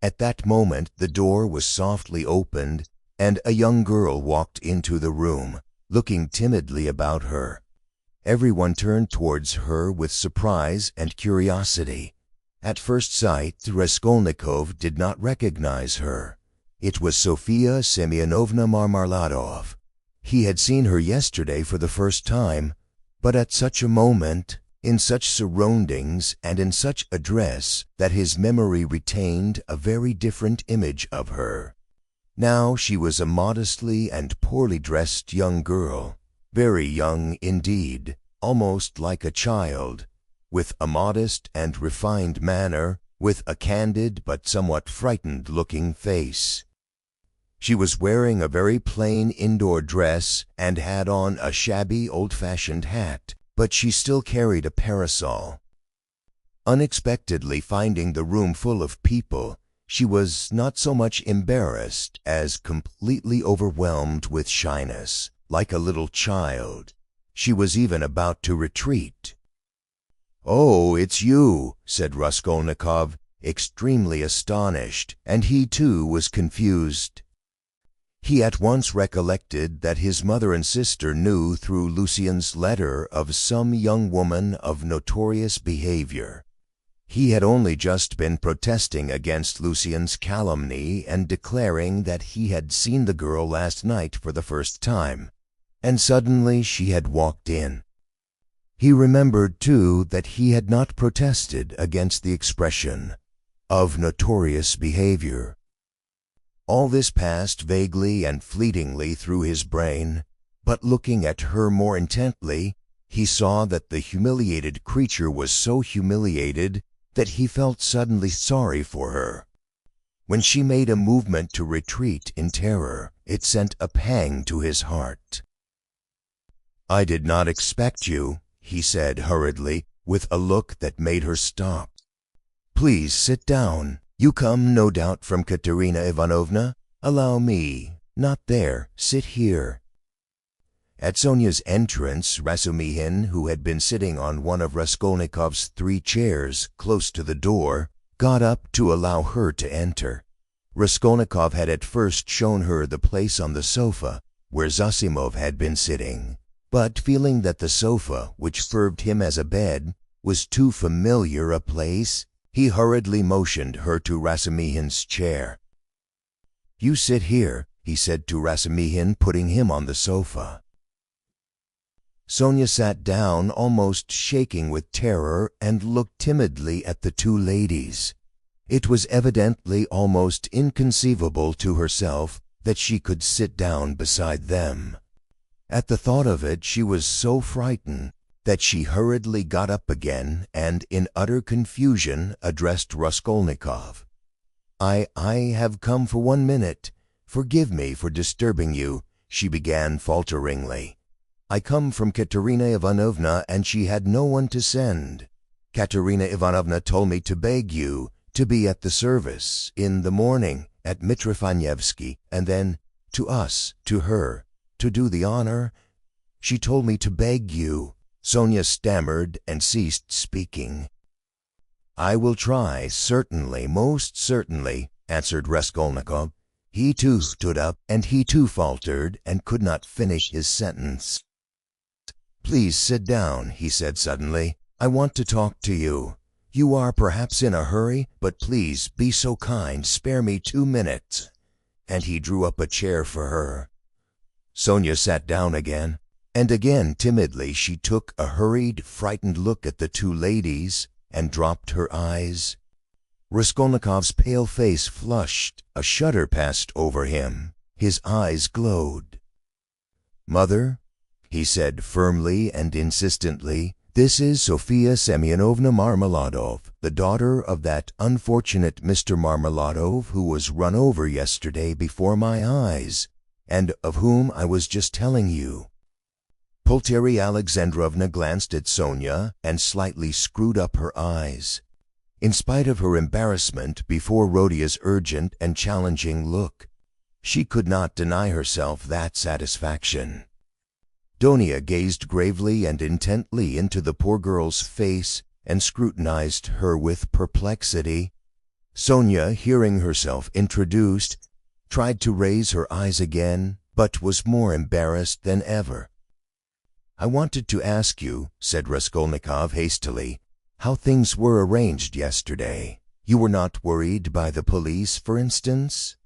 At that moment the door was softly opened, and a young girl walked into the room, looking timidly about her. Everyone turned towards her with surprise and curiosity. At first sight, Raskolnikov did not recognize her. It was Sofia Semyonovna Marmeladov. He had seen her yesterday for the first time, but at such a moment, in such surroundings, and in such a dress, that his memory retained a very different image of her. Now she was a modestly and poorly dressed young girl, very young indeed, almost like a child, with a modest and refined manner, with a candid but somewhat frightened-looking face. She was wearing a very plain indoor dress and had on a shabby old-fashioned hat, but she still carried a parasol. Unexpectedly finding the room full of people, she was not so much embarrassed as completely overwhelmed with shyness, like a little child. She was even about to retreat. "Oh, it's you," said Raskolnikov, extremely astonished, and he too was confused. He at once recollected that his mother and sister knew through Lucian's letter of some young woman of notorious behavior. He had only just been protesting against Lucian's calumny and declaring that he had seen the girl last night for the first time, and suddenly she had walked in. He remembered, too, that he had not protested against the expression of notorious behavior. All this passed vaguely and fleetingly through his brain, but looking at her more intently, he saw that the humiliated creature was so humiliated that he felt suddenly sorry for her. When she made a movement to retreat in terror, it sent a pang to his heart. "I did not expect you," he said hurriedly, with a look that made her stop. "Please sit down. You come, no doubt, from Katerina Ivanovna. Allow me. Not there. Sit here." At Sonia's entrance, Razumihin, who had been sitting on one of Raskolnikov's 3 chairs close to the door, got up to allow her to enter. Raskolnikov had at first shown her the place on the sofa where Zosimov had been sitting, but feeling that the sofa, which served him as a bed, was too familiar a place, he hurriedly motioned her to Razumihin's chair. "You sit here," he said to Razumihin, putting him on the sofa. Sonia sat down, almost shaking with terror, and looked timidly at the 2 ladies. It was evidently almost inconceivable to herself that she could sit down beside them. At the thought of it she was so frightened that she hurriedly got up again and in utter confusion addressed Raskolnikov. I have come for 1 minute. Forgive me for disturbing you," she began falteringly. "I come from Katerina Ivanovna, and she had no one to send. Katerina Ivanovna told me to beg you to be at the service in the morning at Mitrofanievsky, and then to her, to do the honor. She told me to beg you." Sonia stammered and ceased speaking. "I will try, certainly, most certainly," answered Raskolnikov. He too stood up, and he too faltered and could not finish his sentence. "Please sit down," he said suddenly. "I want to talk to you. You are perhaps in a hurry, but please be so kind, spare me 2 minutes." And he drew up a chair for her. Sonia sat down again, and again timidly she took a hurried, frightened look at the 2 ladies and dropped her eyes. Raskolnikov's pale face flushed, a shudder passed over him, his eyes glowed. "Mother," he said firmly and insistently, "this is Sofia Semyonovna Marmeladov, the daughter of that unfortunate Mr. Marmeladov who was run over yesterday before my eyes, and of whom I was just telling you." Pulcheria Alexandrovna glanced at Sonia and slightly screwed up her eyes. In spite of her embarrassment before Rodia's urgent and challenging look, she could not deny herself that satisfaction. Donia gazed gravely and intently into the poor girl's face and scrutinized her with perplexity. Sonia, hearing herself introduced, tried to raise her eyes again, but was more embarrassed than ever. "I wanted to ask you," said Raskolnikov hastily, "how things were arranged yesterday. You were not worried by the police, for instance?"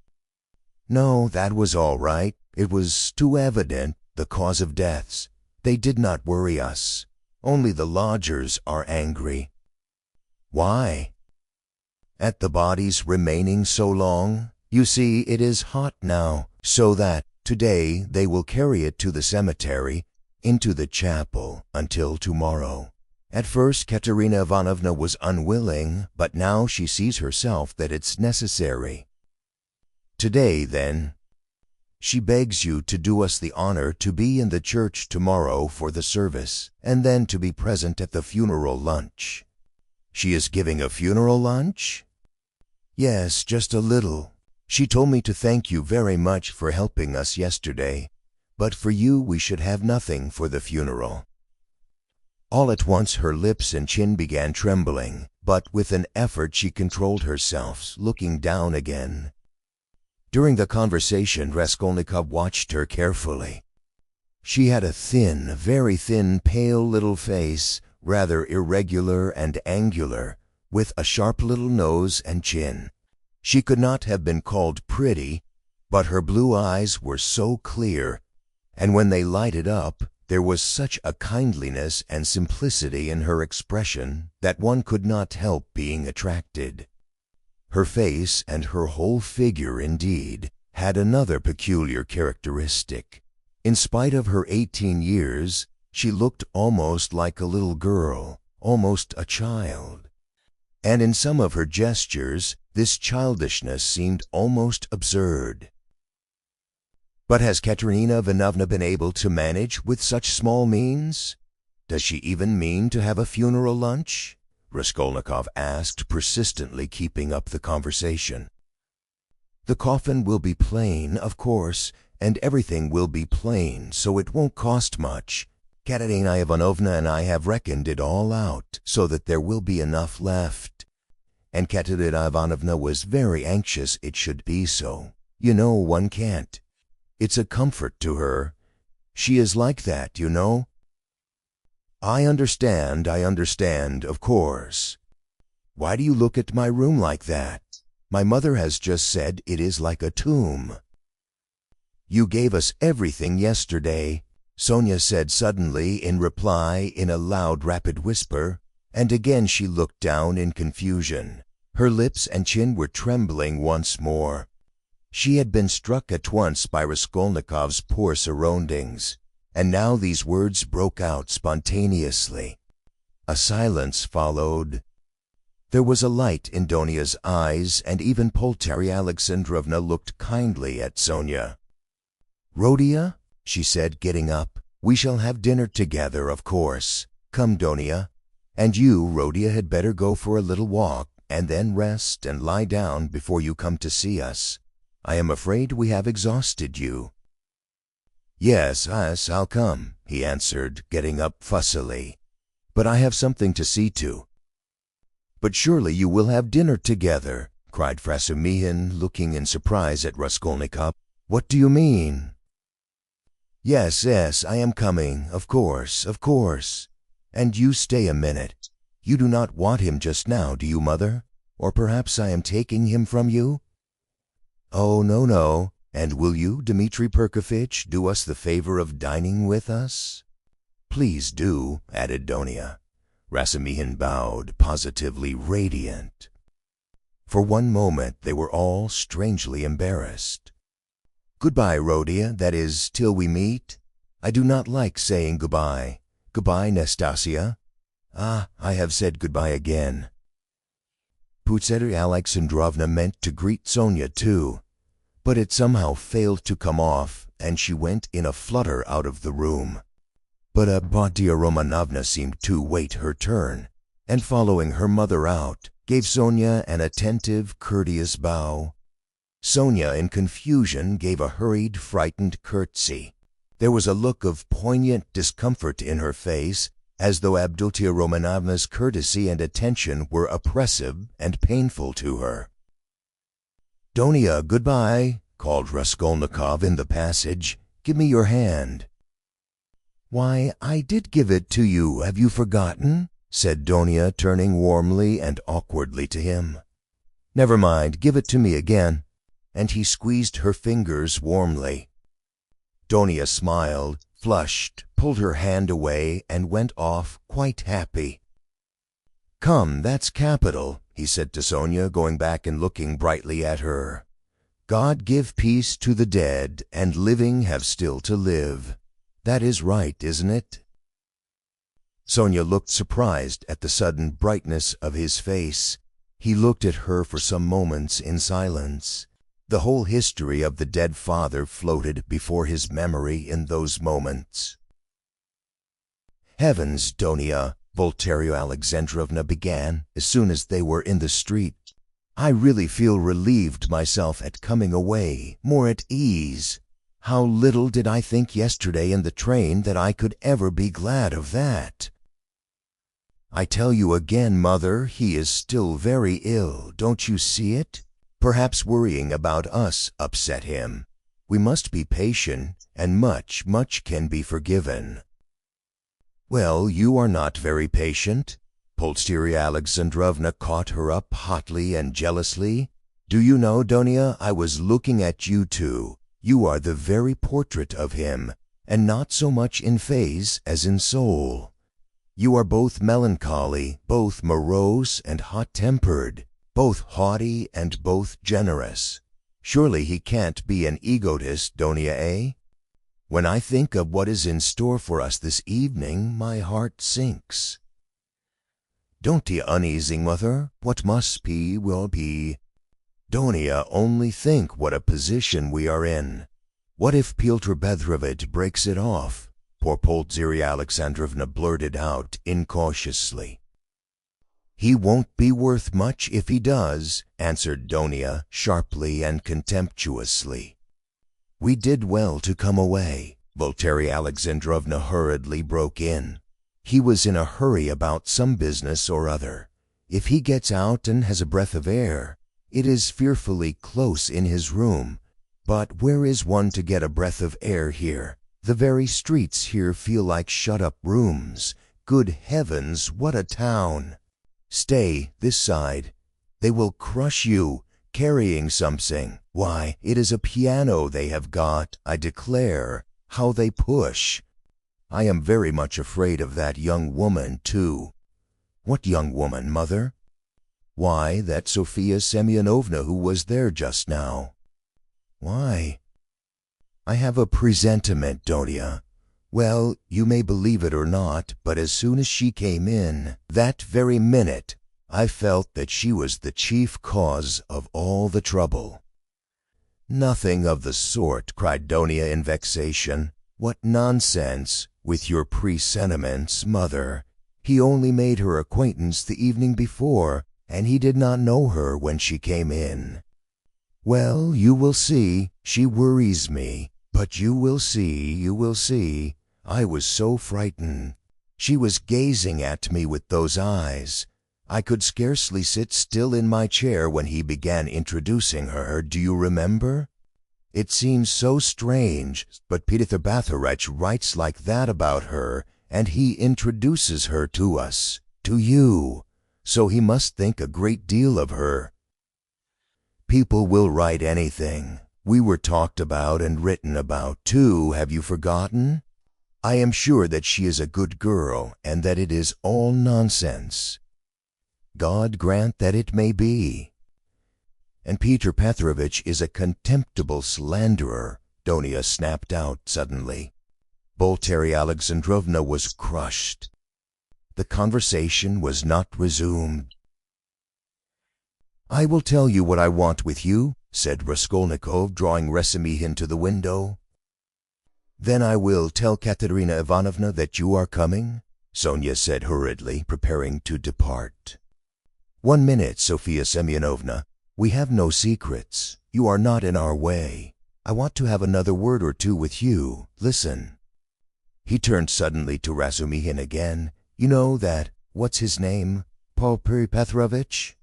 "No, that was all right. It was too evident, the cause of deaths. They did not worry us. Only the lodgers are angry." "Why?" "At the bodies remaining so long. You see, it is hot now, so that today they will carry it to the cemetery, into the chapel, until tomorrow. At first Katerina Ivanovna was unwilling, but now she sees herself that it's necessary. Today, then, she begs you to do us the honor to be in the church tomorrow for the service, and then to be present at the funeral lunch." "She is giving a funeral lunch?" "Yes, just a little. She told me to thank you very much for helping us yesterday, but for you we should have nothing for the funeral." All at once her lips and chin began trembling, but with an effort she controlled herself, looking down again. During the conversation Raskolnikov watched her carefully. She had a thin, very thin, pale little face, rather irregular and angular, with a sharp little nose and chin. She could not have been called pretty, but her blue eyes were so clear, and when they lighted up, there was such a kindliness and simplicity in her expression that one could not help being attracted. Her face and her whole figure, indeed, had another peculiar characteristic. In spite of her 18 years, she looked almost like a little girl, almost a child. And in some of her gestures, this childishness seemed almost absurd. "But has Katerina Ivanovna been able to manage with such small means? Does she even mean to have a funeral lunch?" Raskolnikov asked, persistently keeping up the conversation. "The coffin will be plain, of course, and everything will be plain, so it won't cost much. Katerina Ivanovna and I have reckoned it all out, so that there will be enough left. And Katerina Ivanovna was very anxious it should be so. You know, one can't. It's a comfort to her. She is like that, you know." I understand, of course. Why do you look at my room like that? My mother has just said it is like a tomb." "You gave us everything yesterday," Sonia said suddenly in reply in a loud, rapid whisper, and again she looked down in confusion. Her lips and chin were trembling once more. She had been struck at once by Raskolnikov's poor surroundings, and now these words broke out spontaneously. A silence followed. There was a light in Donia's eyes, and even Pulcheria Alexandrovna looked kindly at Sonia. "Rhodia," she said, getting up, "we shall have dinner together, of course. Come, Donia. And you, Rhodia, had better go for a little walk, and then rest and lie down before you come to see us. I am afraid we have exhausted you." "Yes, I'll come," he answered, getting up fussily. "But I have something to see to." "But surely you will have dinner together," cried Frasumihin, looking in surprise at Raskolnikov. "What do you mean?" Yes, I am coming, of course. And you stay a minute. You do not want him just now, do you, mother? Or perhaps I am taking him from you?" "Oh, no. And will you, Dmitri Prokofitch, do us the favor of dining with us?" "Please do," added Donia. Razumihin bowed, positively radiant. For one moment they were all strangely embarrassed. "Goodbye, Rhodia, that is, till we meet. I do not like saying goodbye. Goodbye, Nastasia. Ah, I have said goodbye again." Pulcheria Alexandrovna meant to greet Sonia too, but it somehow failed to come off, and she went in a flutter out of the room. But Avdotia Romanovna seemed to wait her turn, and following her mother out, gave Sonia an attentive, courteous bow. Sonia, in confusion, gave a hurried, frightened curtsy. There was a look of poignant discomfort in her face, as though Avdotia Romanovna's courtesy and attention were oppressive and painful to her. "Donia, goodbye," called Raskolnikov in the passage. "Give me your hand." "Why, I did give it to you. Have you forgotten?" said Donia, turning warmly and awkwardly to him. "Never mind, give it to me again." And he squeezed her fingers warmly. Donia smiled, flushed, pulled her hand away, and went off quite happy. "Come, that's capital," he said to Sonia, going back and looking brightly at her. "God give peace to the dead, and living have still to live. That is right, isn't it?" Sonia looked surprised at the sudden brightness of his face. He looked at her for some moments in silence. The whole history of the dead father floated before his memory in those moments. "Heavens, Donia," Voltaria Alexandrovna began, as soon as they were in the street. "I really feel relieved myself at coming away, more at ease. How little did I think yesterday in the train that I could ever be glad of that. I tell you again, Mother, he is still very ill, don't you see it? Perhaps worrying about us upset him. We must be patient, and much, much can be forgiven." "Well, you are not very patient." Pulcheria Alexandrovna caught her up hotly and jealously. "Do you know, Donia, I was looking at you too. You are the very portrait of him, and not so much in face as in soul. You are both melancholy, both morose and hot-tempered, both haughty and both generous. Surely he can't be an egotist, Donia, eh? When I think of what is in store for us this evening, my heart sinks." "Don't be uneasy, Mother. What must be will be. Donia, only think what a position we are in. What if Pyotr Petrovitch breaks it off?" poor Pulcheria Alexandrovna blurted out incautiously. "He won't be worth much if he does," answered Donia sharply and contemptuously. "We did well to come away," Voltaria Alexandrovna hurriedly broke in. "He was in a hurry about some business or other. If he gets out and has a breath of air, it is fearfully close in his room. But where is one to get a breath of air here? The very streets here feel like shut-up rooms. Good heavens, what a town! Stay, this side. They will crush you, carrying something. Why, it is a piano they have got, I declare. How they push! I am very much afraid of that young woman, too." "What young woman, Mother?" "Why, that Sofya Semyonovna who was there just now." "Why?" "I have a presentiment, Donia. Well, you may believe it or not, but as soon as she came in, that very minute, I felt that she was the chief cause of all the trouble." "Nothing of the sort," cried Donia in vexation. "What nonsense, with your presentiments, Mother. He only made her acquaintance the evening before, and he did not know her when she came in." "Well, you will see. She worries me. But you will see, you will see. I was so frightened. She was gazing at me with those eyes. I could scarcely sit still in my chair when he began introducing her. Do you remember? It seems so strange, but Pyotr Petrovitch writes like that about her, and he introduces her to us, to you. So he must think a great deal of her. People will write anything. We were talked about and written about, too, have you forgotten? I am sure that she is a good girl, and that it is all nonsense. God grant that it may be. And Pyotr Petrovitch is a contemptible slanderer," Donia snapped out suddenly. Voltaria Alexandrovna was crushed. The conversation was not resumed. "I will tell you what I want with you," said Raskolnikov, drawing Razumihin to the window. "Then I will tell Katerina Ivanovna that you are coming," Sonia said hurriedly, preparing to depart. "1 minute, Sofya Semyonovna. We have no secrets. You are not in our way. I want to have another word or two with you. Listen." He turned suddenly to Razumihin again. "You know that, what's his name, Porfiry Petrovitch?"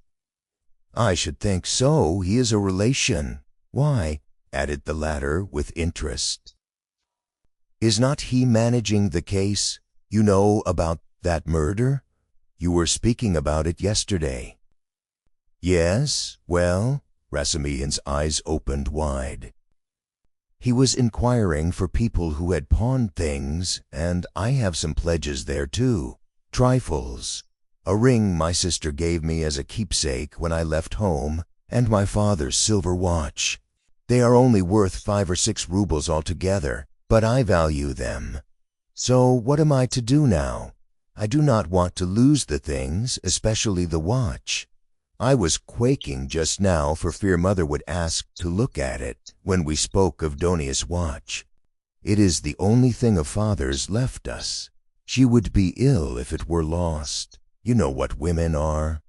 I should think so. He is a relation. Why? Added the latter with interest. Is not he managing the case? You know about that murder? You were speaking about it yesterday. Yes, well, Razumihin's eyes opened wide. He was inquiring for people who had pawned things, and I have some pledges there too. Trifles. A ring my sister gave me as a keepsake when I left home, and my father's silver watch. They are only worth 5 or 6 rubles altogether, but I value them. So what am I to do now? I do not want to lose the things, especially the watch. I was quaking just now for fear Mother would ask to look at it when we spoke of Donia's watch. It is the only thing of Father's left us. She would be ill if it were lost. You know what women are.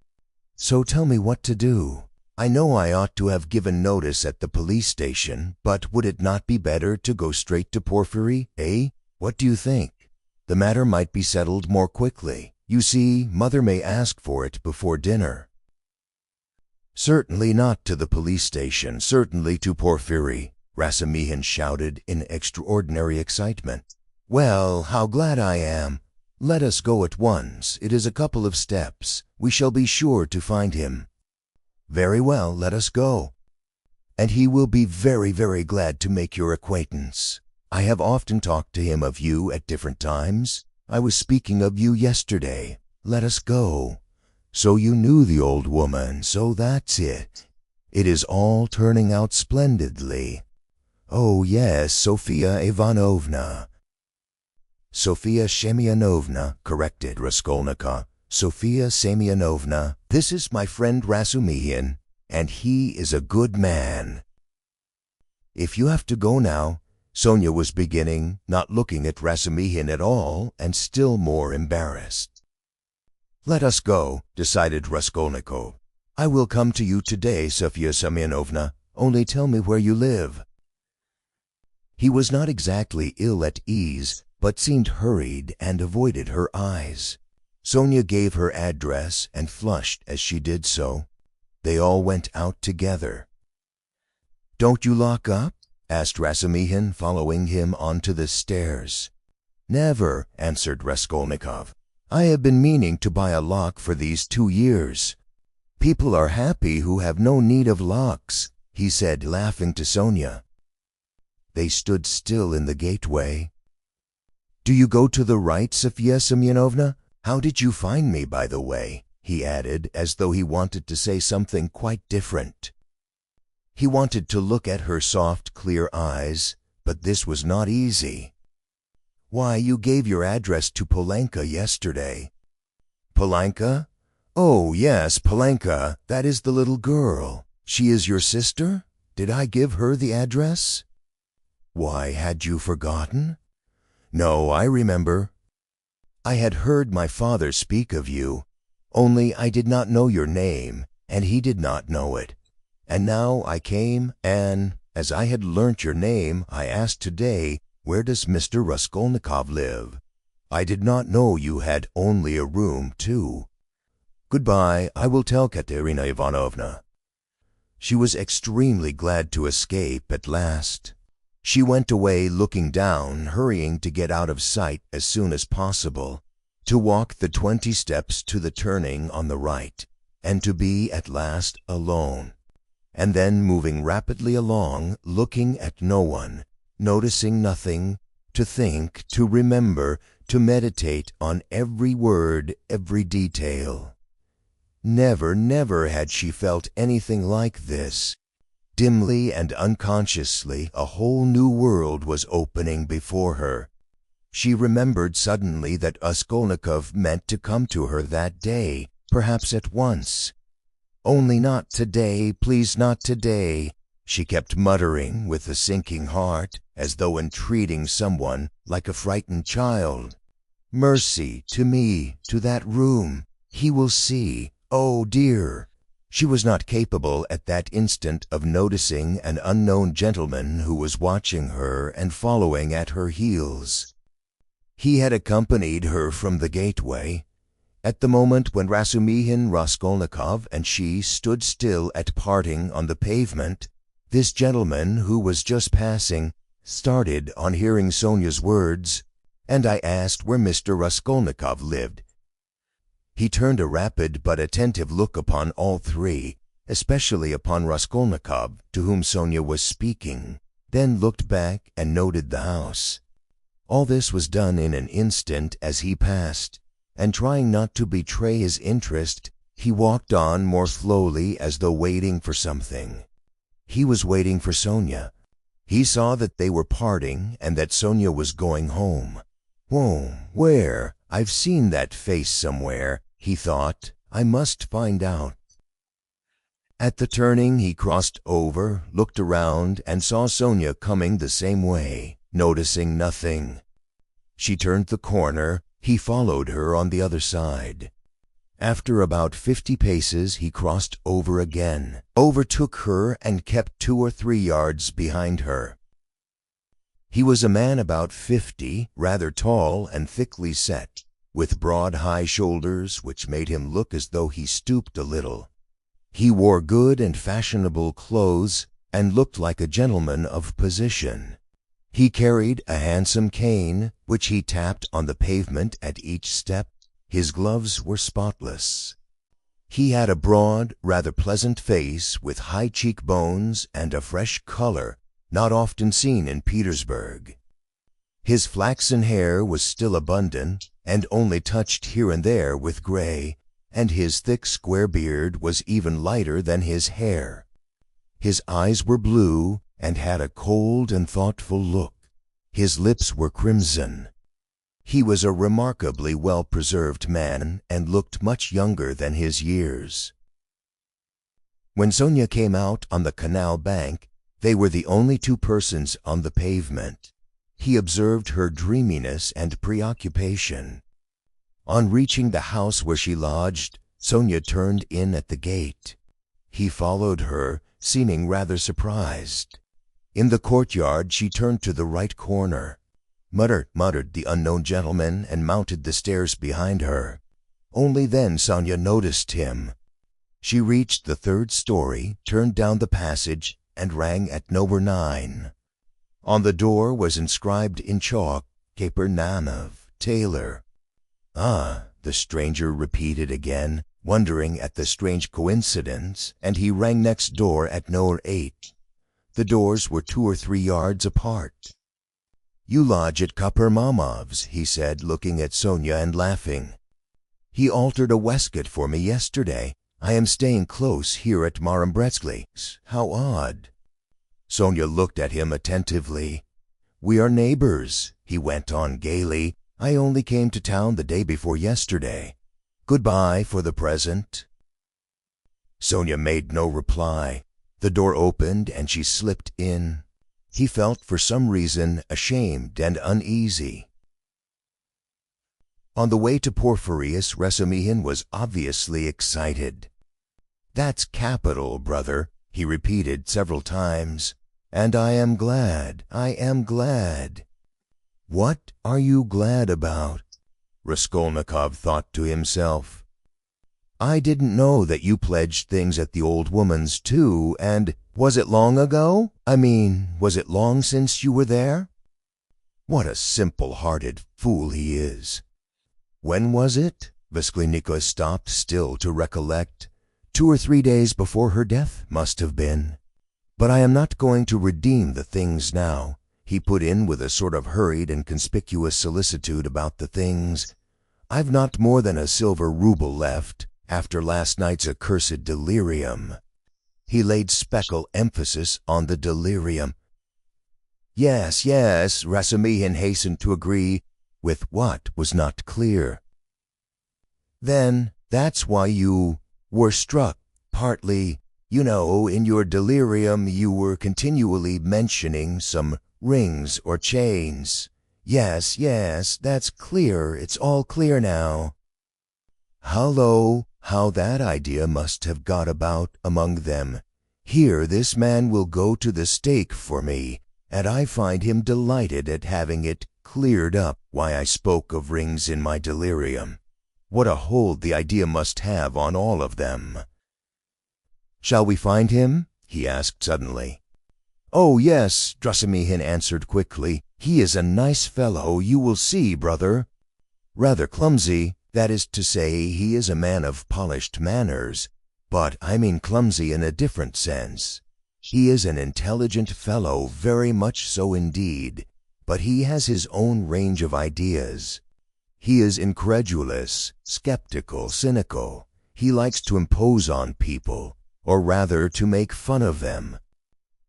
So tell me what to do. I know I ought to have given notice at the police station, but would it not be better to go straight to Porfiry, eh? What do you think? The matter might be settled more quickly. You see, Mother may ask for it before dinner. Certainly not to the police station, certainly to Porfiry, Razumihin shouted in extraordinary excitement. Well, how glad I am. Let us go at once. It is a couple of steps. We shall be sure to find him. Very well, let us go. And he will be very, very glad to make your acquaintance. I have often talked to him of you at different times. I was speaking of you yesterday. Let us go. So you knew the old woman, so that's it. It is all turning out splendidly. Oh, yes, Sofia Ivanovna. Sofia Semyonovna, corrected Raskolnikov. Sofia Semyonovna, this is my friend Razumihin, and he is a good man. If you have to go now, Sonia was beginning, not looking at Razumihin at all, and still more embarrassed. Let us go, decided Raskolnikov. I will come to you today, Sofia Semyonovna. Only tell me where you live. He was not exactly ill at ease, but seemed hurried and avoided her eyes. Sonia gave her address and flushed as she did so. They all went out together. Don't you lock up? Asked Razumihin, following him onto the stairs. Never, answered Raskolnikov. I have been meaning to buy a lock for these 2 years. People are happy who have no need of locks, he said, laughing to Sonia. They stood still in the gateway. Do you go to the right, Sofia Semyonovna? How did you find me, by the way? He added, as though he wanted to say something quite different. He wanted to look at her soft, clear eyes, but this was not easy. Why, you gave your address to Polenka yesterday. Polenka? Oh, yes, Polenka. That is the little girl. She is your sister? Did I give her the address? Why, had you forgotten? No, I remember. I had heard my father speak of you, only I did not know your name, and he did not know it. And now I came, and, as I had learnt your name, I asked today, where does Mr. Raskolnikov live? I did not know you had only a room, too. Goodbye, I will tell Katerina Ivanovna. She was extremely glad to escape at last. She went away looking down, hurrying to get out of sight as soon as possible, to walk the 20 steps to the turning on the right, and to be at last alone. And then moving rapidly along, looking at no one, noticing nothing, to think, to remember, to meditate on every word, every detail. Never, never had she felt anything like this. Dimly and unconsciously, a whole new world was opening before her. She remembered suddenly that Raskolnikov meant to come to her that day, perhaps at once. Only not today, please, not today, she kept muttering with a sinking heart, as though entreating someone like a frightened child. Mercy, to me, to that room. He will see. Oh, dear! She was not capable at that instant of noticing an unknown gentleman who was watching her and following at her heels. He had accompanied her from the gateway. At the moment when Raskolnikov and she stood still at parting on the pavement, this gentleman who was just passing started on hearing Sonia's words, and I asked where Mr. Raskolnikov lived. He turned a rapid but attentive look upon all three, especially upon Raskolnikov, to whom Sonia was speaking, then looked back and noted the house. All this was done in an instant as he passed, and trying not to betray his interest, he walked on more slowly as though waiting for something. He was waiting for Sonia. He saw that they were parting and that Sonia was going home. "Whoa, where? I've seen that face somewhere," he thought. "I must find out." At the turning he crossed over, looked around, and saw Sonia coming the same way, noticing nothing. She turned the corner. He followed her on the other side. After about 50 paces he crossed over again, overtook her, and kept 2 or 3 yards behind her. He was a man about 50, rather tall and thickly set, with broad high shoulders which made him look as though he stooped a little. He wore good and fashionable clothes and looked like a gentleman of position. He carried a handsome cane, which he tapped on the pavement at each step. His gloves were spotless. He had a broad, rather pleasant face with high cheekbones and a fresh color not often seen in Petersburg. His flaxen hair was still abundant and only touched here and there with gray, and his thick square beard was even lighter than his hair. His eyes were blue and had a cold and thoughtful look. His lips were crimson. He was a remarkably well-preserved man and looked much younger than his years. When Sonia came out on the canal bank, they were the only 2 persons on the pavement. He observed her dreaminess and preoccupation. On reaching the house where she lodged, Sonia turned in at the gate. He followed her, seeming rather surprised. In the courtyard she turned to the right corner. Muttered the unknown gentleman, and mounted the stairs behind her. Only then Sonia noticed him. She reached the 3rd story, turned down the passage, and rang at number 9. On the door was inscribed in chalk, "Kapernanov, tailor." "Ah," the stranger repeated again, wondering at the strange coincidence, and he rang next door at number 8. The doors were 2 or 3 yards apart. "You lodge at Kapernamov's," he said, looking at Sonia and laughing. "He altered a waistcoat for me yesterday. I am staying close here at Marumbretsky's. How odd." Sonia looked at him attentively. "We are neighbors," he went on gaily. "I only came to town the day before yesterday. Goodbye for the present." Sonia made no reply. The door opened and she slipped in. He felt for some reason ashamed and uneasy. On the way to Porphyrius, Raskolnikov was obviously excited. "That's capital, brother," he repeated several times. "And I am glad. What are you glad about?" Raskolnikov thought to himself. "I didn't know that you pledged things at the old woman's too, and was it long ago? Was it long since you were there? What a simple-hearted fool he is." "When was it?" Raskolnikov stopped still to recollect. 2 or 3 days before her death must have been. "But I am not going to redeem the things now," he put in with a sort of hurried and conspicuous solicitude about the things. "I've not more than a silver rouble left, after last night's accursed delirium." He laid special emphasis on the delirium. Yes, Raskolnikov hastened to agree with what was not clear. "Then that's why you were struck, partly. You know, in your delirium you were continually mentioning some rings or chains. Yes, that's clear. It's all clear now." Hullo, how that idea must have got about among them. Here this man will go to the stake for me, and I find him delighted at having it cleared up why I spoke of rings in my delirium. What a hold the idea must have on all of them. "Shall we find him?" he asked suddenly. "Oh, yes," Raskolnikov answered quickly. "He is a nice fellow, you will see, brother. Rather clumsy, that is to say, he is a man of polished manners, but I mean clumsy in a different sense. He is an intelligent fellow, very much so indeed, but he has his own range of ideas. He is incredulous, skeptical, cynical. He likes to impose on people, or rather to make fun of them.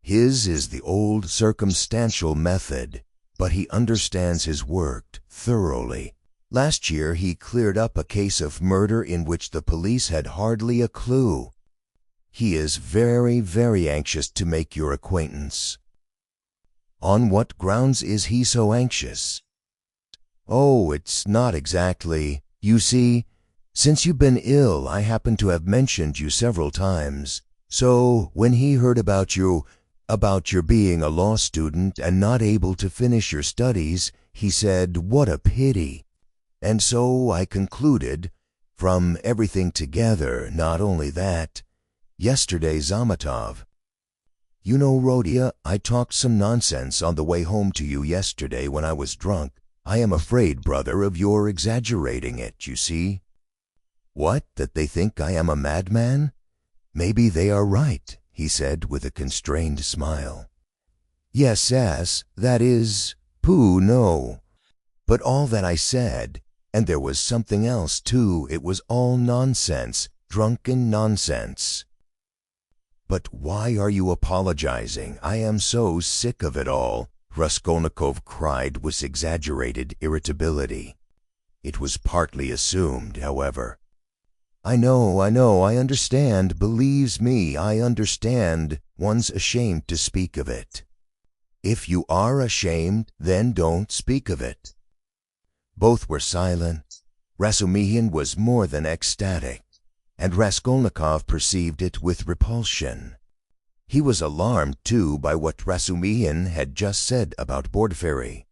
His is the old circumstantial method, but he understands his work thoroughly. Last year he cleared up a case of murder in which the police had hardly a clue. He is very, very anxious to make your acquaintance." "On what grounds is he so anxious?" "Oh, it's not exactly. You see, since you've been ill, I happen to have mentioned you several times. So when he heard about your being a law student and not able to finish your studies, he said, 'What a pity.' And so I concluded, from everything together, not only that, yesterday Zametov. You know, Rhodia, I talked some nonsense on the way home to you yesterday when I was drunk. I am afraid, brother, of your exaggerating it, you see." "What, that they think I am a madman? Maybe they are right," he said with a constrained smile. "Yes, that is, pooh, no. But all that I said, and there was something else too, it was all nonsense, drunken nonsense." "But why are you apologizing? I am so sick of it all," Raskolnikov cried with exaggerated irritability. It was partly assumed, however. I know, I understand. Believes me, I understand. One's ashamed to speak of it." "If you are ashamed, then don't speak of it." Both were silent. Raskolnikov was more than ecstatic, and Raskolnikov perceived it with repulsion. He was alarmed, too, by what Raskolnikov had just said about Porfiry.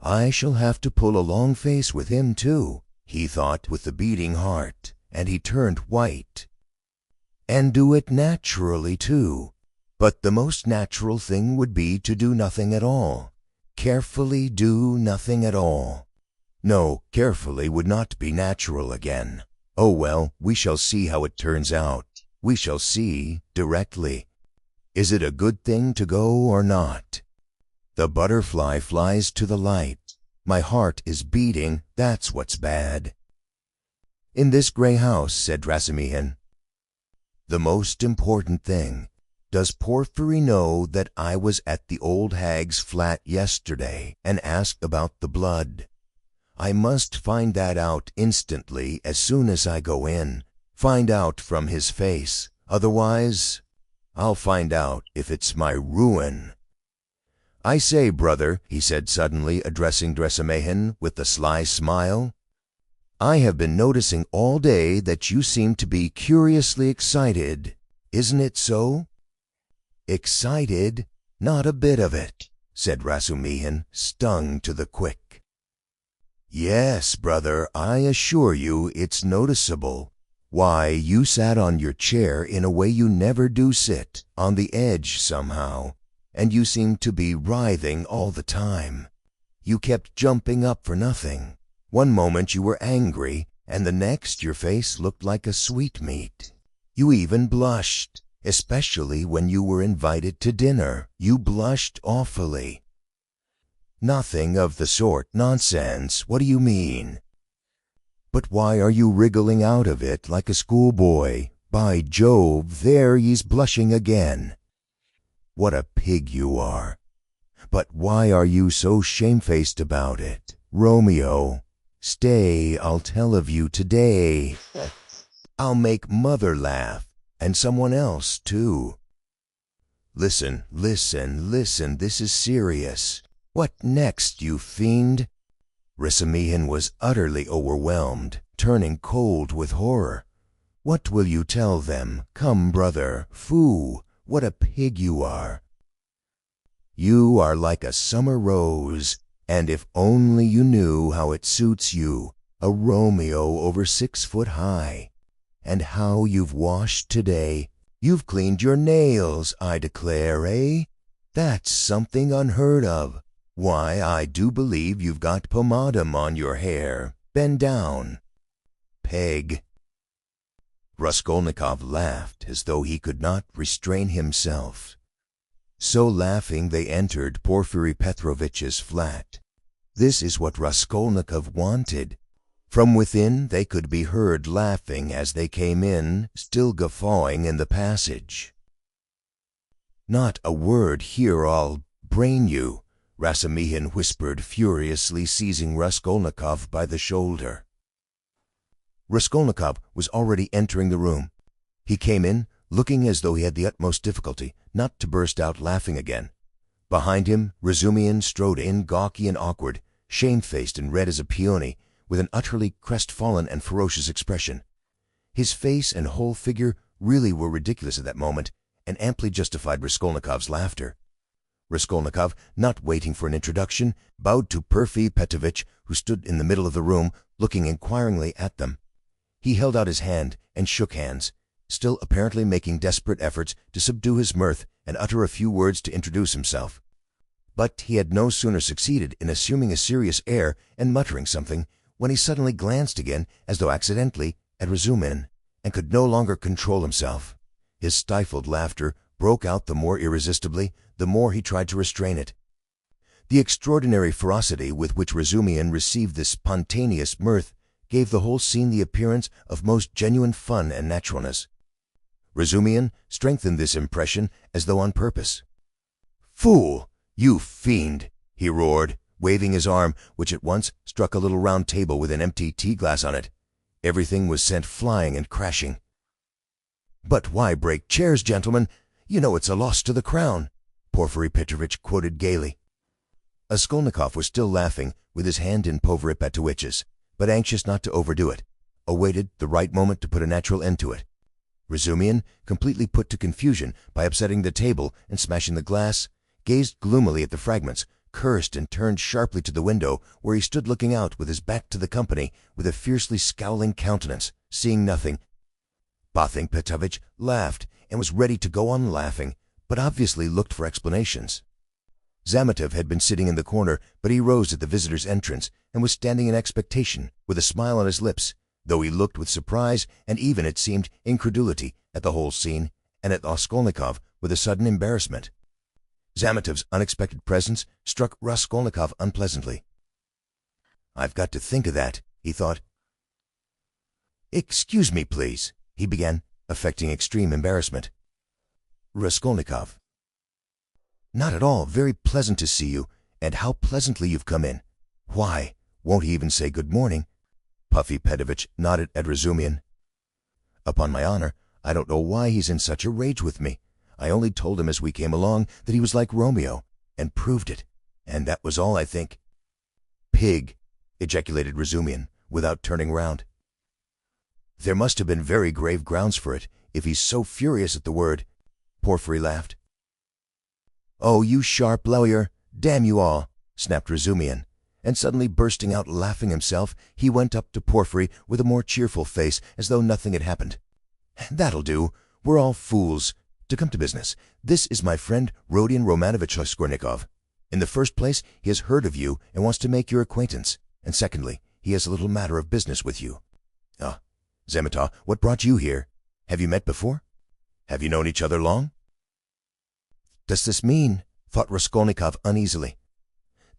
"I shall have to pull a long face with him, too," he thought with a beating heart, and he turned white. "And do it naturally, too. But the most natural thing would be to do nothing at all. Carefully do nothing at all. No, carefully would not be natural again. Oh, well, we shall see how it turns out. We shall see directly. Is it a good thing to go or not? The butterfly flies to the light. My heart is beating, that's what's bad." "In this grey house," said Raskolnikov. "The most important thing. Does Porfiry know that I was at the old hag's flat yesterday and asked about the blood? I must find that out instantly as soon as I go in. Find out from his face. Otherwise, I'll find out if it's my ruin. I say, brother," he said suddenly, addressing Raskolnikov with a sly smile, "I have been noticing all day that you seem to be curiously excited. Isn't it so?" "Excited? Not a bit of it," said Raskolnikov, stung to the quick. "Yes, brother, I assure you it's noticeable. Why, you sat on your chair in a way you never do sit, on the edge somehow, and you seemed to be writhing all the time. You kept jumping up for nothing. One moment you were angry, and the next your face looked like a sweetmeat. You even blushed, especially when you were invited to dinner. You blushed awfully." "Nothing of the sort. Nonsense. What do you mean?" "But why are you wriggling out of it like a schoolboy? By Jove, there he's blushing again. What a pig you are! But why are you so shamefaced about it? Romeo, stay, I'll tell of you today. I'll make mother laugh, and someone else, too. Listen, this is serious. What next, you fiend?" Raskolnikov was utterly overwhelmed, turning cold with horror. "What will you tell them? Come, brother. Foo, what a pig you are! You are like a summer rose, and if only you knew how it suits you, a Romeo over 6 foot high. And how you've washed today. You've cleaned your nails, I declare, eh? That's something unheard of. Why, I do believe you've got pomatum on your hair. Bend down. Peg. Raskolnikov laughed as though he could not restrain himself. So laughing they entered Porfiry Petrovitch's flat. This is what Raskolnikov wanted. From within they could be heard laughing as they came in, still guffawing in the passage. "Not a word here, I'll brain you," Razumihin whispered furiously, seizing Raskolnikov by the shoulder. Raskolnikov was already entering the room. He came in, looking as though he had the utmost difficulty not to burst out laughing again. Behind him, Razumihin strode in, gawky and awkward, shamefaced and red as a peony, with an utterly crestfallen and ferocious expression. His face and whole figure really were ridiculous at that moment, and amply justified Raskolnikov's laughter. Raskolnikov, not waiting for an introduction, bowed to Porfiry Petrovitch, who stood in the middle of the room, looking inquiringly at them. He held out his hand and shook hands, still apparently making desperate efforts to subdue his mirth and utter a few words to introduce himself. But he had no sooner succeeded in assuming a serious air and muttering something, when he suddenly glanced again, as though accidentally, at Razumihin, and could no longer control himself. His stifled laughter broke out the more irresistibly, the more he tried to restrain it. The extraordinary ferocity with which Razumihin received this spontaneous mirth gave the whole scene the appearance of most genuine fun and naturalness. Razumihin strengthened this impression as though on purpose. "Fool! You fiend!" he roared, waving his arm, which at once struck a little round table with an empty tea-glass on it. Everything was sent flying and crashing. "But why break chairs, gentlemen? You know it's a loss to the crown," Porfiry Petrovitch quoted gaily. Raskolnikov was still laughing, with his hand in Porfiry Petrovitch's, but anxious not to overdo it, awaited the right moment to put a natural end to it. Razumihin, completely put to confusion by upsetting the table and smashing the glass, gazed gloomily at the fragments, cursed and turned sharply to the window, where he stood looking out with his back to the company, with a fiercely scowling countenance, seeing nothing. Porfiry Petrovitch laughed and was ready to go on laughing, but obviously looked for explanations. Zametov had been sitting in the corner, but he rose at the visitor's entrance and was standing in expectation, with a smile on his lips, though he looked with surprise and even, it seemed, incredulity at the whole scene, and at Raskolnikov with a sudden embarrassment. Zametov's unexpected presence struck Raskolnikov unpleasantly. "I've got to think of that," he thought. "Excuse me, please," he began, affecting extreme embarrassment. Raskolnikov. "Not at all. Very pleasant to see you, and how pleasantly you've come in. Why, won't he even say good morning?" Porfiry Petrovitch nodded at Razumihin. "Upon my honor, I don't know why he's in such a rage with me. I only told him as we came along that he was like Romeo, and proved it, and that was all, I think." "Pig!" ejaculated Razumihin, without turning round. "There must have been very grave grounds for it, if he's so furious at the word," Porfiry laughed. "Oh, you sharp lawyer! Damn you all!" snapped Razumihin, and suddenly bursting out laughing himself, he went up to Porfiry with a more cheerful face, as though nothing had happened. "That'll do. We're all fools. To come to business, this is my friend Rodion Romanovitch Raskolnikov. In the first place, he has heard of you and wants to make your acquaintance, and secondly, he has a little matter of business with you." "Ah, Zametov, what brought you here? Have you met before? Have you known each other long?" "Does this mean?" thought Raskolnikov uneasily.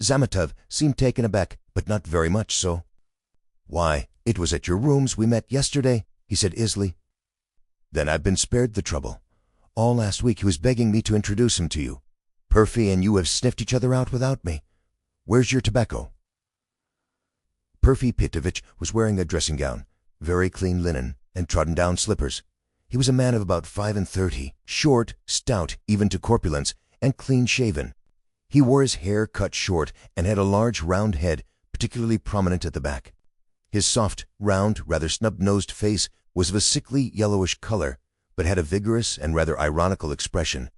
Zametov seemed taken aback, but not very much so. "Why, it was at your rooms we met yesterday," he said easily. "Then I've been spared the trouble. All last week he was begging me to introduce him to you. Porfiry and you have sniffed each other out without me. Where's your tobacco?" Porfiry Petrovitch was wearing a dressing-gown, very clean linen, and trodden-down slippers. He was a man of about 35, short, stout, even to corpulence, and clean-shaven. He wore his hair cut short and had a large round head, particularly prominent at the back. His soft, round, rather snub-nosed face was of a sickly yellowish color, but had a vigorous and rather ironical expression.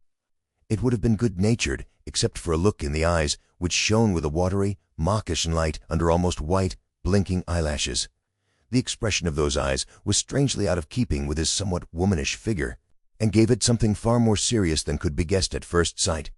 It would have been good-natured, except for a look in the eyes, which shone with a watery, mawkish light under almost white, blinking eyelashes, The expression of those eyes was strangely out of keeping with his somewhat womanish figure, and gave it something far more serious than could be guessed at first sight.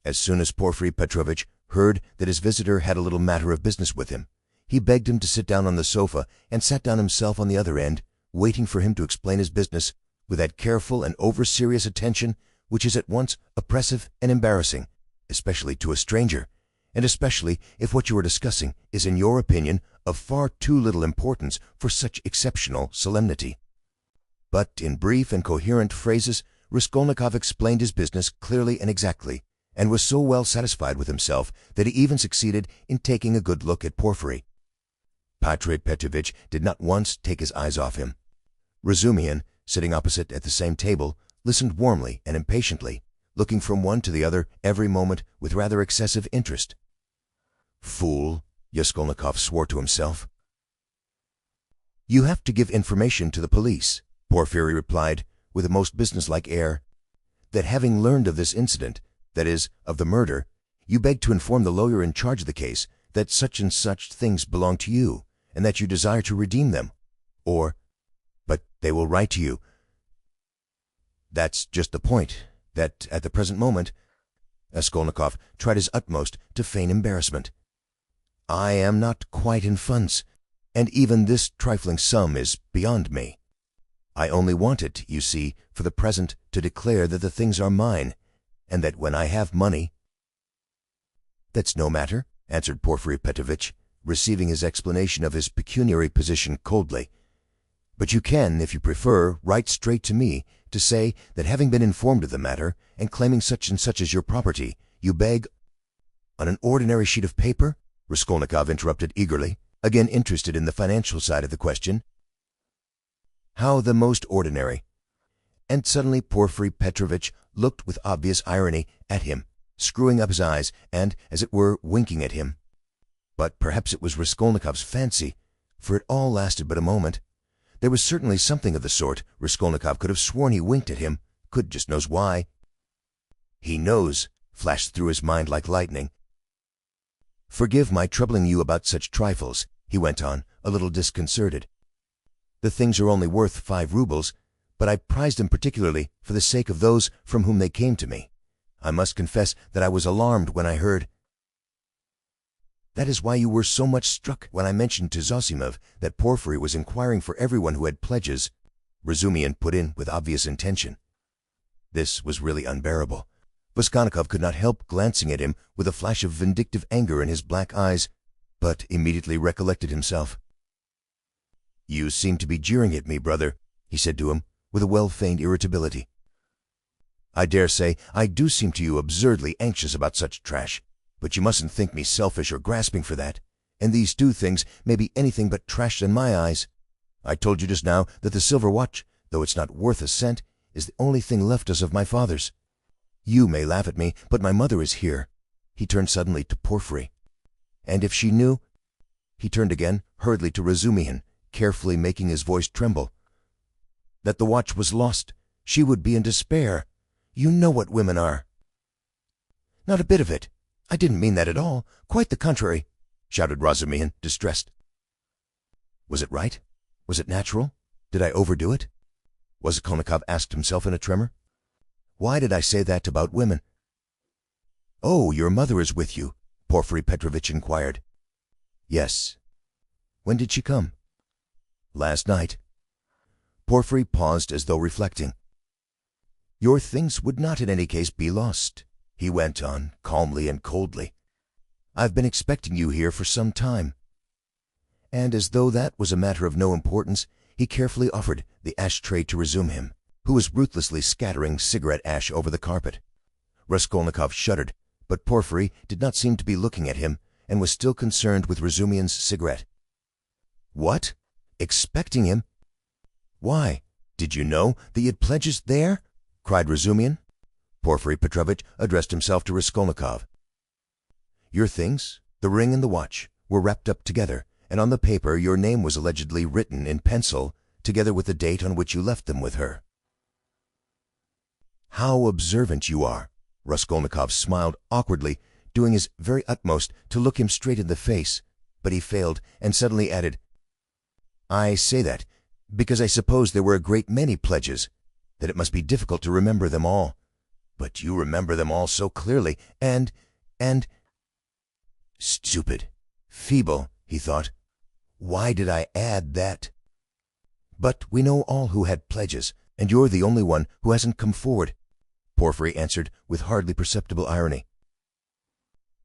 As soon as Porfiry Petrovitch heard that his visitor had a little matter of business with him, he begged him to sit down on the sofa, and sat down himself on the other end, waiting for him to explain his business with that careful and over-serious attention which is at once oppressive and embarrassing, especially to a stranger, and especially if what you are discussing is, in your opinion, of far too little importance for such exceptional solemnity. But in brief and coherent phrases, Raskolnikov explained his business clearly and exactly, and was so well satisfied with himself that he even succeeded in taking a good look at Porfiry. Porfiry Petrovitch did not once take his eyes off him. Razumihin, sitting opposite at the same table, listened warmly and impatiently, looking from one to the other every moment with rather excessive interest. "Fool," Raskolnikov swore to himself. "You have to give information to the police," Porfiry replied, with a most businesslike air. "That having learned of this incident, that is, of the murder, you beg to inform the lawyer in charge of the case that such and such things belong to you, and that you desire to redeem them. But they will write to you." "That's just the point, that at the present moment—" Raskolnikov tried his utmost to feign embarrassment. "I am not quite in funds, and even this trifling sum is beyond me. I only want it, you see, for the present, to declare that the things are mine, and that when I have money—" "That's no matter," answered Porfiry Petrovitch, receiving his explanation of his pecuniary position coldly. "But you can, if you prefer, write straight to me, to say that having been informed of the matter, and claiming such and such as your property, you beg—" "On an ordinary sheet of paper?" Raskolnikov interrupted eagerly, again interested in the financial side of the question. "How the most ordinary?" And suddenly Porfiry Petrovitch looked with obvious irony at him, screwing up his eyes and, as it were, winking at him. But perhaps it was Raskolnikov's fancy, for it all lasted but a moment. There was certainly something of the sort. Raskolnikov could have sworn he winked at him, just knows why. "He knows," flashed through his mind like lightning. "Forgive my troubling you about such trifles," he went on, a little disconcerted. "The things are only worth 5 roubles, but I prized them particularly for the sake of those from whom they came to me. I must confess that I was alarmed when I heard—" "That is why you were so much struck when I mentioned to Zosimov that Porfiry was inquiring for everyone who had pledges," Razumihin put in with obvious intention. This was really unbearable. Raskolnikov could not help glancing at him with a flash of vindictive anger in his black eyes, but immediately recollected himself. "You seem to be jeering at me, brother," he said to him, with a well-feigned irritability. "I dare say I do seem to you absurdly anxious about such trash, but you mustn't think me selfish or grasping for that, and these 2 things may be anything but trash in my eyes. I told you just now that the silver watch, though it's not worth a cent, is the only thing left us of my father's. You may laugh at me, but my mother is here." He turned suddenly to Porfiry. "And if she knew—" He turned again, hurriedly to Razumihin, carefully making his voice tremble. "That the watch was lost, she would be in despair. You know what women are." "Not a bit of it. I didn't mean that at all. Quite the contrary," shouted Razumihin, distressed. "Was it right? Was it natural? Did I overdo it?" Raskolnikov asked himself in a tremor. "Why did I say that about women?" "Oh, your mother is with you?" Porfiry Petrovitch inquired. "Yes." "When did she come?" "Last night." Porfiry paused as though reflecting. "Your things would not in any case be lost," he went on, calmly and coldly. "I've been expecting you here for some time." And as though that was a matter of no importance, he carefully offered the ash-tray to Razumihin, who was ruthlessly scattering cigarette ash over the carpet. Raskolnikov shuddered, but Porfiry did not seem to be looking at him, and was still concerned with Razumihin's cigarette. "What? Expecting him? Why, did you know that you had pledges there?" cried Razumihin. Porfiry Petrovitch addressed himself to Raskolnikov. "Your things, the ring and the watch, were wrapped up together, and on the paper your name was allegedly written in pencil, together with the date on which you left them with her." "How observant you are!" Raskolnikov smiled awkwardly, doing his very utmost to look him straight in the face, but he failed, and suddenly added, I say that because I suppose there were a great many pledges, that it must be difficult to remember them all. But you remember them all so clearly, and... Stupid, feeble, he thought. Why did I add that? But we know all who had pledges, and you're the only one who hasn't come forward, Porphyry answered with hardly perceptible irony.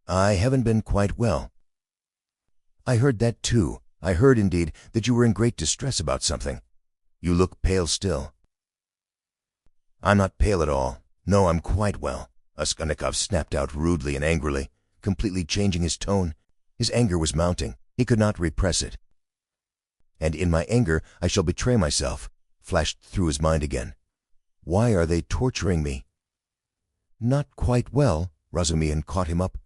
I haven't been quite well. I heard that too. I heard, indeed, that you were in great distress about something. You look pale still. I'm not pale at all. No, I'm quite well, Raskolnikov snapped out rudely and angrily, completely changing his tone. His anger was mounting. He could not repress it. And in my anger I shall betray myself, flashed through his mind again. Why are they torturing me? Not quite well, Razumihin caught him up.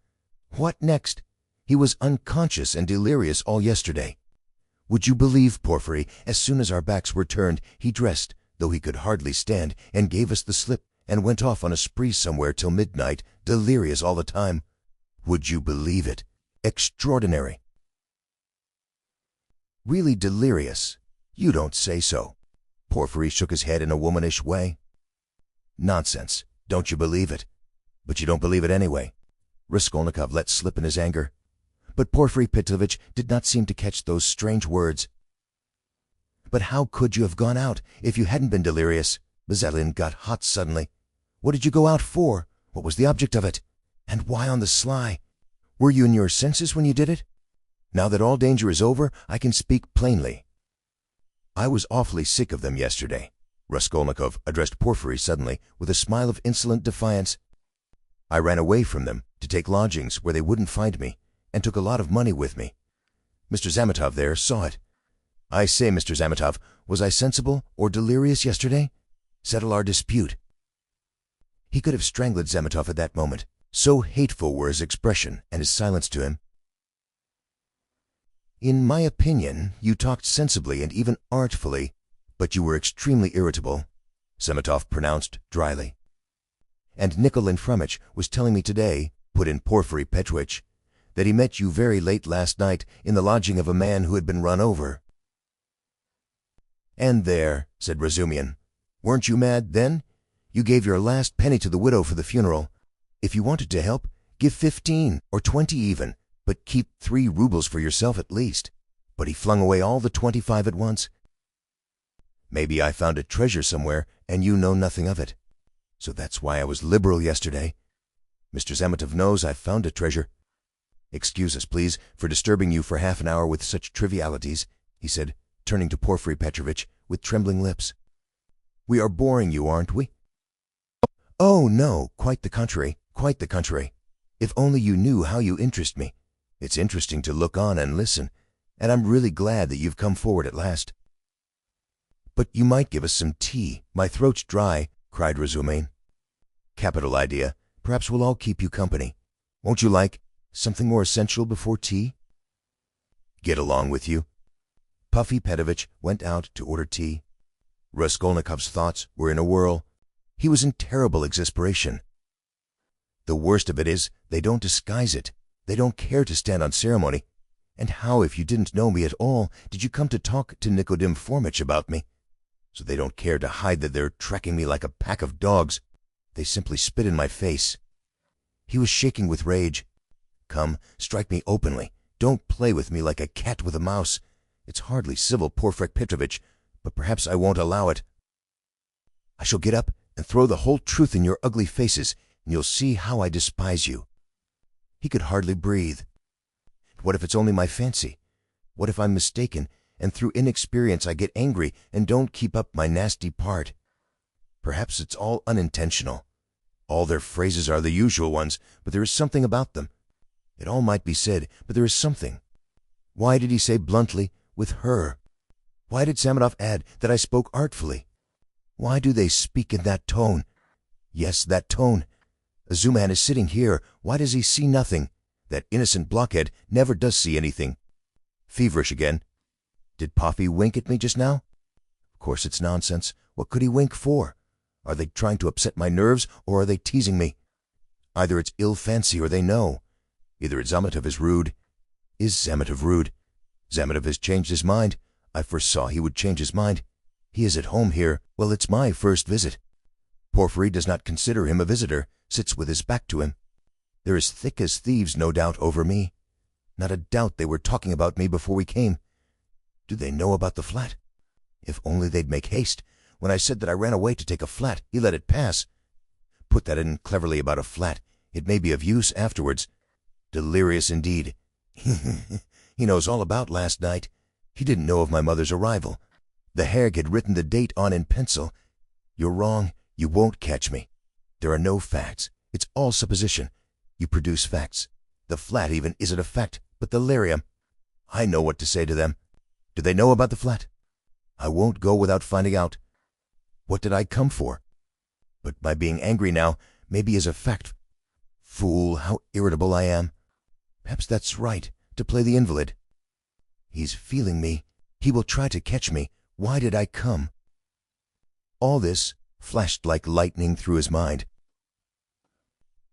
What next? He was unconscious and delirious all yesterday. Would you believe, Porphyry, as soon as our backs were turned, he dressed, though he could hardly stand, and gave us the slip, and went off on a spree somewhere till midnight, delirious all the time. Would you believe it? Extraordinary. Really delirious? You don't say so. Porphyry shook his head in a womanish way. Nonsense. Don't you believe it? But you don't believe it anyway. Raskolnikov let slip in his anger. But Porphyry Petrovitch did not seem to catch those strange words. But how could you have gone out if you hadn't been delirious? Bazilin got hot suddenly. What did you go out for? What was the object of it? And why on the sly? Were you in your senses when you did it? Now that all danger is over, I can speak plainly. I was awfully sick of them yesterday. Raskolnikov addressed Porphyry suddenly with a smile of insolent defiance. I ran away from them to take lodgings where they wouldn't find me, and took a lot of money with me. Mr. Zametov there saw it. I say, Mr. Zametov, was I sensible or delirious yesterday? Settle our dispute. He could have strangled Zametov at that moment. So hateful were his expression and his silence to him. In my opinion, you talked sensibly and even artfully, but you were extremely irritable, Zametov pronounced dryly. And Nikolai Fromich was telling me today, put in Porphyry Petrovitch, that he met you very late last night in the lodging of a man who had been run over. And there, said Razumihin, weren't you mad then? You gave your last penny to the widow for the funeral. If you wanted to help, give 15 or 20 even, but keep 3 rubles for yourself at least. But he flung away all the 25 at once. Maybe I found a treasure somewhere, and you know nothing of it. So that's why I was liberal yesterday. Mr. Zametov knows I've found a treasure. Excuse us, please, for disturbing you for half an hour with such trivialities, he said, turning to Porphyry Petrovitch with trembling lips. We are boring you, aren't we? Oh, no, quite the contrary, quite the contrary. If only you knew how you interest me. It's interesting to look on and listen, and I'm really glad that you've come forward at last. But you might give us some tea. My throat's dry, cried Razumihin. Capital idea. Perhaps we'll all keep you company. Won't you like something more essential before tea? Get along with you. Puffy Petrovitch went out to order tea. Raskolnikov's thoughts were in a whirl. He was in terrible exasperation. The worst of it is, they don't disguise it. They don't care to stand on ceremony. And how, if you didn't know me at all, did you come to talk to Nikodym Fomitch about me? So they don't care to hide that they're tracking me like a pack of dogs. They simply spit in my face. He was shaking with rage. Come, strike me openly. Don't play with me like a cat with a mouse. It's hardly civil, Porphyry Petrovitch, but perhaps I won't allow it. I shall get up and throw the whole truth in your ugly faces, and you'll see how I despise you. He could hardly breathe. What if it's only my fancy? What if I'm mistaken, and through inexperience I get angry and don't keep up my nasty part? Perhaps it's all unintentional. All their phrases are the usual ones, but there is something about them. It all might be said, but there is something. Why did he say bluntly, with her? Why did Zametov add that I spoke artfully? Why do they speak in that tone? Yes, that tone. Azuman is sitting here. Why does he see nothing? That innocent blockhead never does see anything. Feverish again. Did Poffy wink at me just now? Of course it's nonsense. What could he wink for? Are they trying to upset my nerves, or are they teasing me? Either it's ill fancy or they know. Either Zametov is rude. Is Zametov rude? Zametov has changed his mind. I foresaw he would change his mind. He is at home here. Well, it's my first visit. Porphyry does not consider him a visitor, sits with his back to him. They're as thick as thieves, no doubt, over me. Not a doubt they were talking about me before we came. Do they know about the flat? If only they'd make haste. When I said that I ran away to take a flat, he let it pass. Put that in cleverly about a flat. It may be of use afterwards. Delirious indeed. He knows all about last night. He didn't know of my mother's arrival. The hag had written the date on in pencil. You're wrong. You won't catch me. There are no facts. It's all supposition. You produce facts. The flat even isn't a fact, but delirium. I know what to say to them. Do they know about the flat? I won't go without finding out. What did I come for? But my being angry now maybe is a fact. Fool, how irritable I am. Perhaps that's right, to play the invalid. He's feeling me. He will try to catch me. Why did I come? All this flashed like lightning through his mind.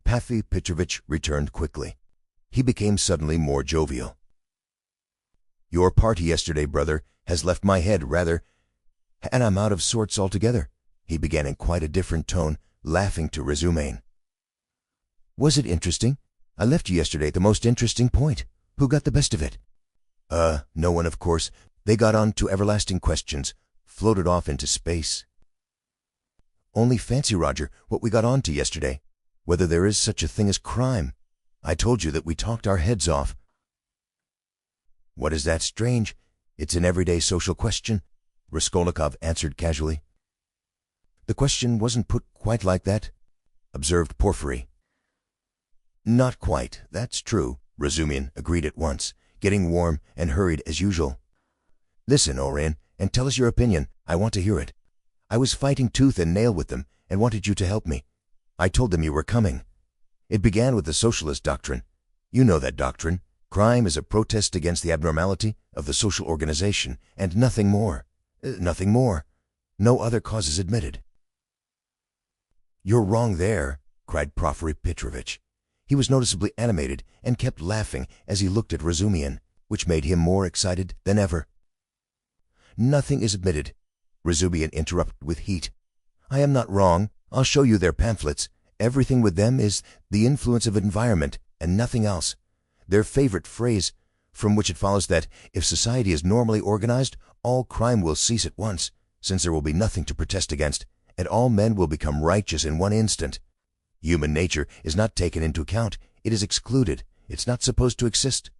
Paffy Petrovitch returned quickly. He became suddenly more jovial. Your party yesterday, brother, has left my head rather, and I'm out of sorts altogether, he began in quite a different tone, laughing to resume. Was it interesting? I left you yesterday at the most interesting point. Who got the best of it? No one, of course. They got on to everlasting questions, floated off into space. Only fancy, Roger, what we got on to yesterday. Whether there is such a thing as crime. I told you that we talked our heads off. What is that strange? It's an everyday social question, Raskolnikov answered casually. The question wasn't put quite like that, observed Porphyry. Not quite, that's true, Razumian agreed at once, getting warm and hurried as usual. Listen, Orion, and tell us your opinion. I want to hear it. I was fighting tooth and nail with them and wanted you to help me. I told them you were coming. It began with the socialist doctrine. You know that doctrine. Crime is a protest against the abnormality of the social organization, and nothing more. Nothing more. No other causes admitted. You're wrong there, cried Porphyry Petrovitch. He was noticeably animated and kept laughing as he looked at Razumian, which made him more excited than ever. Nothing is admitted, Razumian interrupted with heat. I am not wrong. I'll show you their pamphlets. Everything with them is the influence of environment and nothing else. Their favorite phrase, from which it follows that if society is normally organized, all crime will cease at once, since there will be nothing to protest against, and all men will become righteous in one instant. Human nature is not taken into account. It is excluded. It's not supposed to exist.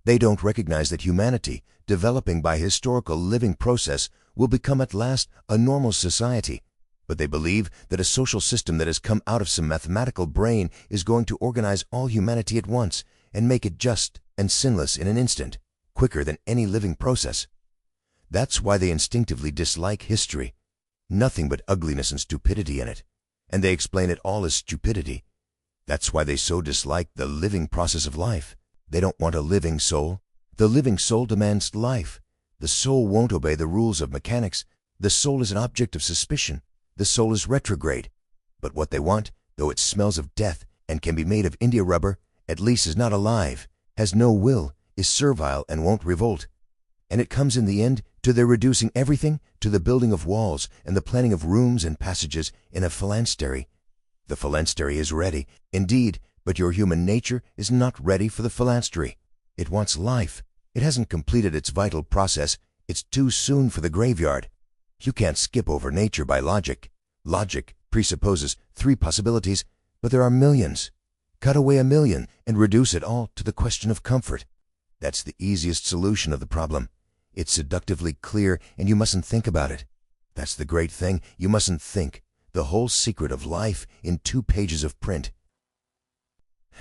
They don't recognize that humanity, developing by historical living process, will become at last a normal society. But they believe that a social system that has come out of some mathematical brain is going to organize all humanity at once and make it just and sinless in an instant, quicker than any living process. That's why they instinctively dislike history. Nothing but ugliness and stupidity in it, and they explain it all as stupidity. That's why they so dislike the living process of life. They don't want a living soul. The living soul demands life. The soul won't obey the rules of mechanics. The soul is an object of suspicion. The soul is retrograde. But what they want, though it smells of death and can be made of India rubber, at least is not alive, has no will, is servile and won't revolt. And it comes in the end to their reducing everything to the building of walls and the planning of rooms and passages in a phalanstery. The phalanstery is ready, indeed, but your human nature is not ready for the phalanstery. It wants life. It hasn't completed its vital process. It's too soon for the graveyard. You can't skip over nature by logic. Logic presupposes 3 possibilities, but there are millions. Cut away a million and reduce it all to the question of comfort. That's the easiest solution of the problem. It's seductively clear, and you mustn't think about it. That's the great thing. You mustn't think. The whole secret of life in 2 pages of print.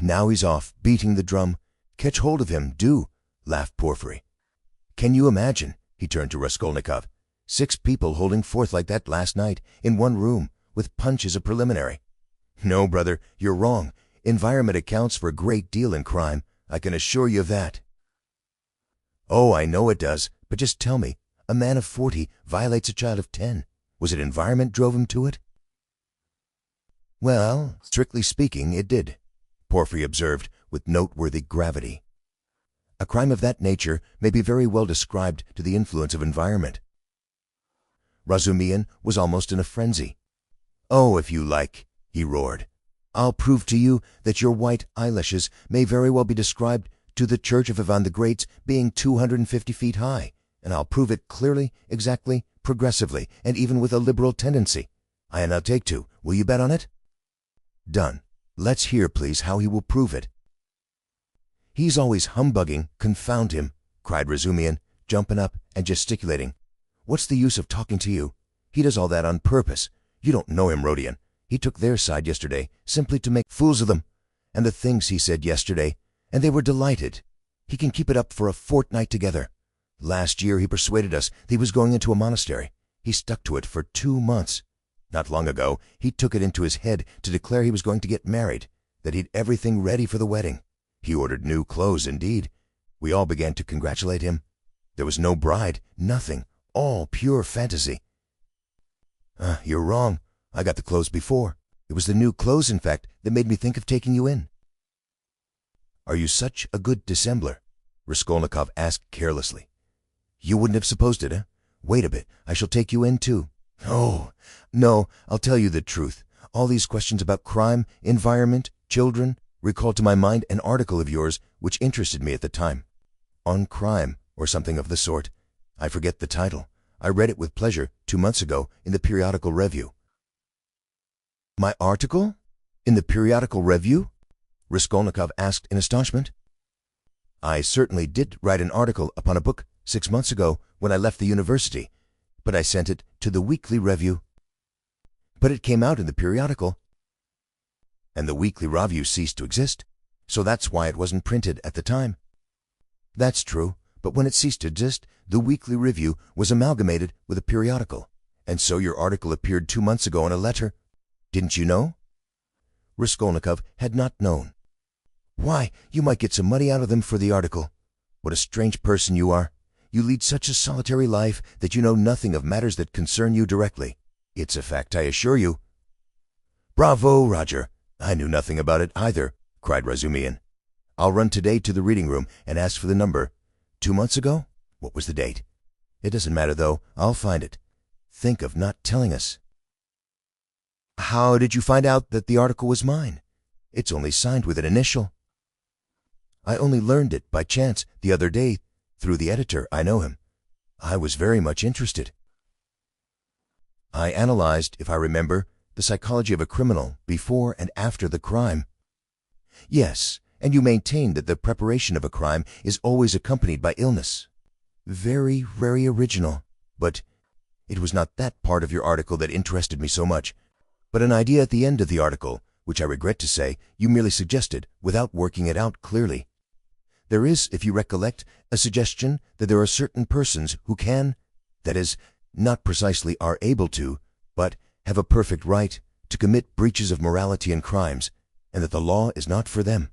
Now he's off, beating the drum. Catch hold of him, do, laughed Porphyry. Can you imagine, he turned to Raskolnikov, 6 people holding forth like that last night, in one room, with punch as a preliminary? No, brother, you're wrong. Environment accounts for a great deal in crime. I can assure you of that. Oh, I know it does, but just tell me, a man of 40 violates a child of 10. Was it environment drove him to it? Well, strictly speaking, it did, Porphyry observed with noteworthy gravity. A crime of that nature may be very well described to the influence of environment. Razumihin was almost in a frenzy. "Oh, if you like," he roared. "I'll prove to you that your white eyelashes may very well be described to the church of Ivan the Great's being 250 feet high, and I'll prove it clearly, exactly, progressively, and even with a liberal tendency. I now take two. Will you bet on it?" "Done. Let's hear, please, how he will prove it." "He's always humbugging, confound him," cried Razumihin, jumping up and gesticulating. "What's the use of talking to you? He does all that on purpose. You don't know him, Rodion. He took their side yesterday, simply to make fools of them. And the things he said yesterday, and they were delighted. He can keep it up for a fortnight together. Last year he persuaded us that he was going into a monastery. He stuck to it for 2 months. Not long ago, he took it into his head to declare he was going to get married, that he'd everything ready for the wedding. He ordered new clothes, indeed. We all began to congratulate him. There was no bride, nothing, all pure fantasy." "You're wrong. I got the clothes before. It was the new clothes, in fact, that made me think of taking you in." "Are you such a good dissembler?" Raskolnikov asked carelessly. "You wouldn't have supposed it, eh? Wait a bit, I shall take you in, too." "Oh, no, I'll tell you the truth. All these questions about crime, environment, children, recalled to my mind an article of yours which interested me at the time. On crime, or something of the sort. I forget the title. I read it with pleasure 2 months ago in the Periodical Review." "My article? In the Periodical Review?" Raskolnikov asked in astonishment. "I certainly did write an article upon a book 6 months ago when I left the university, but I sent it to the Weekly Review." "But it came out in the periodical." "And the Weekly Review ceased to exist, so that's why it wasn't printed at the time." "That's true, but when it ceased to exist, the Weekly Review was amalgamated with a periodical, and so your article appeared 2 months ago in a letter. Didn't you know?" Raskolnikov had not known. "Why, you might get some money out of them for the article. What a strange person you are. You lead such a solitary life that you know nothing of matters that concern you directly. It's a fact, I assure you." "Bravo, Roger! I knew nothing about it either," cried Razumihin. "I'll run today to the reading room and ask for the number. 2 months ago? What was the date? It doesn't matter, though. I'll find it. Think of not telling us." "How did you find out that the article was mine? It's only signed with an initial." "I only learned it by chance the other day through the editor. I know him. I was very much interested. I analyzed, if I remember, the psychology of a criminal before and after the crime." "Yes, and you maintain that the preparation of a crime is always accompanied by illness. Very, very original. But it was not that part of your article that interested me so much, but an idea at the end of the article, which I regret to say you merely suggested without working it out clearly. There is, if you recollect, a suggestion that there are certain persons who can, that is, not precisely are able to, but have a perfect right to commit breaches of morality and crimes, and that the law is not for them."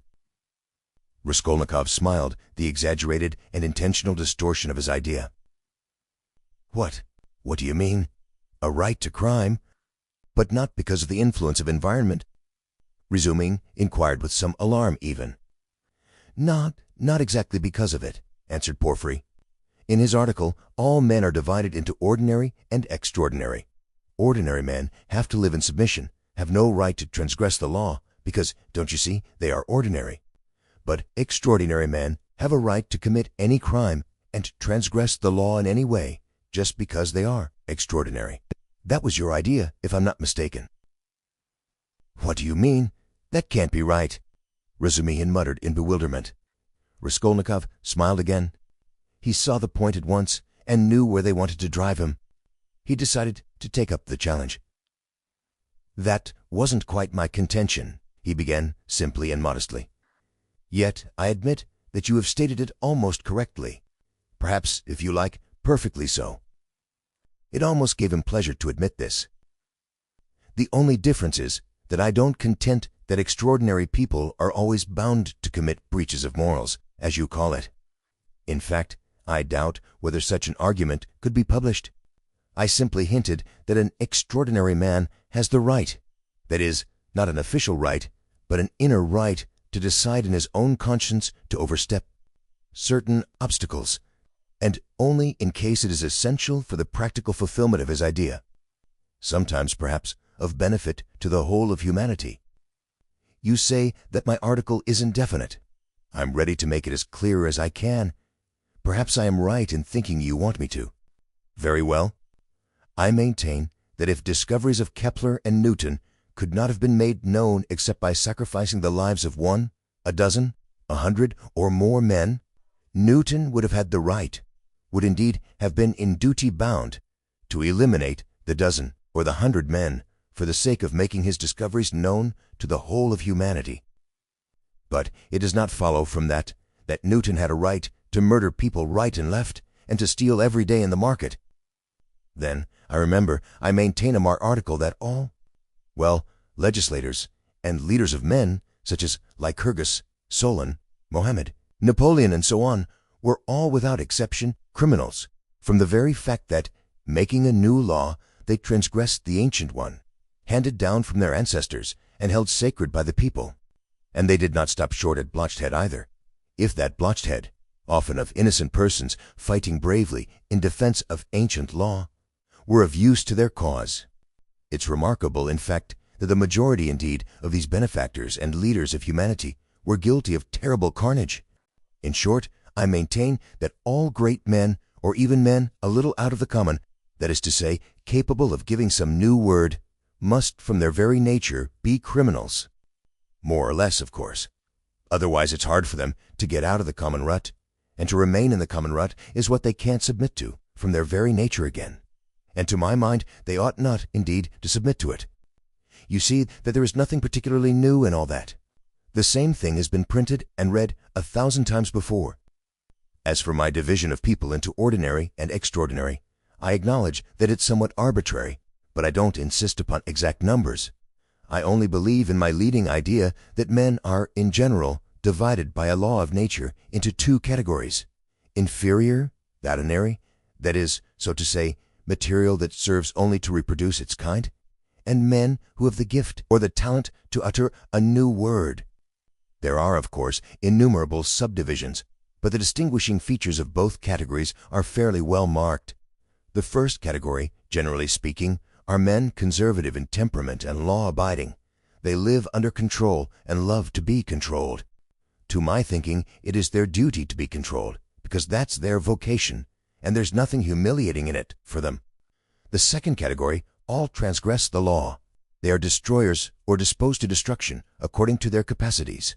Raskolnikov smiled the exaggerated and intentional distortion of his idea. What do you mean? A right to crime, but not because of the influence of environment?" Resuming, inquired with some alarm even. Not exactly because of it," answered Porfiry. "In his article, all men are divided into ordinary and extraordinary. Ordinary men have to live in submission, have no right to transgress the law, because, don't you see, they are ordinary. But extraordinary men have a right to commit any crime and transgress the law in any way, just because they are extraordinary. That was your idea, if I'm not mistaken." "What do you mean? That can't be right," Razumihin muttered in bewilderment. Raskolnikov smiled again. He saw the point at once and knew where they wanted to drive him. He decided to take up the challenge. "That wasn't quite my contention," he began simply and modestly. "Yet I admit that you have stated it almost correctly. Perhaps, if you like, perfectly so." It almost gave him pleasure to admit this. "The only difference is that I don't contend that extraordinary people are always bound to commit breaches of morals, as you call it. In fact, I doubt whether such an argument could be published. I simply hinted that an extraordinary man has the right, that is, not an official right, but an inner right to decide in his own conscience to overstep. certain obstacles, and only in case it is essential for the practical fulfillment of his idea, sometimes perhaps of benefit to the whole of humanity. You say that my article is indefinite. I'm ready to make it as clear as I can. Perhaps I am right in thinking you want me to. Very well. I maintain that if discoveries of Kepler and Newton could not have been made known except by sacrificing the lives of 1, a dozen, 100, or more men, Newton would have had the right, would indeed have been in duty bound, to eliminate the dozen or the 100 men for the sake of making his discoveries known to the whole of humanity. But it does not follow from that Newton had a right to murder people right and left and to steal every day in the market. Then, I remember, I maintain in my article that all, legislators and leaders of men, such as Lycurgus, Solon, Mohammed, Napoleon, and so on, were all without exception criminals, from the very fact that, making a new law, they transgressed the ancient one, handed down from their ancestors and held sacred by the people. And they did not stop short at blotched head either. If that blotched head, often of innocent persons fighting bravely in defense of ancient law, were of use to their cause, it's remarkable, in fact, that the majority indeed of these benefactors and leaders of humanity were guilty of terrible carnage. In short, I maintain that all great men, or even men a little out of the common, that is to say, capable of giving some new word, must from their very nature be criminals. More or less, of course. Otherwise it's hard for them to get out of the common rut, and to remain in the common rut is what they can't submit to from their very nature again. And to my mind they ought not, indeed, to submit to it. You see that there is nothing particularly new in all that. The same thing has been printed and read 1,000 times before. As for my division of people into ordinary and extraordinary, I acknowledge that it's somewhat arbitrary, but I don't insist upon exact numbers. I only believe in my leading idea that men are, in general, divided by a law of nature into 2 categories: inferior, that is, so to say, material that serves only to reproduce its kind, and men who have the gift or the talent to utter a new word. There are, of course, innumerable subdivisions, but the distinguishing features of both categories are fairly well marked. The first category, generally speaking, are men conservative in temperament and law-abiding. They live under control and love to be controlled. To my thinking, it is their duty to be controlled, because that's their vocation, and there's nothing humiliating in it for them. The second category all transgress the law. They are destroyers or disposed to destruction according to their capacities.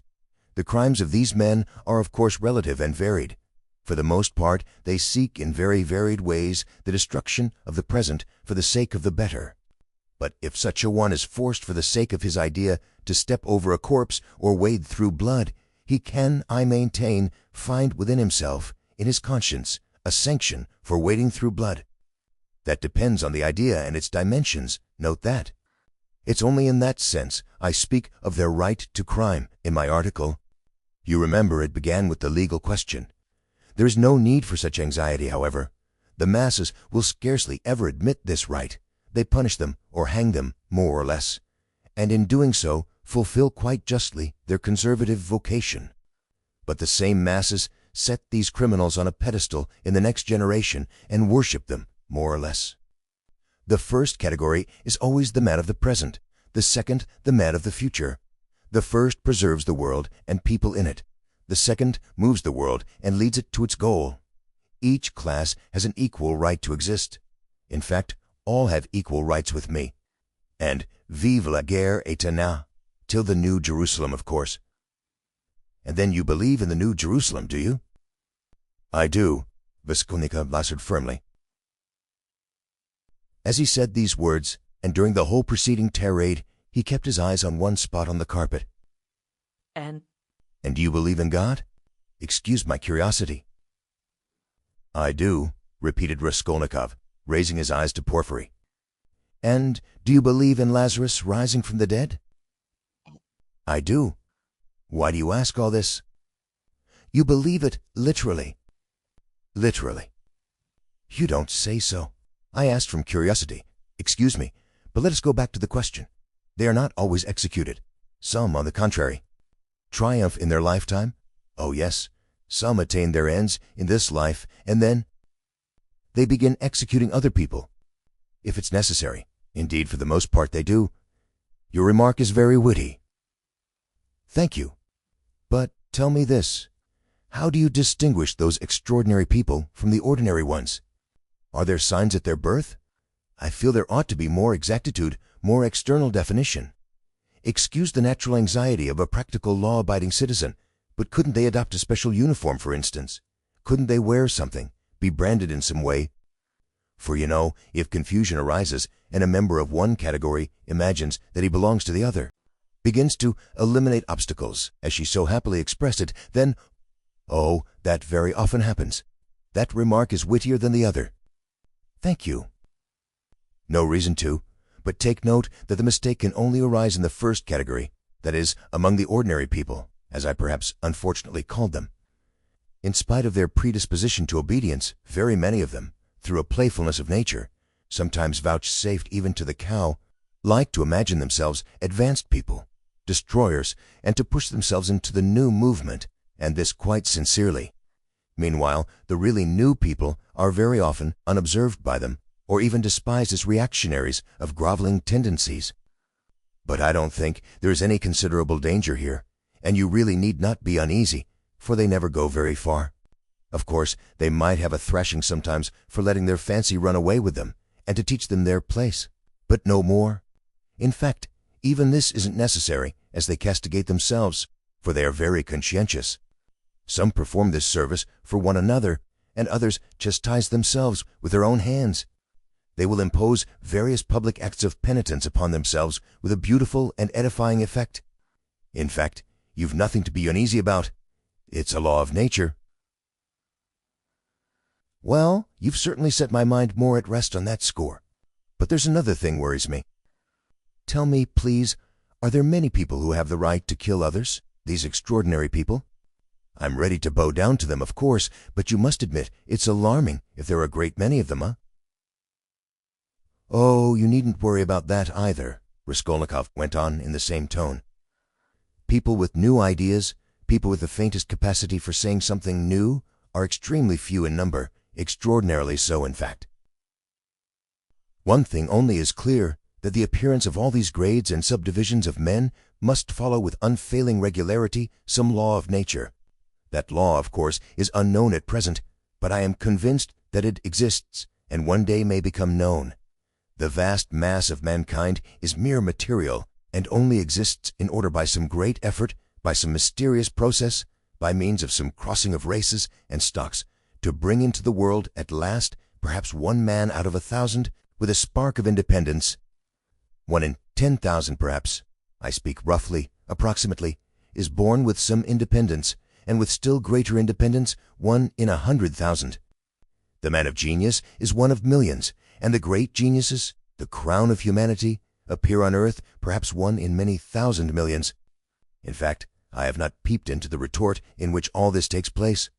The crimes of these men are of course relative and varied. For the most part, they seek in very varied ways the destruction of the present for the sake of the better. But if such a one is forced for the sake of his idea to step over a corpse or wade through blood, he can, I maintain, find within himself, in his conscience, a sanction for wading through blood. That depends on the idea and its dimensions, note that. It's only in that sense I speak of their right to crime in my article. You remember it began with the legal question. There is no need for such anxiety, however. The masses will scarcely ever admit this right. They punish them or hang them, more or less, and in doing so fulfill quite justly their conservative vocation. But the same masses set these criminals on a pedestal in the next generation and worship them, more or less. The first category is always the man of the present, the second the man of the future. The first preserves the world and people in it. The second moves the world and leads it to its goal. Each class has an equal right to exist. In fact, all have equal rights with me. And vive la guerre éternelle, till the New Jerusalem, of course. And then you believe in the New Jerusalem, do you? I do, Raskolnikov answered firmly. As he said these words, and during the whole preceding tirade, he kept his eyes on one spot on the carpet. And do you believe in God? Excuse my curiosity. I do, repeated Raskolnikov, raising his eyes to Porfiry. And do you believe in Lazarus rising from the dead? I do. Why do you ask all this? You believe it literally. Literally. You don't say so. I asked from curiosity. Excuse me, but let us go back to the question. They are not always executed. Some, on the contrary, triumph in their lifetime. Oh yes, Some attain their ends in this life, and then they begin executing other people, if it's necessary. Indeed, for the most part they do. Your remark is very witty. Thank you. But tell me this. How do you distinguish those extraordinary people from the ordinary ones? Are there signs at their birth? I feel there ought to be more exactitude, more external definition. Excuse the natural anxiety of a practical law-abiding citizen, but couldn't they adopt a special uniform, for instance? Couldn't they wear something, be branded in some way? For you know, if confusion arises and a member of one category imagines that he belongs to the other, begins to eliminate obstacles, as she so happily expressed it, then, oh, that very often happens. That remark is wittier than the other. Thank you. No reason to, but take note that the mistake can only arise in the first category, that is, among the ordinary people, as I perhaps unfortunately called them. In spite of their predisposition to obedience, very many of them, through a playfulness of nature, sometimes vouchsafed even to the cow, like to imagine themselves advanced people, destroyers, and to push themselves into the new movement, and this quite sincerely. Meanwhile, the really new people are very often unobserved by them, or even despised as reactionaries of groveling tendencies. But I don't think there is any considerable danger here, and you really need not be uneasy, for they never go very far. Of course, they might have a thrashing sometimes for letting their fancy run away with them, and to teach them their place, but no more. In fact, even this isn't necessary, as they castigate themselves, for they are very conscientious. Some perform this service for one another, and others chastise themselves with their own hands. They will impose various public acts of penitence upon themselves with a beautiful and edifying effect. In fact, you've nothing to be uneasy about. It's a law of nature. Well, you've certainly set my mind more at rest on that score. But there's another thing worries me. Tell me, please, are there many people who have the right to kill others, these extraordinary people? I'm ready to bow down to them, of course, but you must admit it's alarming if there are a great many of them, huh? Oh, you needn't worry about that either, Raskolnikov went on in the same tone. People with new ideas, people with the faintest capacity for saying something new, are extremely few in number, extraordinarily so, in fact. One thing only is clear, that the appearance of all these grades and subdivisions of men must follow with unfailing regularity some law of nature. That law, of course, is unknown at present, but I am convinced that it exists, and one day may become known. The vast mass of mankind is mere material, and only exists in order by some great effort, by some mysterious process, by means of some crossing of races and stocks, to bring into the world at last perhaps one man out of 1,000 with a spark of independence. 1 in 10,000 perhaps, I speak roughly, approximately, is born with some independence, and with still greater independence 1 in 100,000. The man of genius is one of millions, and the great geniuses, the crown of humanity, appear on earth perhaps 1 in many thousand millions. In fact, I have not peeped into the retort in which all this takes place.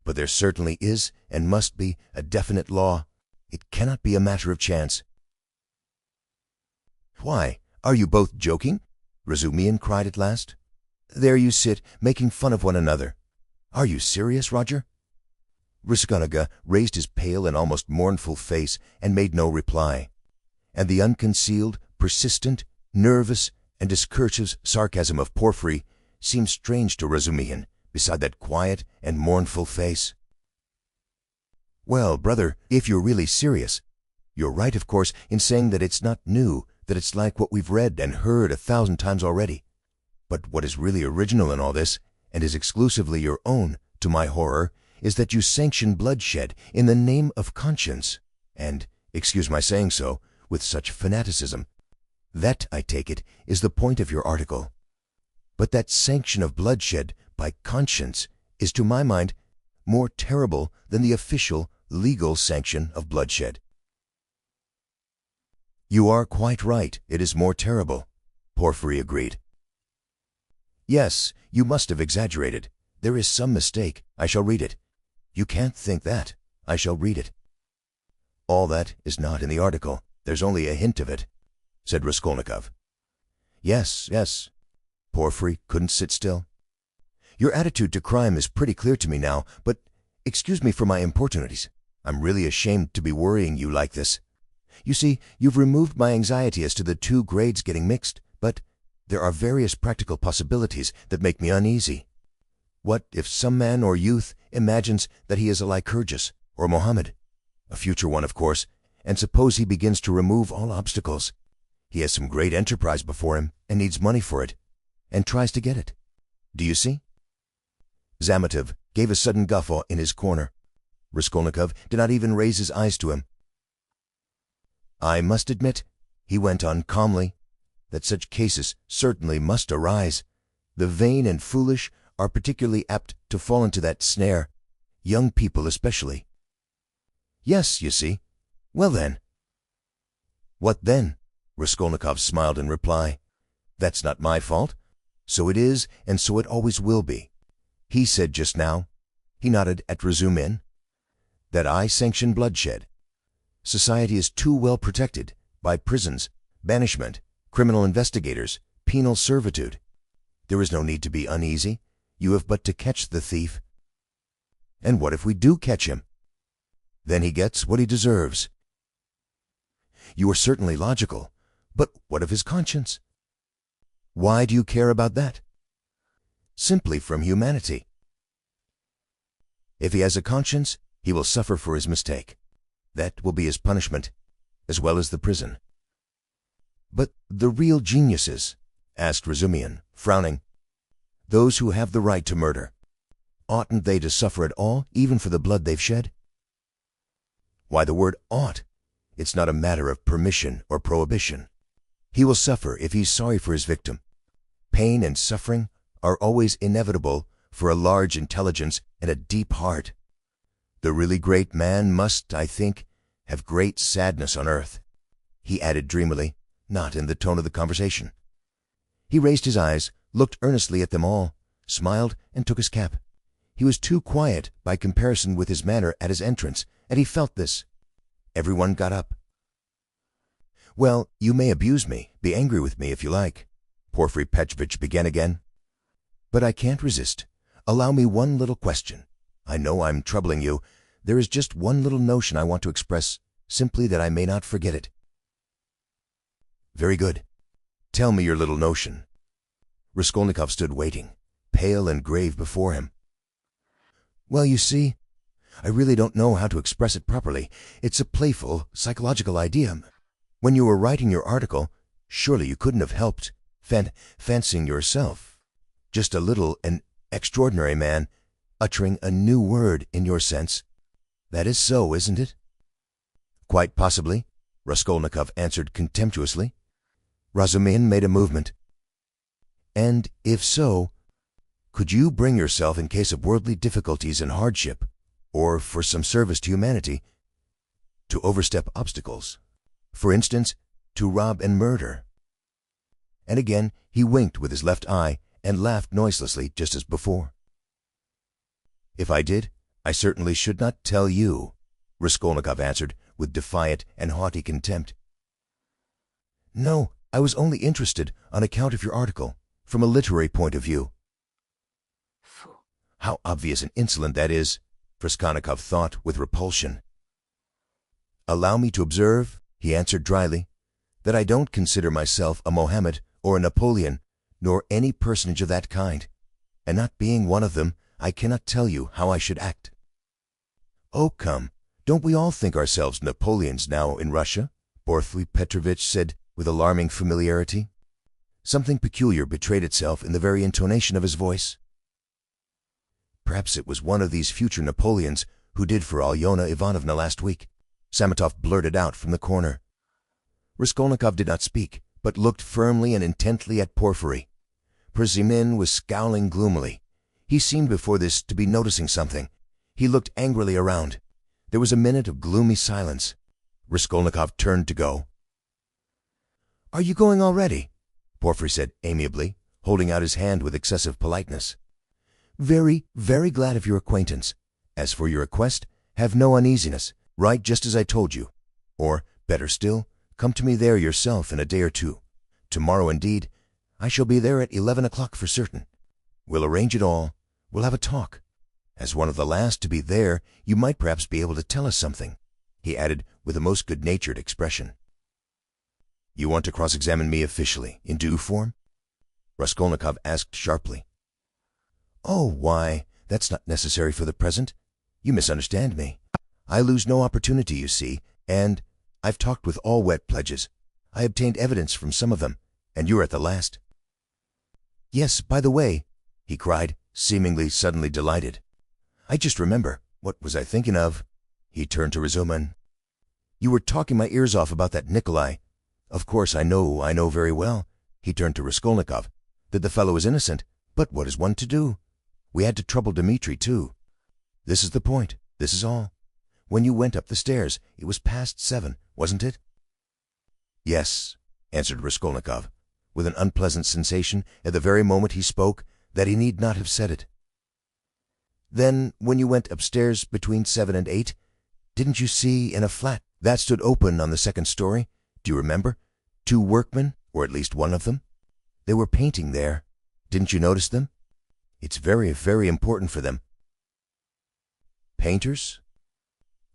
But there certainly is and must be a definite law. It cannot be a matter of chance. Why, are you both joking? Razumihin cried at last. There you sit, making fun of one another. Are you serious, Roger? Raskolnikov raised his pale and almost mournful face and made no reply, and the unconcealed, persistent, nervous, and discursive sarcasm of Porfiry seemed strange to Razumihin beside that quiet and mournful face. Well, brother, if you're really serious, you're right, of course, in saying that it's not new, that it's like what we've read and heard 1,000 times already. But what is really original in all this, and is exclusively your own, to my horror, is that you sanction bloodshed in the name of conscience, and, excuse my saying so, with such fanaticism. That, I take it, is the point of your article. But that sanction of bloodshed by conscience is, to my mind, more terrible than the official, legal sanction of bloodshed. You are quite right, it is more terrible, Porfiry agreed. Yes, you must have exaggerated. There is some mistake. I shall read it. You can't think that. I shall read it. All that is not in the article. There's only a hint of it, said Raskolnikov. Yes. Porfiry couldn't sit still. Your attitude to crime is pretty clear to me now, but excuse me for my importunities. I'm really ashamed to be worrying you like this. You see, you've removed my anxiety as to the two grades getting mixed, but there are various practical possibilities that make me uneasy. What if some man or youth imagines that he is a Lycurgus or Mohammed, a future one, of course, and suppose he begins to remove all obstacles. He has some great enterprise before him and needs money for it, and tries to get it. Do you see? Zametov gave a sudden guffaw in his corner. Raskolnikov did not even raise his eyes to him. I must admit, he went on calmly, that such cases certainly must arise. The vain and foolish are particularly apt to fall into that snare, young people especially. Yes, you see. Well then. What then? Raskolnikov smiled in reply. That's not my fault. So it is, and so it always will be. He said just now, he nodded at Razumin, that I sanction bloodshed. Society is too well protected by prisons, banishment, criminal investigators, penal servitude. There is no need to be uneasy. You have but to catch the thief. And what if we do catch him? Then he gets what he deserves. You are certainly logical, but what of his conscience? Why do you care about that? Simply from humanity. If he has a conscience, he will suffer for his mistake. That will be his punishment, as well as the prison. But the real geniuses, asked Razumian, frowning, those who have the right to murder, oughtn't they to suffer at all, even for the blood they've shed? Why the word ought? It's not a matter of permission or prohibition. He will suffer if he's sorry for his victim. Pain and suffering are always inevitable for a large intelligence and a deep heart. The really great man must, I think, have great sadness on earth, he added dreamily, not in the tone of the conversation. He raised his eyes, looked earnestly at them all, smiled, and took his cap. He was too quiet by comparison with his manner at his entrance, and he felt this. Everyone got up. Well, you may abuse me, be angry with me if you like, Porfiry Petrovitch began again. But I can't resist. Allow me one little question. I know I'm troubling you. There is just one little notion I want to express, simply that I may not forget it. Very good. Tell me your little notion. Raskolnikov stood waiting, pale and grave before him. Well, you see, I really don't know how to express it properly. It's a playful, psychological idea. When you were writing your article, surely you couldn't have helped fancying yourself just a little an extraordinary man, uttering a new word in your sense. That is so, isn't it? Quite possibly, Raskolnikov answered contemptuously. Razumin made a movement. And if so, could you bring yourself in case of worldly difficulties and hardship, or for some service to humanity, to overstep obstacles? For instance, to rob and murder? And again he winked with his left eye and laughed noiselessly just as before. If I did, I certainly should not tell you, Raskolnikov answered with defiant and haughty contempt. No, I was only interested on account of your article, from a literary point of view. How obvious and insolent that is, Raskolnikov thought with repulsion. Allow me to observe, he answered dryly, that I don't consider myself a Mohammed or a Napoleon, nor any personage of that kind, and not being one of them, I cannot tell you how I should act. Oh, come, don't we all think ourselves Napoleons now in Russia? Porfiry Petrovitch said with alarming familiarity. Something peculiar betrayed itself in the very intonation of his voice. Perhaps it was one of these future Napoleons who did for Alyona Ivanovna last week, Zametov blurted out from the corner. Raskolnikov did not speak, but looked firmly and intently at Porfiry. Perzimin was scowling gloomily. He seemed before this to be noticing something. He looked angrily around. There was a minute of gloomy silence. Raskolnikov turned to go. Are you going already? Porfiry said amiably, holding out his hand with excessive politeness. Very, very glad of your acquaintance. As for your request, have no uneasiness. Write just as I told you. Or, better still, come to me there yourself in a day or two. Tomorrow, indeed, I shall be there at 11 o'clock for certain. We'll arrange it all. We'll have a talk. As one of the last to be there, you might perhaps be able to tell us something," he added with a most good-natured expression. "You want to cross-examine me officially, in due form?" Raskolnikov asked sharply. "Oh, why, that's not necessary for the present. You misunderstand me. I lose no opportunity, you see, and I've talked with all wet pledges. I obtained evidence from some of them, and you're at the last." "Yes, by the way," he cried, seemingly suddenly delighted. "I just remember. What was I thinking of?" He turned to Razumin. "You were talking my ears off about that Nikolai. Of course, I know very well," he turned to Raskolnikov, "that the fellow is innocent, but what is one to do? We had to trouble Dmitri, too. This is the point, this is all. When you went up the stairs, it was past 7, wasn't it?" "Yes," answered Raskolnikov, with an unpleasant sensation at the very moment he spoke that he need not have said it. "Then, when you went upstairs between 7 and 8, didn't you see in a flat that stood open on the second story, do you remember, 2 workmen, or at least one of them? They were painting there. Didn't you notice them? It's very, very important for them." "Painters?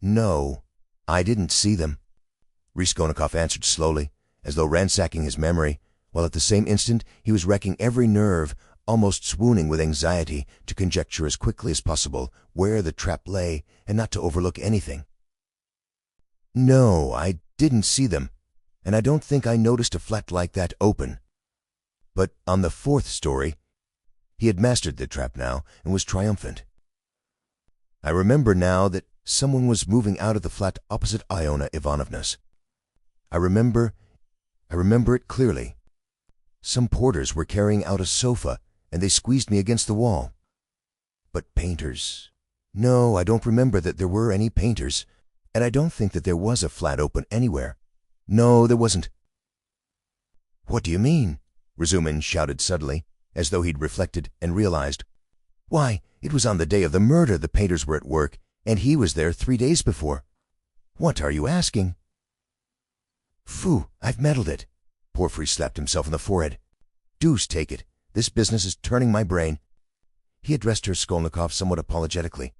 No, I didn't see them," Raskolnikov answered slowly, as though ransacking his memory, while at the same instant he was wrecking every nerve, almost swooning with anxiety, to conjecture as quickly as possible where the trap lay and not to overlook anything. "No, I didn't see them, and I don't think I noticed a flat like that open. But on the 4th story," he had mastered the trap now and was triumphant, "I remember now that someone was moving out of the flat opposite Iona Ivanovna's. I remember it clearly. Some porters were carrying out a sofa, and they squeezed me against the wall. But painters? No, I don't remember that there were any painters, and I don't think that there was a flat open anywhere. No, there wasn't." "What do you mean?" Razumin shouted suddenly, as though he'd reflected and realized. "Why, it was on the day of the murder the painters were at work, and he was there 3 days before. What are you asking?" "Phew, I've meddled it." Porfiry slapped himself on the forehead. "Deuce take it, this business is turning my brain." He addressed Raskolnikov somewhat apologetically.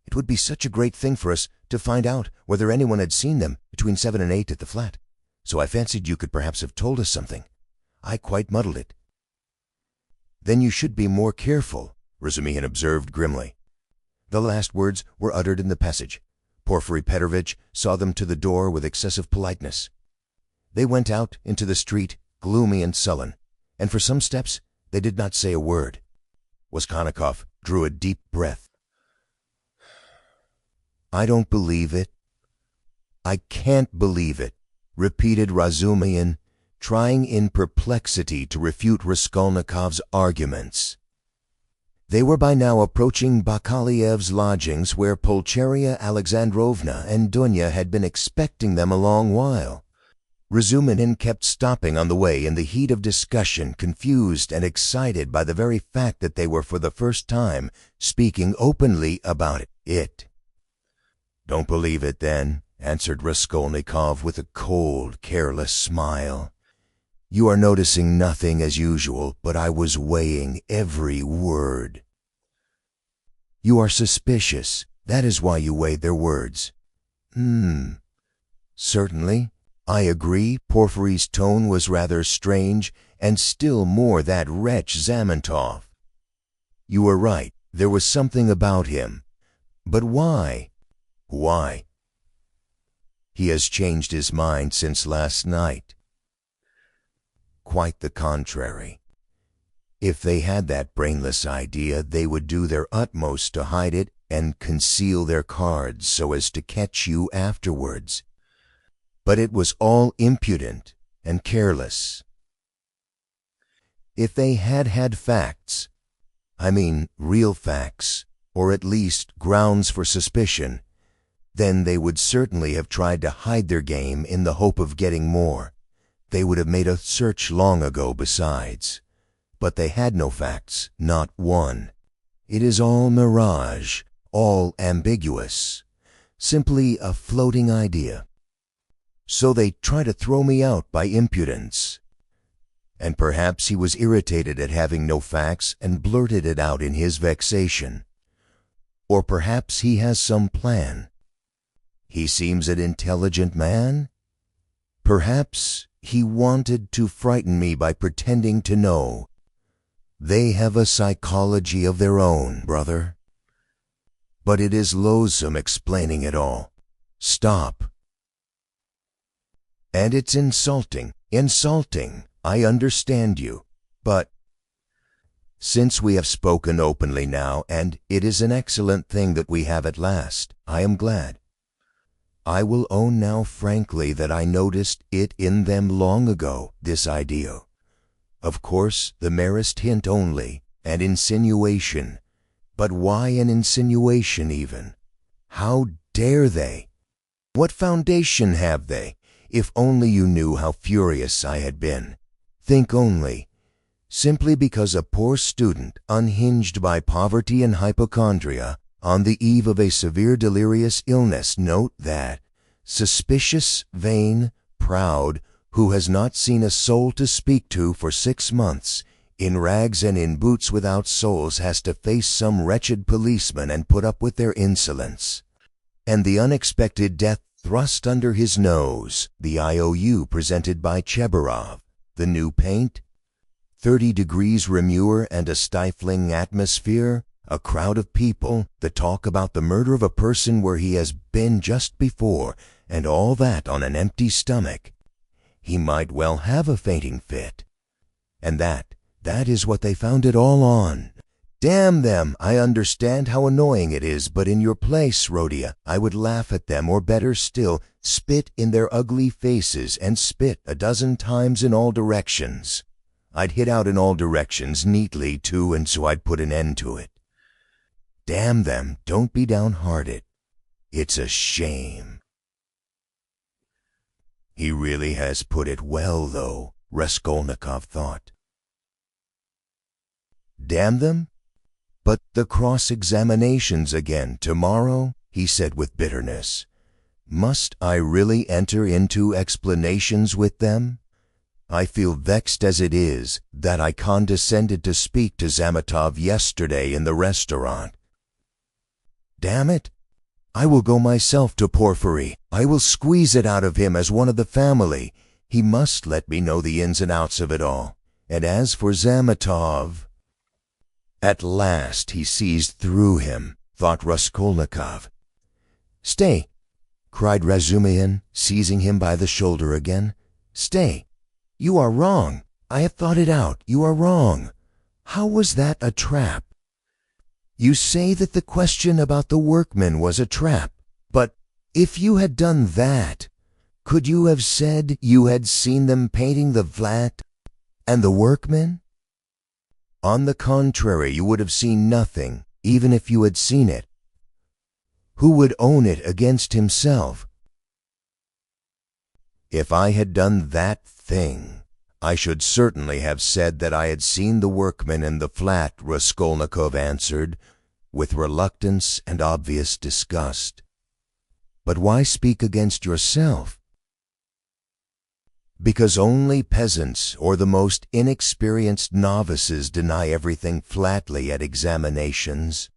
"It would be such a great thing for us to find out whether anyone had seen them between 7 and 8 at the flat, so I fancied you could perhaps have told us something. I quite muddled it." "Then you should be more careful," Razumihin observed grimly. The last words were uttered in the passage. Porfiry Petrovitch saw them to the door with excessive politeness. They went out into the street, gloomy and sullen, and for some steps they did not say a word. Raskolnikov drew a deep breath. "I don't believe it. I can't believe it," repeated Razumihin, trying in perplexity to refute Raskolnikov's arguments. They were by now approaching Bakaliev's lodgings, where Pulcheria Alexandrovna and Dunya had been expecting them a long while. Razumihin kept stopping on the way in the heat of discussion, confused and excited by the very fact that they were for the first time speaking openly about it. "Don't believe it, then," answered Raskolnikov with a cold, careless smile. "You are noticing nothing as usual, but I was weighing every word. You are suspicious, that is why you weighed their words." "Certainly, I agree." Porfiry's tone was rather strange, and still more that wretch Zamantov. "You were right, there was something about him. But why?" "Why?" "He has changed his mind since last night." "Quite the contrary. If they had that brainless idea, they would do their utmost to hide it and conceal their cards so as to catch you afterwards. But it was all impudent and careless. If they had had facts, I mean real facts, or at least grounds for suspicion, then they would certainly have tried to hide their game in the hope of getting more. They would have made a search long ago besides. But they had no facts, not one. It is all mirage, all ambiguous, simply a floating idea. So they try to throw me out by impudence. and perhaps he was irritated at having no facts and blurted it out in his vexation. Or perhaps he has some plan. He seems an intelligent man. Perhaps he wanted to frighten me by pretending to know. They have a psychology of their own, brother. But it is loathsome explaining it all. Stop. And it's insulting. I understand you. But since we have spoken openly now, and it is an excellent thing that we have at last, I am glad. I will own now frankly that I noticed it in them long ago, this idea. Of course, the merest hint only, an insinuation. But why an insinuation even? How dare they? What foundation have they? If only you knew how furious I had been. Think only. Simply because a poor student, unhinged by poverty and hypochondria, on the eve of a severe delirious illness, note that, suspicious, vain, proud, who has not seen a soul to speak to for 6 months, in rags and in boots without soles, has to face some wretched policeman and put up with their insolence. And the unexpected death thrust under his nose, the IOU presented by Chebarov, the new paint, 30 degrees remuer and a stifling atmosphere, a crowd of people, the talk about the murder of a person where he has been just before, and all that on an empty stomach. He might well have a fainting fit. And that is what they found it all on. Damn them, I understand how annoying it is, but in your place, Rhodia, I would laugh at them, or better still, spit in their ugly faces, and spit a dozen times in all directions. I'd hit out in all directions neatly, too, and so I'd put an end to it. Damn them, don't be downhearted. It's a shame. He really has put it well, though, Raskolnikov thought. Damn them? But the cross-examinations again tomorrow, he said with bitterness. Must I really enter into explanations with them? I feel vexed as it is that I condescended to speak to Zametov yesterday in the restaurant. Damn it! I will go myself to Porfiry. I will squeeze it out of him as one of the family. He must let me know the ins and outs of it all. And as for Zametov... At last he sees through him, thought Raskolnikov. Stay, cried Razumihin, seizing him by the shoulder again. Stay. You are wrong. I have thought it out. You are wrong. How was that a trap? You say that the question about the workmen was a trap. But if you had done that, could you have said you had seen them painting the flat and the workmen? On the contrary, you would have seen nothing, even if you had seen it. Who would own it against himself? If I had done that thing, I should certainly have said that I had seen the workmen in the flat, Raskolnikov answered, with reluctance and obvious disgust. But why speak against yourself? Because only peasants or the most inexperienced novices deny everything flatly at examinations.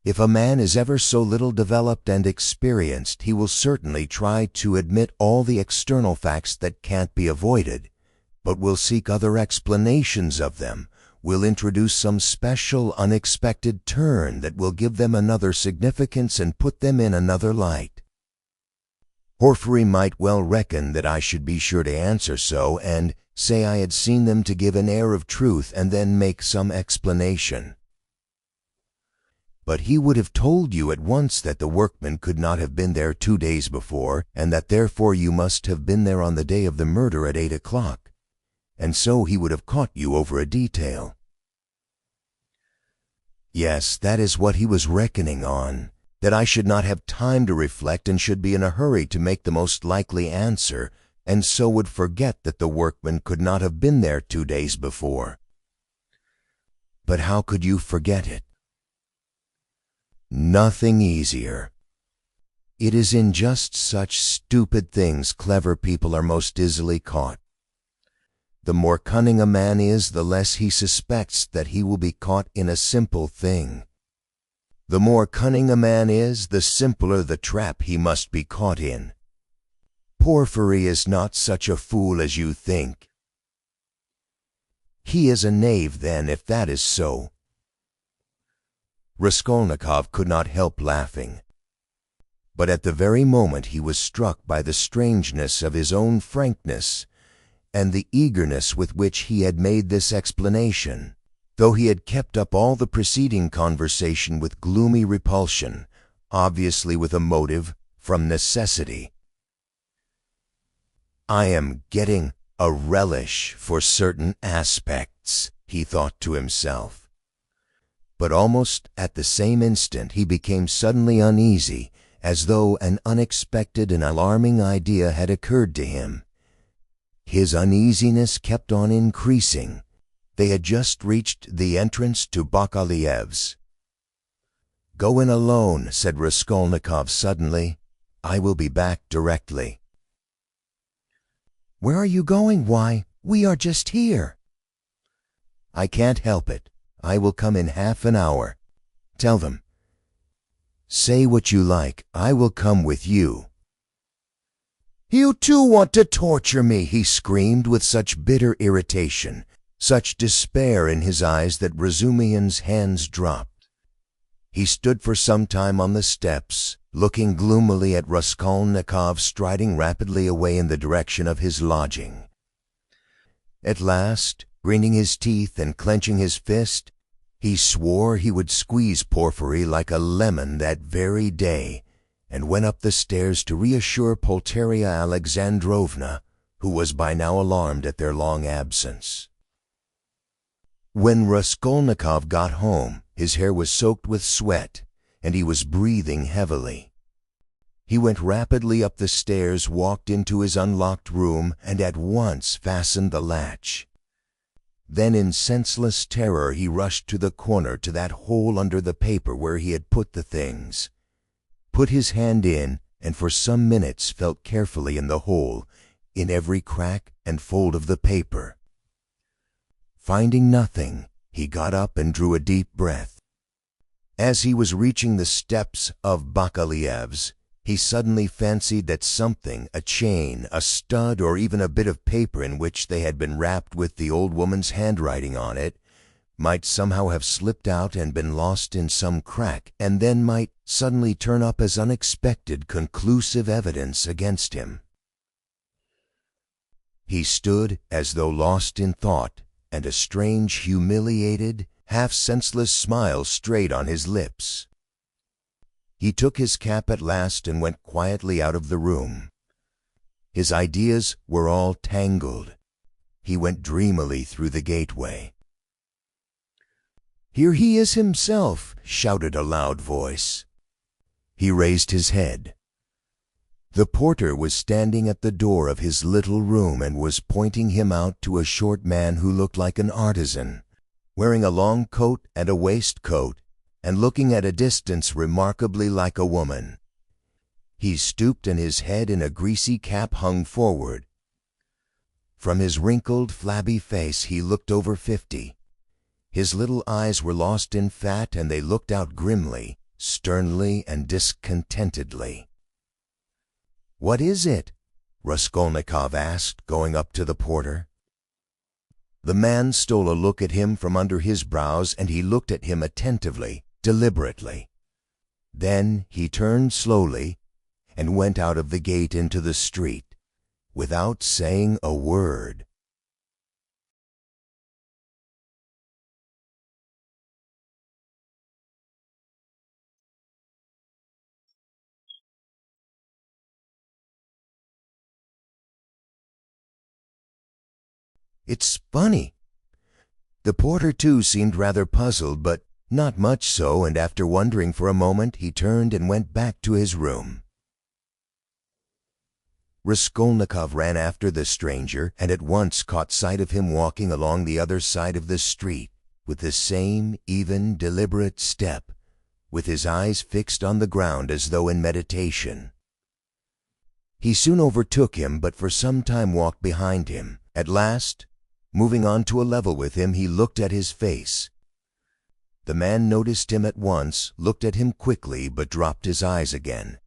If a man is ever so little developed and experienced, he will certainly try to admit all the external facts that can't be avoided, but will seek other explanations of them, will introduce some special unexpected turn that will give them another significance and put them in another light. Porfiry might well reckon that I should be sure to answer so, and say I had seen them to give an air of truth and then make some explanation. But he would have told you at once that the workmen could not have been there 2 days before, and that therefore you must have been there on the day of the murder at 8 o'clock. And so he would have caught you over a detail. Yes, that is what he was reckoning on, that I should not have time to reflect and should be in a hurry to make the most likely answer, and so would forget that the workmen could not have been there 2 days before. But how could you forget it? Nothing easier. It is in just such stupid things clever people are most easily caught. The more cunning a man is, the less he suspects that he will be caught in a simple thing. The more cunning a man is, the simpler the trap he must be caught in. Porfiry is not such a fool as you think. He is a knave, then, if that is so. Raskolnikov could not help laughing. But at the very moment he was struck by the strangeness of his own frankness and the eagerness with which he had made this explanation, though he had kept up all the preceding conversation with gloomy repulsion, obviously with a motive from necessity. "I am getting a relish for certain aspects," he thought to himself. But almost at the same instant he became suddenly uneasy, as though an unexpected and alarming idea had occurred to him. His uneasiness kept on increasing. They had just reached the entrance to Bakaliev's. "Go in alone," said Raskolnikov suddenly. "I will be back directly." "Where are you going? Why, we are just here." "I can't help it. I will come in half an hour. Tell them. Say what you like. I will come with you." "You too want to torture me," he screamed with such bitter irritation, such despair in his eyes that Razumian's hands dropped. He stood for some time on the steps, looking gloomily at Raskolnikov striding rapidly away in the direction of his lodging. At last, gritting his teeth and clenching his fist, he swore he would squeeze Porfiry like a lemon that very day, and went up the stairs to reassure Pulcheria Alexandrovna, who was by now alarmed at their long absence. When Raskolnikov got home, his hair was soaked with sweat, and he was breathing heavily. He went rapidly up the stairs, walked into his unlocked room, and at once fastened the latch. Then in senseless terror he rushed to the corner, to that hole under the paper where he had put the things, put his hand in, and for some minutes felt carefully in the hole, in every crack and fold of the paper. Finding nothing, he got up and drew a deep breath. As he was reaching the steps of Bakaliev's, he suddenly fancied that something, a chain, a stud, or even a bit of paper in which they had been wrapped with the old woman's handwriting on it, might somehow have slipped out and been lost in some crack, and then might suddenly turn up as unexpected, conclusive evidence against him. He stood as though lost in thought, and a strange, humiliated, half-senseless smile strayed on his lips. He took his cap at last and went quietly out of the room. His ideas were all tangled. He went dreamily through the gateway. "Here he is himself!" shouted a loud voice. He raised his head. The porter was standing at the door of his little room and was pointing him out to a short man who looked like an artisan, wearing a long coat and a waistcoat, and looking at a distance remarkably like a woman. He stooped, and his head in a greasy cap hung forward. From his wrinkled, flabby face he looked over 50. His little eyes were lost in fat, and they looked out grimly, sternly, and discontentedly. "What is it?" Raskolnikov asked, going up to the porter. The man stole a look at him from under his brows, and he looked at him attentively, deliberately. Then he turned slowly and went out of the gate into the street, without saying a word. "It's funny." The porter, too, seemed rather puzzled, but not much so, and after wondering for a moment, he turned and went back to his room. Raskolnikov ran after the stranger, and at once caught sight of him walking along the other side of the street, with the same even, deliberate step, with his eyes fixed on the ground as though in meditation. He soon overtook him, but for some time walked behind him. At last Moving on to a level with him, he looked at his face. The man noticed him at once, looked at him quickly, but dropped his eyes again.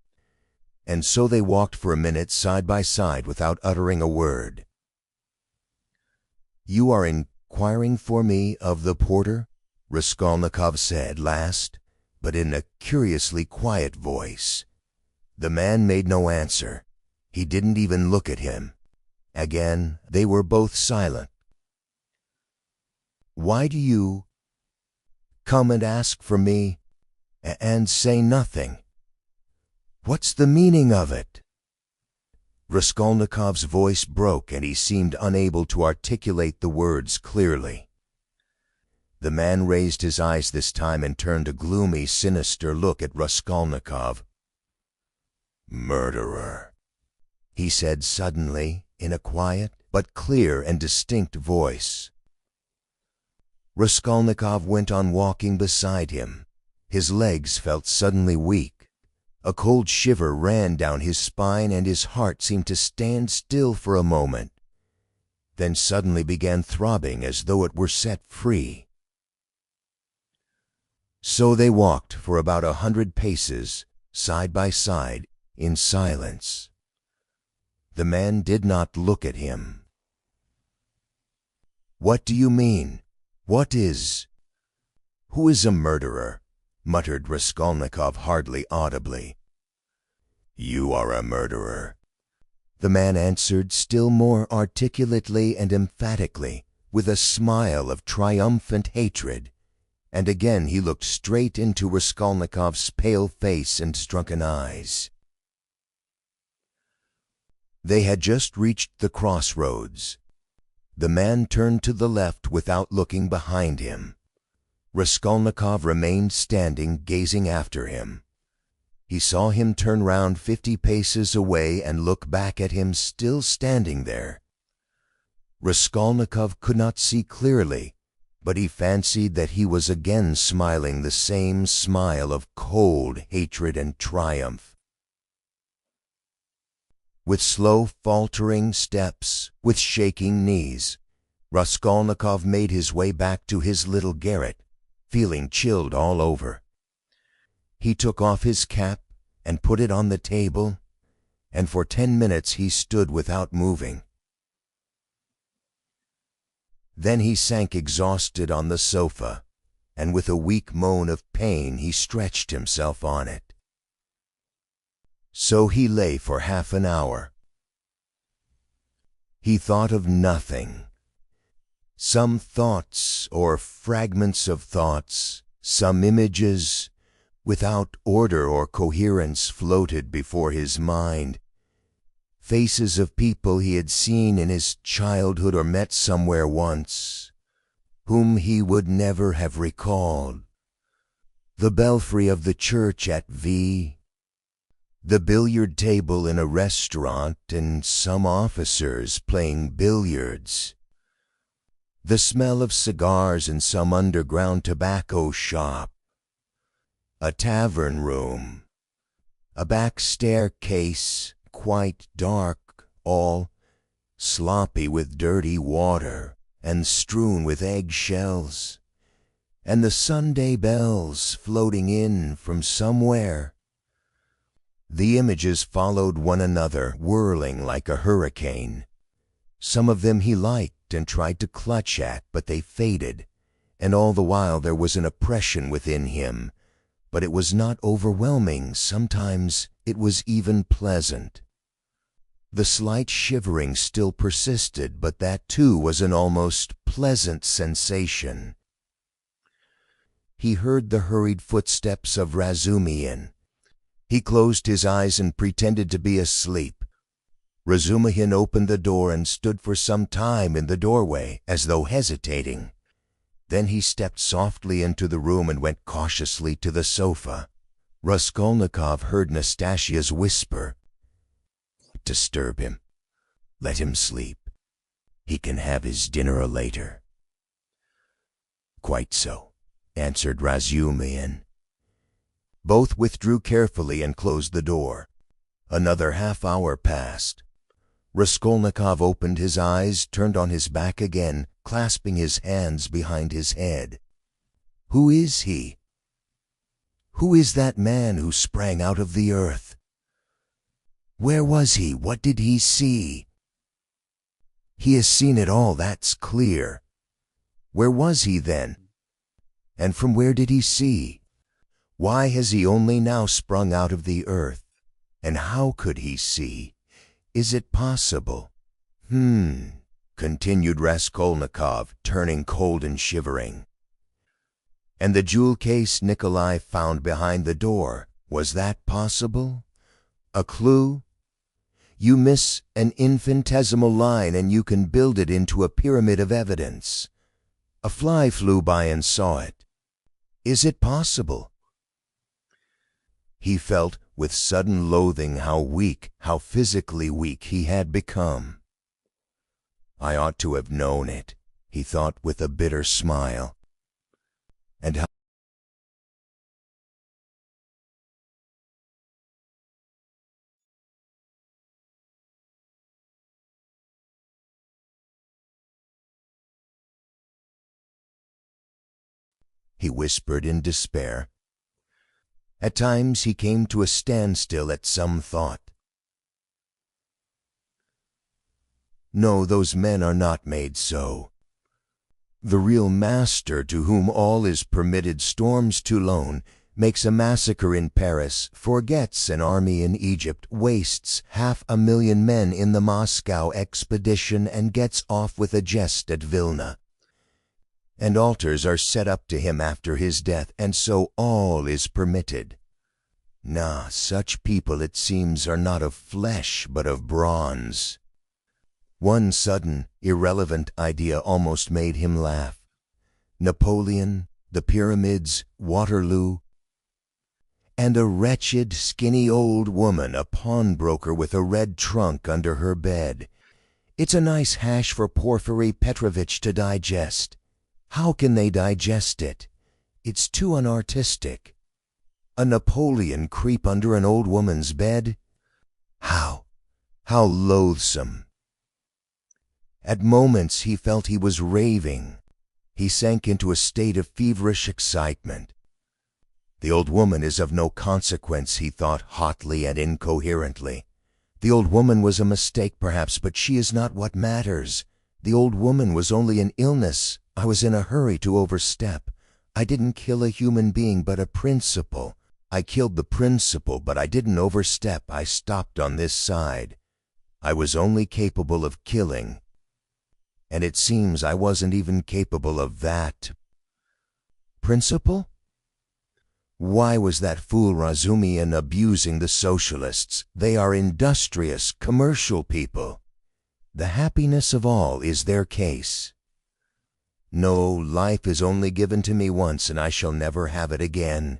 And so they walked for a minute side by side without uttering a word. "You are inquiring for me of the porter?" Raskolnikov said last, but in a curiously quiet voice. The man made no answer. He didn't even look at him. Again, they were both silent. "Why do you come and ask for me and say nothing? What's the meaning of it?" Raskolnikov's voice broke and he seemed unable to articulate the words clearly. The man raised his eyes this time and turned a gloomy, sinister look at Raskolnikov. "Murderer," he said suddenly, in a quiet but clear and distinct voice. Raskolnikov went on walking beside him. His legs felt suddenly weak. A cold shiver ran down his spine and his heart seemed to stand still for a moment, then suddenly began throbbing as though it were set free. So they walked for about 100 paces, side by side, in silence. The man did not look at him. "What do you mean? What is? Who is a murderer?" muttered Raskolnikov hardly audibly. "You are a murderer," the man answered still more articulately and emphatically, with a smile of triumphant hatred, and again he looked straight into Raskolnikov's pale face and shrunken eyes. They had just reached the crossroads. The man turned to the left without looking behind him. Raskolnikov remained standing, gazing after him. He saw him turn round 50 paces away and look back at him still standing there. Raskolnikov could not see clearly, but he fancied that he was again smiling the same smile of cold hatred and triumph. With slow, faltering steps, with shaking knees, Raskolnikov made his way back to his little garret, feeling chilled all over. He took off his cap and put it on the table, and for 10 minutes he stood without moving. Then he sank exhausted on the sofa, and with a weak moan of pain he stretched himself on it. So he lay for half an hour. He thought of nothing. Some thoughts or fragments of thoughts, some images, without order or coherence, floated before his mind. Faces of people he had seen in his childhood or met somewhere once, whom he would never have recalled. The belfry of the church at V, the billiard table in a restaurant, and some officers playing billiards. The smell of cigars in some underground tobacco shop, a tavern room, a back staircase, quite dark, all sloppy with dirty water and strewn with eggshells, and the Sunday bells floating in from somewhere. The images followed one another, whirling like a hurricane. Some of them he liked and tried to clutch at, but they faded, and all the while there was an oppression within him, but it was not overwhelming. Sometimes it was even pleasant. The slight shivering still persisted, but that too was an almost pleasant sensation. He heard the hurried footsteps of Razumihin. He closed his eyes and pretended to be asleep. Razumihin opened the door and stood for some time in the doorway, as though hesitating. Then he stepped softly into the room and went cautiously to the sofa. Raskolnikov heard Nastasia's whisper, "Don't disturb him. Let him sleep. He can have his dinner later." "Quite so," answered Razumihin. Both withdrew carefully and closed the door. Another half-hour passed. Raskolnikov opened his eyes, turned on his back again, clasping his hands behind his head. Who is he? Who is that man who sprang out of the earth? Where was he? What did he see? He has seen it all, that's clear. Where was he then? And from where did he see? Why has he only now sprung out of the earth? And how could he see? Is it possible? Continued Raskolnikov, turning cold and shivering. And the jewel case Nikolai found behind the door, was that possible? A clue? You miss an infinitesimal line and you can build it into a pyramid of evidence. A fly flew by and saw it. Is it possible? He felt with sudden loathing how weak, how physically weak he had become. I ought to have known it, he thought with a bitter smile. And how he whispered in despair. At times he came to a standstill at some thought. No, those men are not made so. The real master to whom all is permitted storms to loan, makes a massacre in Paris, forgets an army in Egypt, wastes 500,000 men in the Moscow expedition, and gets off with a jest at Vilna. And altars are set up to him after his death, and so all is permitted. Nah, such people, it seems, are not of flesh, but of bronze. One sudden, irrelevant idea almost made him laugh. Napoleon, the pyramids, Waterloo, and a wretched, skinny old woman, a pawnbroker with a red trunk under her bed. It's a nice hash for Porfiry Petrovitch to digest. How can they digest it? It's too unartistic. A Napoleon creep under an old woman's bed? How loathsome. At moments he felt he was raving. He sank into a state of feverish excitement. The old woman is of no consequence, he thought hotly and incoherently. The old woman was a mistake perhaps, but she is not what matters. The old woman was only an illness. I was in a hurry to overstep. I didn't kill a human being, but a principle. I killed the principle, but I didn't overstep. I stopped on this side. I was only capable of killing. And it seems I wasn't even capable of that. Principle? Why was that fool Razumian abusing the socialists? They are industrious, commercial people. The happiness of all is their case. No, life is only given to me once, and I shall never have it again.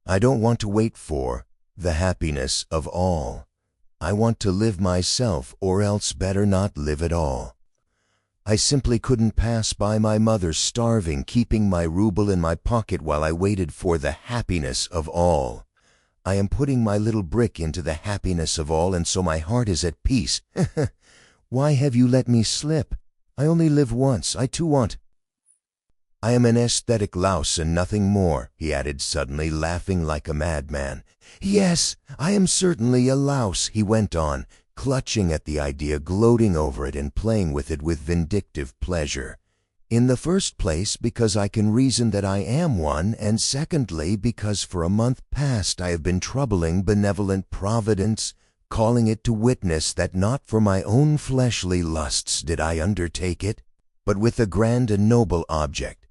I don't want to wait for the happiness of all. I want to live myself, or else better not live at all. I simply couldn't pass by my mother starving, keeping my ruble in my pocket while I waited for the happiness of all. I am putting my little brick into the happiness of all, and so my heart is at peace. Why have you let me slip? I only live once. I too want. I am an aesthetic louse and nothing more, he added suddenly, laughing like a madman. Yes, I am certainly a louse, he went on, clutching at the idea, gloating over it, and playing with it with vindictive pleasure. In the first place, because I can reason that I am one, and secondly, because for a month past I have been troubling benevolent Providence, calling it to witness that not for my own fleshly lusts did I undertake it, but with a grand and noble object.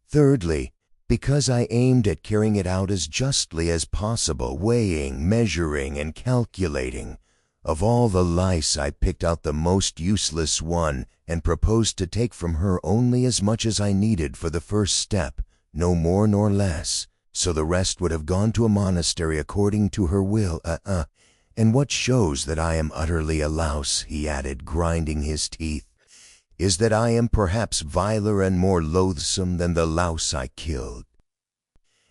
Thirdly, because I aimed at carrying it out as justly as possible, weighing, measuring, and calculating. Of all the lice I picked out the most useless one, and proposed to take from her only as much as I needed for the first step, no more nor less, so the rest would have gone to a monastery according to her will. And what shows that I am utterly a louse, he added, grinding his teeth, is that I am perhaps viler and more loathsome than the louse I killed.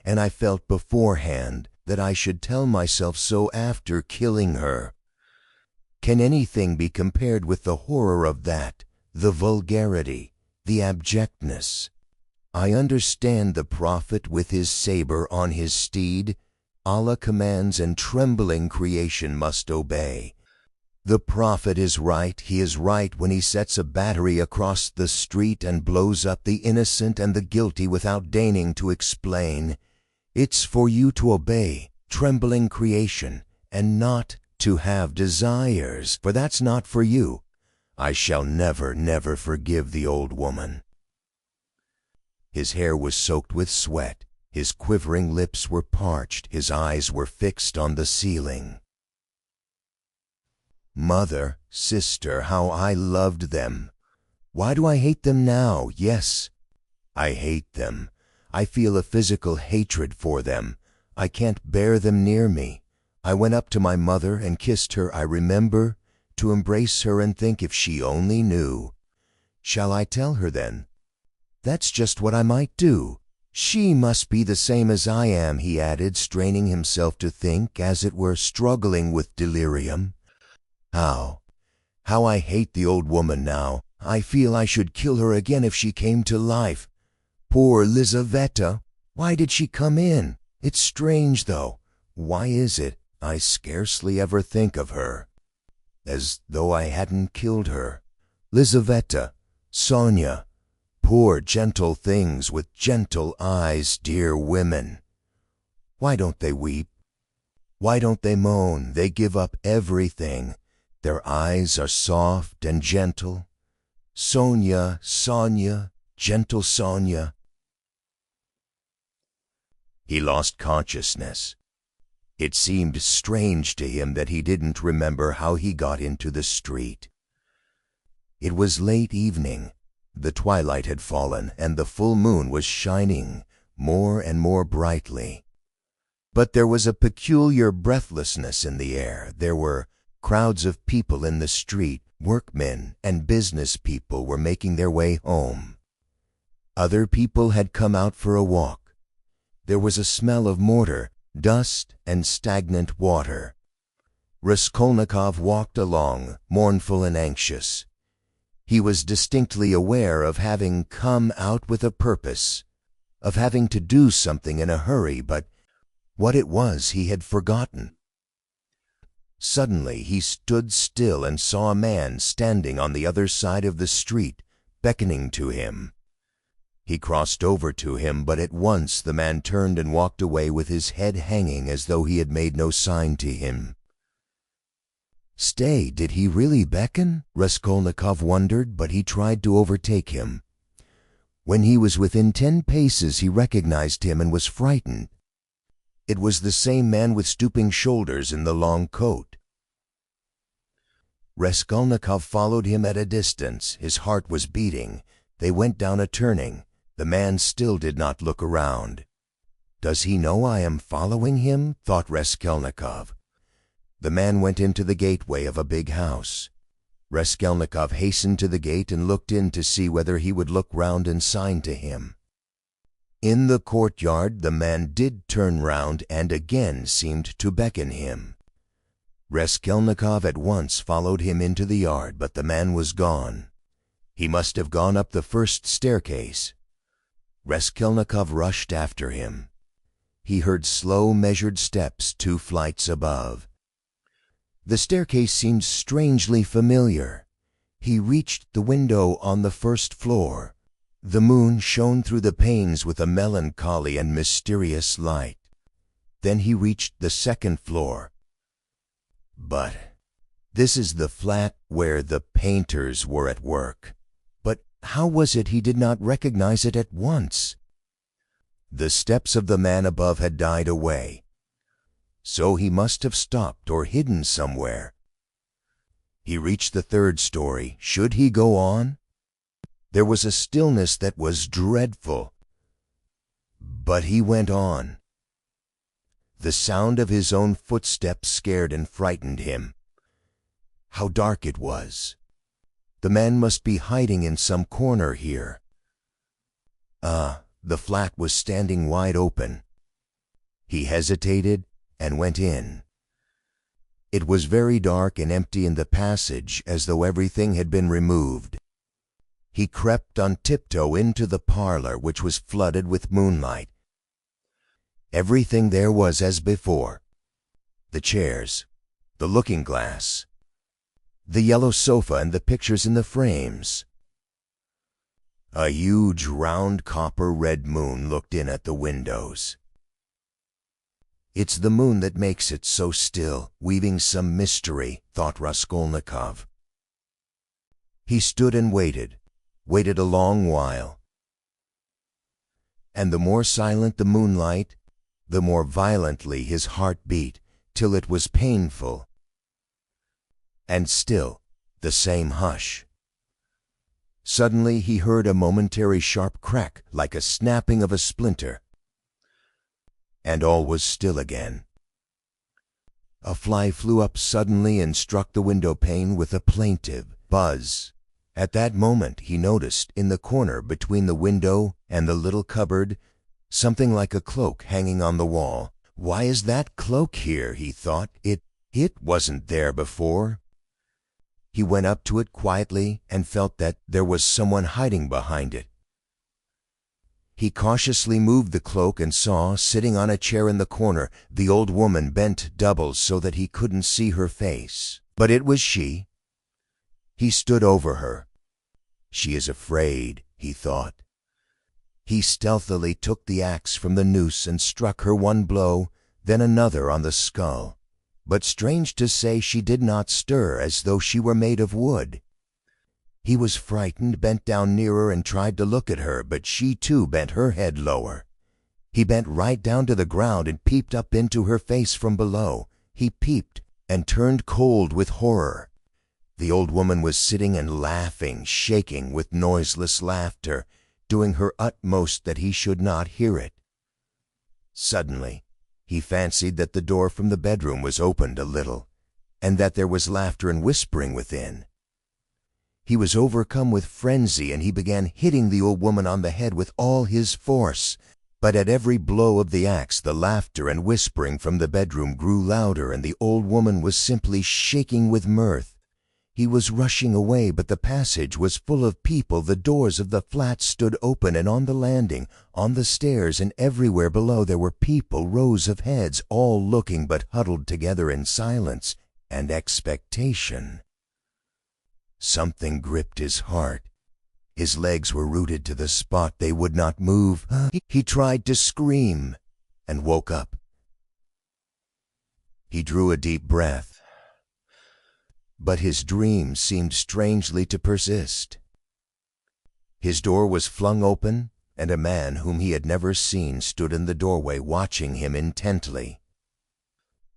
And I felt beforehand that I should tell myself so after killing her. Can anything be compared with the horror of that, the vulgarity, the abjectness? I understand the prophet with his saber on his steed. Allah commands and trembling creation must obey. The prophet is right, he is right when he sets a battery across the street and blows up the innocent and the guilty without deigning to explain. It's for you to obey, trembling creation, and not to have desires, for that's not for you. I shall never, never forgive the old woman. His hair was soaked with sweat, his quivering lips were parched, his eyes were fixed on the ceiling. Mother, sister, how I loved them! Why do I hate them now? Yes, I hate them. I feel a physical hatred for them. I can't bear them near me. I went up to my mother and kissed her, I remember, to embrace her and think if she only knew. Shall I tell her then? That's just what I might do. She must be the same as I am, he added, straining himself to think, as it were struggling with delirium. How I hate the old woman now. I feel I should kill her again if she came to life. Poor Lizaveta! Why did she come in? It's strange, though. Why is it I scarcely ever think of her? As though I hadn't killed her. Lizaveta, Sonia, poor gentle things with gentle eyes, dear women. Why don't they weep? Why don't they moan? They give up everything. Their eyes are soft and gentle. Sonia, Sonia, gentle Sonia. He lost consciousness. It seemed strange to him that he didn't remember how he got into the street. It was late evening. The twilight had fallen, and the full moon was shining more and more brightly. But there was a peculiar breathlessness in the air. There were crowds of people in the street. Workmen and business people were making their way home. Other people had come out for a walk. There was a smell of mortar, dust, and stagnant water. Raskolnikov walked along, mournful and anxious. He was distinctly aware of having come out with a purpose, of having to do something in a hurry, but what it was he had forgotten. Suddenly he stood still and saw a man standing on the other side of the street, beckoning to him. He crossed over to him, but at once the man turned and walked away with his head hanging as though he had made no sign to him. Stay, did he really beckon? Raskolnikov wondered, but he tried to overtake him. When he was within 10 paces he recognized him and was frightened. It was the same man with stooping shoulders in the long coat. Raskolnikov followed him at a distance. His heart was beating. They went down a turning. The man still did not look around. Does he know I am following him? Thought Raskolnikov. The man went into the gateway of a big house. Raskolnikov hastened to the gate and looked in to see whether he would look round and sign to him. In the courtyard the man did turn round and again seemed to beckon him. Raskolnikov at once followed him into the yard, but the man was gone. He must have gone up the first staircase. Raskolnikov rushed after him. He heard slow, measured steps 2 flights above. The staircase seemed strangely familiar. He reached the window on the first floor. The moon shone through the panes with a melancholy and mysterious light. Then he reached the second floor. But this is the flat where the painters were at work. But how was it he did not recognize it at once? The steps of the man above had died away. So he must have stopped or hidden somewhere. He reached the 3rd story. Should he go on? There was a stillness that was dreadful. But he went on. The sound of his own footsteps scared and frightened him. How dark it was. The man must be hiding in some corner here. The flat was standing wide open. He hesitated and went in. It was very dark and empty in the passage, as though everything had been removed. He crept on tiptoe into the parlor, which was flooded with moonlight. Everything there was as before: the chairs, the looking-glass, the yellow sofa, and the pictures in the frames. A huge, round, copper-red moon looked in at the windows. "It's the moon that makes it so still, weaving some mystery," thought Raskolnikov. He stood and waited a long while. And the more silent the moonlight, the more violently his heart beat, till it was painful. And still the same hush. Suddenly he heard a momentary sharp crack, like a snapping of a splinter, and all was still again. A fly flew up suddenly and struck the window pane with a plaintive buzz. At that moment he noticed, in the corner between the window and the little cupboard, something like a cloak hanging on the wall. "Why is that cloak here?" he thought. It wasn't there before." He went up to it quietly and felt that there was someone hiding behind it. He cautiously moved the cloak and saw, sitting on a chair in the corner, the old woman bent double so that he couldn't see her face. But it was she. He stood over her. "She is afraid," he thought. He stealthily took the axe from the noose and struck her one blow, then another on the skull. But strange to say, she did not stir, as though she were made of wood. He was frightened, bent down nearer, and tried to look at her, but she too bent her head lower. He bent right down to the ground and peeped up into her face from below. He peeped and turned cold with horror. The old woman was sitting and laughing, shaking with noiseless laughter, doing her utmost that he should not hear it. Suddenly he fancied that the door from the bedroom was opened a little, and that there was laughter and whispering within. He was overcome with frenzy, and he began hitting the old woman on the head with all his force. But at every blow of the axe the laughter and whispering from the bedroom grew louder, and the old woman was simply shaking with mirth. He was rushing away, but the passage was full of people. The doors of the flat stood open, and on the landing, on the stairs, and everywhere below there were people, rows of heads, all looking but huddled together in silence and expectation. Something gripped his heart. His legs were rooted to the spot. They would not move. He tried to scream and woke up. He drew a deep breath. But his dream seemed strangely to persist. His door was flung open, and a man whom he had never seen stood in the doorway watching him intently.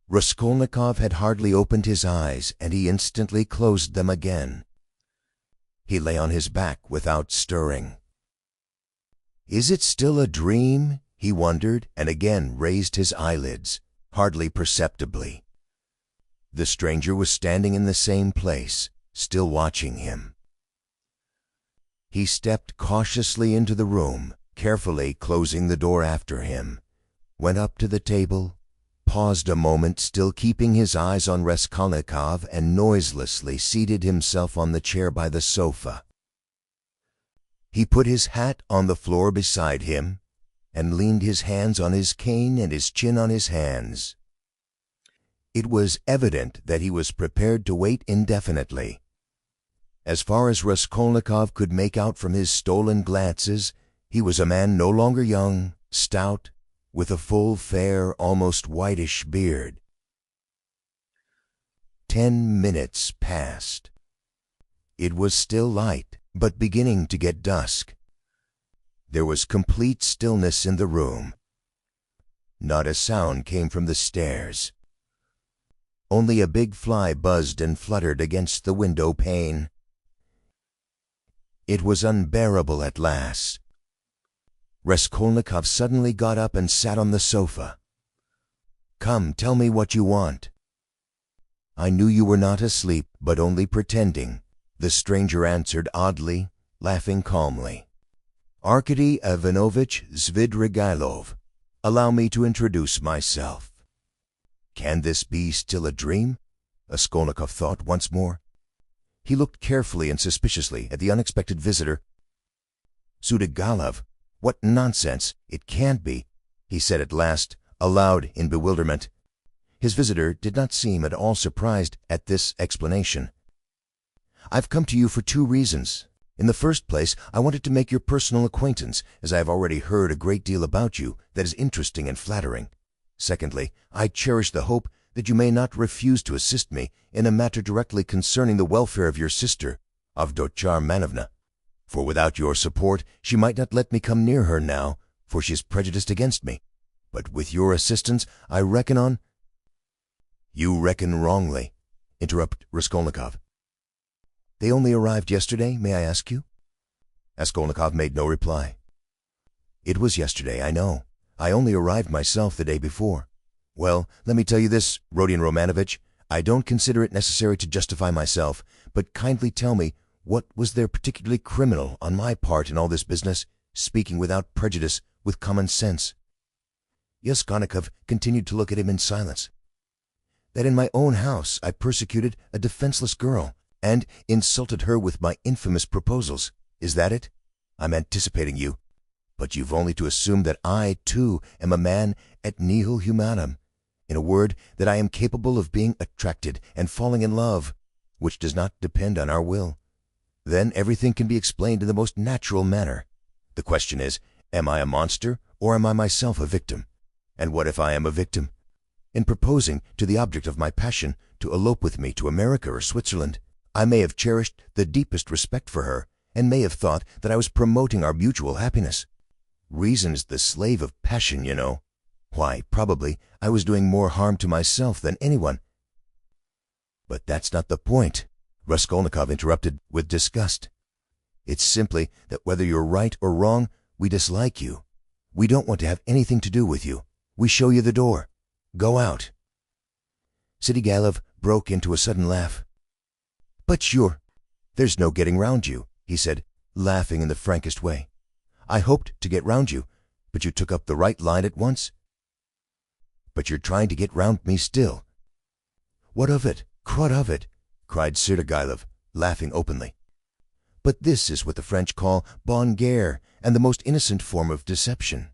Raskolnikov had hardly opened his eyes, and he instantly closed them again. He lay on his back without stirring. "Is it still a dream?" he wondered, and again raised his eyelids, hardly perceptibly. The stranger was standing in the same place, still watching him. He stepped cautiously into the room, carefully closing the door after him, went up to the table, paused a moment, still keeping his eyes on Raskolnikov, and noiselessly seated himself on the chair by the sofa. He put his hat on the floor beside him, and leaned his hands on his cane and his chin on his hands. It was evident that he was prepared to wait indefinitely. As far as Raskolnikov could make out from his stolen glances, he was a man no longer young, stout, with a full, fair, almost whitish beard. 10 minutes passed. It was still light, but beginning to get dusk. There was complete stillness in the room. Not a sound came from the stairs. Only a big fly buzzed and fluttered against the window pane. It was unbearable at last. Raskolnikov suddenly got up and sat on the sofa. "Come, tell me what you want." "I knew you were not asleep, but only pretending," the stranger answered oddly, laughing calmly. "Arkady Ivanovitch Svidrigailov. Allow me to introduce myself." Can this be still a dream? Raskolnikov thought once more. He looked carefully and suspiciously at the unexpected visitor. Sudigalov, what nonsense! It can't be, he said at last, aloud in bewilderment. His visitor did not seem at all surprised at this explanation. I've come to you for 2 reasons. In the first place, I wanted to make your personal acquaintance, as I have already heard a great deal about you that is interesting and flattering. Secondly, I cherish the hope that you may not refuse to assist me in a matter directly concerning the welfare of your sister, Avdotya Manovna. For without your support, she might not let me come near her now, for she is prejudiced against me. But with your assistance, I reckon on— You reckon wrongly, interrupted Raskolnikov. They only arrived yesterday, may I ask you? Raskolnikov made no reply. It was yesterday, I know. I only arrived myself the day before. Well, let me tell you this, Rodion Romanovitch, I don't consider it necessary to justify myself, but kindly tell me what was there particularly criminal on my part in all this business, speaking without prejudice, with common sense. Raskolnikov continued to look at him in silence. That in my own house I persecuted a defenseless girl, and insulted her with my infamous proposals. Is that it? I'm anticipating you. But you've only to assume that I, too, am a man et nihil humanum. In a word, that I am capable of being attracted and falling in love, which does not depend on our will. Then everything can be explained in the most natural manner. The question is, am I a monster, or am I myself a victim? And what if I am a victim? In proposing to the object of my passion to elope with me to America or Switzerland, I may have cherished the deepest respect for her, and may have thought that I was promoting our mutual happiness. Reason is the slave of passion, you know. Why, probably I was doing more harm to myself than anyone. But that's not the point, Raskolnikov interrupted with disgust. It's simply that whether you're right or wrong, we dislike you. We don't want to have anything to do with you. We show you the door. Go out. Sidigalov broke into a sudden laugh. But there's no getting round you, he said, laughing in the frankest way. I hoped to get round you, but you took up the right line at once. But you're trying to get round me still. What of it? What of it? Cried Sidigalov, laughing openly. But this is what the French call bonne guerre, and the most innocent form of deception.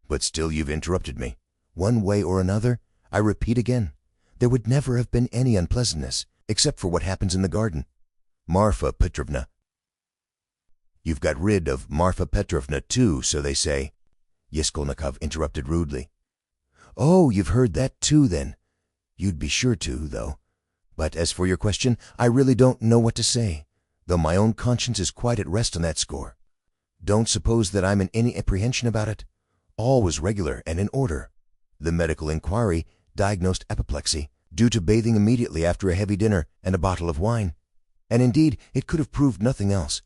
But still you've interrupted me. One way or another, I repeat again, there would never have been any unpleasantness, except for what happens in the garden. Marfa Petrovna. You've got rid of Marfa Petrovna too, so they say. Raskolnikov interrupted rudely. Oh, you've heard that too, then. You'd be sure to, though. But as for your question, I really don't know what to say, though my own conscience is quite at rest on that score. Don't suppose that I'm in any apprehension about it. All was regular and in order. The medical inquiry diagnosed apoplexy, due to bathing immediately after a heavy dinner and a bottle of wine. And indeed, it could have proved nothing else.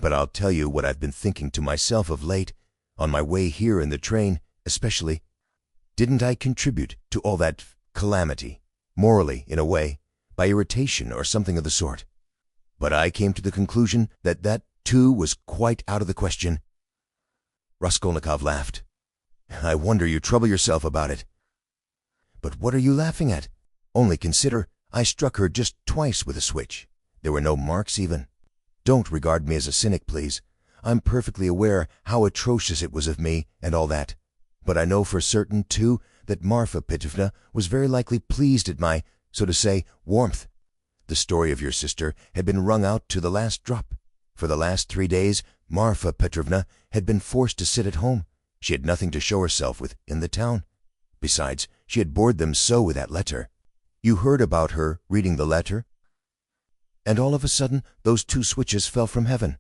But I'll tell you what I've been thinking to myself of late, on my way here in the train, especially. Didn't I contribute to all that calamity, morally, in a way, by irritation or something of the sort? But I came to the conclusion that that, too, was quite out of the question. Raskolnikov laughed. I wonder you trouble yourself about it. But what are you laughing at? Only consider, I struck her just twice with a switch. There were no marks even. Don't regard me as a cynic, please. I'm perfectly aware how atrocious it was of me and all that. But I know for certain, too, that Marfa Petrovna was very likely pleased at my, so to say, warmth. The story of your sister had been wrung out to the last drop. For the last 3 days, Marfa Petrovna had been forced to sit at home. She had nothing to show herself with in the town. Besides, she had bored them so with that letter. You heard about her reading the letter? And all of a sudden, those 2 switches fell from heaven.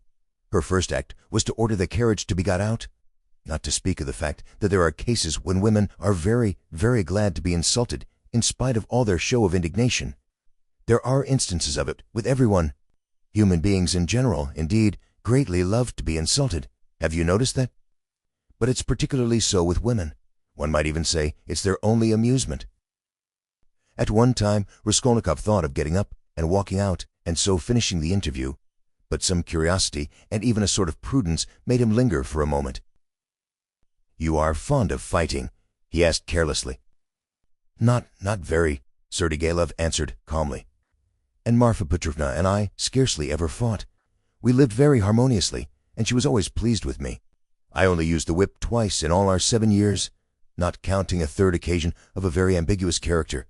Her first act was to order the carriage to be got out. Not to speak of the fact that there are cases when women are very, very glad to be insulted, in spite of all their show of indignation. There are instances of it with everyone. Human beings in general, indeed, greatly love to be insulted. Have you noticed that? But it's particularly so with women. One might even say it's their only amusement. At one time, Raskolnikov thought of getting up and walking out, and so finishing the interview, but some curiosity and even a sort of prudence made him linger for a moment. You are fond of fighting? He asked carelessly. Not very, Sergeyov answered calmly. "And Marfa Petrovna and I scarcely ever fought. We lived very harmoniously, and she was always pleased with me. I only used the whip twice in all our 7 years, not counting a third occasion of a very ambiguous character.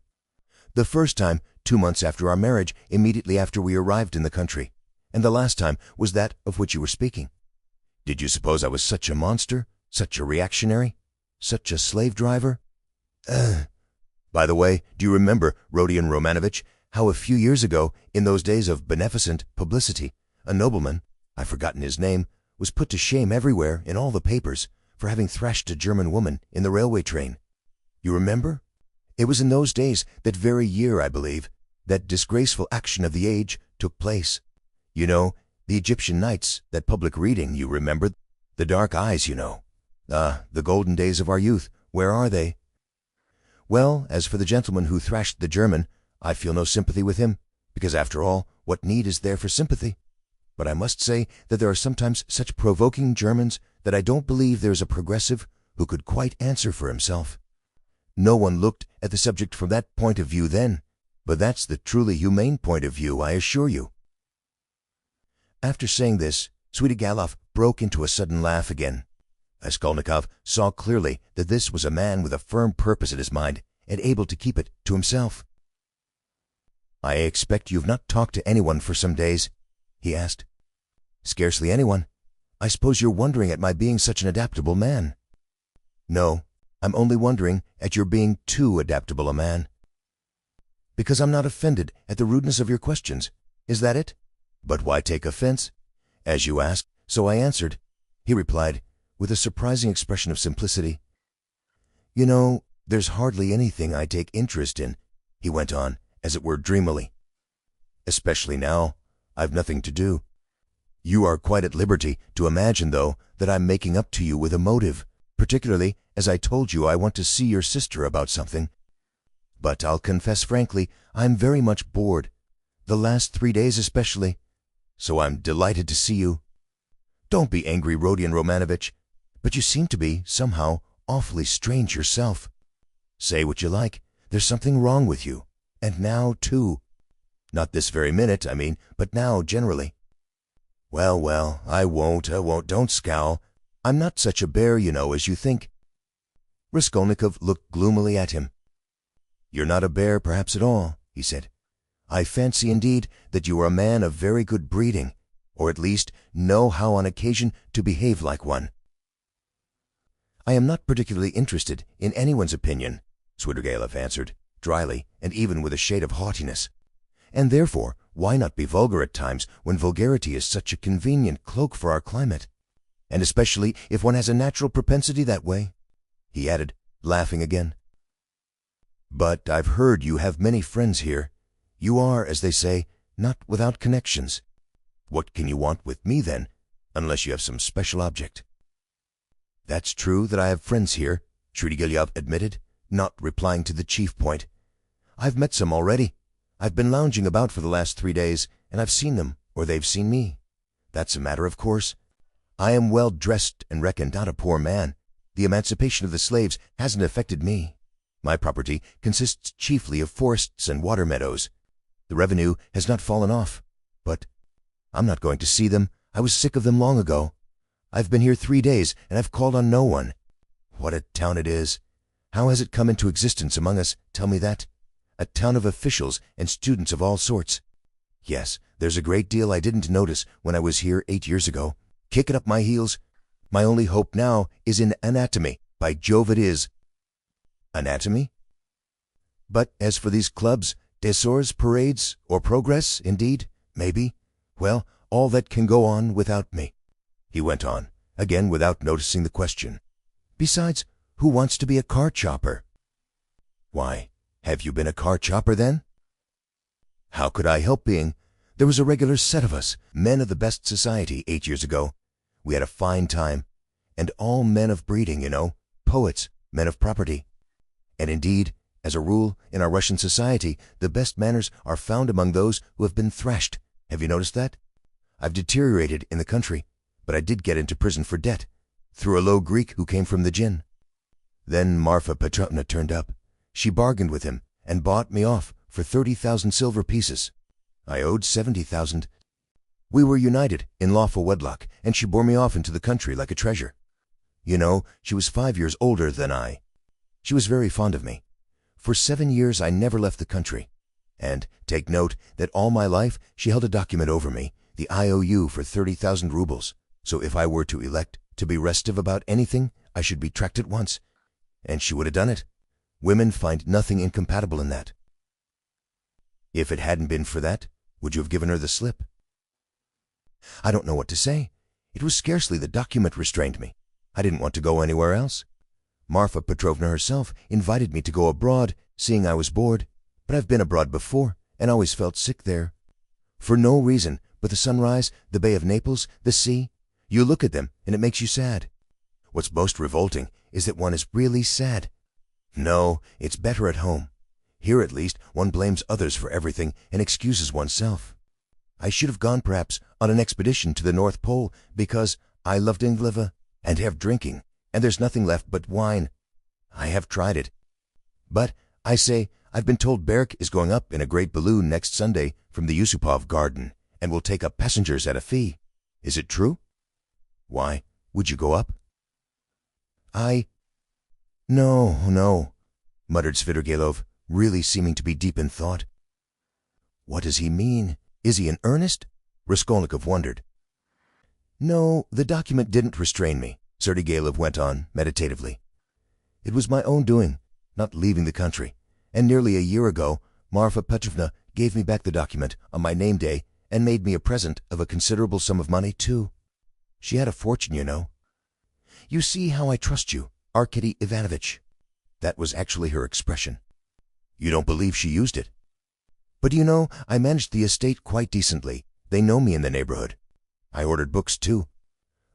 The first time, 2 months after our marriage, immediately after we arrived in the country, and the last time was that of which you were speaking. Did you suppose I was such a monster, such a reactionary, such a slave driver? By the way, do you remember, Rodion Romanovitch, how a few years ago, in those days of beneficent publicity, a nobleman, I've forgotten his name, was put to shame everywhere in all the papers for having thrashed a German woman in the railway train? You remember? It was in those days, that very year, I believe, that disgraceful action of the age took place. You know, the Egyptian nights, that public reading, you remember? The dark eyes, you know. The golden days of our youth, where are they? Well, as for the gentleman who thrashed the German, I feel no sympathy with him, because after all, what need is there for sympathy? But I must say that there are sometimes such provoking Germans that I don't believe there is a progressive who could quite answer for himself. No one looked at the subject from that point of view then, but that's the truly humane point of view, I assure you." After saying this, Svidrigaïlov broke into a sudden laugh again. Raskolnikov saw clearly that this was a man with a firm purpose in his mind and able to keep it to himself. "I expect you've not talked to anyone for some days?" he asked. "Scarcely anyone. I suppose you're wondering at my being such an adaptable man." "No, I'm only wondering at your being too adaptable a man." "Because I'm not offended at the rudeness of your questions. Is that it? But why take offense? As you asked, so I answered," he replied, with a surprising expression of simplicity. "You know, there's hardly anything I take interest in," he went on, as it were dreamily. "Especially now. I've nothing to do. You are quite at liberty to imagine, though, that I'm making up to you with a motive, particularly as I told you I want to see your sister about something. But I'll confess frankly, I'm very much bored, the last 3 days especially, so I'm delighted to see you. Don't be angry, Rodion Romanovitch, but you seem to be, somehow, awfully strange yourself. Say what you like, there's something wrong with you, and now, too. Not this very minute, I mean, but now, generally. Well, I won't, don't scowl. I'm not such a bear, you know, as you think." Raskolnikov looked gloomily at him. "You're not a bear, perhaps, at all," he said. "I fancy, indeed, that you are a man of very good breeding, or at least know how on occasion to behave like one." "I am not particularly interested in anyone's opinion," Svidrigaïlov answered, dryly, and even with a shade of haughtiness. "And therefore, why not be vulgar at times when vulgarity is such a convenient cloak for our climate? And especially if one has a natural propensity that way," he added, laughing again. "But I've heard you have many friends here. You are, as they say, not without connections. What can you want with me, then, unless you have some special object?" "That's true that I have friends here," Svidrigaïlov admitted, not replying to the chief point. "I've met some already. I've been lounging about for the last 3 days, and I've seen them, or they've seen me. That's a matter of course. I am well dressed and reckoned not a poor man. The emancipation of the slaves hasn't affected me. My property consists chiefly of forests and water meadows. The revenue has not fallen off. But I'm not going to see them. I was sick of them long ago. I've been here 3 days, and I've called on no one. What a town it is! How has it come into existence among us, tell me that? A town of officials and students of all sorts. Yes, there's a great deal I didn't notice when I was here 8 years ago. Kicking up my heels. My only hope now is in anatomy. By Jove it is." "Anatomy? But as for these clubs, dessors, parades, or progress, indeed, maybe, well, all that can go on without me," he went on, again without noticing the question. "Besides, who wants to be a car chopper?" "Why, have you been a car chopper, then?" "How could I help being? There was a regular set of us, men of the best society, 8 years ago. We had a fine time, and all men of breeding, you know, poets, men of property. And indeed, as a rule, in our Russian society, the best manners are found among those who have been thrashed. Have you noticed that? I've deteriorated in the country, but I did get into prison for debt, through a low Greek who came from the gin. Then Marfa Petrovna turned up. She bargained with him, and bought me off for 30,000 silver pieces. I owed 70,000. We were united in lawful wedlock, and she bore me off into the country like a treasure. You know, she was 5 years older than I. She was very fond of me. For 7 years I never left the country. And take note that all my life she held a document over me, the IOU for 30,000 rubles, so if I were to elect to be restive about anything, I should be tracked at once. And she would have done it. Women find nothing incompatible in that. If it hadn't been for that, would you have given her the slip? I don't know what to say. It was scarcely the document restrained me. I didn't want to go anywhere else. Marfa Petrovna herself invited me to go abroad, seeing I was bored, but I've been abroad before and always felt sick there. For no reason but the sunrise, the Bay of Naples, the sea. You look at them and it makes you sad. What's most revolting is that one is really sad. No, it's better at home. Here at least one blames others for everything and excuses oneself. I should have gone perhaps on an expedition to the North Pole because I loved Engleva and have drinking, and there's nothing left but wine. I have tried it. But, I say, I've been told Berk is going up in a great balloon next Sunday from the Yusupov garden and will take up passengers at a fee. Is it true? Why, would you go up? No, muttered Svidrigailov, really seeming to be deep in thought. What does he mean? Is he in earnest? Raskolnikov wondered. No, the document didn't restrain me, Svidrigailov went on meditatively. It was my own doing, not leaving the country, and nearly a year ago Marfa Petrovna gave me back the document on my name day and made me a present of a considerable sum of money, too. She had a fortune, you know. You see how I trust you, Arkady Ivanovitch. That was actually her expression. You don't believe she used it? But you know, I managed the estate quite decently. They know me in the neighborhood. I ordered books, too.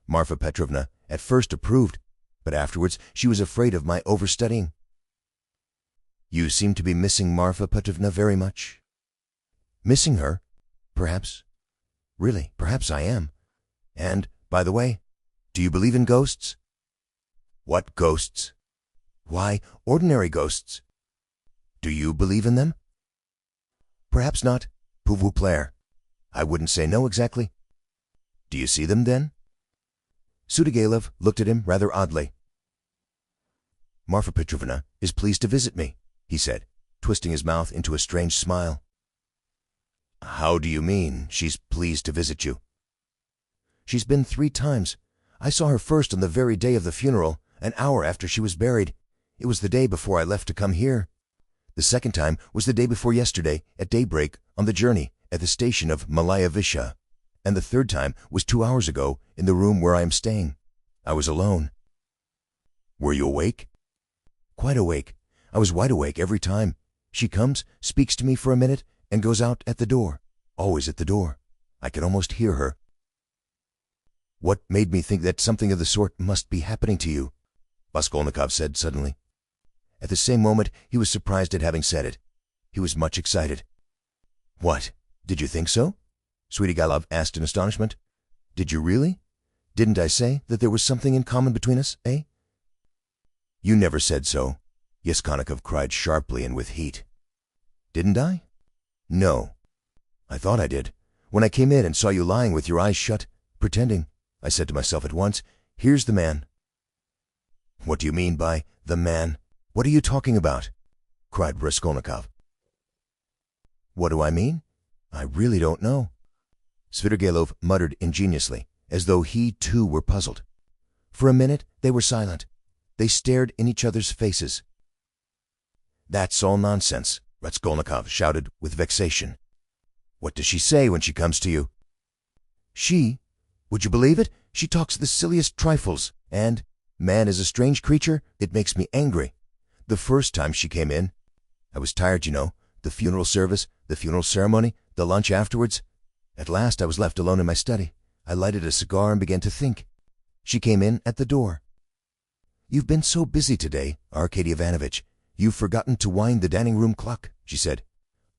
Marfa Petrovna at first approved, but afterwards she was afraid of my overstudying. You seem to be missing Marfa Petrovna very much. Missing her? Perhaps. Really, perhaps I am. And, by the way, do you believe in ghosts? What ghosts? Why, ordinary ghosts. Do you believe in them? Perhaps not. Pour vous plaire. I wouldn't say no exactly. Do you see them, then? Svidrigailov looked at him rather oddly. Marfa Petrovna is pleased to visit me, he said, twisting his mouth into a strange smile. How do you mean, she's pleased to visit you? She's been 3 times. I saw her first on the very day of the funeral, an hour after she was buried. It was the day before I left to come here. The second time was the day before yesterday, at daybreak, on the journey, at the station of Malaya Visha. And the third time was 2 hours ago, in the room where I am staying. I was alone. Were you awake? Quite awake. I was wide awake every time. She comes, speaks to me for a minute, and goes out at the door. Always at the door. I can almost hear her. What made me think that something of the sort must be happening to you? Raskolnikov said suddenly. At the same moment, he was surprised at having said it. He was much excited. What? Did you think so? Svidrigailov asked in astonishment. Did you really? Didn't I say that there was something in common between us, eh? You never said so, Raskolnikov cried sharply and with heat. Didn't I? No. I thought I did. When I came in and saw you lying with your eyes shut, pretending, I said to myself at once, here's the man. What do you mean by the man? What are you talking about? Cried Raskolnikov. What do I mean? I really don't know. Svidrigailov muttered ingeniously, as though he too were puzzled. For a minute they were silent. They stared in each other's faces. That's all nonsense, Raskolnikov shouted with vexation. What does she say when she comes to you? She? Would you believe it? She talks the silliest trifles, and, man is a strange creature, it makes me angry. The first time she came in, I was tired, you know, the funeral service, the funeral ceremony, the lunch afterwards. At last I was left alone in my study. I lighted a cigar and began to think. She came in at the door. You've been so busy today, Arkady Ivanovitch. You've forgotten to wind the dining-room clock, she said.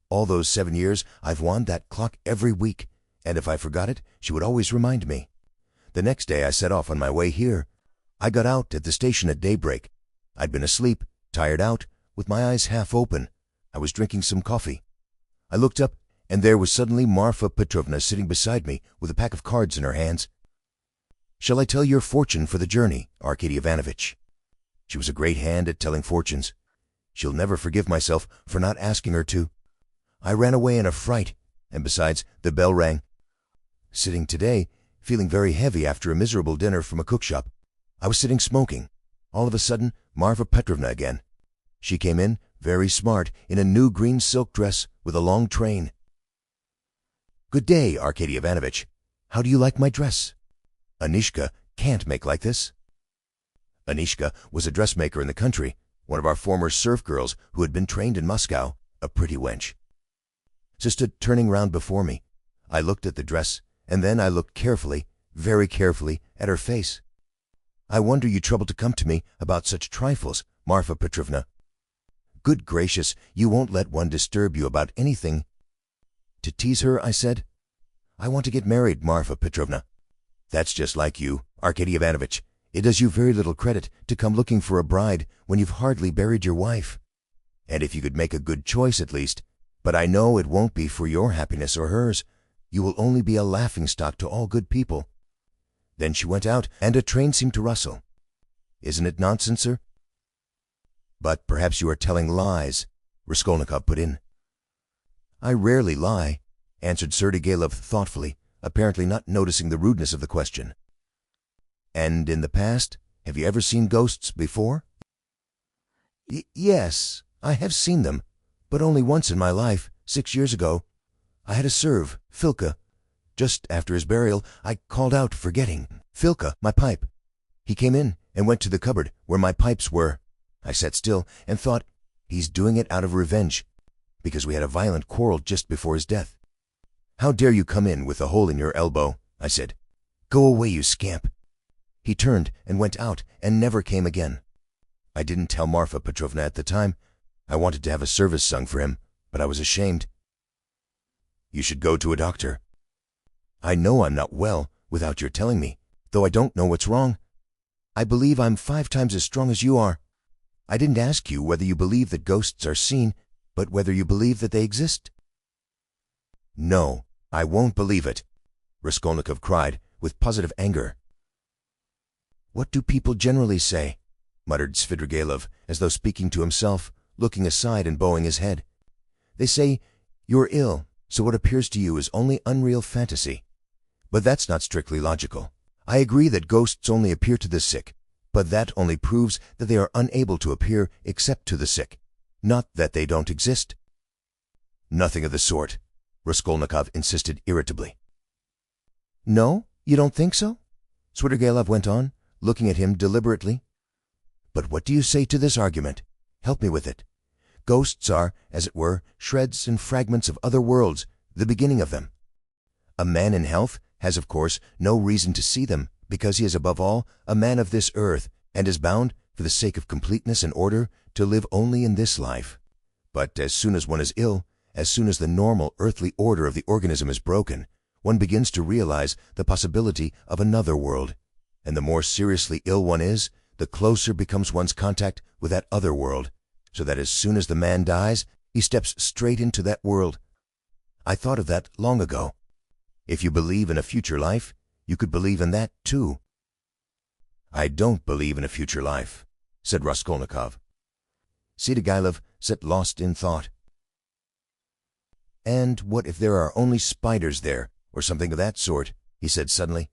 All those 7 years I've wound that clock every week, and if I forgot it, she would always remind me. The next day I set off on my way here. I got out at the station at daybreak. I'd been asleep, tired out, with my eyes half open. I was drinking some coffee. I looked up, and there was suddenly Marfa Petrovna sitting beside me with a pack of cards in her hands. "Shall I tell your fortune for the journey, Arkady Ivanovitch?" She was a great hand at telling fortunes. She'll never forgive myself for not asking her to. I ran away in a fright, and besides, the bell rang. Sitting today, feeling very heavy after a miserable dinner from a cookshop. I was sitting smoking. All of a sudden, Marfa Petrovna again. She came in, very smart, in a new green silk dress with a long train. "Good day, Arkady Ivanovitch. How do you like my dress? Anishka can't make like this." Anishka was a dressmaker in the country, one of our former serf girls who had been trained in Moscow, a pretty wench. She stood turning round before me. I looked at the dress, and then I looked carefully, very carefully, at her face. "I wonder you trouble to come to me about such trifles, Marfa Petrovna." "Good gracious, you won't let one disturb you about anything." To tease her, I said, "I want to get married, Marfa Petrovna." "That's just like you, Arkady Ivanovitch. It does you very little credit to come looking for a bride when you've hardly buried your wife. And if you could make a good choice at least, but I know it won't be for your happiness or hers. You will only be a laughing-stock to all good people." Then she went out, and a train seemed to rustle. "Isn't it nonsense, sir?" "But perhaps you are telling lies," Raskolnikov put in. "I rarely lie," answered Sergeygelov thoughtfully, apparently not noticing the rudeness of the question. "And in the past, have you ever seen ghosts before?" Yes, I have seen them, but only once in my life, 6 years ago. I had a serf, Filka. Just after his burial, I called out, forgetting, 'Filka, my pipe.' He came in and went to the cupboard where my pipes were. I sat still and thought, he's doing it out of revenge, because we had a violent quarrel just before his death. 'How dare you come in with a hole in your elbow?' I said. 'Go away, you scamp.' He turned and went out and never came again. I didn't tell Marfa Petrovna at the time. I wanted to have a service sung for him, but I was ashamed." "You should go to a doctor." "I know I'm not well without your telling me, though I don't know what's wrong. I believe I'm 5 times as strong as you are. I didn't ask you whether you believe that ghosts are seen, but whether you believe that they exist." "No, I won't believe it," Raskolnikov cried with positive anger. "What do people generally say?" muttered Svidrigailov, as though speaking to himself, looking aside and bowing his head. "They say, you're ill, so what appears to you is only unreal fantasy. But that's not strictly logical. I agree that ghosts only appear to the sick, but that only proves that they are unable to appear except to the sick, not that they don't exist." "Nothing of the sort," Raskolnikov insisted irritably. "No, you don't think so?" Svidrigailov went on, looking at him deliberately. "But what do you say to this argument? Help me with it. Ghosts are, as it were, shreds and fragments of other worlds, the beginning of them. A man in health has, of course, no reason to see them, because he is above all a man of this earth, and is bound, for the sake of completeness and order, to live only in this life. But as soon as one is ill, as soon as the normal earthly order of the organism is broken, one begins to realize the possibility of another world, and the more seriously ill one is, the closer becomes one's contact with that other world, so that as soon as the man dies, he steps straight into that world. I thought of that long ago. If you believe in a future life, you could believe in that too." "I don't believe in a future life," said Raskolnikov. Svidrigailov sat lost in thought. "And what if there are only spiders there, or something of that sort?" he said suddenly.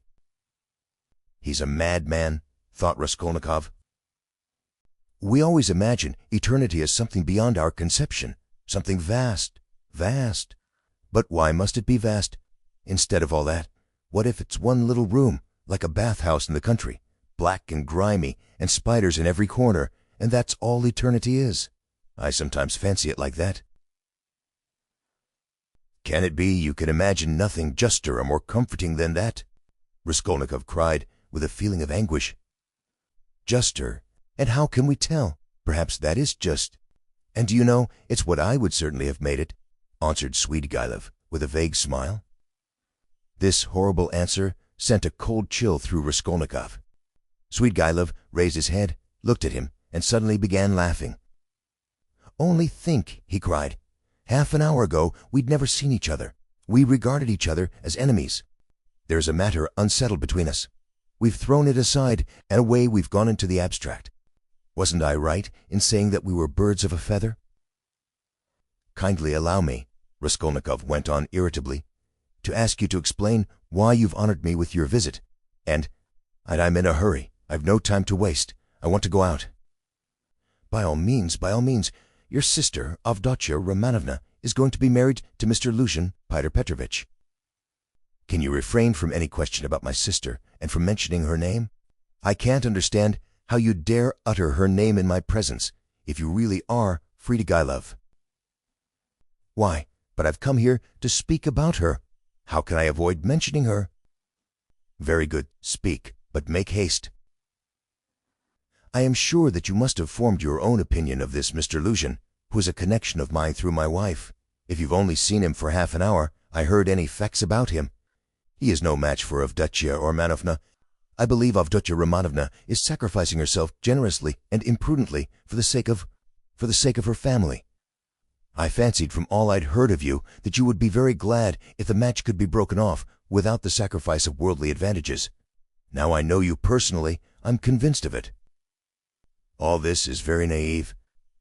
"He's a madman," thought Raskolnikov. "We always imagine eternity as something beyond our conception, something vast, vast. But why must it be vast? Instead of all that, what if it's one little room, like a bathhouse in the country, black and grimy, and spiders in every corner, and that's all eternity is? I sometimes fancy it like that." "Can it be you can imagine nothing juster or more comforting than that?" Raskolnikov cried, with a feeling of anguish. "Juster? And how can we tell? Perhaps that is just. And do you know, it's what I would certainly have made it," answered Svidrigailov, with a vague smile. This horrible answer sent a cold chill through Raskolnikov. Svidrigailov raised his head, looked at him, and suddenly began laughing. Only think, he cried. Half an hour ago, we'd never seen each other. We regarded each other as enemies. There's a matter unsettled between us. We've thrown it aside, and away we've gone into the abstract. Wasn't I right in saying that we were birds of a feather? Kindly allow me, Raskolnikov went on irritably, to ask you to explain why you've honored me with your visit. And I'm in a hurry. I've no time to waste. I want to go out. By all means, by all means. Your sister, Avdotya Romanovna, is going to be married to Mr. Lushin, Pyotr Petrovitch. Can you refrain from any question about my sister and from mentioning her name? I can't understand how you dare utter her name in my presence, if you really are Frida-Gailov. Why, but I've come here to speak about her. How can I avoid mentioning her? Very good, speak, but make haste. I am sure that you must have formed your own opinion of this Mr. Lushin, who is a connection of mine through my wife. If you've only seen him for half an hour, I heard any facts about him. He is no match for Avdotya Romanovna. I believe Avdotya Romanovna is sacrificing herself generously and imprudently for the sake of her family. I fancied from all I'd heard of you that you would be very glad if the match could be broken off without the sacrifice of worldly advantages. Now I know you personally, I'm convinced of it. All this is very naive.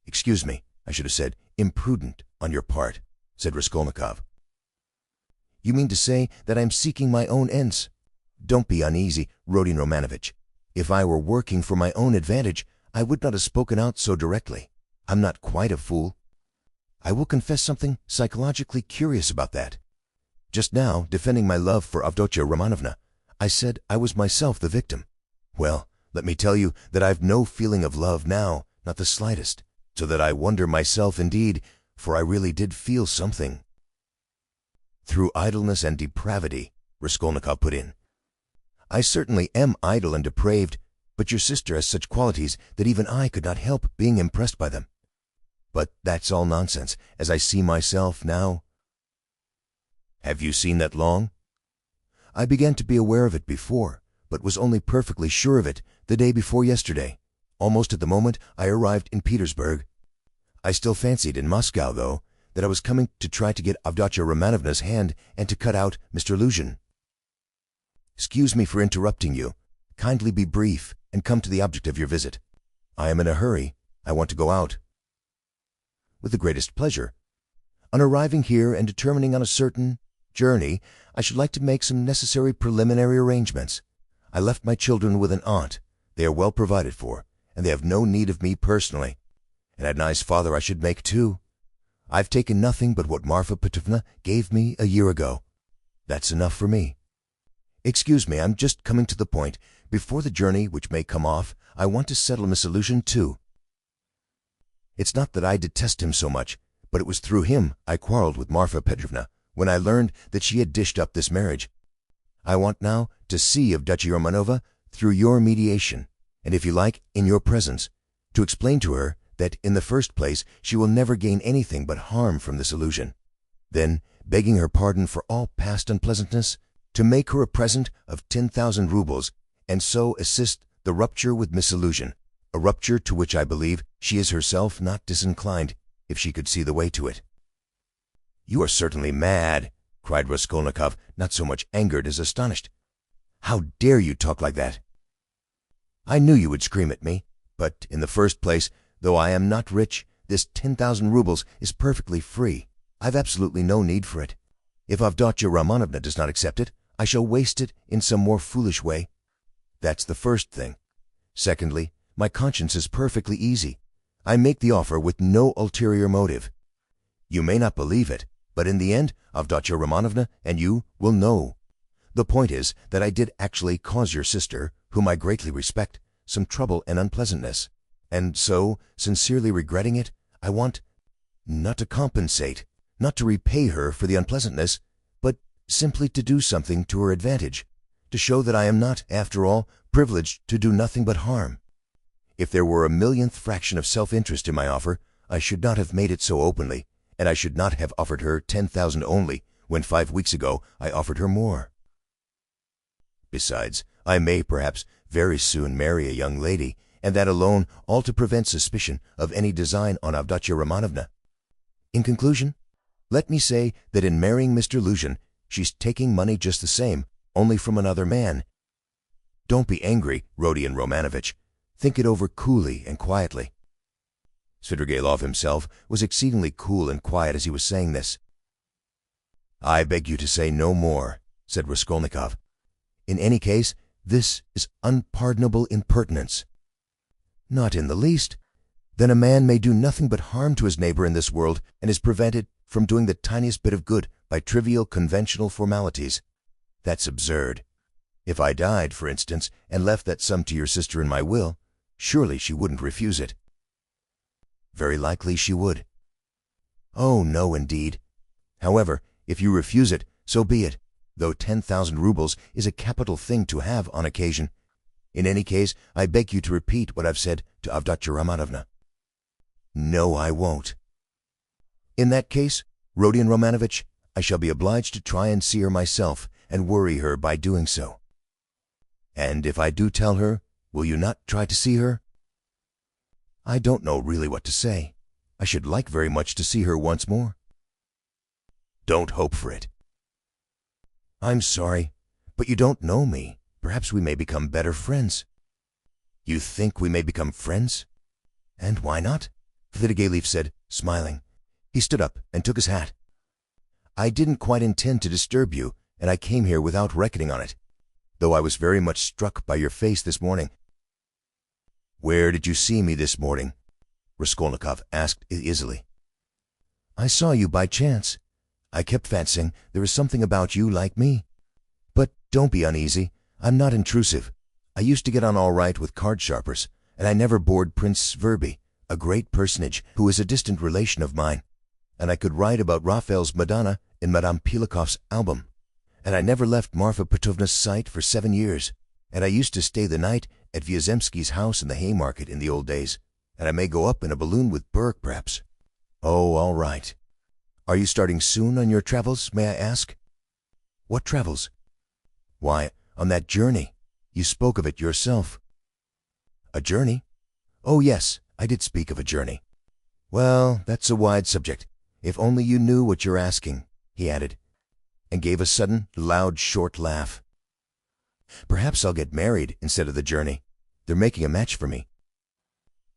Excuse me, I should have said imprudent on your part, said Raskolnikov. You mean to say that I'm seeking my own ends? Don't be uneasy, Rodin Romanovitch. If I were working for my own advantage, I would not have spoken out so directly. I'm not quite a fool. I will confess something psychologically curious about that. Just now, defending my love for Avdotya Romanovna, I said I was myself the victim. Well, let me tell you that I've no feeling of love now, not the slightest, so that I wonder myself indeed, for I really did feel something. Through idleness and depravity, Raskolnikov put in. I certainly am idle and depraved, but your sister has such qualities that even I could not help being impressed by them. But that's all nonsense, as I see myself now. Have you seen that long? I began to be aware of it before, but was only perfectly sure of it the day before yesterday, almost at the moment I arrived in Petersburg. I still fancied in Moscow, though, that I was coming to try to get Avdotya Romanovna's hand and to cut out Mr. Lushin. Excuse me for interrupting you. Kindly be brief and come to the object of your visit. I am in a hurry. I want to go out. With the greatest pleasure. On arriving here and determining on a certain journey, I should like to make some necessary preliminary arrangements. I left my children with an aunt. They are well provided for, and they have no need of me personally. And a nice father I should make, too. I've taken nothing but what Marfa Petrovna gave me a year ago. That's enough for me. Excuse me, I'm just coming to the point. Before the journey, which may come off, I want to settle Miss Illusion, too. It's not that I detest him so much, but it was through him I quarreled with Marfa Petrovna when I learned that she had dished up this marriage. I want now to see Avdotya Romanova through your mediation, and if you like, in your presence, to explain to her that, in the first place, she will never gain anything but harm from this illusion. Then, begging her pardon for all past unpleasantness, to make her a present of 10,000 roubles, and so assist the rupture with Miss Illusion, a rupture to which I believe she is herself not disinclined, if she could see the way to it. You are certainly mad, cried Raskolnikov, not so much angered as astonished. How dare you talk like that? I knew you would scream at me, but in the first place, though I am not rich, this 10,000 roubles is perfectly free. I've absolutely no need for it. If Avdotya Romanovna does not accept it, I shall waste it in some more foolish way. That's the first thing. Secondly, my conscience is perfectly easy. I make the offer with no ulterior motive. You may not believe it, but in the end, Avdotya Romanovna and you will know. The point is that I did actually cause your sister, whom I greatly respect, some trouble and unpleasantness, and so, sincerely regretting it, I want not to compensate, not to repay her for the unpleasantness, but simply to do something to her advantage, to show that I am not, after all, privileged to do nothing but harm. If there were a millionth fraction of self-interest in my offer, I should not have made it so openly, and I should not have offered her 10,000 only, when 5 weeks ago I offered her more. Besides, I may, perhaps, very soon marry a young lady, and that alone, all to prevent suspicion of any design on Avdotya Romanovna. In conclusion, let me say that in marrying Mr. Luzhin, she's taking money just the same, only from another man. Don't be angry, Rodion Romanovich. Think it over coolly and quietly. Svidrigailov himself was exceedingly cool and quiet as he was saying this. I beg you to say no more, said Raskolnikov. In any case, this is unpardonable impertinence. Not in the least. Then a man may do nothing but harm to his neighbor in this world and is prevented from doing the tiniest bit of good by trivial conventional formalities. That's absurd. If I died, for instance, and left that sum to your sister in my will, surely she wouldn't refuse it. Very likely she would. Oh, no, indeed. However, if you refuse it, so be it, though 10,000 rubles is a capital thing to have on occasion. In any case, I beg you to repeat what I've said to Avdotya Romanovna. No, I won't. In that case, Rodion Romanovich, I shall be obliged to try and see her myself and worry her by doing so. And if I do tell her, will you not try to see her? I don't know really what to say. I should like very much to see her once more. Don't hope for it. I'm sorry, but you don't know me. Perhaps we may become better friends. You think we may become friends? And why not? Svidrigailov said, smiling. He stood up and took his hat. I didn't quite intend to disturb you, and I came here without reckoning on it, though I was very much struck by your face this morning. Where did you see me this morning? Raskolnikov asked easily. I saw you by chance. I kept fancying there is something about you like me. But don't be uneasy. I'm not intrusive. I used to get on all right with card sharpers, and I never bored Prince Verby, a great personage who is a distant relation of mine, and I could write about Raphael's Madonna in Madame Pilikov's album, and I never left Marfa Petrovna's sight for 7 years, and I used to stay the night at Vyazemsky's house in the Haymarket in the old days, and I may go up in a balloon with Burke, perhaps. Oh, all right. Are you starting soon on your travels, may I ask? What travels? Why, on that journey. You spoke of it yourself. A journey? Oh, yes, I did speak of a journey. Well, that's a wide subject. If only you knew what you're asking, he added, and gave a sudden, loud, short laugh. Perhaps I'll get married instead of the journey. They're making a match for me.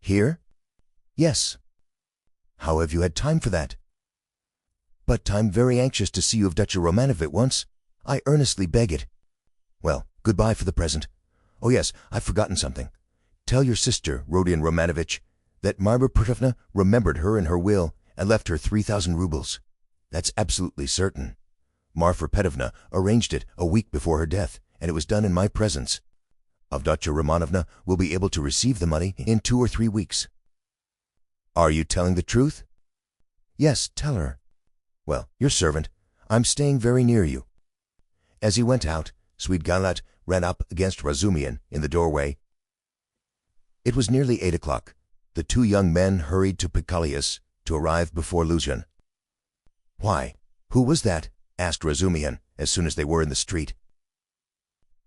Here? Yes. How have you had time for that? But I'm very anxious to see you Avdotya Romanovna at once. I earnestly beg it. Well, goodbye for the present. Oh yes, I've forgotten something. Tell your sister, Rodion Romanovich, that Marfa Petrovna remembered her in her will and left her 3,000 rubles. That's absolutely certain. Marfa Petrovna arranged it a week before her death, and it was done in my presence. Avdotya Romanovna will be able to receive the money in 2 or 3 weeks. Are you telling the truth? Yes, tell her. Well, your servant. I'm staying very near you. As he went out, Svidrigailov ran up against Razumihin in the doorway. It was nearly 8 o'clock. The 2 young men hurried to Pikalius to arrive before Luzhin. Why, who was that? Asked Razumihin as soon as they were in the street.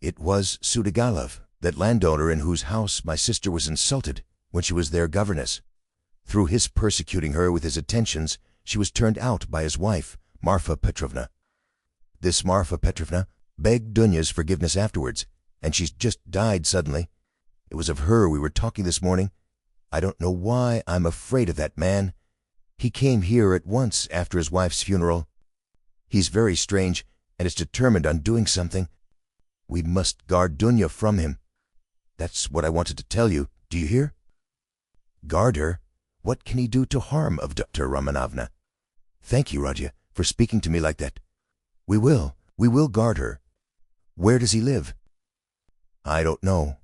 It was Svidrigailov, that landowner in whose house my sister was insulted when she was their governess. Through his persecuting her with his attentions, she was turned out by his wife, Marfa Petrovna. This Marfa Petrovna begged Dunya's forgiveness afterwards, and she's just died suddenly. It was of her we were talking this morning. I don't know why I'm afraid of that man. He came here at once after his wife's funeral. He's very strange and is determined on doing something. We must guard Dunya from him. That's what I wanted to tell you. Do you hear? Guard her? What can he do to harm Avdotya Romanovna? Thank you, Rodya, for speaking to me like that. We will guard her. Where does he live? I don't know.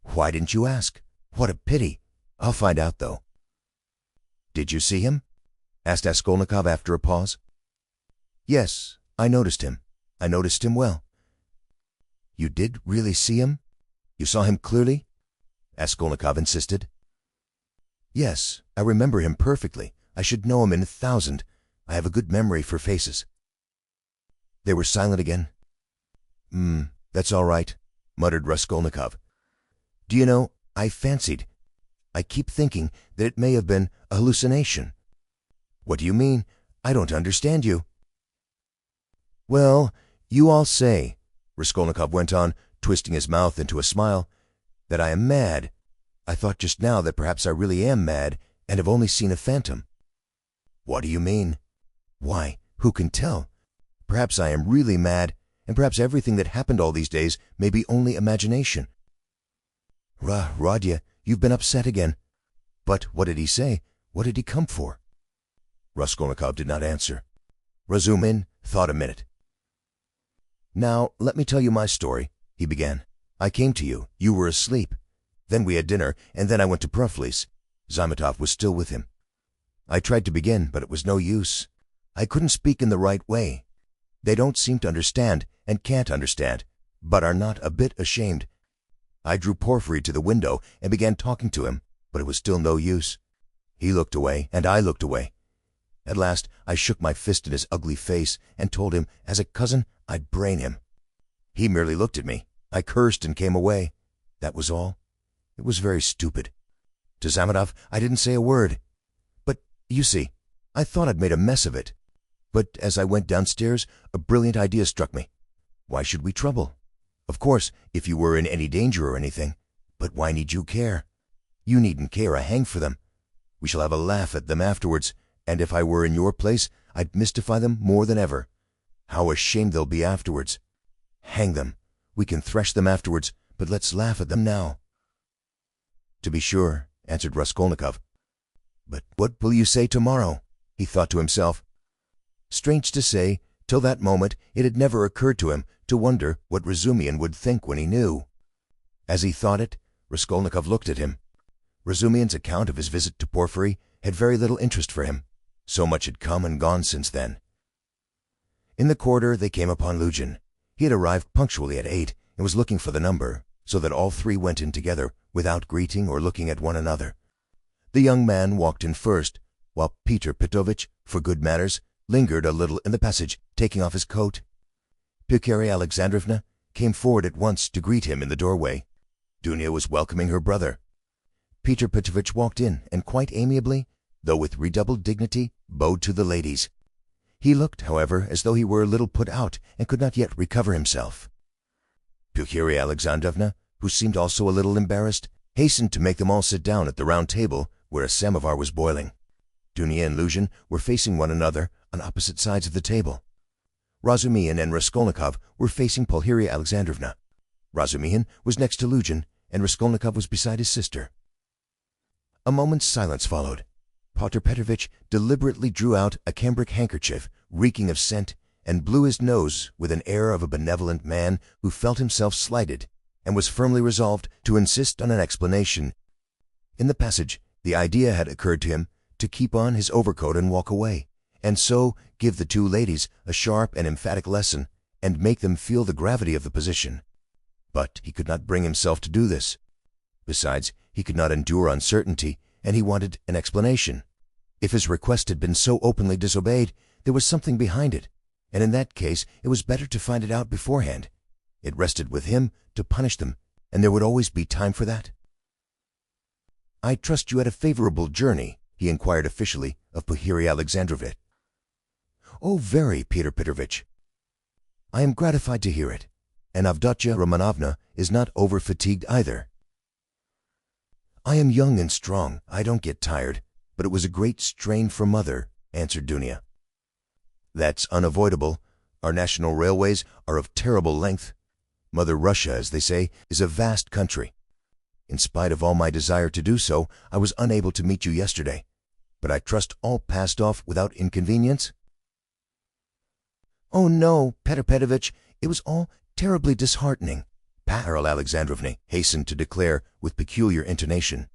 Why didn't you ask? What a pity. I'll find out, though. Did you see him? Asked Raskolnikov after a pause. Yes, I noticed him. I noticed him well. You did really see him? You saw him clearly? Raskolnikov insisted. Yes, I remember him perfectly. I should know him in 1,000. I have a good memory for faces. They were silent again. That's all right, muttered Raskolnikov. Do you know, I keep thinking that it may have been a hallucination." "What do you mean? I don't understand you." "Well, you all say," Raskolnikov went on, twisting his mouth into a smile, "that I am mad. I thought just now that perhaps I really am mad and have only seen a phantom." "What do you mean?" "Why, who can tell? Perhaps I am really mad, and perhaps everything that happened all these days may be only imagination." "Rodya, you've been upset again." "But what did he say? What did he come for?" Raskolnikov did not answer. Razumin thought a minute. "Now, let me tell you my story," he began. "I came to you. You were asleep. Then we had dinner, and then I went to Pruflis. Zametov was still with him. I tried to begin, but it was no use. I couldn't speak in the right way. They don't seem to understand, and can't understand, but are not a bit ashamed. I drew Porfiry to the window and began talking to him, but it was still no use. He looked away, and I looked away. At last I shook my fist in his ugly face and told him, as a cousin, I'd brain him. He merely looked at me. I cursed and came away. That was all. It was very stupid. To Zametov I didn't say a word. But, you see, I thought I'd made a mess of it. But as I went downstairs, a brilliant idea struck me. Why should we trouble? Of course, if you were in any danger or anything. But why need you care? You needn't care a hang for them. We shall have a laugh at them afterwards, and if I were in your place, I'd mystify them more than ever. How ashamed they'll be afterwards. Hang them. We can thresh them afterwards, but let's laugh at them now." "To be sure," answered Raskolnikov. "But what will you say tomorrow?" he thought to himself. Strange to say, till that moment it had never occurred to him to wonder what Razumihin would think when he knew. As he thought it, Raskolnikov looked at him. Razumihin's account of his visit to Porfiry had very little interest for him. So much had come and gone since then. In the corridor they came upon Luzhin. He had arrived punctually at 8 and was looking for the number, so that all three went in together without greeting or looking at one another. The young man walked in first, while Peter Petrovitch, for good manners, lingered a little in the passage, taking off his coat. Pulcheria Alexandrovna came forward at once to greet him in the doorway. Dunya was welcoming her brother. Peter Petrovitch walked in and quite amiably, though with redoubled dignity, bowed to the ladies. He looked, however, as though he were a little put out and could not yet recover himself. Pulcheria Alexandrovna, who seemed also a little embarrassed, hastened to make them all sit down at the round table where a samovar was boiling. Dunya and Luzhin were facing one another on opposite sides of the table. Razumihin and Raskolnikov were facing Pulcheria Alexandrovna. Razumihin was next to Luzhin, and Raskolnikov was beside his sister. A moment's silence followed. Pyotr Petrovitch deliberately drew out a cambric handkerchief, reeking of scent, and blew his nose with an air of a benevolent man who felt himself slighted, and was firmly resolved to insist on an explanation. In the passage, the idea had occurred to him to keep on his overcoat and walk away, and so give the two ladies a sharp and emphatic lesson, and make them feel the gravity of the position. But he could not bring himself to do this. Besides, he could not endure uncertainty, and he wanted an explanation. If his request had been so openly disobeyed, there was something behind it, and in that case it was better to find it out beforehand. It rested with him to punish them, and there would always be time for that. "I trust you had a favorable journey?" he inquired officially of Pulcheria Alexandrovna. "Oh, very, Peter Petrovitch." "I am gratified to hear it. And Avdotya Romanovna is not over-fatigued either." "I am young and strong. I don't get tired, but it was a great strain for Mother," answered Dunya. "That's unavoidable. Our national railways are of terrible length. Mother Russia, as they say, is a vast country. In spite of all my desire to do so, I was unable to meet you yesterday. But I trust all passed off without inconvenience?" "Oh, no, Petr Petrovitch, it was all terribly disheartening," Pyotr Alexandrovna hastened to declare with peculiar intonation.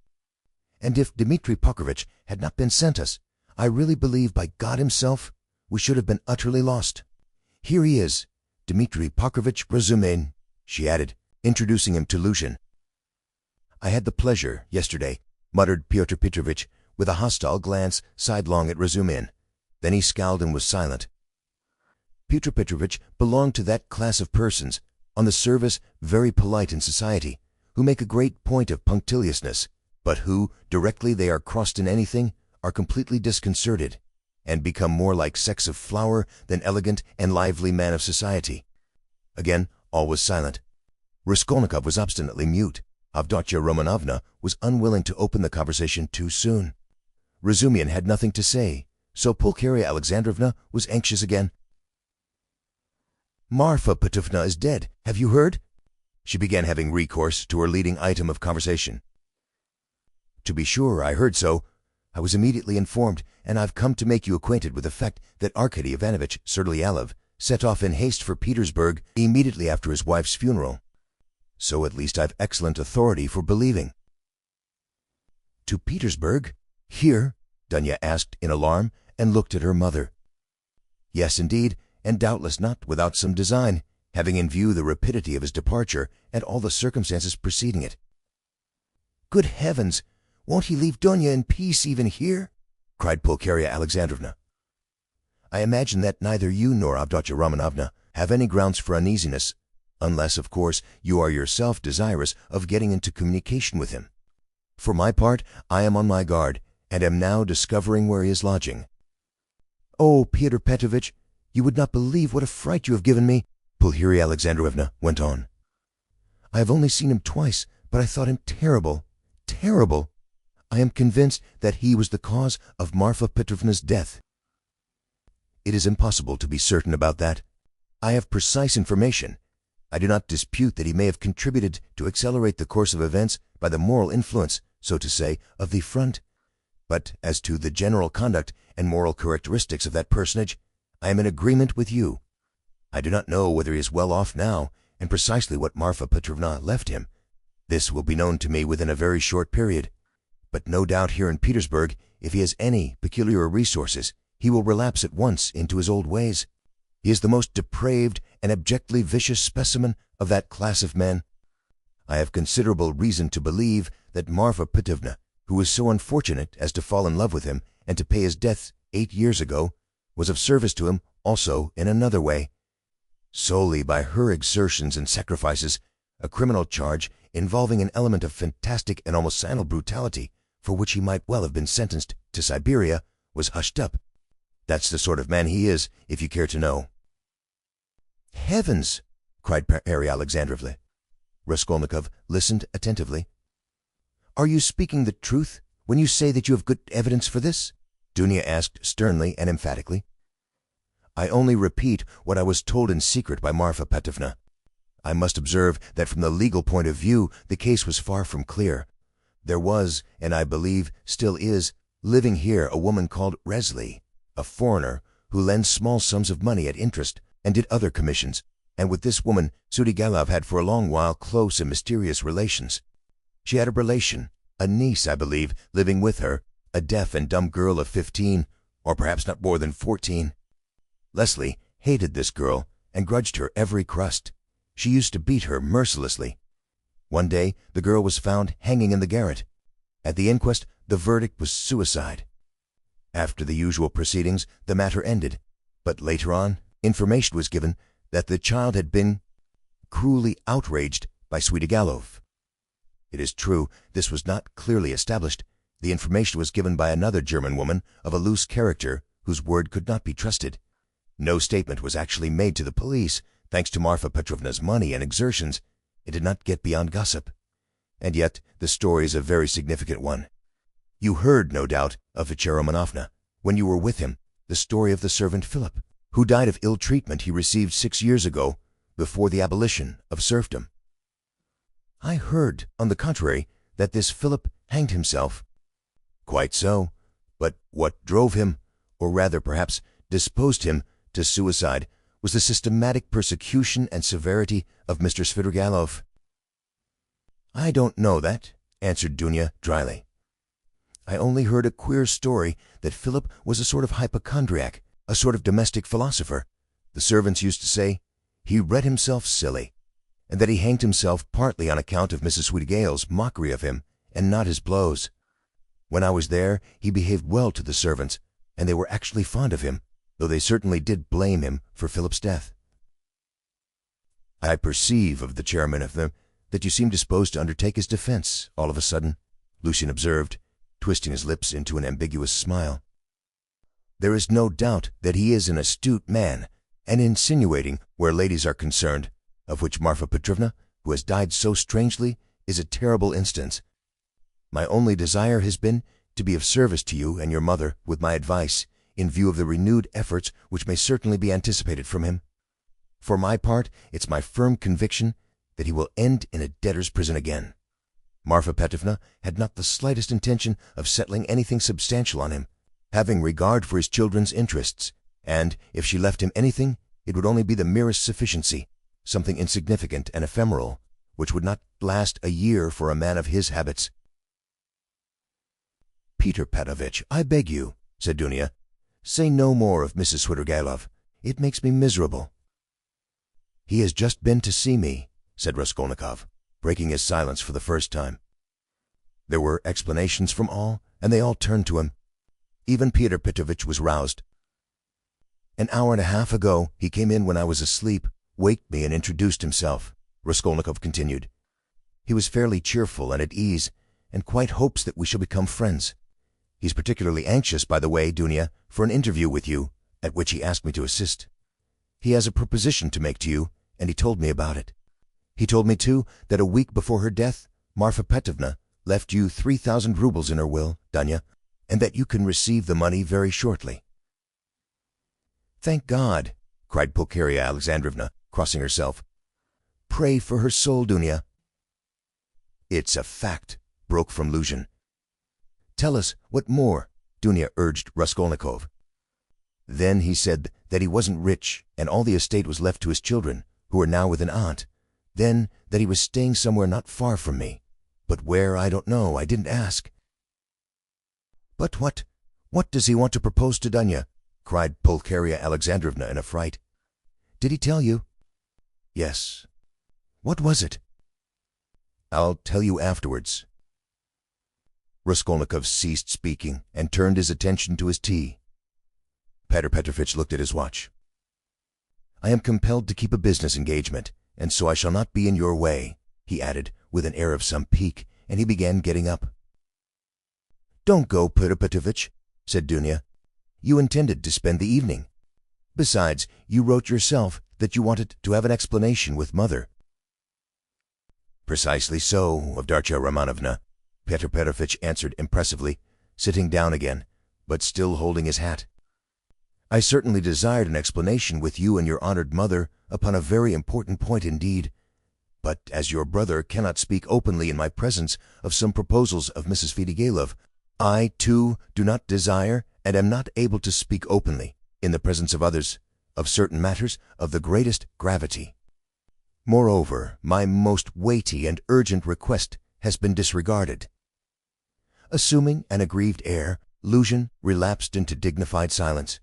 "And if Dmitri Prokofitch had not been sent us, I really believe by God himself we should have been utterly lost. Here he is, Dmitri Prokofitch Razumihin," she added, introducing him to Luzhin. "I had the pleasure yesterday," muttered Pyotr Petrovitch, with a hostile glance sidelong at Razumihin. Then he scowled and was silent. Pyotr Petrovitch belonged to that class of persons, on the service very polite in society, who make a great point of punctiliousness, but who, directly they are crossed in anything, are completely disconcerted, and become more like sects of flower than elegant and lively men of society. Again, all was silent. Raskolnikov was obstinately mute. Avdotya Romanovna was unwilling to open the conversation too soon. Razumihin had nothing to say, so Pulcheria Alexandrovna was anxious again. "Marfa Petrovna is dead, have you heard?" She began, having recourse to her leading item of conversation. "To be sure, I heard so. I was immediately informed, and I've come to make you acquainted with the fact that Arkady Ivanovitch Serdyalov set off in haste for Petersburg immediately after his wife's funeral. So at least I've excellent authority for believing." "To Petersburg? Here?" Dunya asked in alarm, and looked at her mother. "Yes, indeed, and doubtless not without some design, having in view the rapidity of his departure and all the circumstances preceding it." "Good heavens! Won't he leave Dunya in peace even here?" cried Pulcheria Alexandrovna. "I imagine that neither you nor Avdotya Romanovna have any grounds for uneasiness, unless, of course, you are yourself desirous of getting into communication with him. For my part, I am on my guard, and am now discovering where he is lodging." "Oh, Pyotr Petrovitch, you would not believe what a fright you have given me," Pulcheria Alexandrovna went on. "I have only seen him twice, but I thought him terrible, terrible. I am convinced that he was the cause of Marfa Petrovna's death." "It is impossible to be certain about that. I have precise information. I do not dispute that he may have contributed to accelerate the course of events by the moral influence, so to say, of the front. But as to the general conduct and moral characteristics of that personage, I am in agreement with you. I do not know whether he is well off now, and precisely what Marfa Petrovna left him. This will be known to me within a very short period. But no doubt here in Petersburg, if he has any peculiar resources, he will relapse at once into his old ways. He is the most depraved and abjectly vicious specimen of that class of men. I have considerable reason to believe that Marfa Petrovna, who was so unfortunate as to fall in love with him and to pay his debts 8 years ago, was of service to him also in another way. Solely by her exertions and sacrifices, a criminal charge involving an element of fantastic and almost sanal brutality, for which he might well have been sentenced to Siberia, was hushed up. That's the sort of man he is, if you care to know." "Heavens!" cried Pulcheria Alexandrovna. Raskolnikov listened attentively. "Are you speaking the truth when you say that you have good evidence for this?" Dunya asked sternly and emphatically. "I only repeat what I was told in secret by Marfa Petrovna. I must observe that from the legal point of view the case was far from clear. There was, and I believe still is, living here a woman called Resli, a foreigner, who lends small sums of money at interest and did other commissions, and with this woman Serdyalov had for a long while close and mysterious relations. She had a relation, a niece, I believe, living with her, a deaf and dumb girl of 15, or perhaps not more than 14. Leslie hated this girl and grudged her every crust. She used to beat her mercilessly. One day the girl was found hanging in the garret. At the inquest the verdict was suicide. After the usual proceedings the matter ended, but later on information was given that the child had been cruelly outraged by Serdyalov. It is true this was not clearly established. The information was given by another German woman of a loose character whose word could not be trusted. No statement was actually made to the police. Thanks to Marfa Petrovna's money and exertions, it did not get beyond gossip. And yet the story is a very significant one. You heard, no doubt, of Avdotya Romanovna, when you were with him, the story of the servant Philip, who died of ill treatment he received 6 years ago, before the abolition of serfdom. I heard, on the contrary, that this Philip hanged himself. Quite so, but what drove him, or rather perhaps disposed him, to suicide was the systematic persecution and severity of Mr. Serdyalov. "I don't know that," answered Dunya dryly. "I only heard a queer story that Philip was a sort of hypochondriac, a sort of domestic philosopher. The servants used to say he read himself silly, and that he hanged himself partly on account of Mrs. Sweetgale's mockery of him, and not his blows. When I was there he behaved well to the servants, and they were actually fond of him, though they certainly did blame him for Philip's death. I perceive of the chairman of them that you seem disposed to undertake his defense, all of a sudden," Lucian observed, twisting his lips into an ambiguous smile. "There is no doubt that he is an astute man, and insinuating where ladies are concerned, of which Marfa Petrovna, who has died so strangely, is a terrible instance. My only desire has been to be of service to you and your mother with my advice, in view of the renewed efforts which may certainly be anticipated from him. For my part, it's my firm conviction that he will end in a debtor's prison again. Marfa Petrovna had not the slightest intention of settling anything substantial on him, having regard for his children's interests, and if she left him anything, it would only be the merest sufficiency, something insignificant and ephemeral, which would not last a year for a man of his habits." "Peter Petrovitch, I beg you," said Dunya, "say no more of Mrs. Swidergailov. It makes me miserable." "He has just been to see me," said Raskolnikov, breaking his silence for the first time. There were explanations from all, and they all turned to him. Even Peter Petrovitch was roused. "An hour and a half ago he came in when I was asleep, waked me and introduced himself," Raskolnikov continued. "He was fairly cheerful and at ease, and quite hopes that we shall become friends. He's particularly anxious, by the way, Dunya, for an interview with you, at which he asked me to assist. He has a proposition to make to you, and he told me about it. He told me, too, that a week before her death, Marfa Petrovna left you 3,000 rubles in her will, Dunya, and that you can receive the money very shortly." "Thank God!" cried Pulcheria Alexandrovna, crossing herself. "Pray for her soul, Dunya." "It's a fact," broke from Lucian. "Tell us what more," Dunya urged Raskolnikov. "Then he said that he wasn't rich, and all the estate was left to his children, who are now with an aunt. Then that he was staying somewhere not far from me, but where I don't know, I didn't ask." "But what does he want to propose to Dunya?" cried Pulcheria Alexandrovna in a fright. "Did he tell you?" "Yes." "What was it?" "I'll tell you afterwards." Raskolnikov ceased speaking and turned his attention to his tea. Peter Petrovitch looked at his watch. "I am compelled to keep a business engagement, and so I shall not be in your way," he added with an air of some pique, and he began getting up. "Don't go, Peter Petrovitch," said Dunya. "You intended to spend the evening. Besides, you wrote yourself that you wanted to have an explanation with Mother." "Precisely so, Avdartia Romanovna," Peter Petrovitch answered impressively, sitting down again, but still holding his hat. "I certainly desired an explanation with you and your honored mother upon a very important point indeed, but as your brother cannot speak openly in my presence of some proposals of Mrs. Svidrigailov, I, too, do not desire and am not able to speak openly, in the presence of others, of certain matters of the greatest gravity. Moreover, my most weighty and urgent request has been disregarded." Assuming an aggrieved air, Lucian relapsed into dignified silence.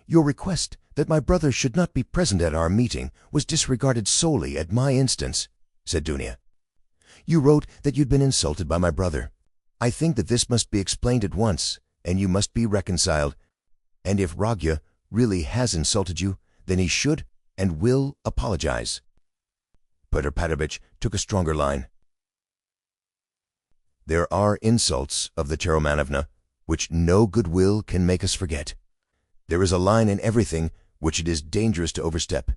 "Your request that my brother should not be present at our meeting was disregarded solely at my instance," said Dunya. "You wrote that you'd been insulted by my brother. I think that this must be explained at once, and you must be reconciled. And if Ragya really has insulted you, then he should and will apologize." Peter Petrovitch took a stronger line. "There are insults of the Romanovna which no goodwill can make us forget. There is a line in everything which it is dangerous to overstep,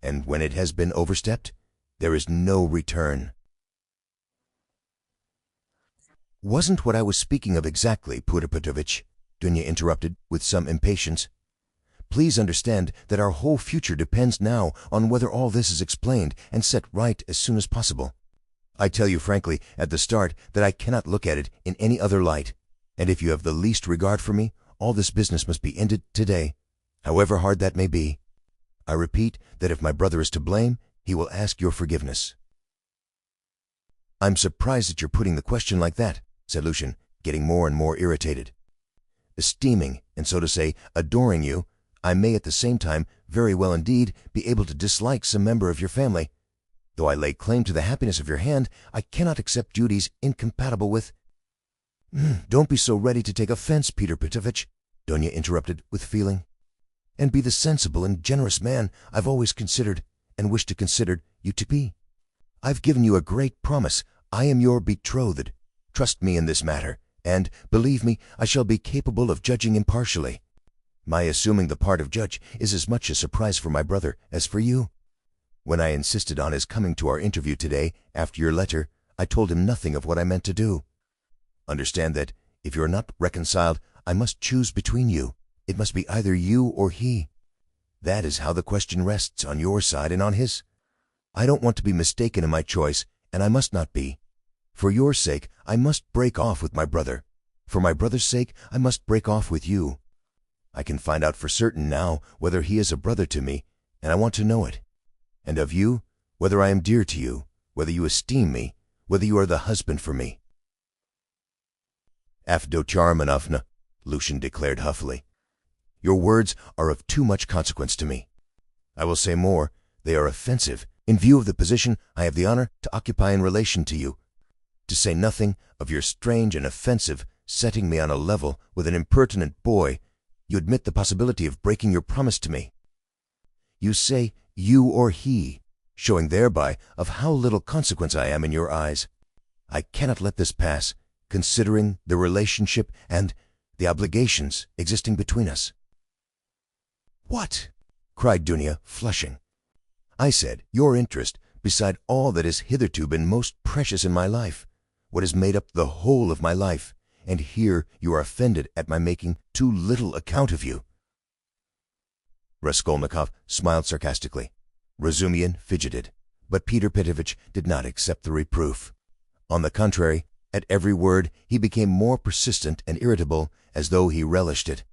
and when it has been overstepped, there is no return." "Wasn't what I was speaking of exactly, Peter Petrovitch," Dunya interrupted with some impatience. "Please understand that our whole future depends now on whether all this is explained and set right as soon as possible. I tell you frankly at the start that I cannot look at it in any other light, and if you have the least regard for me, all this business must be ended today, however hard that may be. I repeat that if my brother is to blame, he will ask your forgiveness." "I'm surprised at your putting the question like that," said Lucian, getting more and more irritated. "Esteeming, and so to say, adoring you, I may at the same time very well indeed be able to dislike some member of your family. Though I lay claim to the happiness of your hand, I cannot accept duties incompatible with—" "Don't be so ready to take offense, Peter Petrovitch," Dunya interrupted with feeling, "and be the sensible and generous man I've always considered, and wish to consider, you to be. I've given you a great promise. I am your betrothed. Trust me in this matter, and, believe me, I shall be capable of judging impartially. My assuming the part of judge is as much a surprise for my brother as for you. When I insisted on his coming to our interview today, after your letter, I told him nothing of what I meant to do. Understand that, if you are not reconciled, I must choose between you. It must be either you or he. That is how the question rests, on your side and on his. I don't want to be mistaken in my choice, and I must not be. For your sake, I must break off with my brother. For my brother's sake, I must break off with you. I can find out for certain now whether he is a brother to me, and I want to know it. And of you, whether I am dear to you, whether you esteem me, whether you are the husband for me. Avdotya, Lucian declared huffily. Your words are of too much consequence to me. I will say more, they are offensive, in view of the position I have the honor to occupy in relation to you. To say nothing of your strange and offensive setting me on a level with an impertinent boy, you admit the possibility of breaking your promise to me. You say you or he, showing thereby of how little consequence I am in your eyes. I cannot let this pass, considering the relationship and the obligations existing between us. What? Cried Dunya, flushing. I said, your interest, beside all that has hitherto been most precious in my life, what has made up the whole of my life, and here you are offended at my making too little account of you. Raskolnikov smiled sarcastically. Razumihin fidgeted, but Peter Petrovitch did not accept the reproof. On the contrary, at every word he became more persistent and irritable, as though he relished it.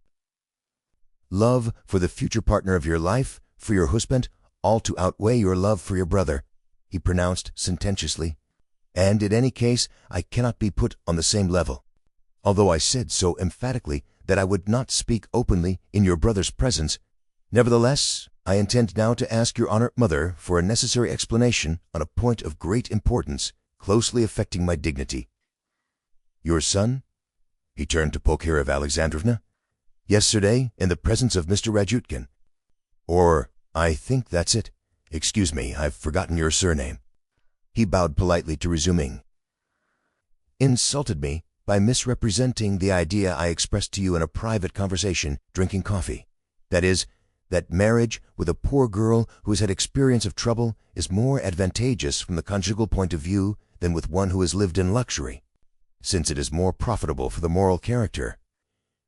Love for the future partner of your life, for your husband, all to outweigh your love for your brother, he pronounced sententiously, and in any case I cannot be put on the same level. Although I said so emphatically that I would not speak openly in your brother's presence, nevertheless I intend now to ask your honored mother for a necessary explanation on a point of great importance, closely affecting my dignity. Your son? He turned to Pulcheria Alexandrovna. Yesterday, in the presence of Mr. Radjutkin. Or, I think that's it. Excuse me, I've forgotten your surname. He bowed politely to resuming. Insulted me by misrepresenting the idea I expressed to you in a private conversation, drinking coffee. That is, that marriage with a poor girl who has had experience of trouble is more advantageous from the conjugal point of view than with one who has lived in luxury, since it is more profitable for the moral character.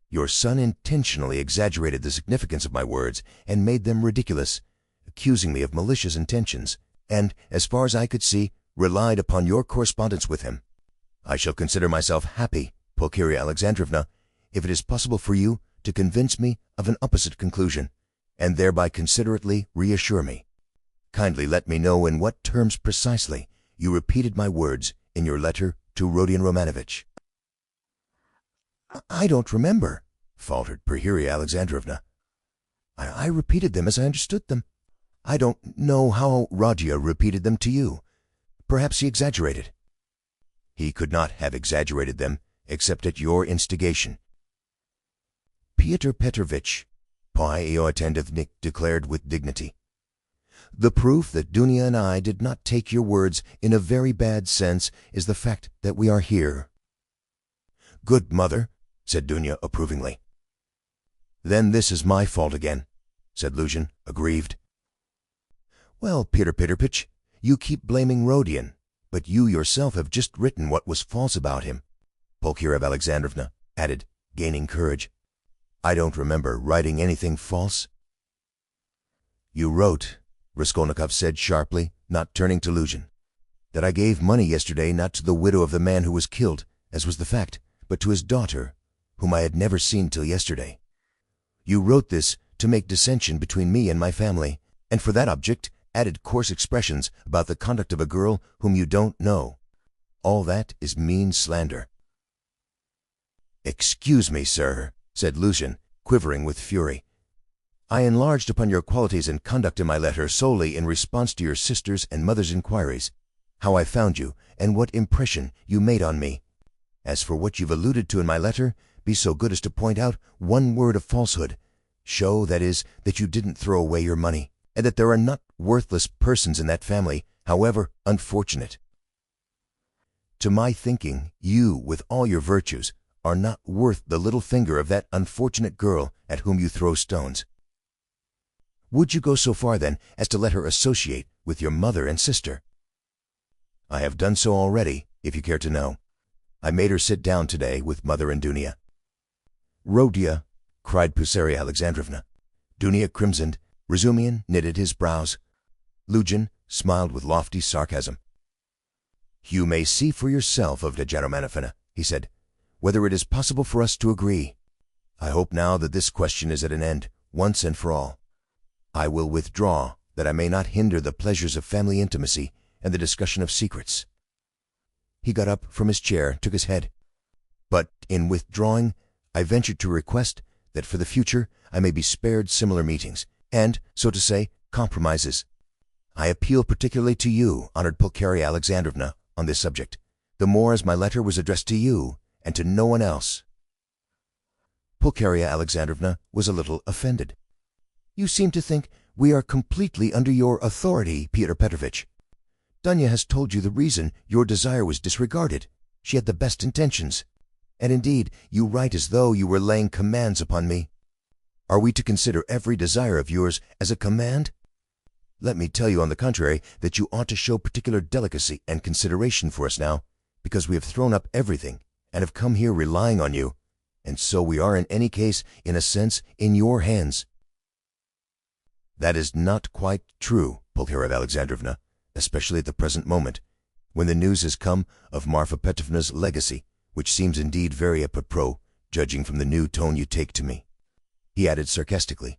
Your son intentionally exaggerated the significance of my words and made them ridiculous, accusing me of malicious intentions, and, as far as I could see, relied upon your correspondence with him. I shall consider myself happy, Pulcheria Alexandrovna, if it is possible for you to convince me of an opposite conclusion, and thereby considerately reassure me. Kindly let me know in what terms precisely you repeated my words in your letter to Rodion Romanovitch. I don't remember, faltered Pulcheria Alexandrovna. I repeated them as I understood them. I don't know how Rodya repeated them to you. Perhaps he exaggerated. He could not have exaggerated them, except at your instigation. Peter Petrovitch, Fyodor declared with dignity. The proof that Dunya and I did not take your words in a very bad sense is the fact that we are here. Good, mother, said Dunya approvingly. Then this is my fault again, said Lucian, aggrieved. Well, Peter Petrovitch, you keep blaming Rodion, but you yourself have just written what was false about him, Pulcheria Alexandrovna added, gaining courage. I don't remember writing anything false. You wrote, Raskolnikov said sharply, not turning to Lucian, that I gave money yesterday not to the widow of the man who was killed, as was the fact, but to his daughter, whom I had never seen till yesterday. You wrote this to make dissension between me and my family, and for that object added coarse expressions about the conduct of a girl whom you don't know. All that is mean slander. Excuse me, sir, said Lucian, quivering with fury. I enlarged upon your qualities and conduct in my letter solely in response to your sister's and mother's inquiries, how I found you, and what impression you made on me. As for what you've alluded to in my letter, be so good as to point out one word of falsehood. Show, that is, that you didn't throw away your money, and that there are not worthless persons in that family, however unfortunate. To my thinking, you, with all your virtues, are not worth the little finger of that unfortunate girl at whom you throw stones. Would you go so far, then, as to let her associate with your mother and sister? I have done so already, if you care to know. I made her sit down today with Mother and Dunia. Rhodia, cried Pulcheria Alexandrovna. Dunia crimsoned, Razumihin knitted his brows. Luzhin smiled with lofty sarcasm. You may see for yourself, Avdotya Romanovna, he said, whether it is possible for us to agree. I hope now that this question is at an end, once and for all. I will withdraw, that I may not hinder the pleasures of family intimacy and the discussion of secrets. He got up from his chair, took his head. But in withdrawing, I ventured to request that for the future I may be spared similar meetings, and, so to say, compromises. I appeal particularly to you, honored Pulcheria Alexandrovna, on this subject, the more as my letter was addressed to you, and to no one else. Pulcheria Alexandrovna was a little offended. You seem to think we are completely under your authority, Pyotr Petrovitch. Dunya has told you the reason your desire was disregarded. She had the best intentions. And indeed, you write as though you were laying commands upon me. Are we to consider every desire of yours as a command? Let me tell you, on the contrary, that you ought to show particular delicacy and consideration for us now, because we have thrown up everything and have come here relying on you, and so we are in any case, in a sense, in your hands. That is not quite true, Pulcheria Alexandrovna, especially at the present moment, when the news has come of Marfa Petrovna's legacy, which seems indeed very apropos, judging from the new tone you take to me. He added sarcastically.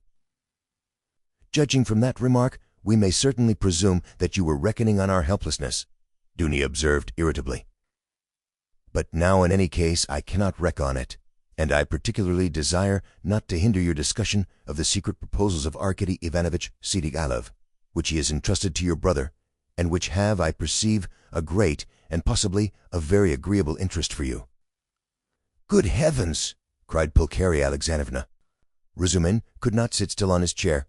Judging from that remark, we may certainly presume that you were reckoning on our helplessness, Dunia observed irritably. But now in any case I cannot reckon on it, and I particularly desire not to hinder your discussion of the secret proposals of Arkady Ivanovitch Sidigalov, which he has entrusted to your brother, and which have, I perceive, a great and possibly a very agreeable interest for you. Good heavens! Cried Pulcheria Alexandrovna. Razumihin could not sit still on his chair.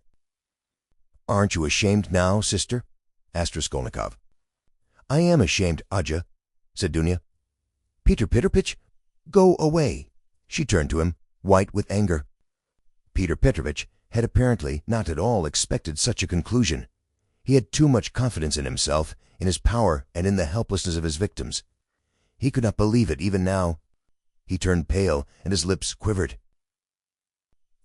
Aren't you ashamed now, sister? Asked Raskolnikov. I am ashamed, Adya, said Dunia. Peter Petrovitch, go away. She turned to him, white with anger. Peter Petrovitch had apparently not at all expected such a conclusion. He had too much confidence in himself, in his power, and in the helplessness of his victims. He could not believe it even now. He turned pale, and his lips quivered.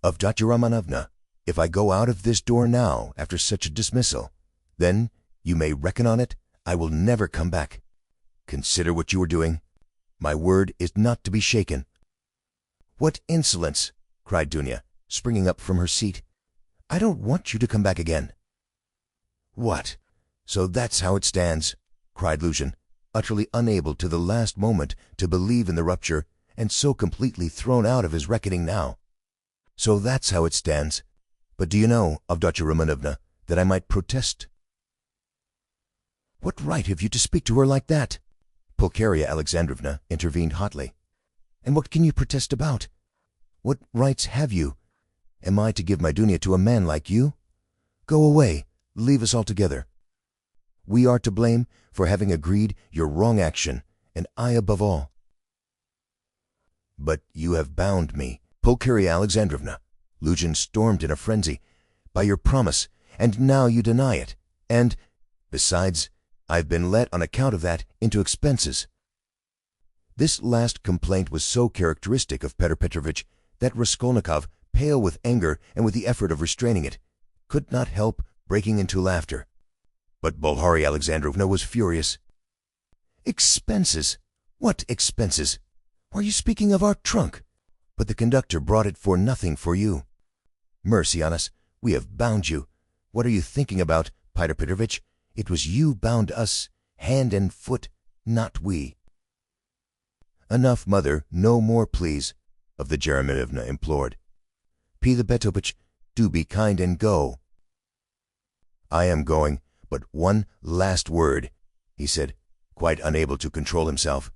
Avdotya Romanovna, if I go out of this door now after such a dismissal, then, you may reckon on it, I will never come back. Consider what you are doing. My word is not to be shaken. What insolence! Cried Dunia, springing up from her seat. I don't want you to come back again. What? So that's how it stands, cried Luzhin, utterly unable to the last moment to believe in the rupture, and so completely thrown out of his reckoning now. So that's how it stands. But do you know, Avdotya Romanovna, that I might protest? What right have you to speak to her like that? Pulcheria Alexandrovna intervened hotly. And what can you protest about? What rights have you? Am I to give my Dunia to a man like you? Go away, leave us altogether. We are to blame for having agreed your wrong action, and I above all. But you have bound me, Pulcheria Alexandrovna, Luzhin stormed in a frenzy, by your promise, and now you deny it, and, besides, I've been let on account of that into expenses. This last complaint was so characteristic of Pyotr Petrovitch that Raskolnikov, pale with anger and with the effort of restraining it, could not help breaking into laughter. But Pulcheria Alexandrovna was furious. Expenses? What expenses? Are you speaking of our trunk? But the conductor brought it for nothing for you. Mercy on us, we have bound you. What are you thinking about, Pyotr Petrovitch? It was you bound us, hand and foot, not we. Enough, mother, no more, please, Avdotya Romanovna implored. Pyotr Petrovitch, do be kind and go. I am going, but one last word, he said, quite unable to control himself.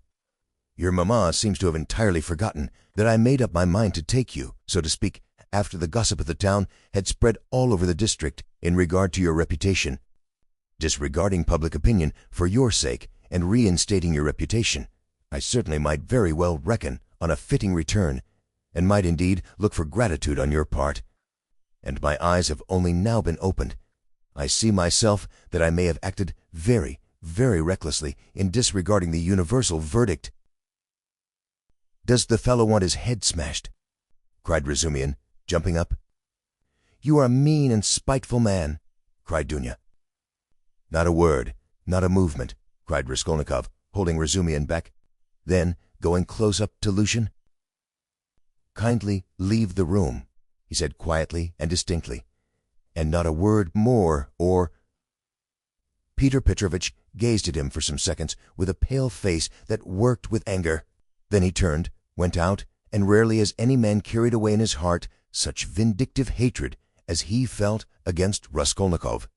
Your mamma seems to have entirely forgotten that I made up my mind to take you, so to speak, after the gossip of the town had spread all over the district in regard to your reputation. Disregarding public opinion for your sake and reinstating your reputation, I certainly might very well reckon on a fitting return, and might indeed look for gratitude on your part. And my eyes have only now been opened. I see myself that I may have acted very, very recklessly in disregarding the universal verdict." "Does the fellow want his head smashed?" cried Razumihin, jumping up. "You are a mean and spiteful man," cried Dunya. "Not a word, not a movement," cried Raskolnikov, holding Razumihin back. Then, going close up to Lushin, "Kindly leave the room," he said quietly and distinctly, "and not a word more, or—" Peter Petrovitch gazed at him for some seconds with a pale face that worked with anger. Then he turned, went out, and rarely has any man carried away in his heart such vindictive hatred as he felt against Raskolnikov.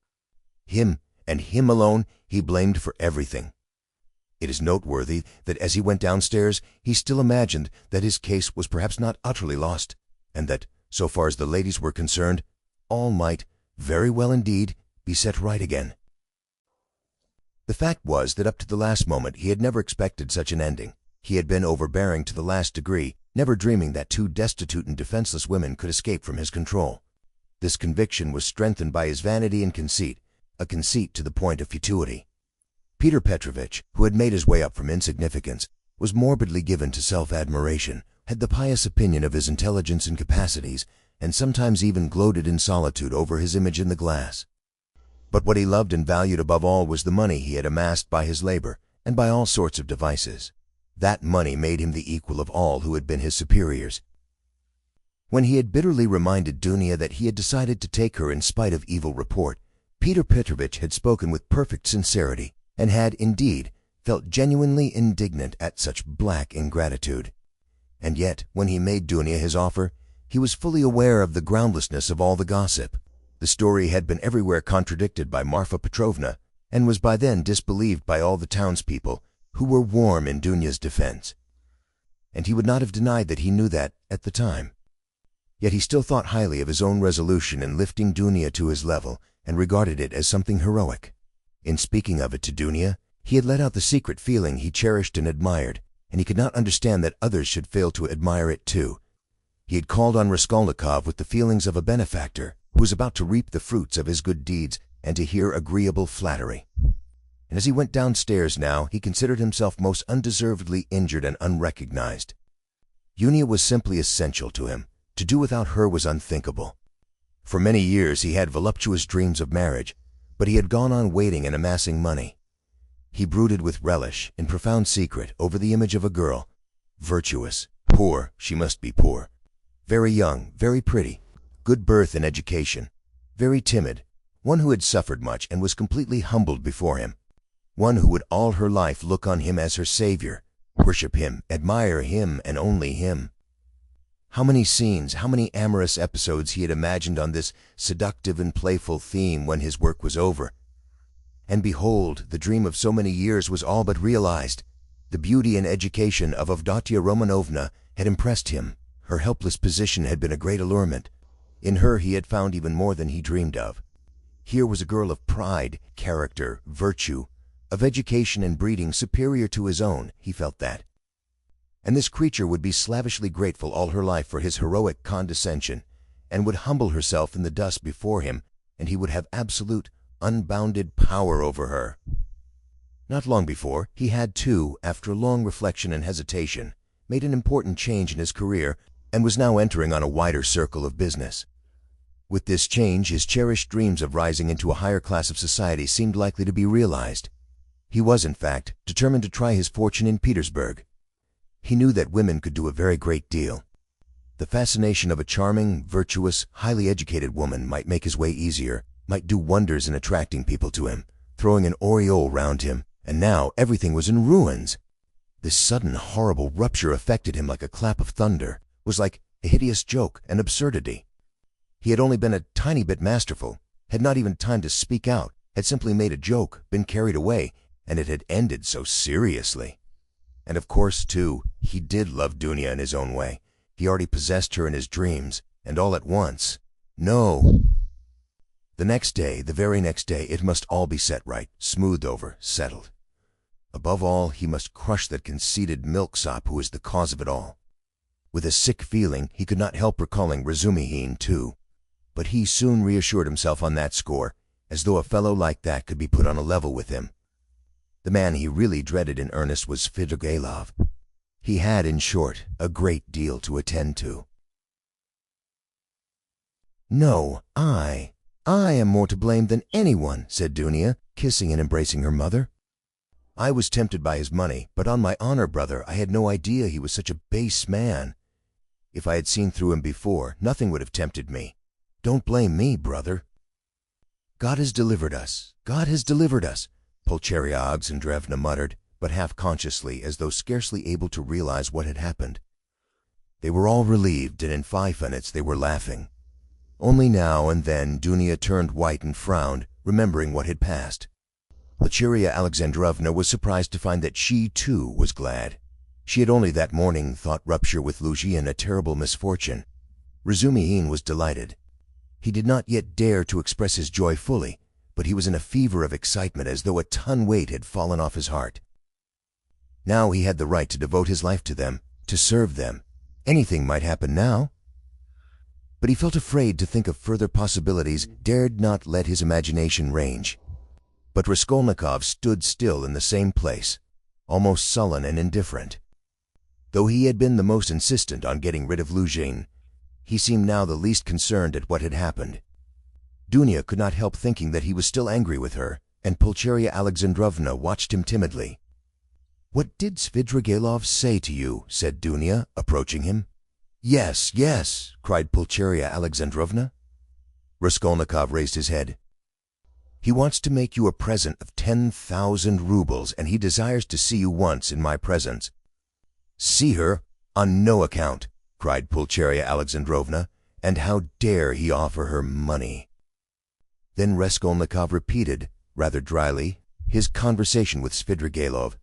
Him, and him alone, he blamed for everything. It is noteworthy that as he went downstairs he still imagined that his case was perhaps not utterly lost, and that, so far as the ladies were concerned, all might, very well indeed, be set right again. The fact was that up to the last moment he had never expected such an ending. He had been overbearing to the last degree, never dreaming that two destitute and defenseless women could escape from his control. This conviction was strengthened by his vanity and conceit, a conceit to the point of fatuity. Peter Petrovitch, who had made his way up from insignificance, was morbidly given to self-admiration, had the pious opinion of his intelligence and capacities, and sometimes even gloated in solitude over his image in the glass. But what he loved and valued above all was the money he had amassed by his labor and by all sorts of devices. That money made him the equal of all who had been his superiors. When he had bitterly reminded Dunya that he had decided to take her in spite of evil report, Peter Petrovitch had spoken with perfect sincerity, and had, indeed, felt genuinely indignant at such black ingratitude. And yet, when he made Dunya his offer, he was fully aware of the groundlessness of all the gossip. The story had been everywhere contradicted by Marfa Petrovna, and was by then disbelieved by all the townspeople, who were warm in Dunya's defense. And he would not have denied that he knew that at the time. Yet he still thought highly of his own resolution in lifting Dunya to his level, and regarded it as something heroic. In speaking of it to Dunya, he had let out the secret feeling he cherished and admired, and he could not understand that others should fail to admire it too. He had called on Raskolnikov with the feelings of a benefactor who was about to reap the fruits of his good deeds and to hear agreeable flattery. And as he went downstairs now, he considered himself most undeservedly injured and unrecognized. Dunya was simply essential to him. To do without her was unthinkable. For many years he had voluptuous dreams of marriage, but he had gone on waiting and amassing money. He brooded with relish, in profound secret, over the image of a girl, virtuous, poor, she must be poor, very young, very pretty, good birth and education, very timid, one who had suffered much and was completely humbled before him, one who would all her life look on him as her savior, worship him, admire him and only him. How many scenes, how many amorous episodes he had imagined on this seductive and playful theme when his work was over. And behold, the dream of so many years was all but realized. The beauty and education of Avdotya Romanovna had impressed him. Her helpless position had been a great allurement. In her he had found even more than he dreamed of. Here was a girl of pride, character, virtue, of education and breeding superior to his own, he felt that. And this creature would be slavishly grateful all her life for his heroic condescension, and would humble herself in the dust before him, and he would have absolute, unbounded power over her. Not long before, he had too, after long reflection and hesitation, made an important change in his career, and was now entering on a wider circle of business. With this change, his cherished dreams of rising into a higher class of society seemed likely to be realized. He was, in fact, determined to try his fortune in Petersburg. He knew that women could do a very great deal. The fascination of a charming, virtuous, highly educated woman might make his way easier, might do wonders in attracting people to him, throwing an aureole round him, and now everything was in ruins. This sudden, horrible rupture affected him like a clap of thunder, was like a hideous joke, an absurdity. He had only been a tiny bit masterful, had not even time to speak out, had simply made a joke, been carried away, and it had ended so seriously. And of course, too, he did love Dunya in his own way. He already possessed her in his dreams, and all at once. No! The next day, the very next day, it must all be set right, smoothed over, settled. Above all, he must crush that conceited milksop who is the cause of it all. With a sick feeling, he could not help recalling Razumihin too, but he soon reassured himself on that score, as though a fellow like that could be put on a level with him. The man he really dreaded in earnest was Fyodor. He had, in short, a great deal to attend to. "No, I am more to blame than anyone," said Dunia, kissing and embracing her mother. "I was tempted by his money, but on my honor, brother, I had no idea he was such a base man. If I had seen through him before, nothing would have tempted me. Don't blame me, brother." "God has delivered us, God has delivered us," Pulcheria Alexandrovna muttered, but half-consciously, as though scarcely able to realize what had happened. They were all relieved, and in 5 minutes they were laughing. Only now and then Dunia turned white and frowned, remembering what had passed. Pulcheria Alexandrovna was surprised to find that she, too, was glad. She had only that morning thought rupture with Luzhin a terrible misfortune. Razumihin was delighted. He did not yet dare to express his joy fully, but he was in a fever of excitement as though a ton weight had fallen off his heart. Now he had the right to devote his life to them, to serve them. Anything might happen now. But he felt afraid to think of further possibilities, dared not let his imagination range. But Raskolnikov stood still in the same place, almost sullen and indifferent. Though he had been the most insistent on getting rid of Luzhin, he seemed now the least concerned at what had happened. Dunia could not help thinking that he was still angry with her, and Pulcheria Alexandrovna watched him timidly. "What did Svidrigailov say to you?" said Dunia, approaching him. "Yes, yes," cried Pulcheria Alexandrovna. Raskolnikov raised his head. "He wants to make you a present of 10,000 rubles, and he desires to see you once in my presence." "See her? On no account," cried Pulcheria Alexandrovna. "And how dare he offer her money?" Then Raskolnikov repeated, rather dryly, his conversation with Svidrigailov,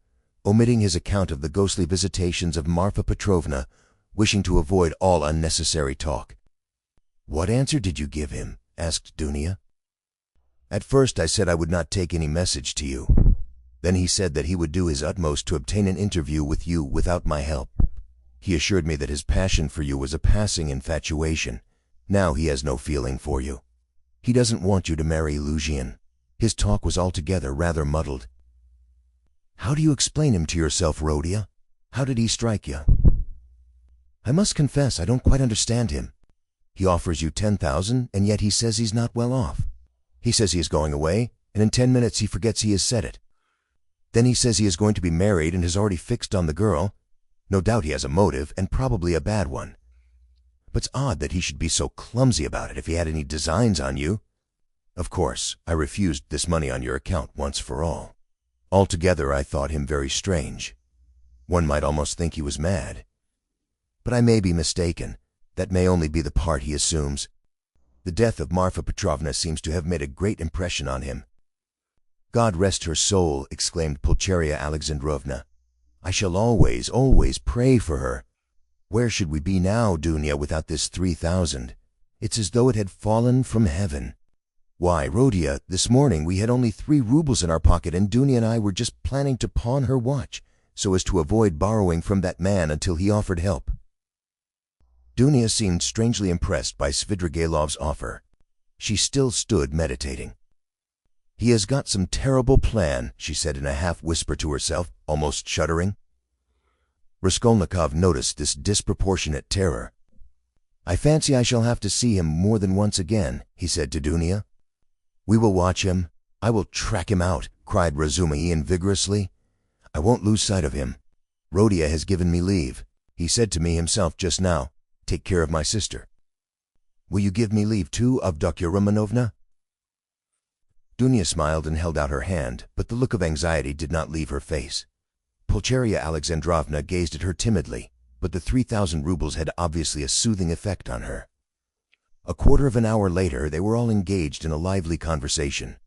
omitting his account of the ghostly visitations of Marfa Petrovna, wishing to avoid all unnecessary talk. "What answer did you give him?" asked Dunia. "At first I said I would not take any message to you. Then he said that he would do his utmost to obtain an interview with you without my help. He assured me that his passion for you was a passing infatuation. Now he has no feeling for you. He doesn't want you to marry Luzhin. His talk was altogether rather muddled." "How do you explain him to yourself, Rodia? How did he strike you?" "I must confess I don't quite understand him. He offers you 10,000, and yet he says he's not well off. He says he is going away, and in 10 minutes he forgets he has said it. Then he says he is going to be married and has already fixed on the girl. No doubt he has a motive, and probably a bad one. But it's odd that he should be so clumsy about it if he had any designs on you. Of course, I refused this money on your account once for all. Altogether, I thought him very strange. One might almost think he was mad. But I may be mistaken. That may only be the part he assumes. The death of Marfa Petrovna seems to have made a great impression on him." "God rest her soul," exclaimed Pulcheria Alexandrovna. "I shall always, always pray for her. Where should we be now, Dunia, without this 3,000? It's as though it had fallen from heaven. Why, Rodia, this morning we had only 3 rubles in our pocket, and Dunia and I were just planning to pawn her watch, so as to avoid borrowing from that man until he offered help." Dunia seemed strangely impressed by Svidrigailov's offer. She still stood meditating. "He has got some terrible plan," she said in a half-whisper to herself, almost shuddering. Raskolnikov noticed this disproportionate terror. "I fancy I shall have to see him more than once again," he said to Dunia. "We will watch him. I will track him out," cried Razumihin vigorously. "I won't lose sight of him. Rodia has given me leave. He said to me himself just now, 'Take care of my sister.' Will you give me leave too, Avdotia Romanovna?" Dunia smiled and held out her hand, but the look of anxiety did not leave her face. Pulcheria Alexandrovna gazed at her timidly, but the 3,000 rubles had obviously a soothing effect on her. A quarter of an hour later they were all engaged in a lively conversation.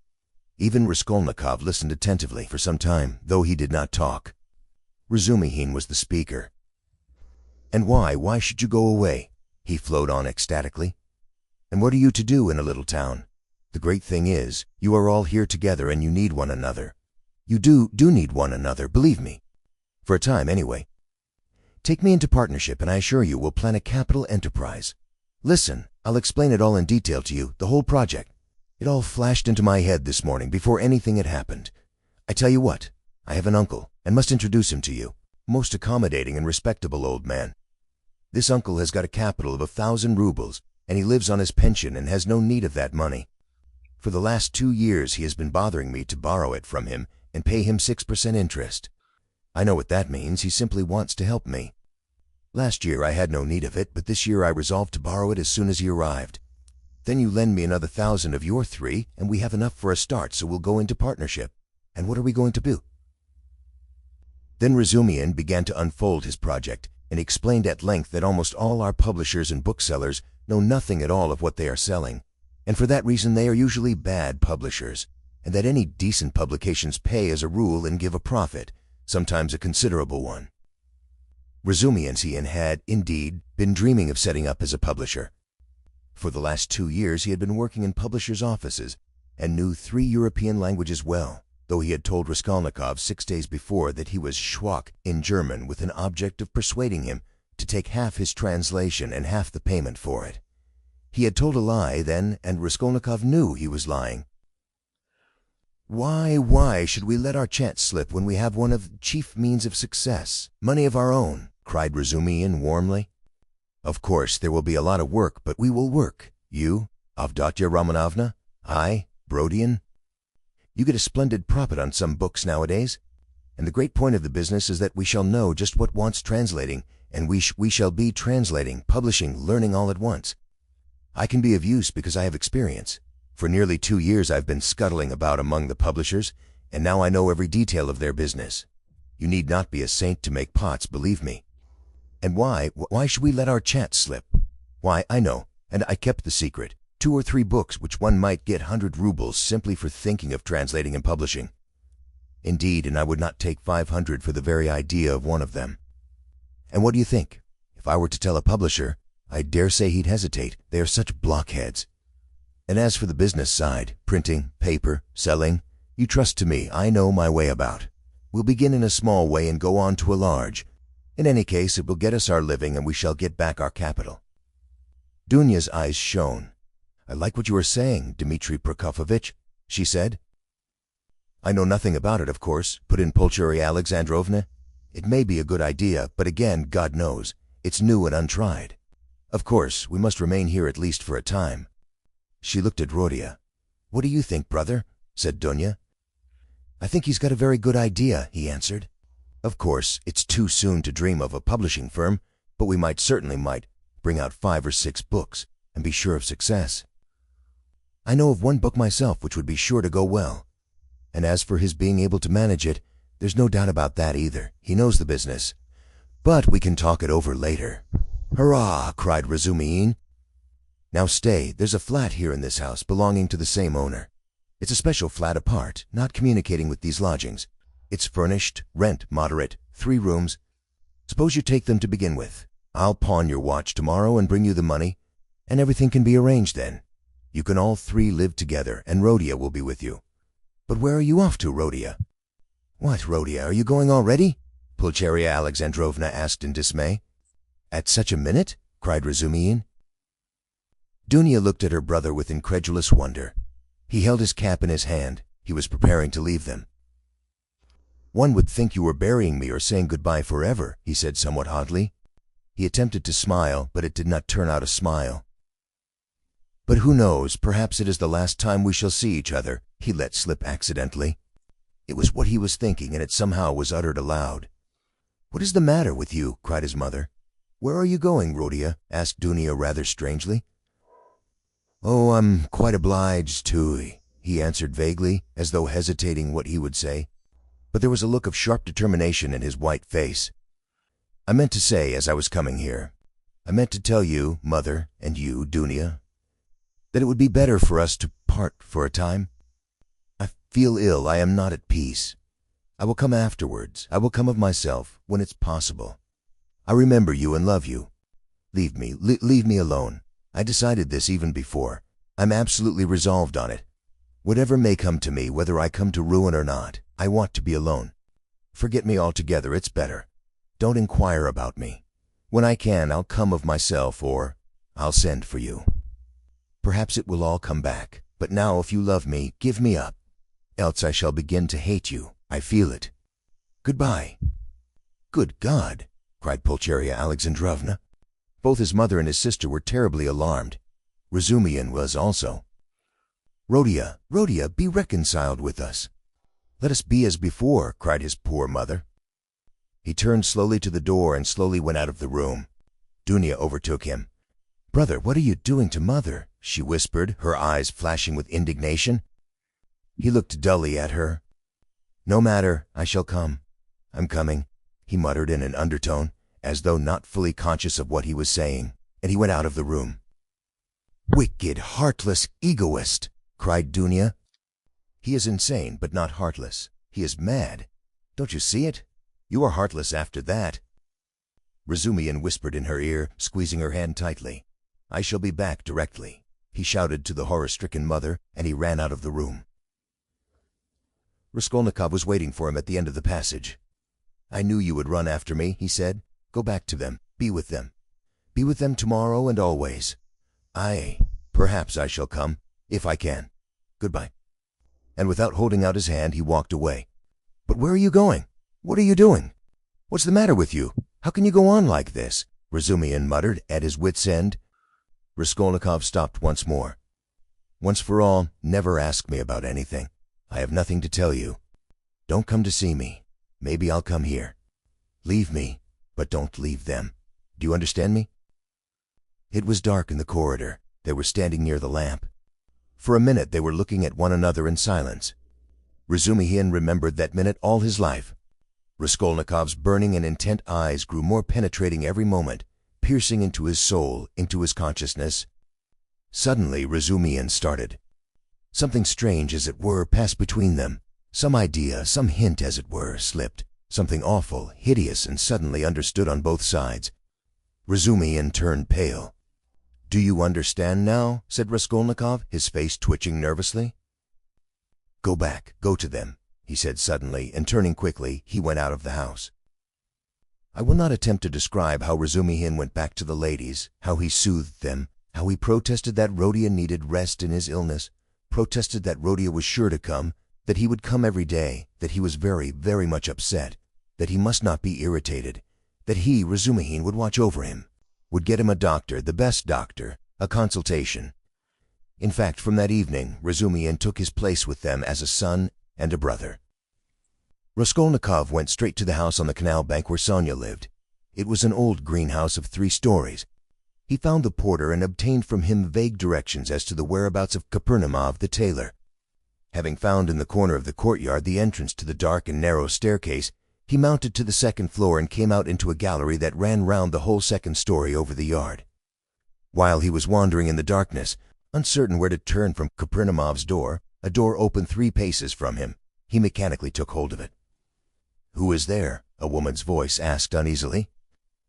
Even Raskolnikov listened attentively for some time, though he did not talk. Razumihin was the speaker. "And why should you go away?" he flowed on ecstatically. "And what are you to do in a little town? The great thing is, you are all here together and you need one another. You do need one another, believe me. For a time, anyway. Take me into partnership and I assure you we'll plan a capital enterprise. Listen, I'll explain it all in detail to you, the whole project. It all flashed into my head this morning before anything had happened. I tell you what, I have an uncle and must introduce him to you. Most accommodating and respectable old man. This uncle has got a capital of 1,000 rubles and he lives on his pension and has no need of that money. For the last 2 years he has been bothering me to borrow it from him and pay him 6% interest. I know what that means. He simply wants to help me. Last year I had no need of it, but this year I resolved to borrow it as soon as he arrived. Then you lend me another 1,000 of your 3, and we have enough for a start, so we'll go into partnership. And what are we going to do? Then Razumian began to unfold his project, and explained at length that almost all our publishers and booksellers know nothing at all of what they are selling, and for that reason they are usually bad publishers, and that any decent publications pay as a rule and give a profit, sometimes a considerable one. Razumian had, indeed, been dreaming of setting up as a publisher. For the last 2 years he had been working in publishers' offices and knew 3 European languages well, though he had told Raskolnikov 6 days before that he was schwach in German with an object of persuading him to take half his translation and half the payment for it. He had told a lie then, and Raskolnikov knew he was lying. Why should we let our chance slip when we have one of the chief means of success, money of our own? Cried Razumian warmly. Of course, there will be a lot of work, but we will work. You, Avdotya Romanovna, I, Brodian. You get a splendid profit on some books nowadays, and the great point of the business is that we shall know just what wants translating, and we shall be translating, publishing, learning all at once. I can be of use because I have experience. For nearly 2 years I've been scuttling about among the publishers, and now I know every detail of their business. You need not be a saint to make pots, believe me. And why should we let our chance slip? Why, I know, and I kept the secret. 2 or 3 books which one might get 100 rubles simply for thinking of translating and publishing. Indeed, and I would not take 500 for the very idea of one of them. And what do you think? If I were to tell a publisher, I dare say he'd hesitate. They are such blockheads. And as for the business side, printing, paper, selling, you trust to me, I know my way about. We'll begin in a small way and go on to a large. In any case, it will get us our living and we shall get back our capital. Dunya's eyes shone. I like what you are saying, Dmitri Prokofovitch, she said. I know nothing about it, of course, put in Pulcheria Alexandrovna. It may be a good idea, but again, God knows, it's new and untried. Of course, we must remain here at least for a time. She looked at Rodia. What do you think, brother? Said Dunya. I think he's got a very good idea, he answered. Of course, it's too soon to dream of a publishing firm, but we certainly might bring out 5 or 6 books and be sure of success. I know of one book myself which would be sure to go well. And as for his being able to manage it, there's no doubt about that either. He knows the business. But we can talk it over later. Hurrah! Cried Razumian. Now stay, there's a flat here in this house belonging to the same owner. It's a special flat apart, not communicating with these lodgings. It's furnished, rent moderate, 3 rooms. Suppose you take them to begin with. I'll pawn your watch tomorrow and bring you the money, and everything can be arranged then. You can all 3 live together, and Rodia will be with you. But where are you off to, Rodia? What, Rodia, are you going already? Pulcheria Alexandrovna asked in dismay. At such a minute? Cried Razumian. Dunya looked at her brother with incredulous wonder. He held his cap in his hand. He was preparing to leave them. One would think you were burying me or saying goodbye forever, he said somewhat oddly. He attempted to smile, but it did not turn out a smile. But who knows, perhaps it is the last time we shall see each other, he let slip accidentally. It was what he was thinking, and it somehow was uttered aloud. What is the matter with you? Cried his mother. Where are you going, Rodia? Asked Dunya rather strangely. Oh, I'm quite obliged to, he answered vaguely, as though hesitating what he would say. But there was a look of sharp determination in his white face. I meant to say, as I was coming here, I meant to tell you, mother, and you, Dunya, that it would be better for us to part for a time. I feel ill, I am not at peace. I will come afterwards, I will come of myself, when it's possible. I remember you and love you. Leave me alone. I decided this even before. I'm absolutely resolved on it. Whatever may come to me, whether I come to ruin or not, I want to be alone. Forget me altogether, it's better. Don't inquire about me. When I can, I'll come of myself, or I'll send for you. Perhaps it will all come back, but now if you love me, give me up. Else I shall begin to hate you. I feel it. Goodbye." "Good God!" cried Pulcheria Alexandrovna. Both his mother and his sister were terribly alarmed. Razumihin was also. "Rodia, Rodia, be reconciled with us. Let us be as before," cried his poor mother. He turned slowly to the door and slowly went out of the room. Dunya overtook him. "Brother, what are you doing to mother?" she whispered, her eyes flashing with indignation. He looked dully at her. "No matter, I shall come. I'm coming," he muttered in an undertone, as though not fully conscious of what he was saying, and he went out of the room. "Wicked, heartless egoist!" cried Dunya. "He is insane, but not heartless. He is mad. Don't you see it? You are heartless after that." Razumihin whispered in her ear, squeezing her hand tightly. "I shall be back directly," he shouted to the horror-stricken mother, and he ran out of the room. Raskolnikov was waiting for him at the end of the passage. "I knew you would run after me," he said. "Go back to them. Be with them. Be with them tomorrow and always. Perhaps I shall come, if I can. Goodbye." And without holding out his hand, he walked away. "But where are you going? What are you doing? What's the matter with you? How can you go on like this?" Razumihin muttered, at his wit's end. Raskolnikov stopped once more. "Once for all, never ask me about anything. I have nothing to tell you. Don't come to see me. Maybe I'll come here. Leave me, but don't leave them. Do you understand me?" It was dark in the corridor. They were standing near the lamp. For a minute they were looking at one another in silence. Razumihin remembered that minute all his life. Raskolnikov's burning and intent eyes grew more penetrating every moment, piercing into his soul, into his consciousness. Suddenly Razumihin started. Something strange, as it were, passed between them. Some idea, some hint, as it were, slipped. Something awful, hideous, and suddenly understood on both sides. Razumihin turned pale. "Do you understand now?" said Raskolnikov, his face twitching nervously. "Go back, go to them," he said suddenly, and turning quickly, he went out of the house. I will not attempt to describe how Razumihin went back to the ladies, how he soothed them, how he protested that Rodia needed rest in his illness, protested that Rodia was sure to come, that he would come every day, that he was very, very much upset, that he must not be irritated, that he, Razumihin, would watch over him, would get him a doctor, the best doctor, a consultation. In fact, from that evening, Razumihin took his place with them as a son and a brother. Raskolnikov went straight to the house on the canal bank where Sonia lived. It was an old greenhouse of 3 stories. He found the porter and obtained from him vague directions as to the whereabouts of Kapernimov, the tailor. Having found in the corner of the courtyard the entrance to the dark and narrow staircase, he mounted to the 2nd floor and came out into a gallery that ran round the whole 2nd story over the yard. While he was wandering in the darkness, uncertain where to turn from Kapernimov's door, a door opened 3 paces from him. He mechanically took hold of it. "Who is there?" a woman's voice asked uneasily.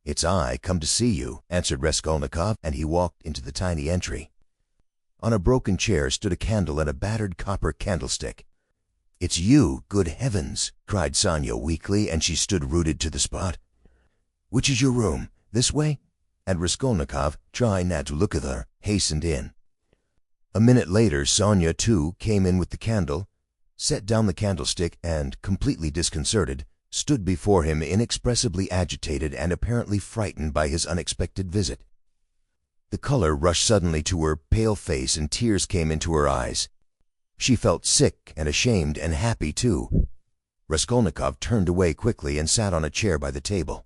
"It's I, come to see you," answered Raskolnikov, and he walked into the tiny entry. On a broken chair stood a candle and a battered copper candlestick. "It's you, good heavens!" cried Sonia weakly, and she stood rooted to the spot. "Which is your room? This way?" And Raskolnikov, trying not to look at her, hastened in. A minute later Sonia, too, came in with the candle, set down the candlestick, and, completely disconcerted, stood before him inexpressibly agitated and apparently frightened by his unexpected visit. The color rushed suddenly to her pale face and tears came into her eyes. She felt sick and ashamed and happy too. Raskolnikov turned away quickly and sat on a chair by the table.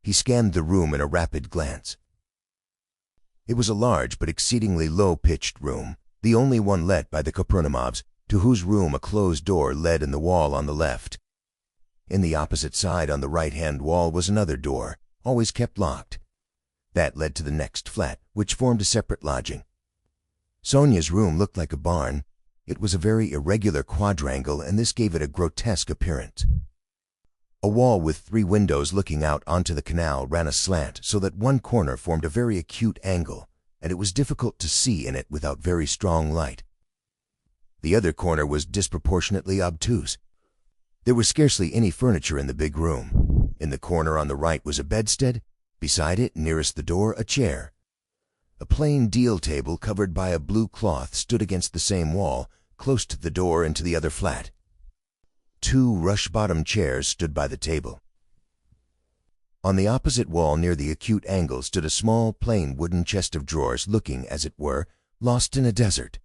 He scanned the room in a rapid glance. It was a large but exceedingly low-pitched room, the only one let by the Kapernimovs, to whose room a closed door led in the wall on the left. In the opposite side on the right-hand wall was another door, always kept locked. That led to the next flat, which formed a separate lodging. Sonia's room looked like a barn. It was a very irregular quadrangle, and this gave it a grotesque appearance. A wall with 3 windows looking out onto the canal ran aslant, so that one corner formed a very acute angle, and it was difficult to see in it without very strong light. The other corner was disproportionately obtuse. There was scarcely any furniture in the big room. In the corner on the right was a bedstead. Beside it, nearest the door, a chair. A plain deal table covered by a blue cloth stood against the same wall, close to the door into the other flat. 2 rush-bottom chairs stood by the table. On the opposite wall near the acute angle stood a small, plain wooden chest of drawers looking, as it were, lost in a desert.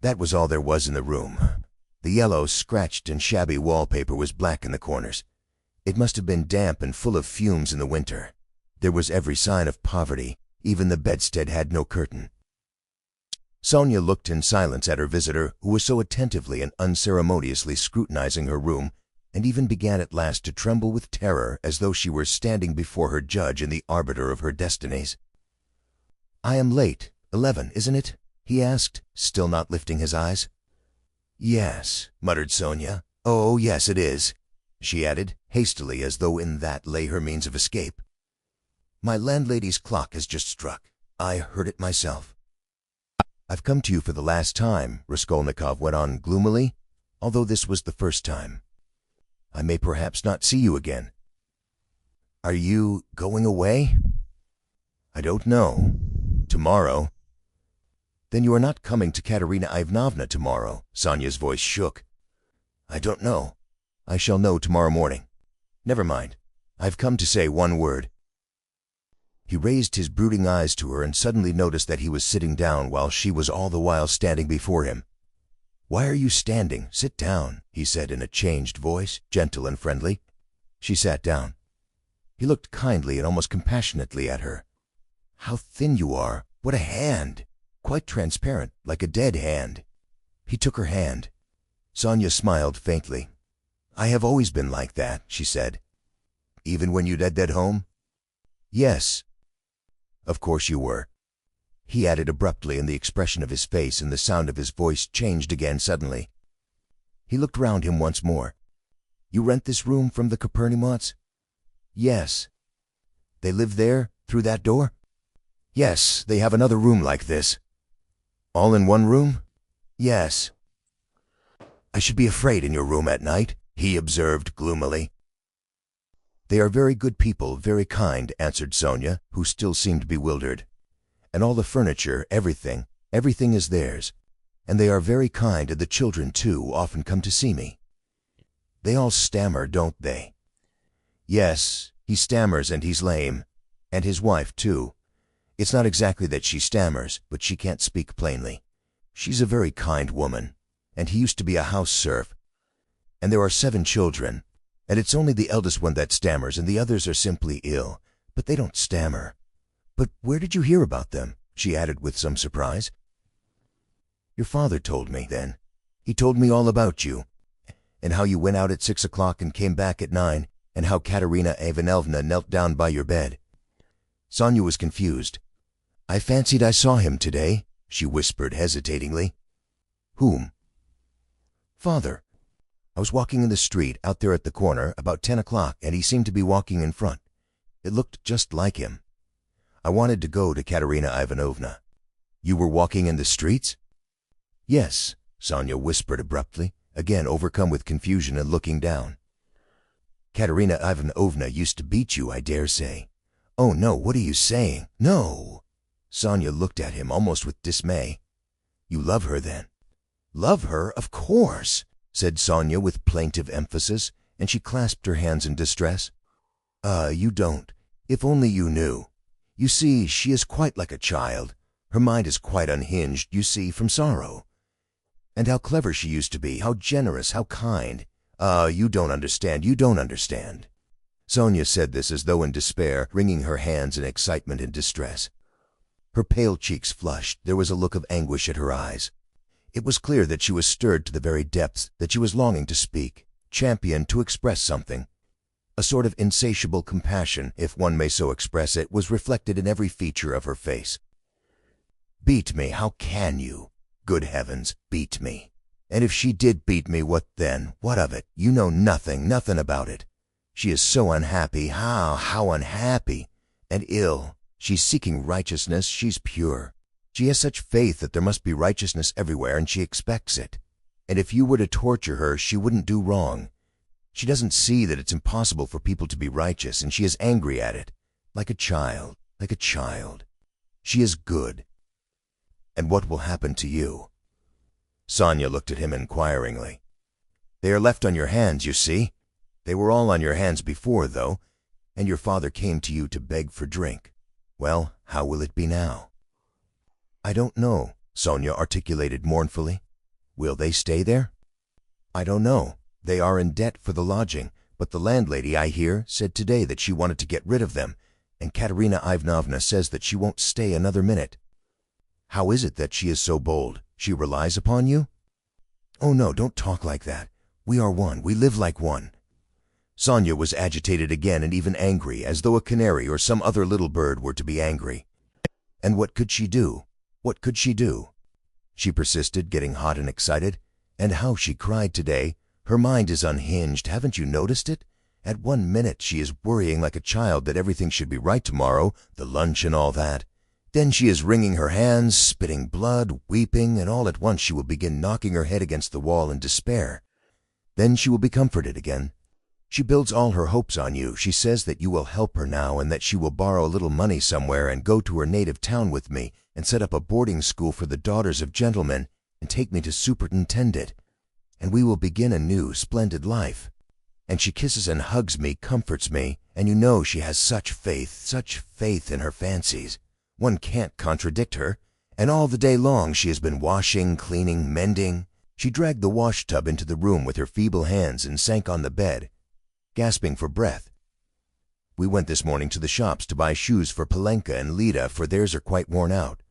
That was all there was in the room. The yellow, scratched and shabby wallpaper was black in the corners. It must have been damp and full of fumes in the winter. There was every sign of poverty. Even the bedstead had no curtain. Sonia looked in silence at her visitor, who was so attentively and unceremoniously scrutinizing her room, and even began at last to tremble with terror, as though she were standing before her judge and the arbiter of her destinies. "I am late. 11, isn't it?" he asked, still not lifting his eyes. "Yes," muttered Sonia. "Oh, yes, it is," she added, hastily, as though in that lay her means of escape. "My landlady's clock has just struck. I heard it myself." "I've come to you for the last time," Raskolnikov went on gloomily, "although this was the first time. I may perhaps not see you again." "Are you going away?" "I don't know. Tomorrow." "Then you are not coming to Katerina Ivanovna tomorrow?" Sonia's voice shook. "I don't know. I shall know tomorrow morning. Never mind. I've come to say one word." He raised his brooding eyes to her and suddenly noticed that he was sitting down while she was all the while standing before him. "Why are you standing? Sit down," he said in a changed voice, gentle and friendly. She sat down. He looked kindly and almost compassionately at her. "How thin you are! What a hand! Quite transparent, like a dead hand." He took her hand. Sonia smiled faintly. "I have always been like that," she said. "Even when you lived at home?" "Yes." "Of course you were," he added abruptly, and the expression of his face and the sound of his voice changed again suddenly. He looked round him once more. "You rent this room from the Kopernimots?" "Yes." "They live there, through that door?" "Yes, they have another room like this." "All in one room?" "Yes." "I should be afraid in your room at night," he observed gloomily. "They are very good people, very kind," answered Sonia, who still seemed bewildered. "And all the furniture, everything is theirs. And they are very kind, and the children, too, often come to see me." "They all stammer, don't they?" "Yes, he stammers and he's lame. And his wife, too. It's not exactly that she stammers, but she can't speak plainly. She's a very kind woman. And he used to be a house serf. And there are 7 children. And it's only the eldest one that stammers, and the others are simply ill. But they don't stammer. But where did you hear about them?" she added with some surprise. "Your father told me, then. He told me all about you, and how you went out at 6 o'clock and came back at 9, and how Katerina Ivanovna knelt down by your bed." Sonia was confused. "I fancied I saw him today," she whispered hesitatingly. "Whom?" "Father. I was walking in the street, out there at the corner, about 10 o'clock, and he seemed to be walking in front. It looked just like him. I wanted to go to Katerina Ivanovna." "You were walking in the streets?" "Yes," Sonia whispered abruptly, again overcome with confusion and looking down. "Katerina Ivanovna used to beat you, I dare say." "Oh, no, what are you saying? No!" Sonia looked at him almost with dismay. "You love her, then?" "Love her? Of course!" said Sonia with plaintive emphasis, and she clasped her hands in distress. You don't. If only you knew. You see, she is quite like a child. Her mind is quite unhinged, you see, from sorrow. And how clever she used to be, how generous, how kind. You don't understand, you don't understand." Sonia said this as though in despair, wringing her hands in excitement and distress. Her pale cheeks flushed, there was a look of anguish at her eyes. It was clear that she was stirred to the very depths, that she was longing to speak, championed to express something. A sort of insatiable compassion, if one may so express it, was reflected in every feature of her face. "Beat me, how can you? Good heavens, beat me. And if she did beat me, what then? What of it? You know nothing about it. She is so unhappy, how unhappy! And ill, She's seeking righteousness, she's pure. She has such faith that there must be righteousness everywhere, and she expects it. And if you were to torture her, she wouldn't do wrong. She doesn't see that it's impossible for people to be righteous, and she is angry at it. Like a child, like a child. She is good. And what will happen to you?" Sonia looked at him inquiringly. "They are left on your hands, you see. They were all on your hands before, though, and your father came to you to beg for drink. Well, how will it be now?" "I don't know," Sonia articulated mournfully. "Will they stay there?" "I don't know. They are in debt for the lodging, but the landlady, I hear, said today that she wanted to get rid of them, and Katerina Ivanovna says that she won't stay another minute." "How is it that she is so bold? She relies upon you?" "Oh, no, don't talk like that. We are one. We live like one." Sonia was agitated again and even angry, as though a canary or some other little bird were to be angry. And what could she do? What could she do? She persisted, getting hot and excited. And how she cried today. Her mind is unhinged, haven't you noticed it? At 1 minute she is worrying like a child that everything should be right tomorrow, the lunch and all that. Then she is wringing her hands, spitting blood, weeping, and all at once she will begin knocking her head against the wall in despair. Then she will be comforted again. She builds all her hopes on you. She says that you will help her now, and that she will borrow a little money somewhere and go to her native town with me and set up a boarding school for the daughters of gentlemen and take me to superintend it. And we will begin a new, splendid life. And she kisses and hugs me, comforts me, and you know she has such faith in her fancies. One can't contradict her. And all the day long she has been washing, cleaning, mending. She dragged the wash-tub into the room with her feeble hands and sank on the bed, gasping for breath. We went this morning to the shops to buy shoes for Polenka and Lida, for theirs are quite worn out.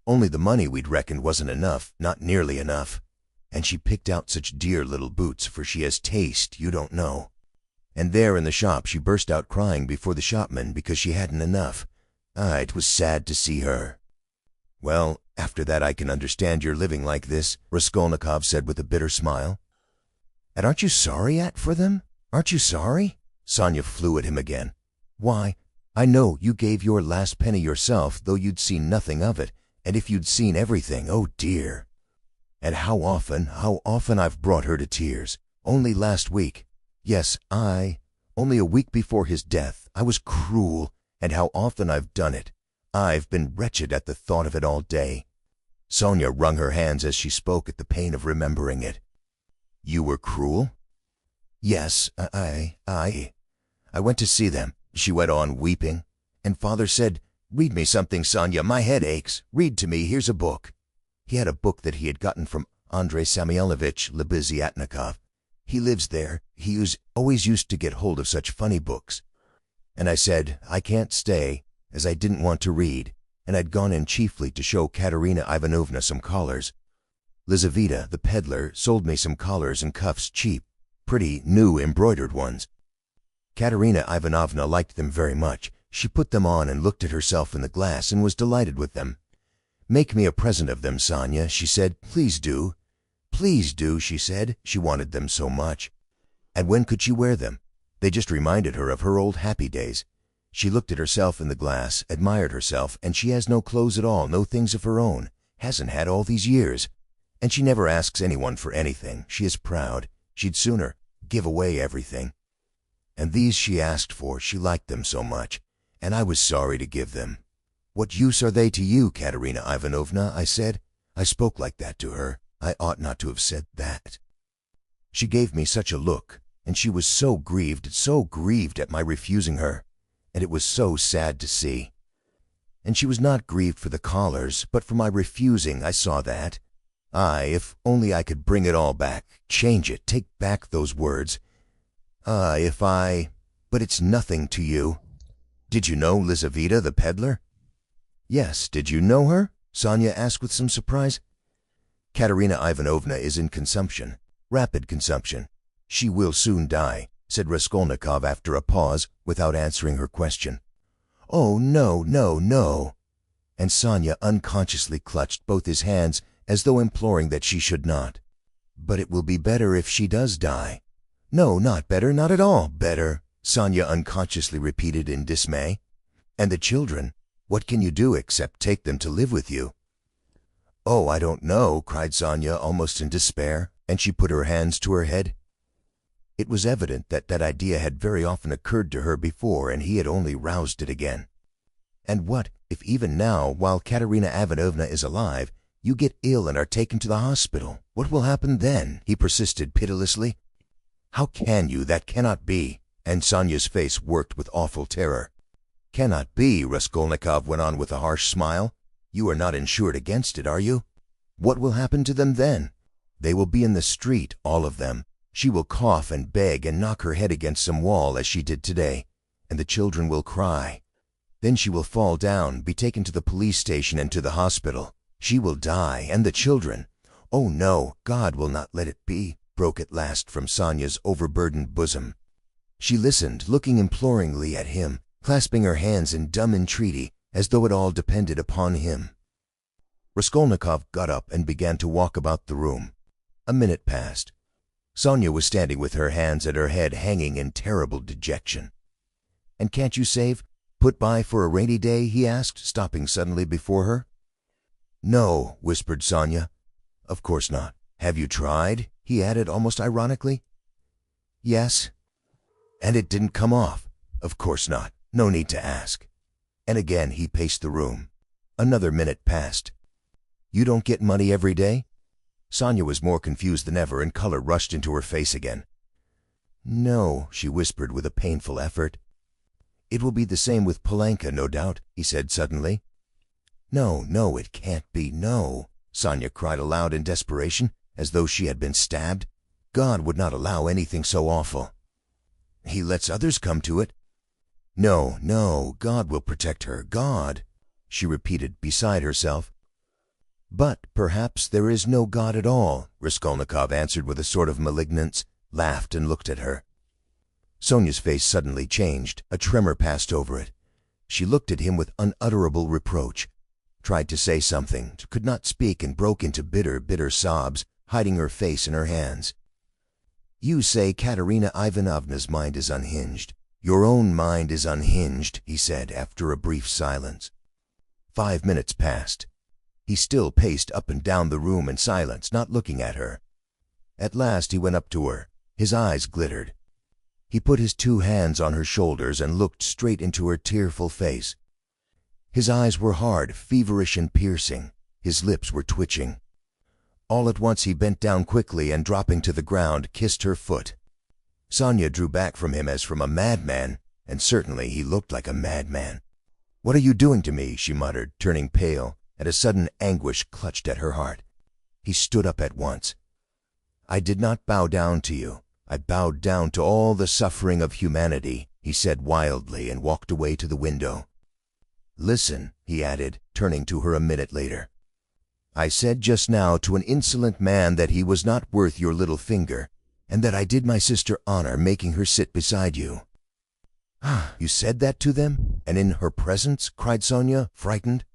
Only the money we'd reckoned wasn't enough, not nearly enough. And she picked out such dear little boots, for she has taste, you don't know. And there in the shop she burst out crying before the shopman because she hadn't enough. It was sad to see her. "Well, after that I can understand your living like this," Raskolnikov said with a bitter smile. "And aren't you sorry for them? Aren't you sorry?" Sonia flew at him again. "Why, I know you gave your last penny yourself, though you'd seen nothing of it, and if you'd seen everything, oh dear! And how often I've brought her to tears. Only last week. Yes, only a week before his death. I was cruel, and how often I've done it. I've been wretched at the thought of it all day." Sonia wrung her hands as she spoke at the pain of remembering it. "You were cruel?" "Yes, I went to see them," she went on, weeping. "And father said, 'Read me something, Sonia, my head aches. Read to me, here's a book.' He had a book that he had gotten from Andrei Samuelovitch Lebeziatnikov. He lives there. He always used to get hold of such funny books. And I said, I can't stay, as I didn't want to read, and I'd gone in chiefly to show Katerina Ivanovna some collars. Lizaveta, the peddler, sold me some collars and cuffs cheap, pretty, new embroidered ones. Katerina Ivanovna liked them very much. She put them on and looked at herself in the glass and was delighted with them. 'Make me a present of them, Sonia,' she said. 'Please do.' 'Please do,' she said. She wanted them so much. And when could she wear them? They just reminded her of her old happy days. She looked at herself in the glass, admired herself, and she has no clothes at all, no things of her own, hasn't had all these years. And she never asks anyone for anything. She is proud. She'd sooner give away everything. And these she asked for, she liked them so much, and I was sorry to give them. 'What use are they to you, Katerina Ivanovna?' I said. I spoke like that to her. I ought not to have said that. She gave me such a look, and she was so grieved at my refusing her, and it was so sad to see. And she was not grieved for the collars, but for my refusing. I saw that. If only I could bring it all back, change it, take back those words. But it's nothing to you. Did you know Lizaveta, the peddler?" "Yes, did you know her?" Sonia asked with some surprise. "Katerina Ivanovna is in consumption, rapid consumption. She will soon die," said Raskolnikov after a pause, without answering her question. "Oh, no, no, no!" And Sonia unconsciously clutched both his hands, as though imploring that she should not. "But it will be better if she does die." "No, not better, not at all better," Sonia unconsciously repeated in dismay. "And the children? What can you do except take them to live with you?" "Oh, I don't know," cried Sonya, almost in despair, and she put her hands to her head. It was evident that that idea had very often occurred to her before, and he had only roused it again. "And what if even now, while Katerina Ivanovna is alive, you get ill and are taken to the hospital? What will happen then?" he persisted pitilessly. "How can you? That cannot be." And Sonya's face worked with awful terror. "Cannot be," Raskolnikov went on with a harsh smile. "You are not insured against it, are you? What will happen to them then? They will be in the street, all of them. She will cough and beg and knock her head against some wall, as she did today, and the children will cry. Then she will fall down, be taken to the police station and to the hospital. She will die, and the children. Oh no, God will not let it be," broke at last from Sonya's overburdened bosom. She listened, looking imploringly at him, clasping her hands in dumb entreaty, as though it all depended upon him. Raskolnikov got up and began to walk about the room. A minute passed. Sonya was standing with her hands at her head, hanging in terrible dejection. "And can't you save, put by for a rainy day?" he asked, stopping suddenly before her. "No," whispered Sonya. "Of course not. Have you tried?" he added almost ironically. "Yes." "And it didn't come off?" "Of course not. No need to ask." And again he paced the room. Another minute passed. "You don't get money every day?" Sonya was more confused than ever, and color rushed into her face again. "No," she whispered with a painful effort. "It will be the same with Polanka, no doubt," he said suddenly. "No, no, it can't be, no," Sonya cried aloud in desperation, as though she had been stabbed. "God would not allow anything so awful." "He lets others come to it." "No, no, God will protect her, God," she repeated beside herself. "But perhaps there is no God at all," Raskolnikov answered with a sort of malignance, laughed and looked at her. Sonya's face suddenly changed. A tremor passed over it. She looked at him with unutterable reproach, tried to say something, could not speak, and broke into bitter, bitter sobs, hiding her face in her hands. "You say Katerina Ivanovna's mind is unhinged. Your own mind is unhinged," he said after a brief silence. 5 minutes passed. He still paced up and down the room in silence, not looking at her. At last he went up to her. His eyes glittered. He put his 2 hands on her shoulders and looked straight into her tearful face. His eyes were hard, feverish and piercing. His lips were twitching. All at once he bent down quickly and, dropping to the ground, kissed her foot. Sonya drew back from him as from a madman, and certainly he looked like a madman. "What are you doing to me?" she muttered, turning pale, and a sudden anguish clutched at her heart. He stood up at once. "I did not bow down to you. I bowed down to all the suffering of humanity," he said wildly, and walked away to the window. "Listen," he added, turning to her a minute later. "I said just now to an insolent man that he was not worth your little finger, and that I did my sister honor making her sit beside you." "Ah, you said that to them? And in her presence?" cried Sonya, frightened.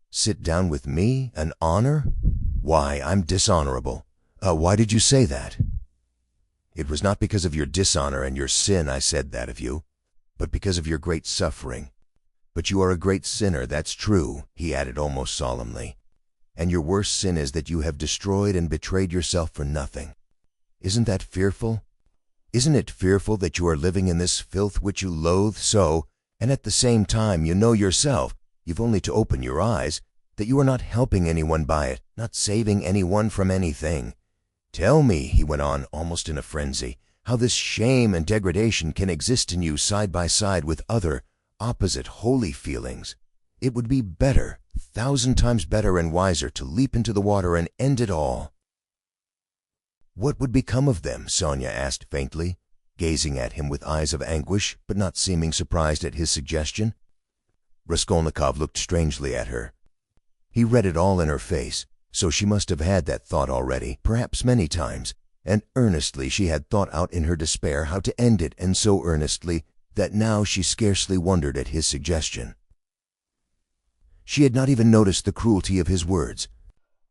"Sit down with me? An honor? Why, I'm dishonorable. Why did you say that?" "It was not because of your dishonor and your sin I said that of you, but because of your great suffering. But you are a great sinner, that's true," he added almost solemnly. "And your worst sin is that you have destroyed and betrayed yourself for nothing. Isn't that fearful? Isn't it fearful that you are living in this filth which you loathe so, and at the same time you know yourself, you've only to open your eyes, that you are not helping anyone by it, not saving anyone from anything? Tell me," he went on, almost in a frenzy, "how this shame and degradation can exist in you side by side with other, opposite, holy feelings. It would be better, 1,000 times better and wiser, to leap into the water and end it all." "What would become of them?" Sonya asked faintly, gazing at him with eyes of anguish, but not seeming surprised at his suggestion. Raskolnikov looked strangely at her. He read it all in her face, so she must have had that thought already, perhaps many times, and earnestly she had thought out in her despair how to end it, and so earnestly that now she scarcely wondered at his suggestion. She had not even noticed the cruelty of his words.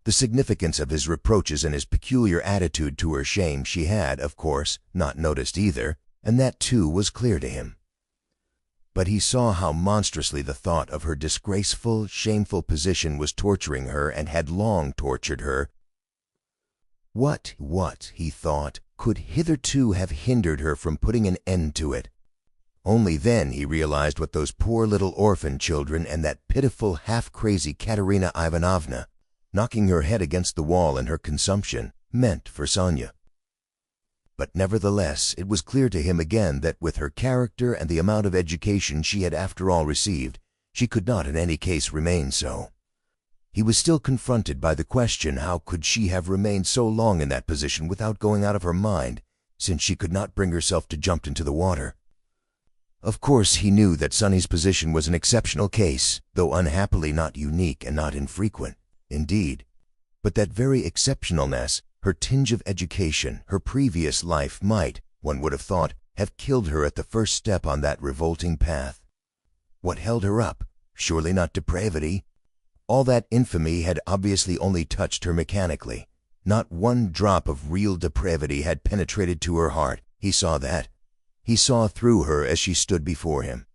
The significance of his reproaches and his peculiar attitude to her shame she had, of course, not noticed either, and that too was clear to him. but he saw how monstrously the thought of her disgraceful, shameful position was torturing her and had long tortured her. What, he thought, could hitherto have hindered her from putting an end to it? Only then he realized what those poor little orphan children and that pitiful, half-crazy Katerina Ivanovna, knocking her head against the wall in her consumption, meant for Sonia. But nevertheless, it was clear to him again that with her character and the amount of education she had after all received, she could not in any case remain so. He was still confronted by the question, how could she have remained so long in that position without going out of her mind, since she could not bring herself to jump into the water? Of course he knew that Sonny's position was an exceptional case, though unhappily not unique and not infrequent, indeed. But that very exceptionalness, her tinge of education, her previous life might, one would have thought, have killed her at the first step on that revolting path. What held her up? Surely not depravity. All that infamy had obviously only touched her mechanically. Not one drop of real depravity had penetrated to her heart. He saw that. He saw through her as she stood before him.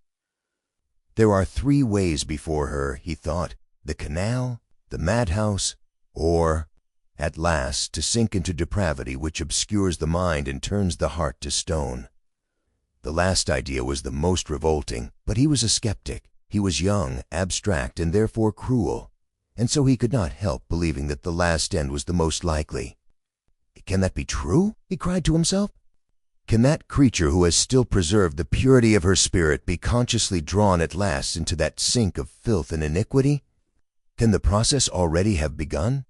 There are 3 ways before her, he thought: the canal, the madhouse, or, at last, to sink into depravity which obscures the mind and turns the heart to stone. The last idea was the most revolting, but he was a skeptic. He was young, abstract, and therefore cruel, and so he could not help believing that the last end was the most likely. Can that be true? He cried to himself. Can that creature who has still preserved the purity of her spirit be consciously drawn at last into that sink of filth and iniquity? Can the process already have begun?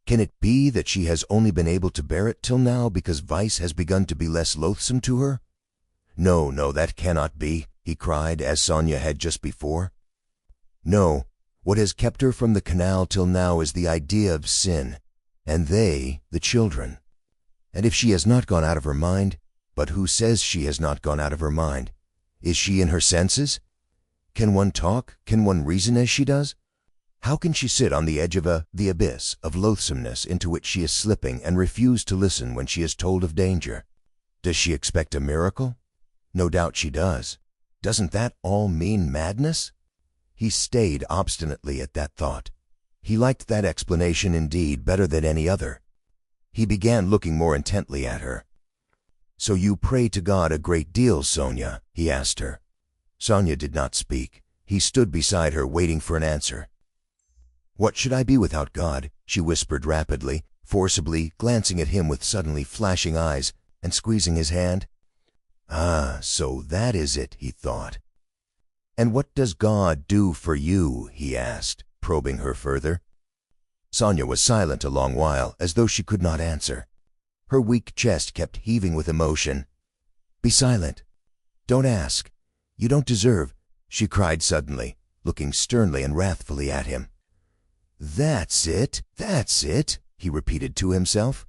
Can it be that she has only been able to bear it till now because vice has begun to be less loathsome to her? No, that cannot be, he cried, as Sonia had just before. No, what has kept her from the canal till now is the idea of sin, and they, the children. And if she has not gone out of her mind, but who says she has not gone out of her mind? Is she in her senses? Can one talk, can one reason as she does? How can she sit on the edge of the abyss of loathsomeness into which she is slipping and refuse to listen when she is told of danger? Does she expect a miracle? No doubt she does. Doesn't that all mean madness? He stayed obstinately at that thought. He liked that explanation indeed better than any other. He began looking more intently at her. "So you pray to God a great deal, Sonia?" he asked her. Sonia did not speak. He stood beside her, waiting for an answer. "What should I be without God?" she whispered rapidly, forcibly, glancing at him with suddenly flashing eyes and squeezing his hand. "Ah, so that is it," he thought. "And what does God do for you?" he asked, probing her further. Sonia was silent a long while, as though she could not answer. Her weak chest kept heaving with emotion. "Be silent. Don't ask. You don't deserve," she cried suddenly, looking sternly and wrathfully at him. That's it, he repeated to himself.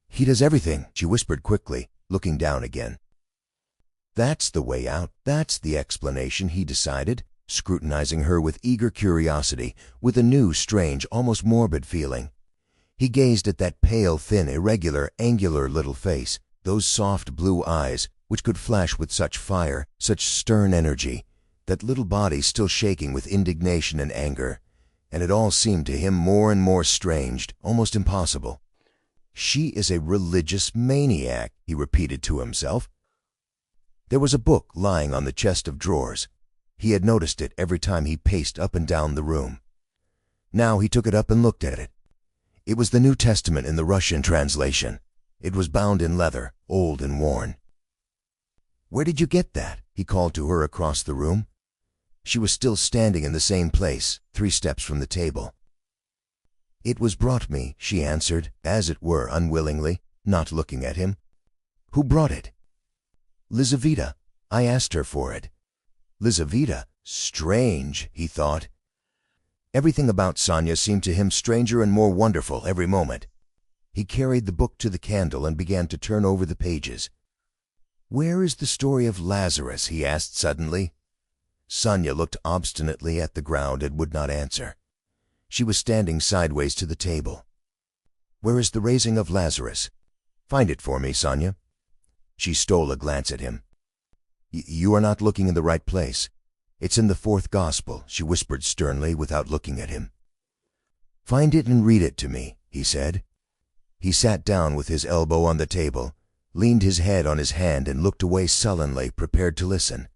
"He does everything," she whispered quickly, looking down again. "That's the way out, that's the explanation," he decided, scrutinizing her with eager curiosity, with a new, strange, almost morbid feeling. He gazed at that pale, thin, irregular, angular little face, those soft blue eyes, which could flash with such fire, such stern energy, that little body still shaking with indignation and anger, and it all seemed to him more and more strange, almost impossible. "She is a religious maniac," he repeated to himself. There was a book lying on the chest of drawers. He had noticed it every time he paced up and down the room. Now he took it up and looked at it. It was the New Testament in the Russian translation. It was bound in leather, old and worn. "Where did you get that?" he called to her across the room. She was still standing in the same place, 3 steps from the table. "It was brought me," she answered, as it were unwillingly, not looking at him. "Who brought it?" "Lizaveta. I asked her for it." Lizaveta? Strange, he thought. Everything about Sonia seemed to him stranger and more wonderful every moment. He carried the book to the candle and began to turn over the pages. "Where is the story of Lazarus?" he asked suddenly. Sonia looked obstinately at the ground and would not answer. She was standing sideways to the table. "Where is the raising of Lazarus? Find it for me, Sonia." She stole a glance at him. You are not looking in the right place. It's in the fourth gospel," she whispered sternly without looking at him. "Find it and read it to me," he said. He sat down with his elbow on the table, leaned his head on his hand and looked away sullenly, prepared to listen.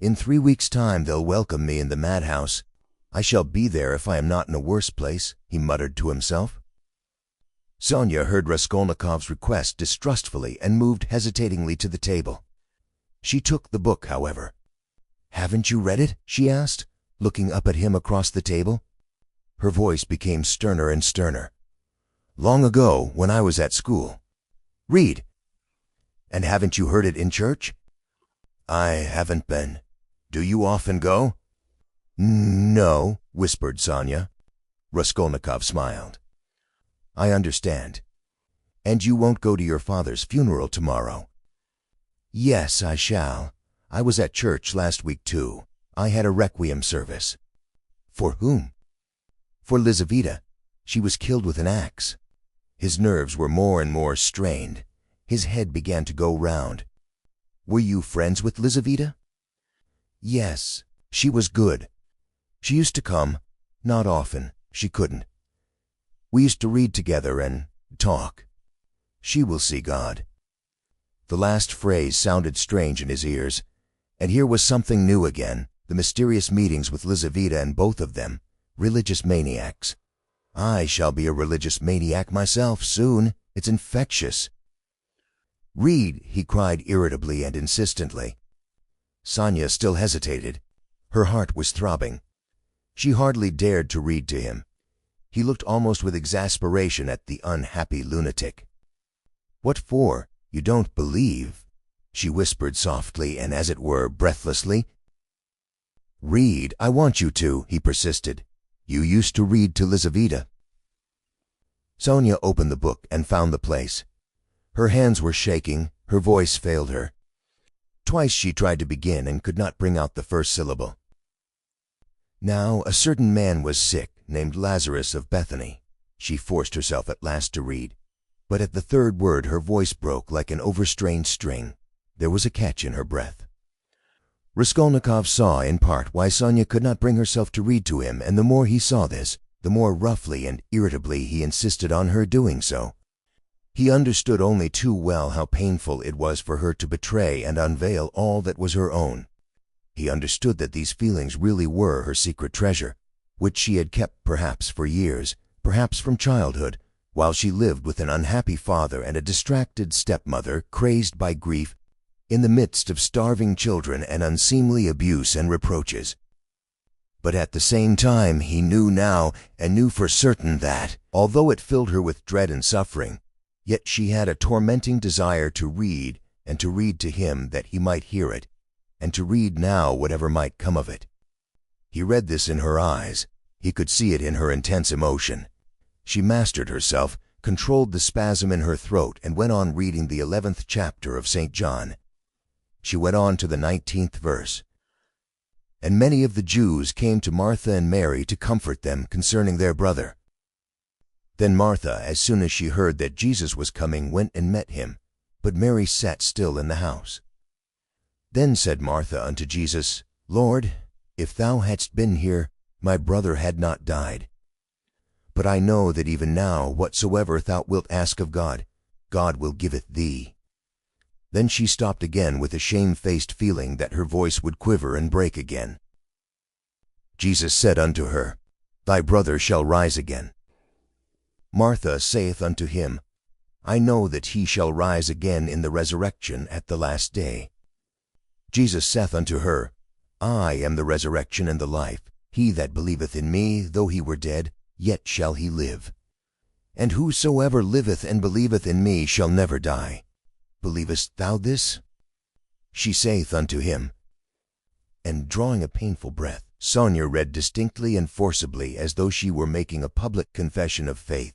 "In 3 weeks' time they'll welcome me in the madhouse. I shall be there if I am not in a worse place," he muttered to himself. Sonia heard Raskolnikov's request distrustfully and moved hesitatingly to the table. She took the book, however. "Haven't you read it?" she asked, looking up at him across the table. Her voice became sterner and sterner. "Long ago, when I was at school." "Read." "And haven't you heard it in church?" "I haven't been. Do you often go?" "No," whispered Sonia. Raskolnikov smiled. "I understand. And you won't go to your father's funeral tomorrow?" "Yes, I shall. I was at church last week, too. I had a requiem service." "For whom?" "For Lizaveta. She was killed with an axe." His nerves were more and more strained. His head began to go round. "Were you friends with Lizaveta?" "Yes. She was good. She used to come. Not often. She couldn't. We used to read together and talk. She will see God." The last phrase sounded strange in his ears. And here was something new again, the mysterious meetings with Lizaveta, and both of them religious maniacs. I shall be a religious maniac myself soon. It's infectious. "Read," he cried irritably and insistently. Sonia still hesitated. Her heart was throbbing. She hardly dared to read to him. He looked almost with exasperation at the unhappy lunatic. "What for? You don't believe?" she whispered softly and, as it were, breathlessly. "Read, I want you to," he persisted. "You used to read to Lizaveta." Sonia opened the book and found the place. Her hands were shaking, her voice failed her. Twice she tried to begin and could not bring out the first syllable. "Now a certain man was sick, named Lazarus of Bethany," she forced herself at last to read. But at the third word her voice broke like an overstrained string. There was a catch in her breath. Raskolnikov saw in part why Sonia could not bring herself to read to him, and the more he saw this, the more roughly and irritably he insisted on her doing so. He understood only too well how painful it was for her to betray and unveil all that was her own. He understood that these feelings really were her secret treasure, which she had kept perhaps for years, perhaps from childhood, while she lived with an unhappy father and a distracted stepmother crazed by grief, in the midst of starving children and unseemly abuse and reproaches. But at the same time he knew now, and knew for certain that, although it filled her with dread and suffering, yet she had a tormenting desire to read, and to read to him that he might hear it, and to read now whatever might come of it. He read this in her eyes. He could see it in her intense emotion. She mastered herself, controlled the spasm in her throat, and went on reading the 11th chapter of St. John. She went on to the 19th verse. "And many of the Jews came to Martha and Mary to comfort them concerning their brother. Then Martha, as soon as she heard that Jesus was coming, went and met him, but Mary sat still in the house. Then said Martha unto Jesus, Lord, if thou hadst been here, my brother had not died. But I know that even now whatsoever thou wilt ask of God, God will give it thee." Then she stopped again with a shamefaced feeling that her voice would quiver and break again. Jesus said unto her, Thy brother shall rise again. Martha saith unto him, I know that he shall rise again in the resurrection at the last day. Jesus saith unto her, I am the resurrection and the life. He that believeth in me, though he were dead, yet shall he live. And whosoever liveth and believeth in me shall never die. Believest thou this? She saith unto him, and drawing a painful breath, Sonia read distinctly and forcibly as though she were making a public confession of faith.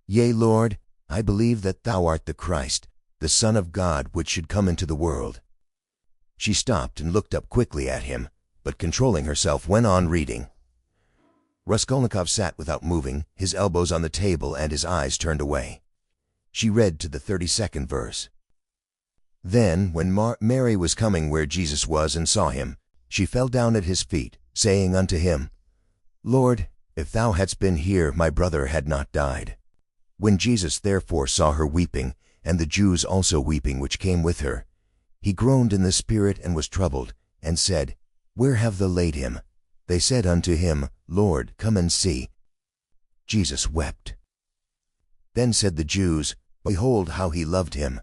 Yea, Lord, I believe that thou art the Christ, the Son of God, which should come into the world. She stopped and looked up quickly at him, but controlling herself went on reading. Raskolnikov sat without moving, his elbows on the table and his eyes turned away. She read to the 32nd verse. Then, when Mary was coming where Jesus was and saw him, she fell down at his feet, saying unto him, Lord, if thou hadst been here, my brother had not died. When Jesus therefore saw her weeping, and the Jews also weeping which came with her, he groaned in the spirit and was troubled, and said, Where have they laid him? They said unto him, Lord, come and see. Jesus wept. Then said the Jews, Behold how he loved him.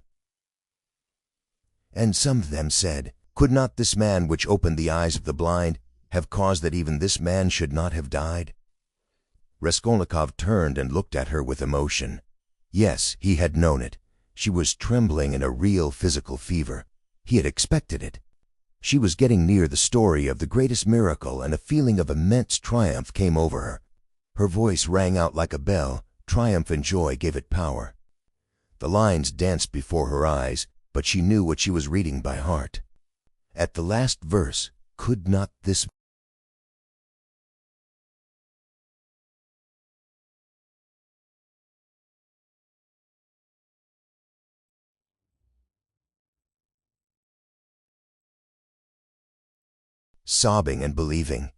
And some of them said, Could not this man which opened the eyes of the blind have caused that even this man should not have died? Raskolnikov turned and looked at her with emotion. Yes, he had known it. She was trembling in a real physical fever. He had expected it. She was getting near the story of the greatest miracle, and a feeling of immense triumph came over her. Her voice rang out like a bell. Triumph and joy gave it power. The lines danced before her eyes, but she knew what she was reading by heart. At the last verse, could not this sobbing and believing,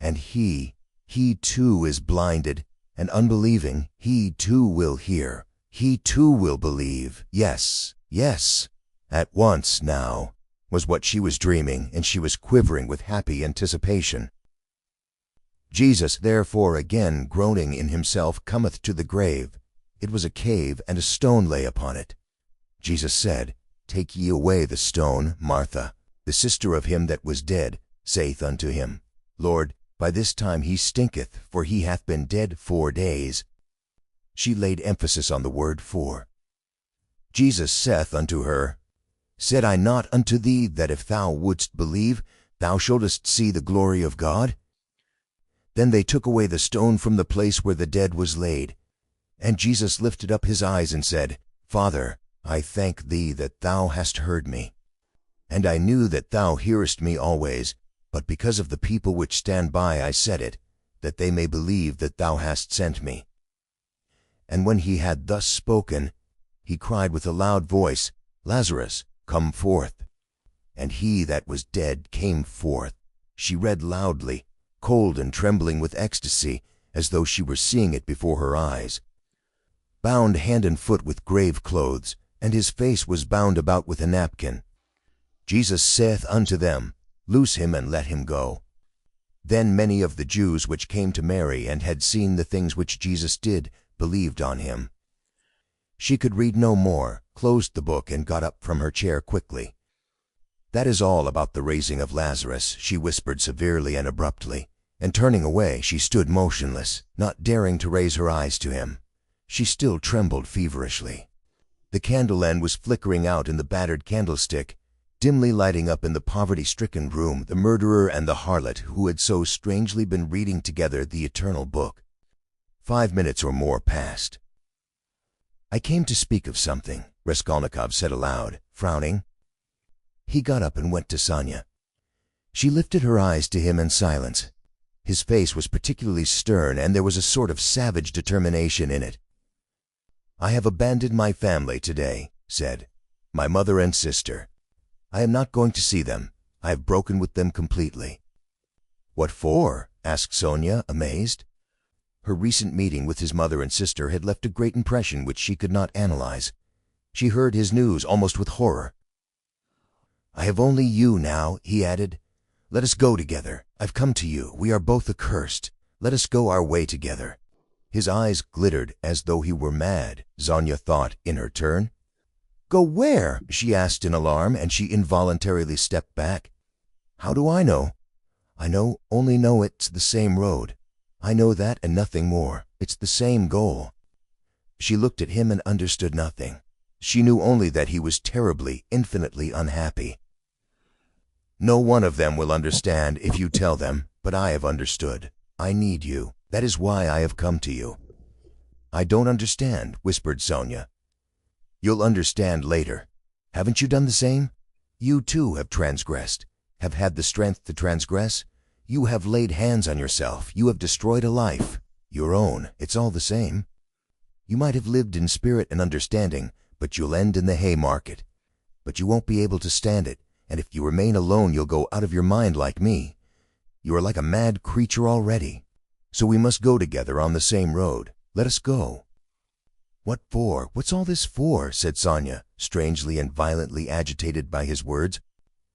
and he too is blinded, and unbelieving, he too will hear, he too will believe. Yes, yes, at once now, was what she was dreaming, and she was quivering with happy anticipation. Jesus therefore again groaning in himself cometh to the grave. It was a cave, and a stone lay upon it. Jesus said, Take ye away the stone. Martha, the sister of him that was dead, saith unto him, Lord, by this time he stinketh, for he hath been dead 4 days. She laid emphasis on the word 4. Jesus saith unto her, Said I not unto thee that if thou wouldst believe, thou shouldest see the glory of God? Then they took away the stone from the place where the dead was laid. And Jesus lifted up his eyes and said, Father, I thank thee that thou hast heard me. And I knew that thou hearest me always, but because of the people which stand by I said it, that they may believe that thou hast sent me. And when he had thus spoken, he cried with a loud voice, Lazarus, come forth. And he that was dead came forth. She read loudly, cold and trembling with ecstasy, as though she were seeing it before her eyes. Bound hand and foot with grave clothes, and his face was bound about with a napkin. Jesus saith unto them, Loose him and let him go. Then many of the Jews which came to Mary and had seen the things which Jesus did believed on him. She could read no more, closed the book, and got up from her chair quickly. That is all about the raising of Lazarus, she whispered severely and abruptly, and turning away she stood motionless, not daring to raise her eyes to him. She still trembled feverishly. The candle end was flickering out in the battered candlestick, dimly lighting up in the poverty-stricken room the murderer and the harlot who had so strangely been reading together the eternal book. 5 minutes or more passed. I came to speak of something, Raskolnikov said aloud, frowning. He got up and went to Sonia. She lifted her eyes to him in silence. His face was particularly stern, and there was a sort of savage determination in it. I have abandoned my family today, said, my mother and sister. I am not going to see them. I have broken with them completely. What for? Asked Sonia, amazed. Her recent meeting with his mother and sister had left a great impression which she could not analyze. She heard his news almost with horror. I have only you now, he added. Let us go together. I've come to you. We are both accursed. Let us go our way together. His eyes glittered as though he were mad, Sonia thought in her turn. Go where? She asked in alarm, and she involuntarily stepped back. How do I know? I only know it's the same road. I know that and nothing more. It's the same goal. She looked at him and understood nothing. She knew only that he was terribly, infinitely unhappy. No one of them will understand if you tell them, but I have understood. I need you. That is why I have come to you. I don't understand, whispered Sonia. You'll understand later. Haven't you done the same? You too have transgressed, have had the strength to transgress. You have laid hands on yourself. You have destroyed a life. Your own. It's all the same. You might have lived in spirit and understanding, but you'll end in the Haymarket. but you won't be able to stand it, and if you remain alone you'll go out of your mind like me. You are like a mad creature already. So we must go together on the same road. Let us go." "What for? What's all this for?" said Sonya, strangely and violently agitated by his words.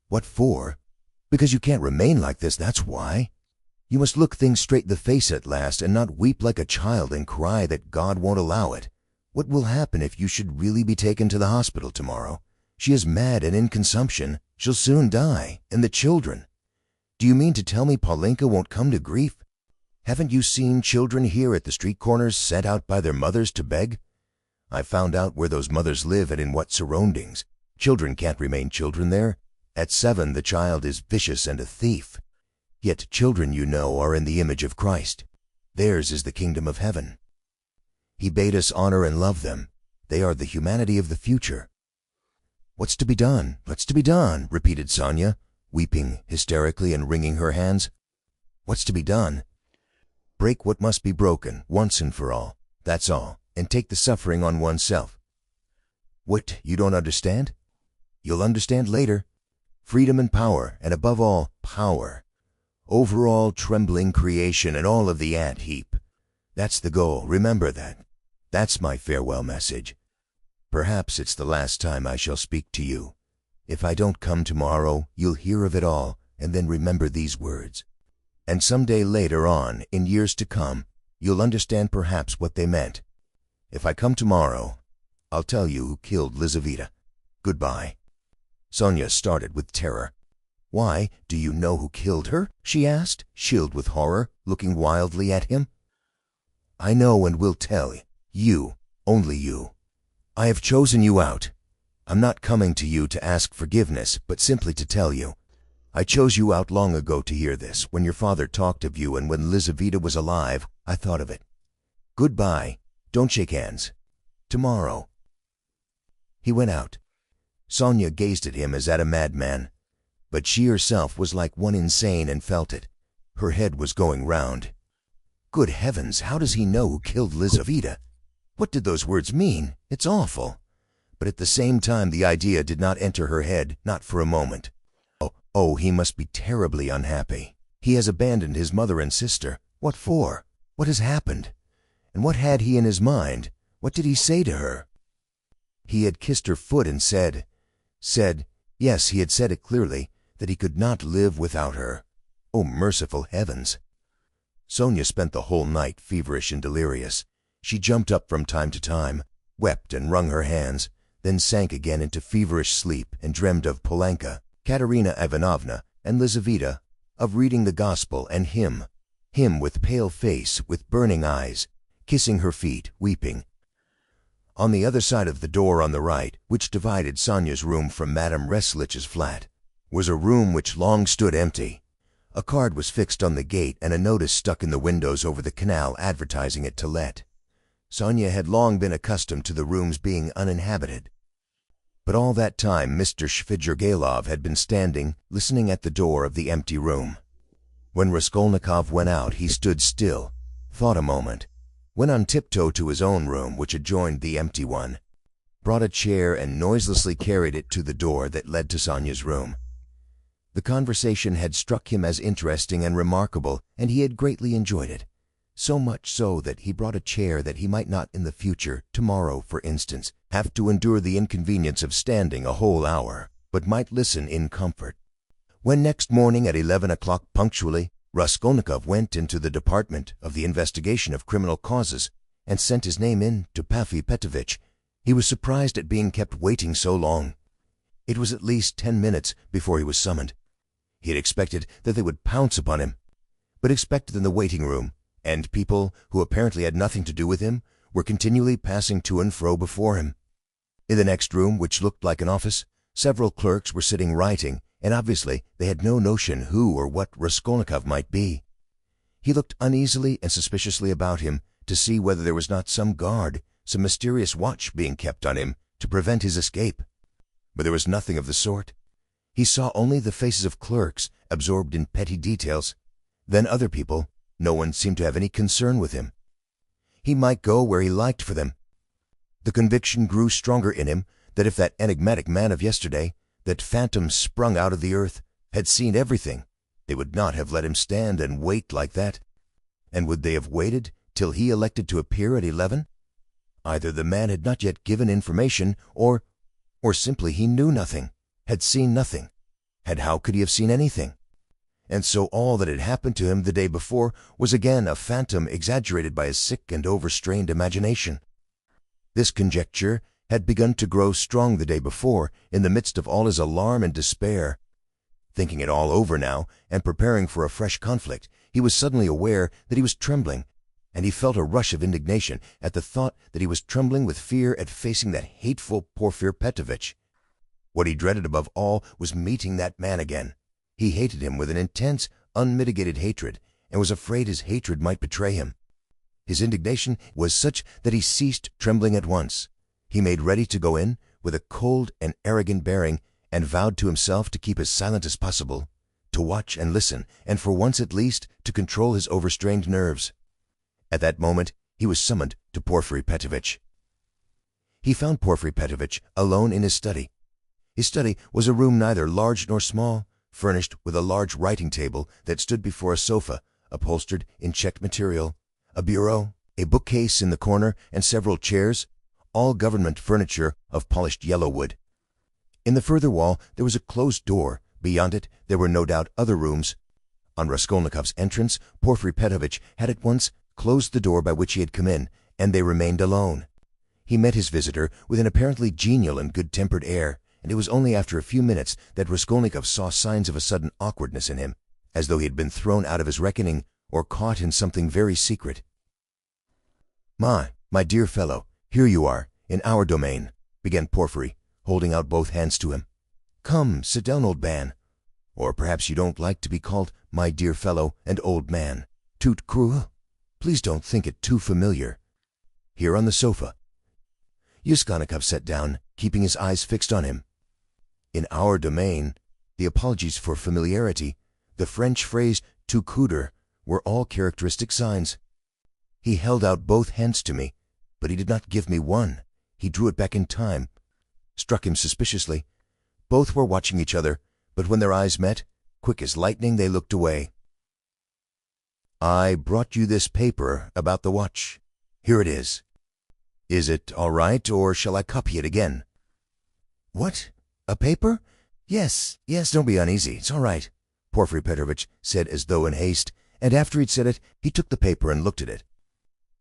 "What for? Because you can't remain like this, that's why. You must look things straight in the face at last and not weep like a child and cry that God won't allow it. What will happen if you should really be taken to the hospital tomorrow? She is mad and in consumption. She'll soon die. And the children. Do you mean to tell me Paulinka won't come to grief? Haven't you seen children here at the street corners sent out by their mothers to beg? I found out where those mothers live and in what surroundings. Children can't remain children there. At 7 the child is vicious and a thief. Yet children, you know, are in the image of Christ. Theirs is the kingdom of heaven. He bade us honor and love them. They are the humanity of the future." "What's to be done? What's to be done?" repeated Sonya, weeping hysterically and wringing her hands. "What's to be done? Break what must be broken, once and for all. That's all, and take the suffering on oneself." "What, you don't understand? You'll understand later. Freedom and power, and above all, power. Over all trembling creation and all of the ant heap. That's the goal, remember that. That's my farewell message. Perhaps it's the last time I shall speak to you. If I don't come tomorrow, you'll hear of it all, and then remember these words. And some day later on, in years to come, you'll understand perhaps what they meant. If I come tomorrow, I'll tell you who killed Lizaveta. Goodbye." Sonya started with terror. "Why, do you know who killed her?" she asked, chilled with horror, looking wildly at him. "I know and will tell. You, only you. I have chosen you out. I'm not coming to you to ask forgiveness, but simply to tell you. I chose you out long ago to hear this. When your father talked of you and when Lizaveta was alive, I thought of it. Goodbye. Don't shake hands. Tomorrow." He went out. Sonya gazed at him as at a madman. But she herself was like one insane and felt it. Her head was going round. Good heavens, how does he know who killed Lizaveta? What did those words mean? It's awful. But at the same time the idea did not enter her head, not for a moment. Oh, he must be terribly unhappy. He has abandoned his mother and sister. What for? What has happened? And what had he in his mind? What did he say to her? He had kissed her foot and said, yes, he had said it clearly, that he could not live without her. Oh, merciful heavens! Sonya spent the whole night feverish and delirious. She jumped up from time to time, wept and wrung her hands, then sank again into feverish sleep and dreamed of Polanka, Katerina Ivanovna, and Lizaveta, of reading the Gospel and him with pale face, with burning eyes, kissing her feet, weeping. On the other side of the door on the right, which divided Sonya's room from Madame Reslich's flat, was a room which long stood empty. A card was fixed on the gate and a notice stuck in the windows over the canal advertising it to let. Sonya had long been accustomed to the rooms being uninhabited. But all that time Mr. Shvidrgailov had been standing, listening at the door of the empty room. When Raskolnikov went out, he stood still, thought a moment, went on tiptoe to his own room, which adjoined the empty one, brought a chair and noiselessly carried it to the door that led to Sonya's room. The conversation had struck him as interesting and remarkable, and he had greatly enjoyed it. So much so that he brought a chair that he might not in the future, tomorrow for instance, have to endure the inconvenience of standing a whole hour, but might listen in comfort. When next morning at 11 o'clock punctually, Raskolnikov went into the department of the investigation of criminal causes and sent his name in to Pafy Petrovitch, he was surprised at being kept waiting so long. It was at least 10 minutes before he was summoned. He had expected that they would pounce upon him, but expected in the waiting room, and people who apparently had nothing to do with him were continually passing to and fro before him. In the next room, which looked like an office, several clerks were sitting writing, and obviously they had no notion who or what Raskolnikov might be. He looked uneasily and suspiciously about him to see whether there was not some guard, some mysterious watch being kept on him to prevent his escape. But there was nothing of the sort. He saw only the faces of clerks, absorbed in petty details. Then other people. No one seemed to have any concern with him. He might go where he liked for them. The conviction grew stronger in him that if that enigmatic man of yesterday, that phantom sprung out of the earth, had seen everything, they would not have let him stand and wait like that. And would they have waited till he elected to appear at 11? Either the man had not yet given information, or simply he knew nothing, had seen nothing. And how could he have seen anything? And so all that had happened to him the day before was again a phantom exaggerated by a sick and overstrained imagination. This conjecture had begun to grow strong the day before, in the midst of all his alarm and despair. Thinking it all over now, and preparing for a fresh conflict, he was suddenly aware that he was trembling, and he felt a rush of indignation at the thought that he was trembling with fear at facing that hateful Porfir Petrovitch. What he dreaded above all was meeting that man again. He hated him with an intense, unmitigated hatred, and was afraid his hatred might betray him. His indignation was such that he ceased trembling at once. He made ready to go in, with a cold and arrogant bearing, and vowed to himself to keep as silent as possible, to watch and listen, and for once at least to control his overstrained nerves. At that moment he was summoned to Porfir Petrovitch. He found Porfir Petrovitch alone in his study. His study was a room neither large nor small, furnished with a large writing table that stood before a sofa, upholstered in checked material, a bureau, a bookcase in the corner, and several chairs, all government furniture of polished yellow wood. In the further wall there was a closed door. Beyond it there were no doubt other rooms. On Raskolnikov's entrance, Porfir Petrovitch had at once closed the door by which he had come in, and they remained alone. He met his visitor with an apparently genial and good-tempered air, and it was only after a few minutes that Raskolnikov saw signs of a sudden awkwardness in him, as though he had been thrown out of his reckoning or caught in something very secret. My dear fellow, here you are, in our domain," began Porfiry, holding out both hands to him. "Come, sit down, old man. Or perhaps you don't like to be called my dear fellow and old man. Tout cruel? Please don't think it too familiar. Here on the sofa." Raskolnikov sat down, keeping his eyes fixed on him. In our domain, the apologies for familiarity, the French phrase tout coudre, were all characteristic signs. He held out both hands to me, but he did not give me one. He drew it back in time. Struck him suspiciously. Both were watching each other, but when their eyes met, quick as lightning they looked away. "I brought you this paper about the watch. Here it is. Is it all right, or shall I copy it again?" "What? A paper? Yes, don't be uneasy. It's all right," Porfir Petrovitch said as though in haste, and after he'd said it, he took the paper and looked at it.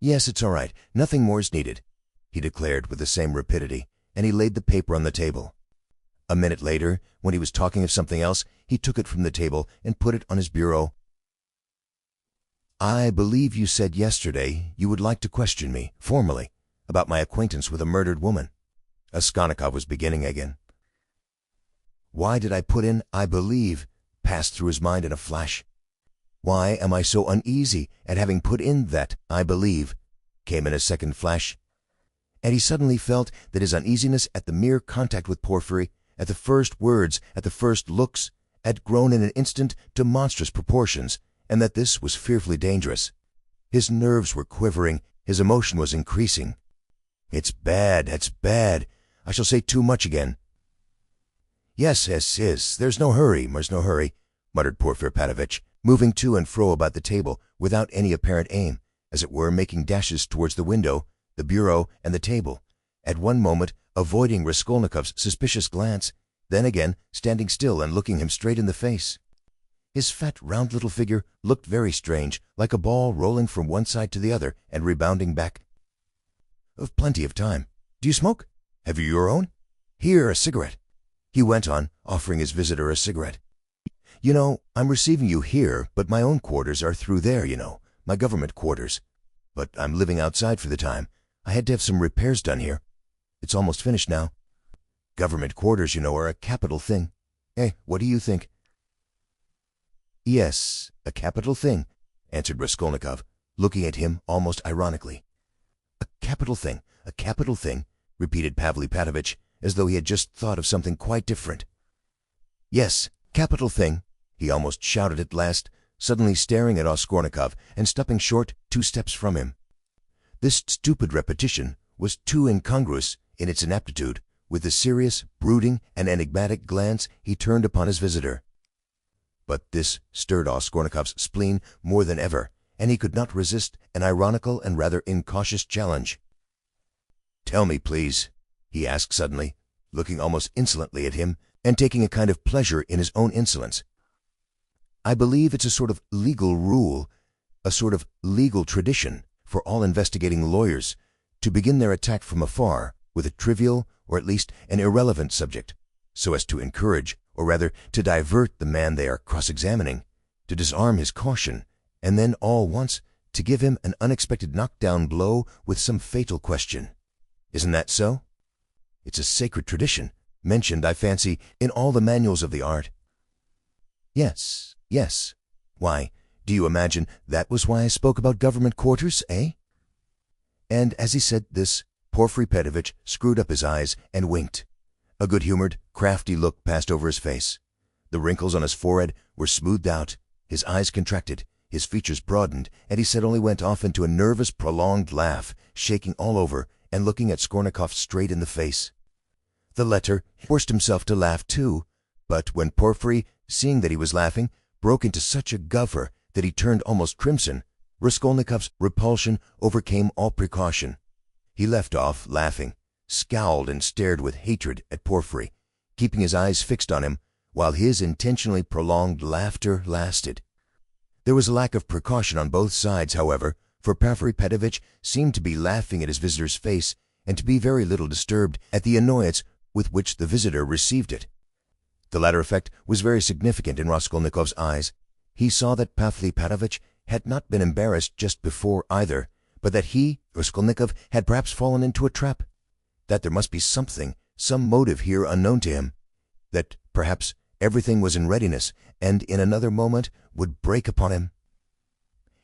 "Yes, it's all right. Nothing more is needed," he declared with the same rapidity, and he laid the paper on the table. A minute later, when he was talking of something else, he took it from the table and put it on his bureau. "I believe you said yesterday you would like to question me, formally, about my acquaintance with a murdered woman." Raskolnikov was beginning again. Why did I put in "I believe" passed through his mind in a flash. Why am I so uneasy at having put in that "I believe" came in a second flash. And he suddenly felt that his uneasiness at the mere contact with Porfiry, at the first words, at the first looks, had grown in an instant to monstrous proportions, and that this was fearfully dangerous. His nerves were quivering, his emotion was increasing. It's bad. I shall say too much again." Yes, there's no hurry, muttered Porfir Petrovitch, moving to and fro about the table without any apparent aim, as it were making dashes towards the window, the bureau, and the table, at one moment avoiding Raskolnikov's suspicious glance, then again standing still and looking him straight in the face. His fat, round little figure looked very strange, like a ball rolling from one side to the other and rebounding back. "Of plenty of time. Do you smoke? Have you your own? Here, a cigarette," he went on, offering his visitor a cigarette. "You know, I'm receiving you here, but my own quarters are through there, my government quarters. But I'm living outside for the time. I had to have some repairs done here. It's almost finished now. Government quarters, are a capital thing. What do you think?" "Yes, a capital thing," answered Raskolnikov, looking at him almost ironically. A capital thing," repeated Pavli Petrovitch, as though he had just thought of something quite different. "Yes, capital thing," he almost shouted at last, suddenly staring at Raskolnikov and stopping short 2 steps from him. This stupid repetition was too incongruous in its ineptitude, With a serious, brooding, and enigmatic glance, he turned upon his visitor. But this stirred Raskolnikov's spleen more than ever, and he could not resist an ironical and rather incautious challenge. "Tell me, please," he asked suddenly, looking almost insolently at him, and taking a kind of pleasure in his own insolence. "I believe it's a sort of legal rule, a sort of legal tradition for all investigating lawyers to begin their attack from afar with a trivial or at least an irrelevant subject, so as to encourage, or rather to divert the man they are cross-examining, to disarm his caution, and then all once to give him an unexpected knock-down blow with some fatal question. Isn't that so? It's a sacred tradition, mentioned, I fancy, in all the manuals of the art." "Yes, yes. Why, do you imagine that was why I spoke about government quarters, eh?" And as he said this, Porfiry Petrovitch screwed up his eyes and winked. A good-humored, crafty look passed over his face. The wrinkles on his forehead were smoothed out, his eyes contracted, his features broadened, and he suddenly went off into a nervous, prolonged laugh, shaking all over and looking at Raskolnikov straight in the face. The latter forced himself to laugh too, but when Porfiry, seeing that he was laughing, broke into such a guffaw that he turned almost crimson, Raskolnikov's repulsion overcame all precaution. He left off laughing, scowled and stared with hatred at Porfiry, keeping his eyes fixed on him, while his intentionally prolonged laughter lasted. There was a lack of precaution on both sides, however, for Porfiry Petrovitch seemed to be laughing at his visitor's face and to be very little disturbed at the annoyance with which the visitor received it. The latter effect was very significant in Raskolnikov's eyes. He saw that Porfiry Petrovitch had not been embarrassed just before either, but that he, Raskolnikov, had perhaps fallen into a trap, that there must be something, some motive here unknown to him, that perhaps everything was in readiness and in another moment would break upon him.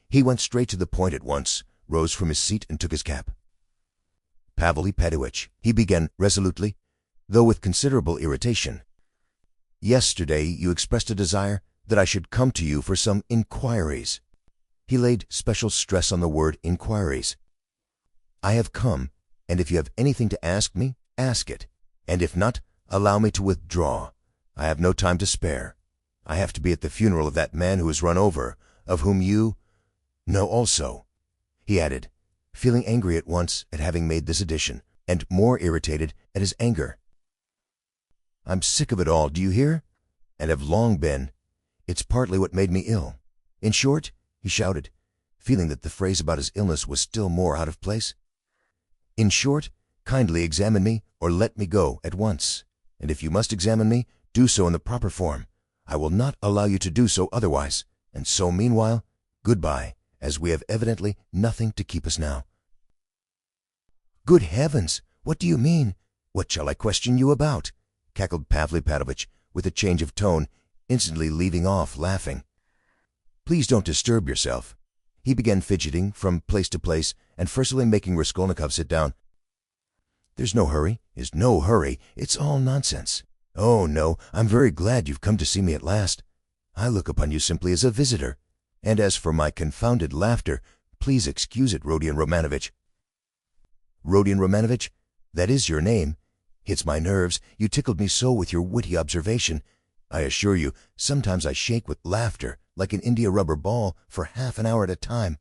He went straight to the point at once, rose from his seat and took his cap. "Porfiry Petrovitch," he began resolutely, though with considerable irritation, "yesterday you expressed a desire that I should come to you for some inquiries." He laid special stress on the word inquiries. "I have come, and if you have anything to ask me, ask it, and if not, allow me to withdraw. I have no time to spare. I have to be at the funeral of that man who was run over, of whom you know also," he added, feeling angry at once at having made this addition, and more irritated at his anger. "I'm sick of it all, do you hear? And have long been. It's partly what made me ill. In short," he shouted, feeling that the phrase about his illness was still more out of place, "in short, kindly examine me or let me go at once, and if you must examine me, do so in the proper form. I will not allow you to do so otherwise, and so meanwhile, goodbye, as we have evidently nothing to keep us now." "Good heavens! What do you mean? What shall I question you about?" cackled Porfiry Petrovitch, with a change of tone, instantly leaving off laughing. "Please don't disturb yourself." He began fidgeting from place to place and forcibly making Raskolnikov sit down. "There's no hurry, is no hurry. It's all nonsense. Oh, no, I'm very glad you've come to see me at last. I look upon you simply as a visitor. And as for my confounded laughter, please excuse it, Rodion Romanovitch." "Rodion Romanovitch? That is your name. Hits my nerves. You tickled me so with your witty observation. I assure you, sometimes I shake with laughter, like an india-rubber ball, for half an hour at a time.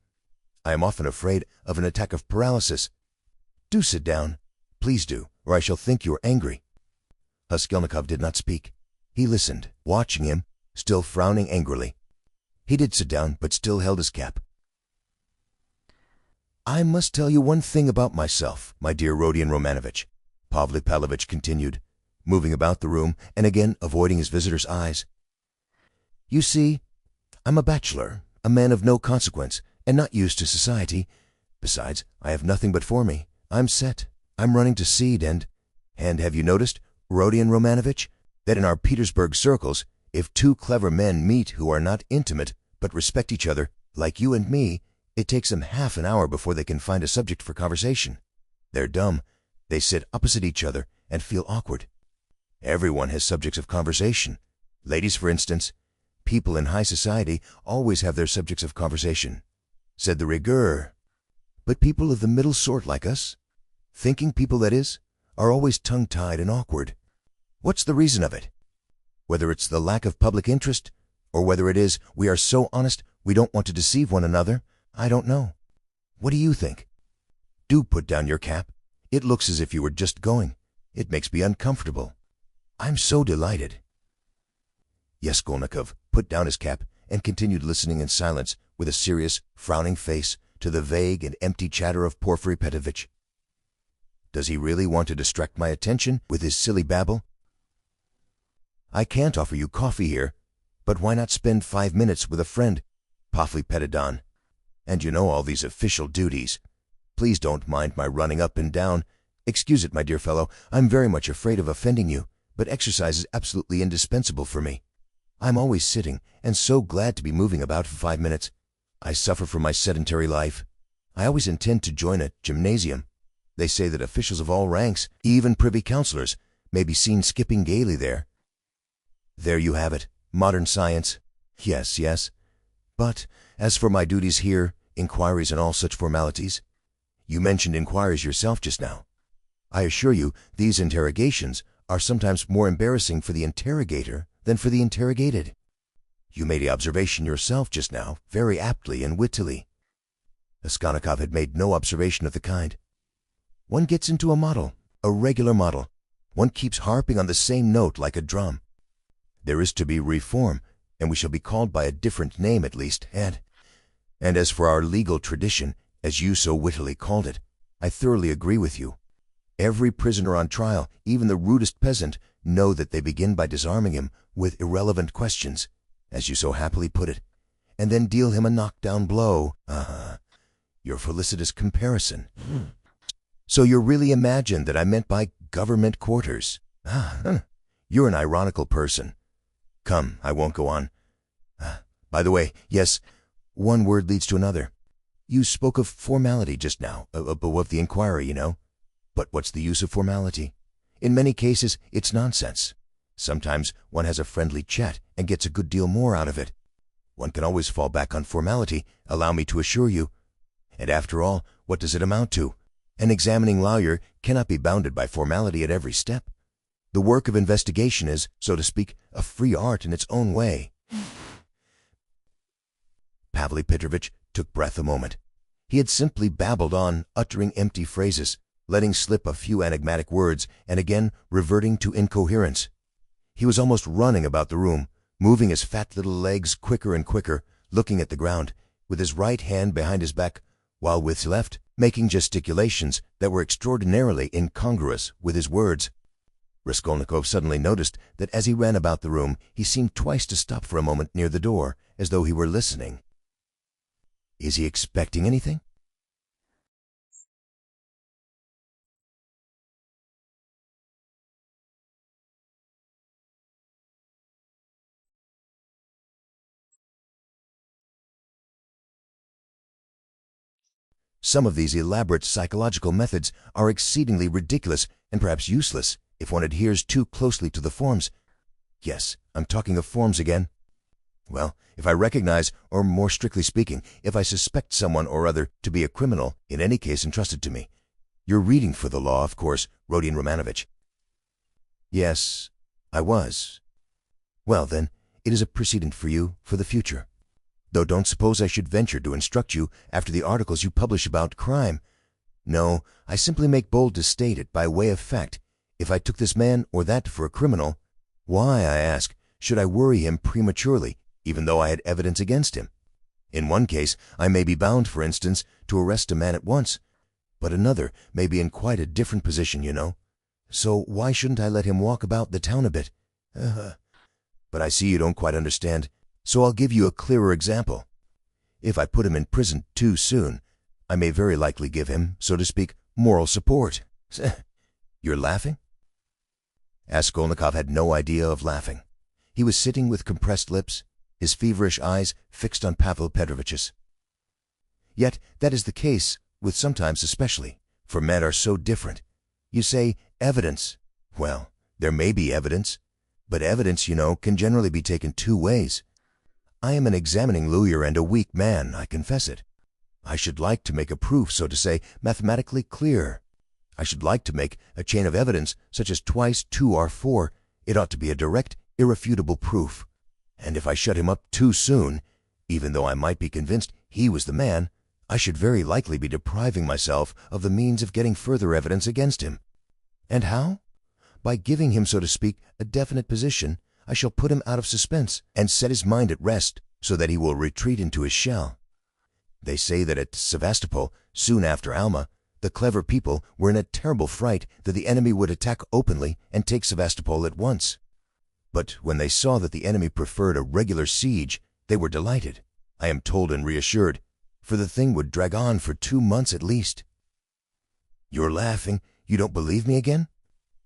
I am often afraid of an attack of paralysis. Do sit down. Please do, or I shall think you are angry." Raskolnikov did not speak. He listened, watching him, still frowning angrily. He did sit down, but still held his cap. "I must tell you one thing about myself, my dear Rodion Romanovitch," Porfiry Petrovitch continued, moving about the room and again avoiding his visitor's eyes. "You see, I'm a bachelor, a man of no consequence, and not used to society. Besides, I have nothing but for me. I'm set. I'm running to seed, and have you noticed, Rodion Romanovitch, that in our Petersburg circles, if two clever men meet who are not intimate but respect each other, like you and me, it takes them half an hour before they can find a subject for conversation. They're dumb. They sit opposite each other and feel awkward. Everyone has subjects of conversation. Ladies, for instance. People in high society always have their subjects of conversation," said the rigueur. "But people of the middle sort like us, thinking people that is, are always tongue-tied and awkward. What's the reason of it? Whether it's the lack of public interest, or whether it is we are so honest we don't want to deceive one another, I don't know. What do you think? Do put down your cap. It looks as if you were just going. It makes me uncomfortable. I'm so delighted. Raskolnikov put down his cap and continued listening in silence with a serious, frowning face to the vague and empty chatter of Porfiry Petrovitch. Does he really want to distract my attention with his silly babble? I can't offer you coffee here, but why not spend 5 minutes with a friend, Porfiry Petrovitch? And you know all these official duties. Please don't mind my running up and down. Excuse it, my dear fellow. I'm very much afraid of offending you, but exercise is absolutely indispensable for me. I'm always sitting, and so glad to be moving about for 5 minutes. I suffer from my sedentary life. I always intend to join a gymnasium. They say that officials of all ranks, even privy councillors, may be seen skipping gaily there. There you have it, modern science. Yes, yes. But as for my duties here, inquiries and all such formalities, you mentioned inquiries yourself just now. I assure you, these interrogations are sometimes more embarrassing for the interrogator than for the interrogated. You made the observation yourself just now, very aptly and wittily. Raskolnikov had made no observation of the kind. One gets into a model, a regular model. One keeps harping on the same note like a drum. There is to be reform, and we shall be called by a different name at least, and as for our legal tradition, as you so wittily called it, I thoroughly agree with you. Every prisoner on trial, even the rudest peasant, know that they begin by disarming him with irrelevant questions, as you so happily put it, and then deal him a knockdown blow. Your felicitous comparison. So you really imagine that I meant by government quarters. You're an ironical person. Come, I won't go on. By the way, yes, one word leads to another. You spoke of formality just now, of the inquiry, you know. But what's the use of formality? In many cases, it's nonsense. Sometimes one has a friendly chat and gets a good deal more out of it. One can always fall back on formality, allow me to assure you. And after all, what does it amount to? An examining lawyer cannot be bounded by formality at every step. The work of investigation is, so to speak, a free art in its own way. Porfiry Petrovitch took breath a moment. He had simply babbled on, uttering empty phrases, letting slip a few enigmatic words, and again reverting to incoherence. He was almost running about the room, moving his fat little legs quicker and quicker, looking at the ground, with his right hand behind his back, while with his left making gesticulations that were extraordinarily incongruous with his words. Raskolnikov suddenly noticed that as he ran about the room, he seemed twice to stop for a moment near the door, as though he were listening. Is he expecting anything? Some of these elaborate psychological methods are exceedingly ridiculous and perhaps useless if one adheres too closely to the forms. Yes, I'm talking of forms again. Well, if I recognize, or more strictly speaking, if I suspect someone or other to be a criminal in any case entrusted to me. You're reading for the law, of course, Rodion Romanovitch. Yes, I was. Well, then, it is a precedent for you for the future. Though don't suppose I should venture to instruct you after the articles you publish about crime. No, I simply make bold to state it by way of fact. If I took this man or that for a criminal, why, I ask, should I worry him prematurely, even though I had evidence against him? In one case, I may be bound, for instance, to arrest a man at once, but another may be in quite a different position, you know. So why shouldn't I let him walk about the town a bit? But I see you don't quite understand. So I'll give you a clearer example. If I put him in prison too soon, I may very likely give him, so to speak, moral support. You're laughing? Raskolnikov had no idea of laughing. He was sitting with compressed lips, his feverish eyes fixed on Porfiry Petrovitch's. Yet that is the case with sometimes especially, for men are so different. You say, evidence. Well, there may be evidence, but evidence, you know, can generally be taken two ways. I am an examining lawyer and a weak man, I confess it. I should like to make a proof, so to say, mathematically clear. I should like to make a chain of evidence, such as twice 2 are 4. It ought to be a direct, irrefutable proof. And if I shut him up too soon, even though I might be convinced he was the man, I should very likely be depriving myself of the means of getting further evidence against him. And how? By giving him, so to speak, a definite position, I shall put him out of suspense and set his mind at rest so that he will retreat into his shell. They say that at Sevastopol, soon after Alma, the clever people were in a terrible fright that the enemy would attack openly and take Sevastopol at once. But when they saw that the enemy preferred a regular siege, they were delighted, I am told, and reassured, for the thing would drag on for 2 months at least. You're laughing. You don't believe me again?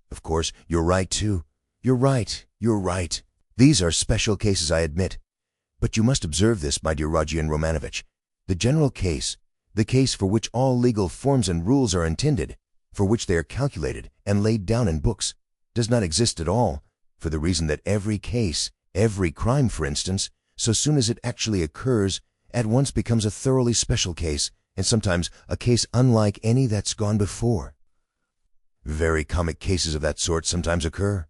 Of course, you're right, too. You're right. These are special cases, I admit. But you must observe this, my dear Rogian Romanovich. The general case, the case for which all legal forms and rules are intended, for which they are calculated and laid down in books, does not exist at all, for the reason that every case, every crime, for instance, so soon as it actually occurs, at once becomes a thoroughly special case, and sometimes a case unlike any that's gone before. Very comic cases of that sort sometimes occur.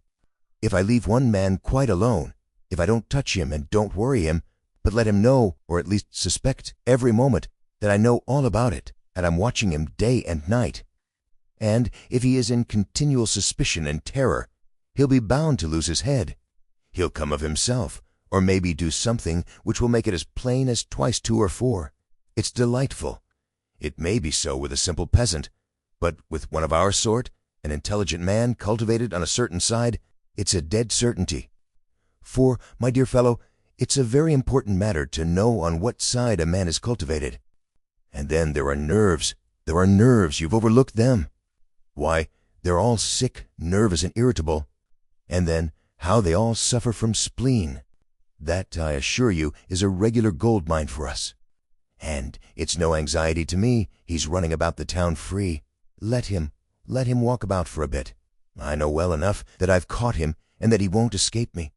If I leave one man quite alone, if I don't touch him and don't worry him, but let him know, or at least suspect, every moment, that I know all about it, and I'm watching him day and night, and if he is in continual suspicion and terror, he'll be bound to lose his head. He'll come of himself, or maybe do something which will make it as plain as twice 2 or 4. It's delightful. It may be so with a simple peasant, but with one of our sort, an intelligent man cultivated on a certain side, it's a dead certainty. For, my dear fellow, it's a very important matter to know on what side a man is cultivated. And then there are nerves. You've overlooked them. Why, they're all sick, nervous, and irritable. And then, how they all suffer from spleen. That, I assure you, is a regular gold mine for us. And it's no anxiety to me. He's running about the town free. Let him walk about for a bit. I know well enough that I've caught him and that he won't escape me.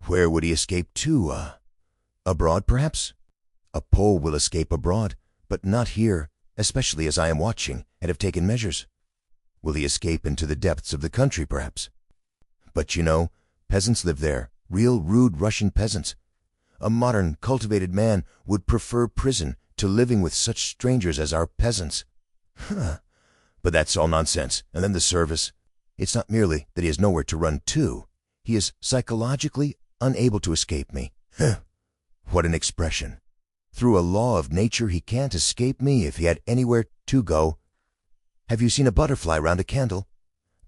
Where would he escape to? Abroad, perhaps? A Pole will escape abroad, but not here, especially as I am watching and have taken measures. Will he escape into the depths of the country, perhaps? But you know, peasants live there, real rude Russian peasants. A modern, cultivated man would prefer prison to living with such strangers as our peasants. But that's all nonsense. And then the service. It's not merely that he has nowhere to run to. He is psychologically unable to escape me. What an expression. Through a law of nature he can't escape me if he had anywhere to go. Have you seen a butterfly round a candle?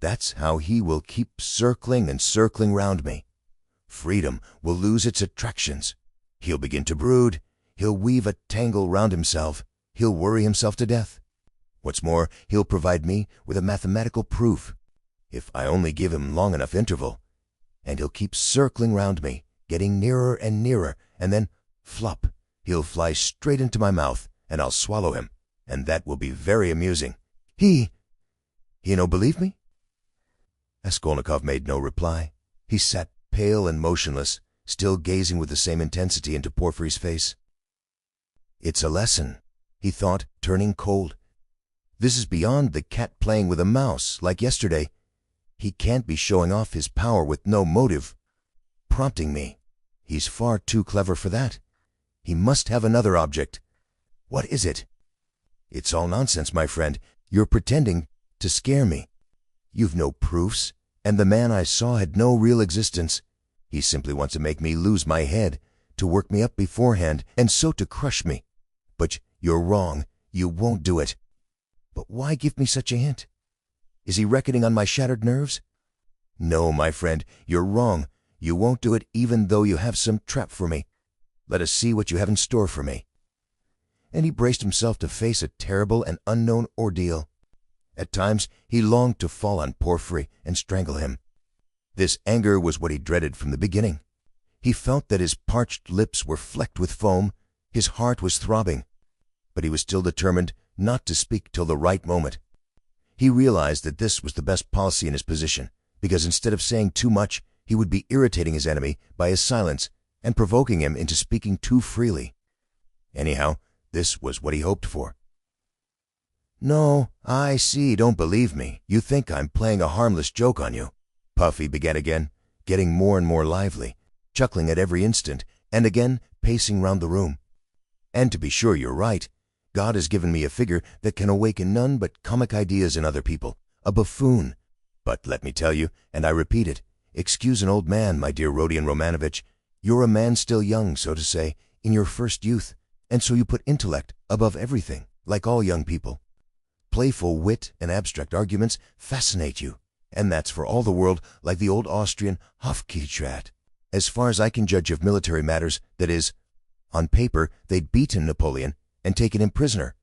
That's how he will keep circling and circling round me. Freedom will lose its attractions. He'll begin to brood. He'll weave a tangle round himself. He'll worry himself to death. What's more, he'll provide me with a mathematical proof, if I only give him long enough interval. And he'll keep circling round me, getting nearer and nearer, and then, flop, he'll fly straight into my mouth, and I'll swallow him, and that will be very amusing. He no believe me? Raskolnikov made no reply. He sat pale and motionless, still gazing with the same intensity into Porfiry's face. It's a lesson, he thought, turning cold. This is beyond the cat playing with a mouse, like yesterday. He can't be showing off his power with no motive, prompting me. He's far too clever for that. He must have another object. What is it? It's all nonsense, my friend. You're pretending to scare me. You've no proofs, and the man I saw had no real existence. He simply wants to make me lose my head, to work me up beforehand, and so to crush me. But you're wrong. You won't do it. But why give me such a hint? Is he reckoning on my shattered nerves? No, my friend, you're wrong. You won't do it even though you have some trap for me. Let us see what you have in store for me. And he braced himself to face a terrible and unknown ordeal. At times he longed to fall on Porfiry and strangle him. This anger was what he dreaded from the beginning. He felt that his parched lips were flecked with foam, his heart was throbbing, but he was still determined not to speak till the right moment. He realized that this was the best policy in his position, because instead of saying too much, he would be irritating his enemy by his silence and provoking him into speaking too freely. Anyhow, this was what he hoped for. No, I see, don't believe me. You think I'm playing a harmless joke on you. Puffy began again, getting more and more lively, chuckling at every instant, and again pacing round the room. And to be sure, you're right. God has given me a figure that can awaken none but comic ideas in other people, a buffoon. But let me tell you, and I repeat it, excuse an old man, my dear Rodion Romanovitch. You're a man still young, so to say, in your first youth, and so you put intellect above everything, like all young people. Playful wit and abstract arguments fascinate you, and that's for all the world like the old Austrian Hofkieschat. As far as I can judge of military matters, that is, on paper they'd beaten Napoleon and taken him prisoner,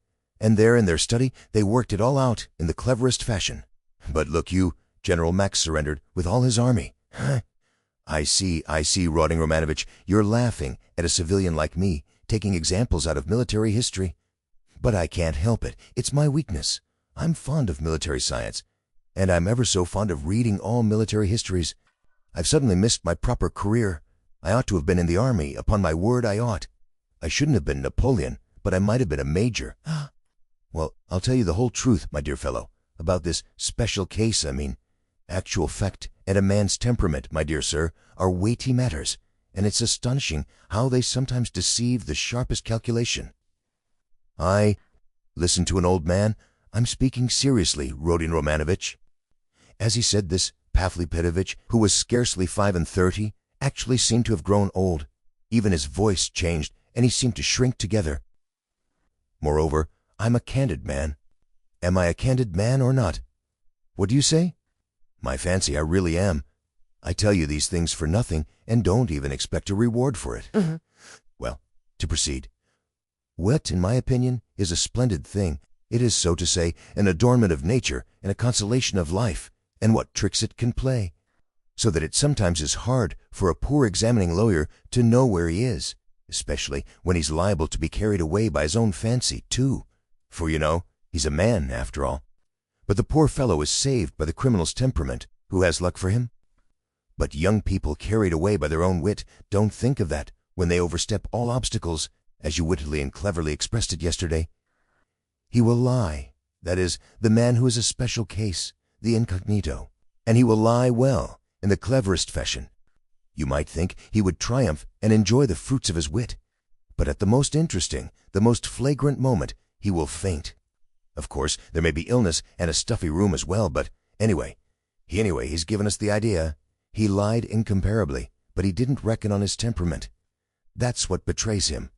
and there in their study they worked it all out in the cleverest fashion. But look you, General Max surrendered with all his army. I see, Rodion Romanovitch, you're laughing at a civilian like me, taking examples out of military history. But I can't help it. It's my weakness. I'm fond of military science, and I'm ever so fond of reading all military histories. I've suddenly missed my proper career. I ought to have been in the army. Upon my word, I ought. I shouldn't have been Napoleon, but I might have been a major. Well, I'll tell you the whole truth, my dear fellow, about this special case, I mean. Actual fact and a man's temperament, my dear sir, are weighty matters, and it's astonishing how they sometimes deceive the sharpest calculation. Listen to an old man. I'm speaking seriously, Rodion Romanovitch. As he said this, Pavly Petrovitch, who was scarcely 35, actually seemed to have grown old. Even his voice changed, and he seemed to shrink together. Moreover, I'm a candid man. Am I a candid man or not? What do you say? My fancy, I really am. I tell you these things for nothing, and don't even expect a reward for it. Well, to proceed. Wit, in my opinion, is a splendid thing. It is, so to say, an adornment of nature and a consolation of life, and what tricks it can play, so that it sometimes is hard for a poor examining lawyer to know where he is, especially when he's liable to be carried away by his own fancy, too. For, you know, he's a man, after all. But the poor fellow is saved by the criminal's temperament, who has luck for him. But young people carried away by their own wit don't think of that when they overstep all obstacles, as you wittily and cleverly expressed it yesterday. He will lie, that is, the man who is a special case, the incognito, and he will lie well, in the cleverest fashion. You might think he would triumph and enjoy the fruits of his wit, but at the most interesting, the most flagrant moment, he will faint. Of course, there may be illness and a stuffy room as well, but anyway, he's given us the idea. He lied incomparably, but he didn't reckon on his temperament. That's what betrays him.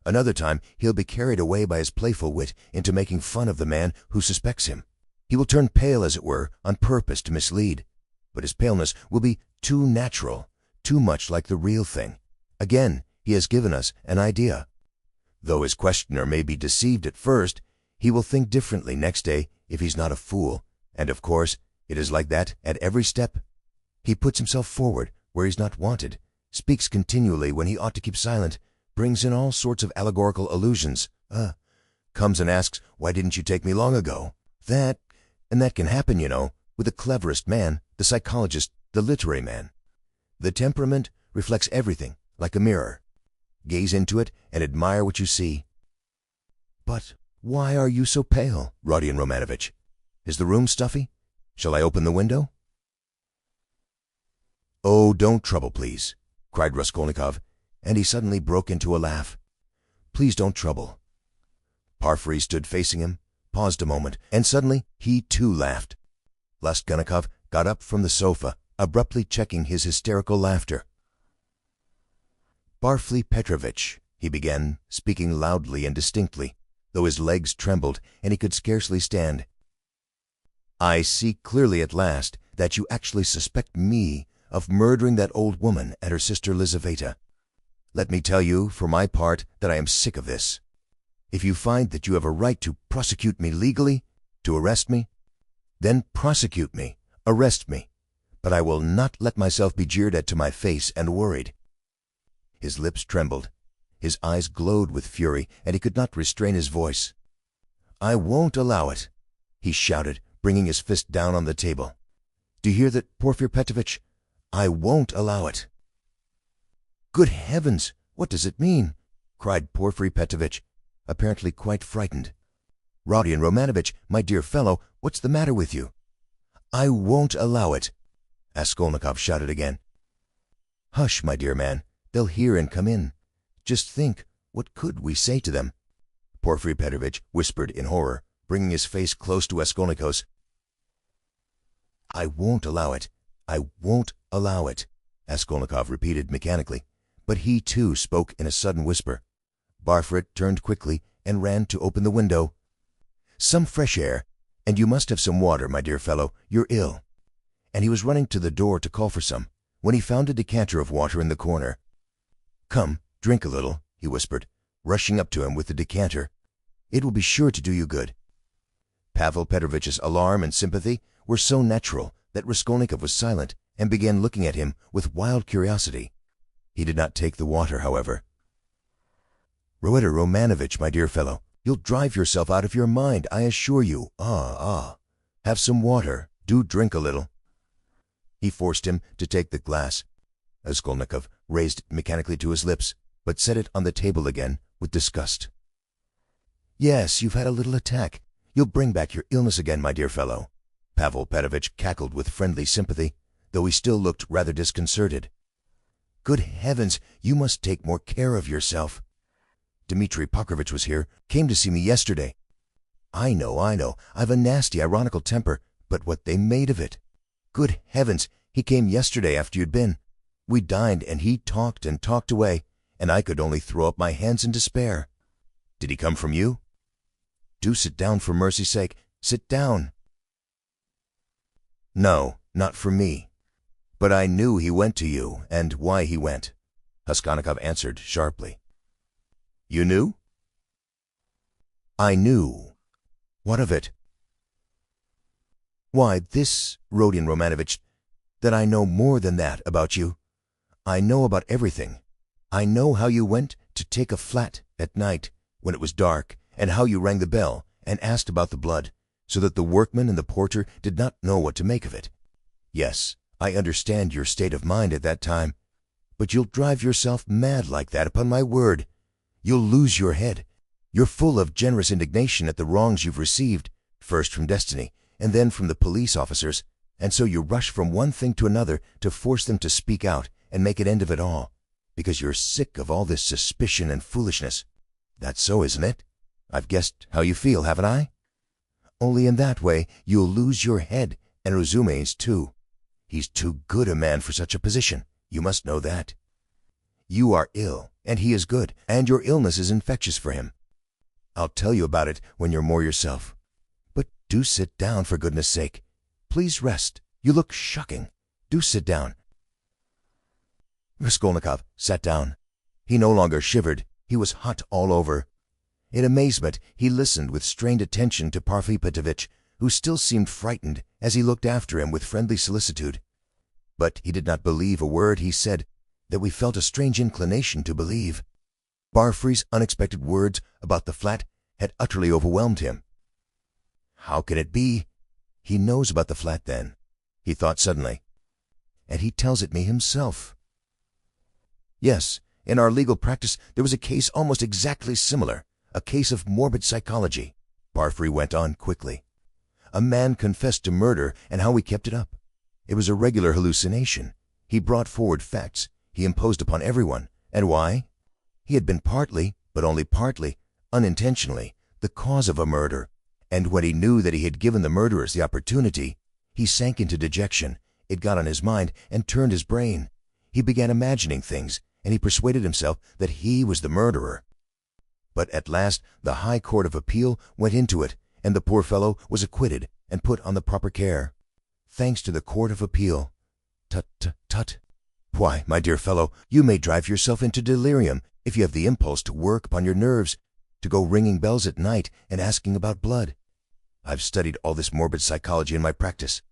Another time he'll be carried away by his playful wit into making fun of the man who suspects him. He will turn pale, as it were, on purpose to mislead. But his paleness will be too natural, too much like the real thing. Again, he has given us an idea. Though his questioner may be deceived at first, he will think differently next day if he's not a fool, and of course it is like that at every step. He puts himself forward where he's not wanted, speaks continually when he ought to keep silent, brings in all sorts of allegorical allusions, comes and asks, why didn't you take me long ago? That can happen, you know, with the cleverest man, the psychologist, the literary man. The temperament reflects everything, like a mirror. Gaze into it and admire what you see. But why are you so pale, Rodion Romanovitch? Is the room stuffy? Shall I open the window? Oh, don't trouble, please, cried Raskolnikov, and he suddenly broke into a laugh. Please don't trouble. Porfiry stood facing him, paused a moment, and suddenly he too laughed. Raskolnikov got up from the sofa, abruptly checking his hysterical laughter. Pavly Petrovitch, he began, speaking loudly and distinctly, though his legs trembled and he could scarcely stand. I see clearly at last that you actually suspect me of murdering that old woman and her sister Lizaveta. Let me tell you, for my part, that I am sick of this. If you find that you have a right to prosecute me legally, to arrest me, then prosecute me, arrest me, but I will not let myself be jeered at to my face and worried. His lips trembled, his eyes glowed with fury, and he could not restrain his voice. I won't allow it, he shouted, bringing his fist down on the table. Do you hear that, Porfiry Petrovitch? I won't allow it. Good heavens, what does it mean? Cried Porfiry Petrovitch, apparently quite frightened. Rodion Romanovich, my dear fellow, what's the matter with you?" "I won't allow it," Raskolnikov shouted again. "Hush, my dear man. They'll hear and come in. Just think, what could we say to them?" Porfiry Petrovitch whispered in horror, bringing his face close to Raskolnikov's. "I won't allow it. I won't allow it," Raskolnikov repeated mechanically, but he too spoke in a sudden whisper. Barfret turned quickly and ran to open the window. "Some fresh air, and you must have some water, my dear fellow. You're ill." And he was running to the door to call for some, when he found a decanter of water in the corner. "Come, drink a little," he whispered, rushing up to him with the decanter. "It will be sure to do you good." Pavel Petrovitch's alarm and sympathy were so natural that Raskolnikov was silent and began looking at him with wild curiosity. He did not take the water, however. "Fyodor Romanovich, my dear fellow, you'll drive yourself out of your mind, I assure you. Have some water. Do drink a little." He forced him to take the glass. Raskolnikov raised it mechanically to his lips, but set it on the table again with disgust. "Yes, you've had a little attack. You'll bring back your illness again, my dear fellow." Pavel Petrovitch cackled with friendly sympathy, though he still looked rather disconcerted. "Good heavens, you must take more care of yourself. Dmitri Pokrovitch was here, came to see me yesterday. I know, I've a nasty, ironical temper, but what they made of it. Good heavens, he came yesterday after you'd been. We dined, and he talked and talked away, and I could only throw up my hands in despair." "Did he come from you?" "Do sit down, for mercy's sake. Sit down." "No, not from me. But I knew he went to you, and why he went," Raskolnikov answered sharply. "You knew?" "I knew." "What of it?" "Why, this, Rodion Romanovich, that I know more than that about you. I know about everything. I know how you went to take a flat at night, when it was dark, and how you rang the bell and asked about the blood, so that the workman and the porter did not know what to make of it. Yes, I understand your state of mind at that time. But you'll drive yourself mad like that, upon my word. You'll lose your head. You're full of generous indignation at the wrongs you've received, first from destiny, and then from the police officers, and so you rush from one thing to another to force them to speak out and make an end of it all, because you're sick of all this suspicion and foolishness. That's so, isn't it? I've guessed how you feel, haven't I? Only in that way you'll lose your head, and Razumihin's too. He's too good a man for such a position. You must know that. You are ill, and he is good, and your illness is infectious for him. I'll tell you about it when you're more yourself. But do sit down, for goodness' sake. Please rest. You look shocking. Do sit down." Raskolnikov sat down. He no longer shivered. He was hot all over. In amazement, he listened with strained attention to Porfiry Petrovitch, who still seemed frightened as he looked after him with friendly solicitude. But he did not believe a word he said, that we felt a strange inclination to believe. Barfre's unexpected words about the flat had utterly overwhelmed him. How can it be? He knows about the flat, then, he thought suddenly. And he tells it me himself. Yes, in our legal practice there was a case almost exactly similar, a case of morbid psychology. Barfry went on quickly. A man confessed to murder and how he kept it up. It was a regular hallucination. He brought forward facts. He imposed upon everyone. And why? He had been partly, but only partly, unintentionally, the cause of a murder. And when he knew that he had given the murderers the opportunity, he sank into dejection. It got on his mind and turned his brain. He began imagining things, and he persuaded himself that he was the murderer. But at last the High Court of Appeal went into it, and the poor fellow was acquitted and put on the proper care. Thanks to the Court of Appeal. Tut, tut, tut. Why, my dear fellow, you may drive yourself into delirium if you have the impulse to work upon your nerves, to go ringing bells at night and asking about blood. I've studied all this morbid psychology in my practice.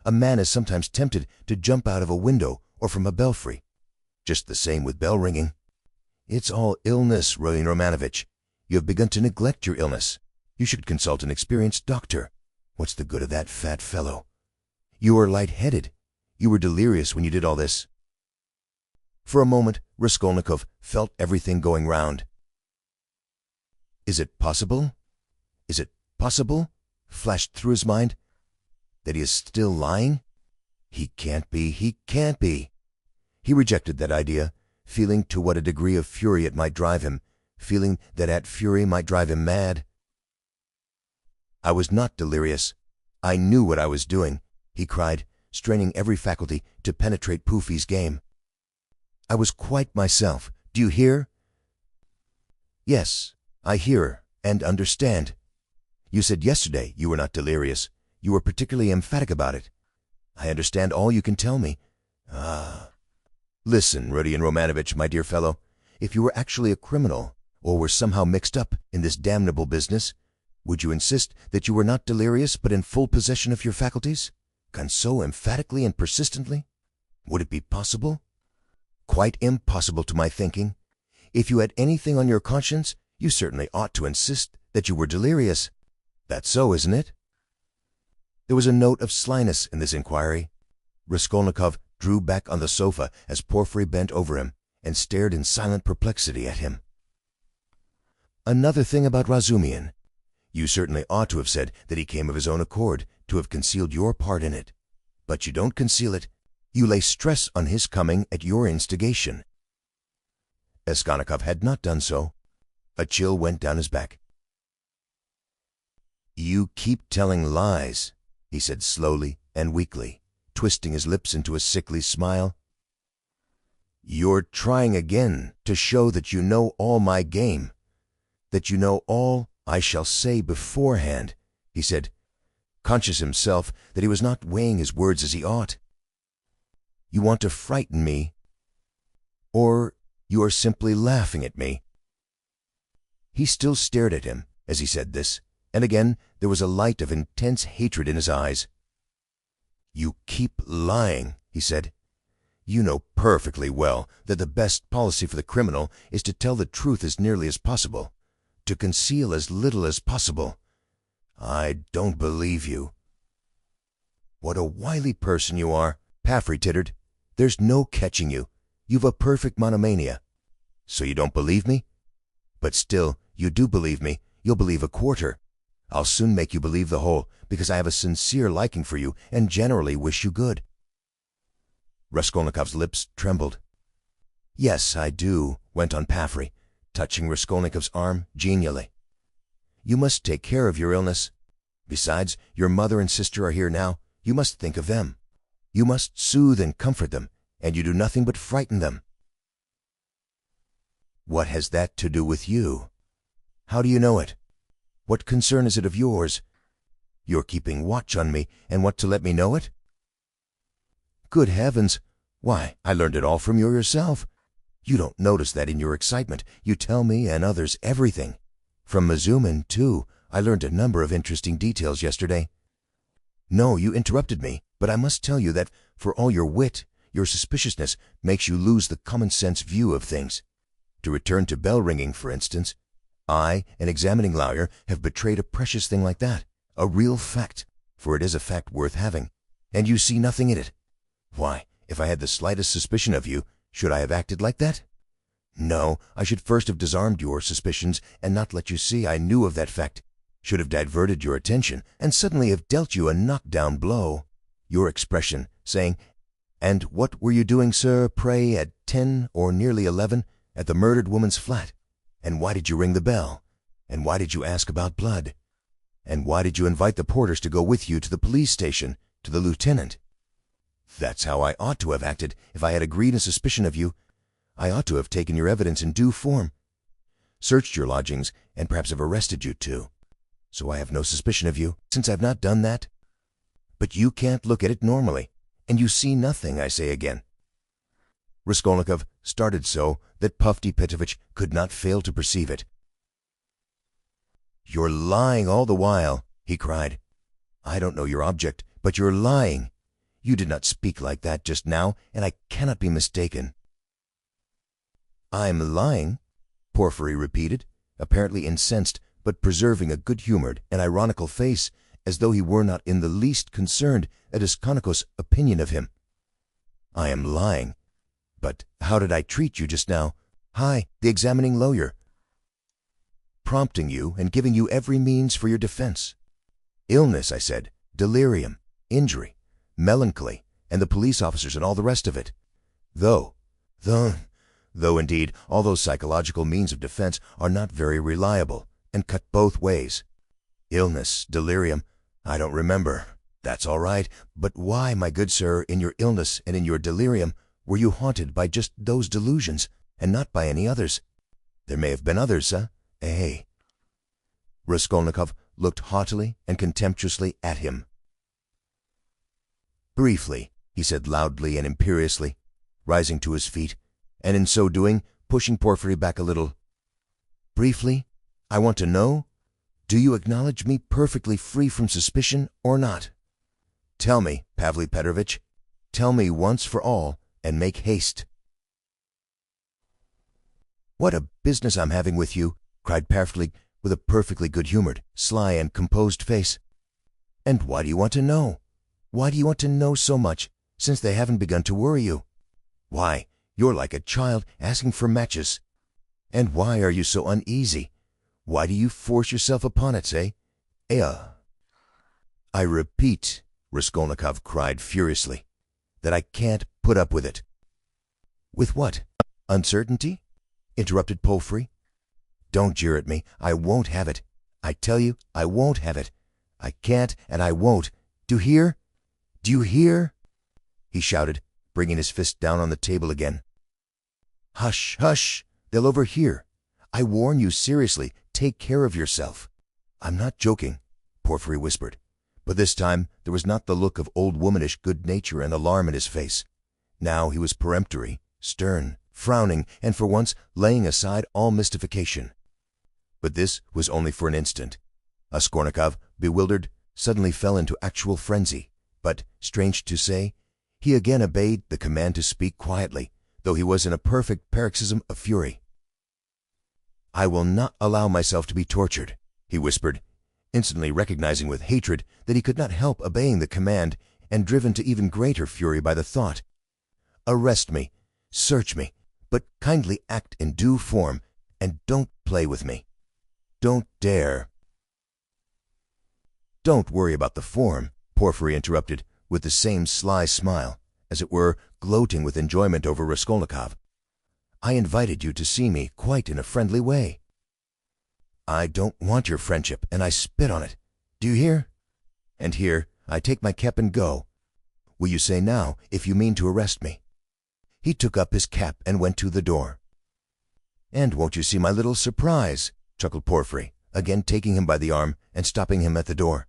A man is sometimes tempted to jump out of a window or from a belfry. Just the same with bell ringing. It's all illness, Rodion Romanovich. You have begun to neglect your illness. You should consult an experienced doctor. What's the good of that fat fellow? You are light-headed. You were delirious when you did all this. For a moment, Raskolnikov felt everything going round. Is it possible? Is it possible flashed through his mind? That he is still lying? He can't be, he can't be. He rejected that idea, feeling to what a degree of fury it might drive him, feeling that fury might drive him mad. I was not delirious. I knew what I was doing, he cried, straining every faculty to penetrate Poofy's game. I was quite myself. Do you hear? Yes, I hear and understand. You said yesterday you were not delirious. You were particularly emphatic about it. I understand all you can tell me. Ah. Listen, Rodion Romanovitch, my dear fellow, if you were actually a criminal, or were somehow mixed up in this damnable business, would you insist that you were not delirious but in full possession of your faculties? And so emphatically and persistently? Would it be possible? Quite impossible to my thinking. If you had anything on your conscience, you certainly ought to insist that you were delirious. That's so, isn't it? There was a note of slyness in this inquiry. Raskolnikov drew back on the sofa as Porfiry bent over him and stared in silent perplexity at him. Another thing about Razumihin. You certainly ought to have said that he came of his own accord, to have concealed your part in it. But you don't conceal it. You lay stress on his coming at your instigation. Raskolnikov had not done so. A chill went down his back. You keep telling lies, he said slowly and weakly, twisting his lips into a sickly smile. You're trying again to show that you know all my game, that you know all I shall say beforehand, he said, conscious himself that he was not weighing his words as he ought. You want to frighten me, or you are simply laughing at me. He still stared at him as he said this, and again there was a light of intense hatred in his eyes. You keep lying, he said. You know perfectly well that the best policy for the criminal is to tell the truth as nearly as possible, to conceal as little as possible. I don't believe you. What a wily person you are, Porfiry tittered. There's no catching you. You've a perfect monomania. So you don't believe me? But still, you do believe me. You'll believe a quarter. I'll soon make you believe the whole, because I have a sincere liking for you and generally wish you good. Raskolnikov's lips trembled. Yes, I do, went on Porfiry, touching Raskolnikov's arm genially. You must take care of your illness. Besides, your mother and sister are here now. You must think of them. You must soothe and comfort them, and you do nothing but frighten them. What has that to do with you? How do you know it? What concern is it of yours? You're keeping watch on me, and want to let me know it? Good heavens! Why, I learned it all from you yourself. You don't notice that in your excitement you tell me and others everything. From Mazumin, too, I learned a number of interesting details yesterday. No, you interrupted me, but I must tell you that, for all your wit, your suspiciousness makes you lose the common-sense view of things. To return to bell-ringing, for instance, I, an examining lawyer, have betrayed a precious thing like that, a real fact, for it is a fact worth having, and you see nothing in it. Why, if I had the slightest suspicion of you, should I have acted like that? No, I should first have disarmed your suspicions and not let you see I knew of that fact, should have diverted your attention and suddenly have dealt you a knock-down blow. Your expression, saying, "And what were you doing, sir, pray, at 10 or nearly 11, at the murdered woman's flat? And why did you ring the bell? And why did you ask about blood? And why did you invite the porters to go with you to the police station, to the lieutenant? That's how I ought to have acted if I had agreed a suspicion of you. I ought to have taken your evidence in due form, searched your lodgings, and perhaps have arrested you too. So I have no suspicion of you, since I've not done that. But you can't look at it normally, and you see nothing, I say again." Raskolnikov started so that Pufty Petrovitch could not fail to perceive it. "You're lying all the while," he cried. "I don't know your object, but you're lying. You did not speak like that just now, and I cannot be mistaken." "I'm lying?" Porfiry repeated, apparently incensed, but preserving a good-humored and ironical face, as though he were not in the least concerned at Raskolnikov's opinion of him. "I am lying. But how did I treat you just now? Hi, the examining lawyer." prompting you and giving you every means for your defense. Illness, I said, delirium, injury, melancholy, and the police officers and all the rest of it. Though indeed, all those psychological means of defense are not very reliable and cut both ways. Illness, delirium, I don't remember. That's all right, but why, my good sir, in your illness and in your delirium, were you haunted by just those delusions, and not by any others? There may have been others, eh? Raskolnikov looked haughtily and contemptuously at him. Briefly, he said loudly and imperiously, rising to his feet, and in so doing, pushing Porfiry back a little. Briefly, I want to know, do you acknowledge me perfectly free from suspicion or not? Tell me, Pavly Petrovitch, tell me once for all, and make haste. What a business I'm having with you, cried Pavlik with a perfectly good-humored, sly, and composed face. And why do you want to know? Why do you want to know so much, since they haven't begun to worry you? Why, you're like a child asking for matches. And why are you so uneasy? Why do you force yourself upon it, eh? I repeat, Raskolnikov cried furiously, that I can't put up with it. With what? Uncertainty? Interrupted Porfiry. Don't jeer at me. I won't have it. I tell you, I won't have it. I can't and I won't. Do you hear? Do you hear? He shouted, bringing his fist down on the table again. Hush, hush! They'll overhear. I warn you seriously, take care of yourself. I'm not joking, Porfiry whispered, but this time there was not the look of old womanish good nature and alarm in his face. Now he was peremptory, stern, frowning, and for once laying aside all mystification. But this was only for an instant. Raskolnikov, bewildered, suddenly fell into actual frenzy, but, strange to say, he again obeyed the command to speak quietly, though he was in a perfect paroxysm of fury. I will not allow myself to be tortured, he whispered, instantly recognizing with hatred that he could not help obeying the command, and driven to even greater fury by the thought. Arrest me, search me, but kindly act in due form, and don't play with me. Don't dare. Don't worry about the form, Porfiry interrupted, with the same sly smile, as it were, gloating with enjoyment over Raskolnikov. I invited you to see me quite in a friendly way. I don't want your friendship, and I spit on it. Do you hear? And here, I take my cap and go. Will you say now if you mean to arrest me? He took up his cap and went to the door. And won't you see my little surprise? Chuckled Porfiry, again taking him by the arm and stopping him at the door.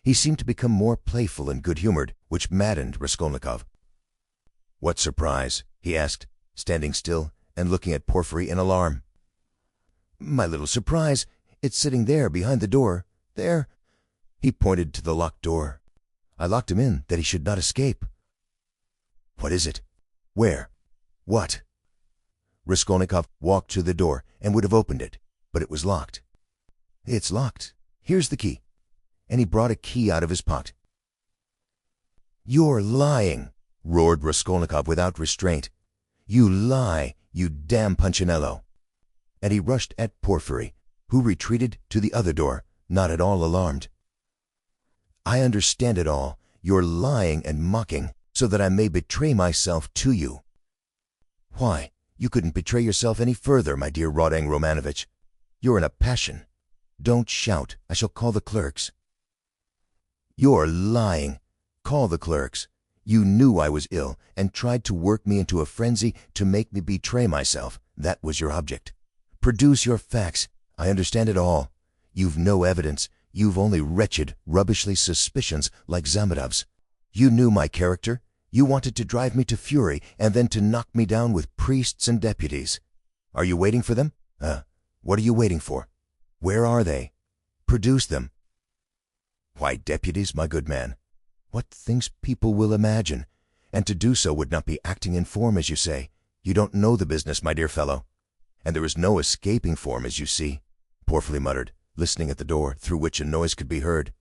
He seemed to become more playful and good-humored, which maddened Raskolnikov. What surprise? He asked, standing still and looking at Porfiry in alarm. My little surprise, it's sitting there behind the door, there. He pointed to the locked door. I locked him in that he should not escape. What is it? Where? What? Raskolnikov walked to the door and would have opened it, but it was locked. It's locked. Here's the key. And he brought a key out of his pocket. You're lying, roared Raskolnikov without restraint. You lie, you damn Punchinello. And he rushed at Porfiry, who retreated to the other door, not at all alarmed. I understand it all. You're lying and mocking, so that I may betray myself to you. Why, you couldn't betray yourself any further, my dear Rodang Romanovitch. You're in a passion. Don't shout. I shall call the clerks. You're lying. Call the clerks. You knew I was ill and tried to work me into a frenzy to make me betray myself. That was your object. Produce your facts. I understand it all. You've no evidence. You've only wretched, rubbishly suspicions like Zamidov's. You knew my character. You wanted to drive me to fury and then to knock me down with priests and deputies. Are you waiting for them? What are you waiting for? Where are they? Produce them. Why, deputies, my good man. What things people will imagine. And to do so would not be acting in form, as you say. You don't know the business, my dear fellow. And there is no escaping form, as you see, Porfiry muttered, listening at the door, through which a noise could be heard.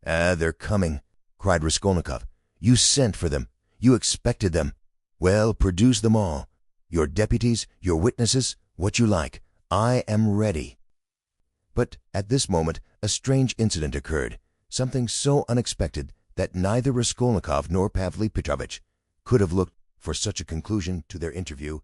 They're coming, cried Raskolnikov. You sent for them. You expected them. Well, produce them all. Your deputies, your witnesses, what you like. I am ready." But at this moment a strange incident occurred, something so unexpected that neither Raskolnikov nor Pavly Petrovitch could have looked for such a conclusion to their interview